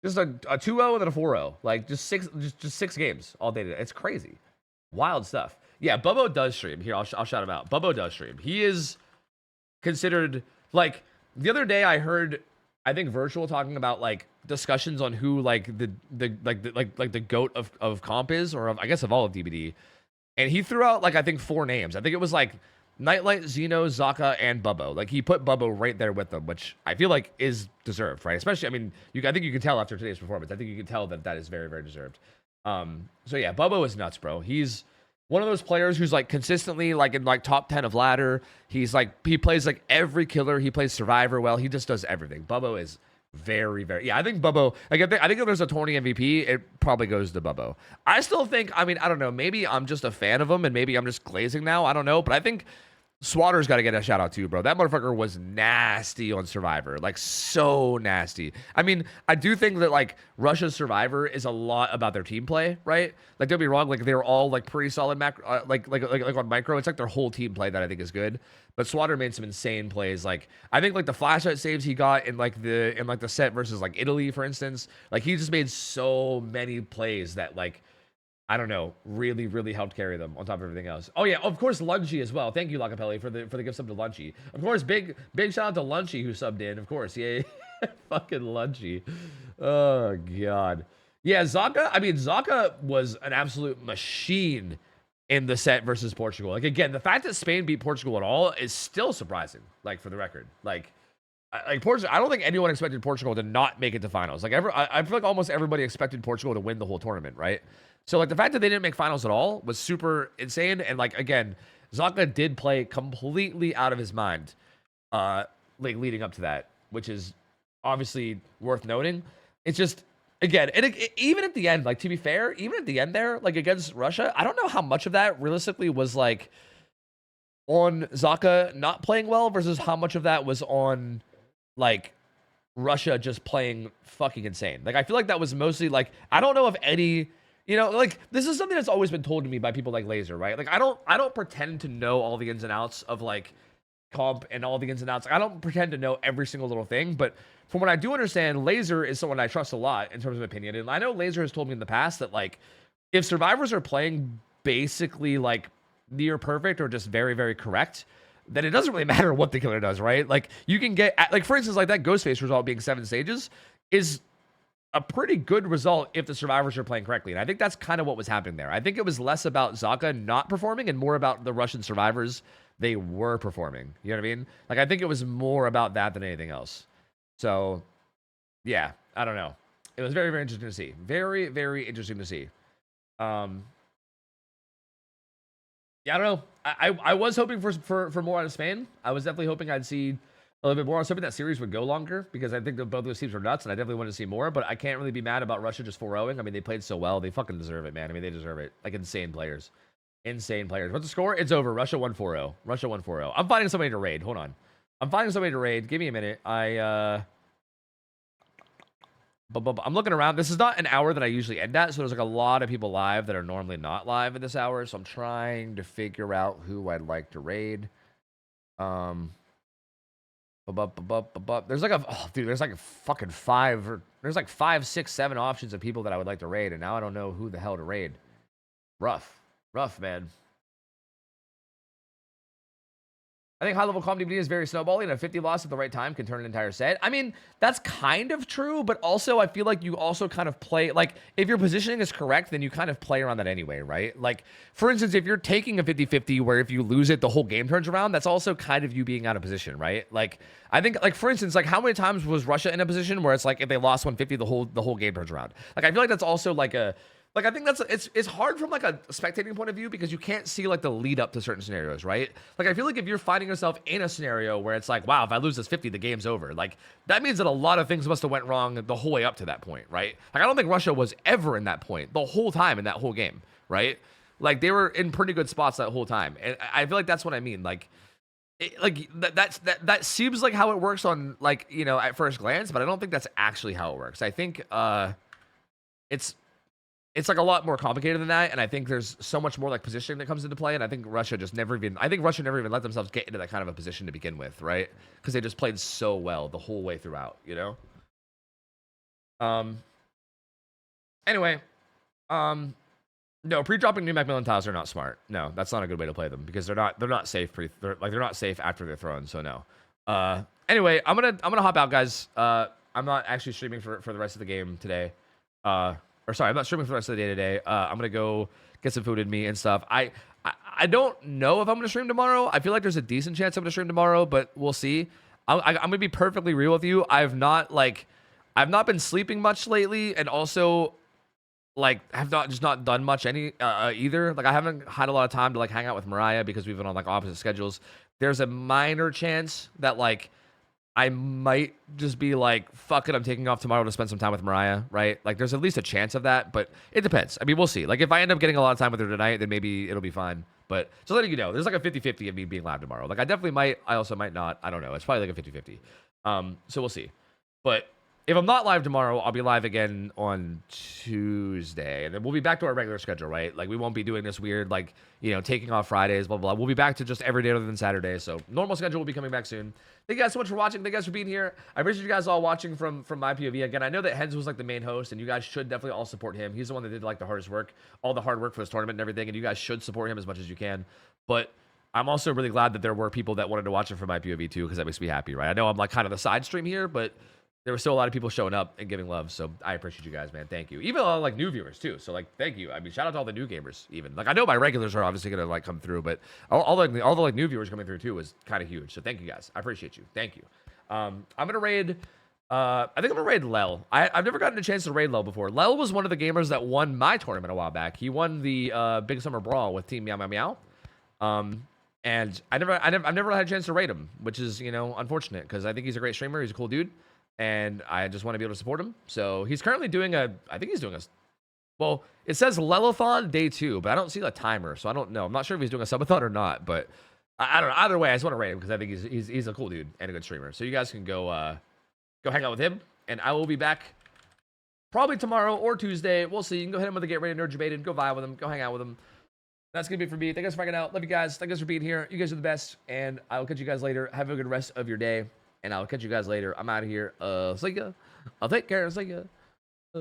A: just a 2-0 and then a 4-0. Like, just six games all day today. It's crazy. Wild stuff. Yeah, Bubbo does stream. Here, I'll shout him out. Bubbo does stream. He is considered, like, the other day I heard, I think, Virtual talking about, like, discussions on who, like, the GOAT of comp is, or of, I guess, of all of DBD. And he threw out, like, I think 4 names. I think it was, like, Nightlight, Xeno, Zaka, and Bubbo. Like, he put Bubbo right there with them, which I feel like is deserved, right? Especially, I mean, I think you can tell after today's performance. I think you can tell that is very, very deserved. So yeah, Bubbo is nuts, bro. He's one of those players who's, like, consistently, like, in, like, top 10 of ladder. He's, like, he plays, like, every killer. He plays Survivor well. He just does everything. Bubbo is very, very, yeah, I think Bubbo, like, I think if there's a tourney MVP, it probably goes to Bubbo. I still think, I mean, I don't know, maybe I'm just a fan of him, and maybe I'm just glazing now. I don't know, but I think Swatter's got to get a shout out too, bro. That motherfucker was nasty on Survivor, like, so nasty. I mean, I do think that, like, Russia's Survivor is a lot about their team play, right? Like, don't be wrong, like, they're all, like, pretty solid macro, like on micro. It's like their whole team play that I think is good. But Swatter made some insane plays. Like, I think, like, the flashlight saves he got in the set versus, like, Italy, for instance. Like, he just made so many plays that, like, I don't know, really, really helped carry them on top of everything else. Oh yeah, of course, Lunchy as well. Thank you, Lacapelli, for the gift sub to Lunchy. Of course, big shout out to Lunchy who subbed in. Of course, yeah, fucking Lunchy. Oh god, yeah, Zaka. I mean, Zaka was an absolute machine in the set versus Portugal. Like, again, the fact that Spain beat Portugal at all is still surprising. Like, for the record, like Portugal, I don't think anyone expected Portugal to not make it to finals. Like, I feel like almost everybody expected Portugal to win the whole tournament, right? So, like, the fact that they didn't make finals at all was super insane. And, like, again, Zaka did play completely out of his mind, like, leading up to that, which is obviously worth noting. It's just, again, and even at the end, like, to be fair, even at the end there, like, against Russia, I don't know how much of that realistically was, like, on Zaka not playing well versus how much of that was on, like, Russia just playing fucking insane. Like, I feel like that was mostly, like, I don't know if any... You know, like, this is something that's always been told to me by people like Laser, right? Like, I don't pretend to know all the ins and outs of, like, comp and all the ins and outs. I don't pretend to know every single little thing, but from what I do understand, Laser is someone I trust a lot in terms of opinion. And I know Laser has told me in the past that, like, if survivors are playing basically, like, near perfect or just very, very correct, then it doesn't really matter what the killer does, right? Like, you can get, like, for instance, like, that Ghostface result being 7 stages is a pretty good result if the survivors are playing correctly. And I think that's kind of what was happening there. I think it was less about Zaka not performing and more about the Russian survivors. They were performing. You know what I mean? Like, I think it was more about that than anything else. So, yeah, I don't know. It was very, very interesting to see. Very, very interesting to see. Yeah, I don't know. I was hoping for more out of Spain. I was definitely hoping I'd see a little bit more. I was hoping that series would go longer because I think that both those teams were nuts and I definitely wanted to see more, but I can't really be mad about Russia just 4-0ing. I mean, they played so well. They fucking deserve it, man. I mean, they deserve it. Like, insane players. Insane players. What's the score? It's over. Russia won 4-0. Russia won 4-0. I'm finding somebody to raid. Hold on. I'm finding somebody to raid. Give me a minute. I'm looking around. This is not an hour that I usually end at, so there's, like, a lot of people live that are normally not live at this hour, so I'm trying to figure out who I'd like to raid. There's like there's like fucking 5 there's like 5, 6, 7 options of people that I would like to raid, and now I don't know who the hell to raid. Rough, man. I think high-level comp DBD is very snowbally, and a 50 loss at the right time can turn an entire set. I mean, that's kind of true, but also I feel like you also kind of play, like, if your positioning is correct, then you kind of play around that anyway, right? Like, for instance, if you're taking a 50-50 where if you lose it, the whole game turns around, that's also kind of you being out of position, right? Like, I think, like, for instance, like, how many times was Russia in a position where it's like, if they lost 150, the whole game turns around? Like, I feel like that's also like Like, I think that's it's hard from like a spectating point of view because you can't see like the lead up to certain scenarios, right? Like, I feel like if you're finding yourself in a scenario where it's like, wow, if I lose this 50, the game's over. Like, that means that a lot of things must have went wrong the whole way up to that point, right? Like, I don't think Russia was ever in that point the whole time in that whole game, right? Like, they were in pretty good spots that whole time, and I feel like that's what I mean. Like, that seems like how it works on, like, you know, at first glance, but I don't think that's actually how it works. I think it's like a lot more complicated than that, and I think there's so much more like positioning that comes into play, and I think Russia never even let themselves get into that kind of a position to begin with, right? Because they just played so well the whole way throughout, you know. Anyway, no, pre-dropping new Macmillan tiles are not smart. No, that's not a good way to play them because they're not safe. They're not safe after they're thrown. So no. Anyway, I'm gonna hop out, guys. I'm not actually streaming for the rest of the game today. Or sorry, I'm not streaming for the rest of the day today. I'm gonna go get some food in me and stuff. I don't know if I'm gonna stream tomorrow. I feel like there's a decent chance I'm gonna stream tomorrow, but we'll see. I'm gonna be perfectly real with you. I've not been sleeping much lately, and also like have not done much either. Like, I haven't had a lot of time to like hang out with Mariah because we've been on like opposite schedules. There's a minor chance that like I might just be like, fuck it, I'm taking off tomorrow to spend some time with Mariah, right? Like, there's at least a chance of that, but it depends. I mean, we'll see. Like, if I end up getting a lot of time with her tonight, then maybe it'll be fine. But just letting you know, there's like a 50-50 of me being live tomorrow. Like, I definitely might. I also might not. I don't know. It's probably like a 50-50. So we'll see. But if I'm not live tomorrow, I'll be live again on Tuesday. And then we'll be back to our regular schedule, right? Like, we won't be doing this weird, like, you know, taking off Fridays, blah, blah, blah. We'll be back to just every day other than Saturday. So normal schedule will be coming back soon. Thank you guys so much for watching. Thank you guys for being here. I appreciate you guys all watching from my POV. Again, I know that Hens was like the main host, and you guys should definitely all support him. He's the one that did like the hardest work, all the hard work for this tournament and everything, and you guys should support him as much as you can. But I'm also really glad that there were people that wanted to watch it from my POV too, because that makes me happy, right? I know I'm like kind of the side stream here, but there were still a lot of people showing up and giving love, so I appreciate you guys, man. Thank you. Even a lot of like new viewers too, so like thank you. I mean, shout out to all the new gamers. Even like I know my regulars are obviously gonna like come through, but all the like new viewers coming through too was kind of huge. So thank you guys. I appreciate you. Thank you. I'm gonna raid. I think I'm gonna raid Lel. I've never gotten a chance to raid Lel before. Lel was one of the gamers that won my tournament a while back. He won the Big Summer Brawl with Team Meow Meow Meow. And I've never had a chance to raid him, which is, you know, unfortunate because I think he's a great streamer. He's a cool dude. And I just want to be able to support him. So he's currently doing well, it says Lelathon day 2, but I don't see the timer, so I don't know. I'm not sure if he's doing a subathon or not, but I don't know. Either way, I just want to rate him because I think he's a cool dude and a good streamer. So you guys can go hang out with him, and I will be back probably tomorrow or Tuesday. We'll see. You can go hit him with a Get Ready Nerd Debated. Go vibe with him. Go hang out with him. That's gonna be it for me. Thank you guys for hanging out. Love you guys. Thank you guys for being here. You guys are the best, and I will catch you guys later. Have a good rest of your day. And I'll catch you guys later. I'm out of here. See ya. I'll take care. See ya. See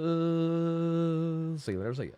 A: you later. See ya.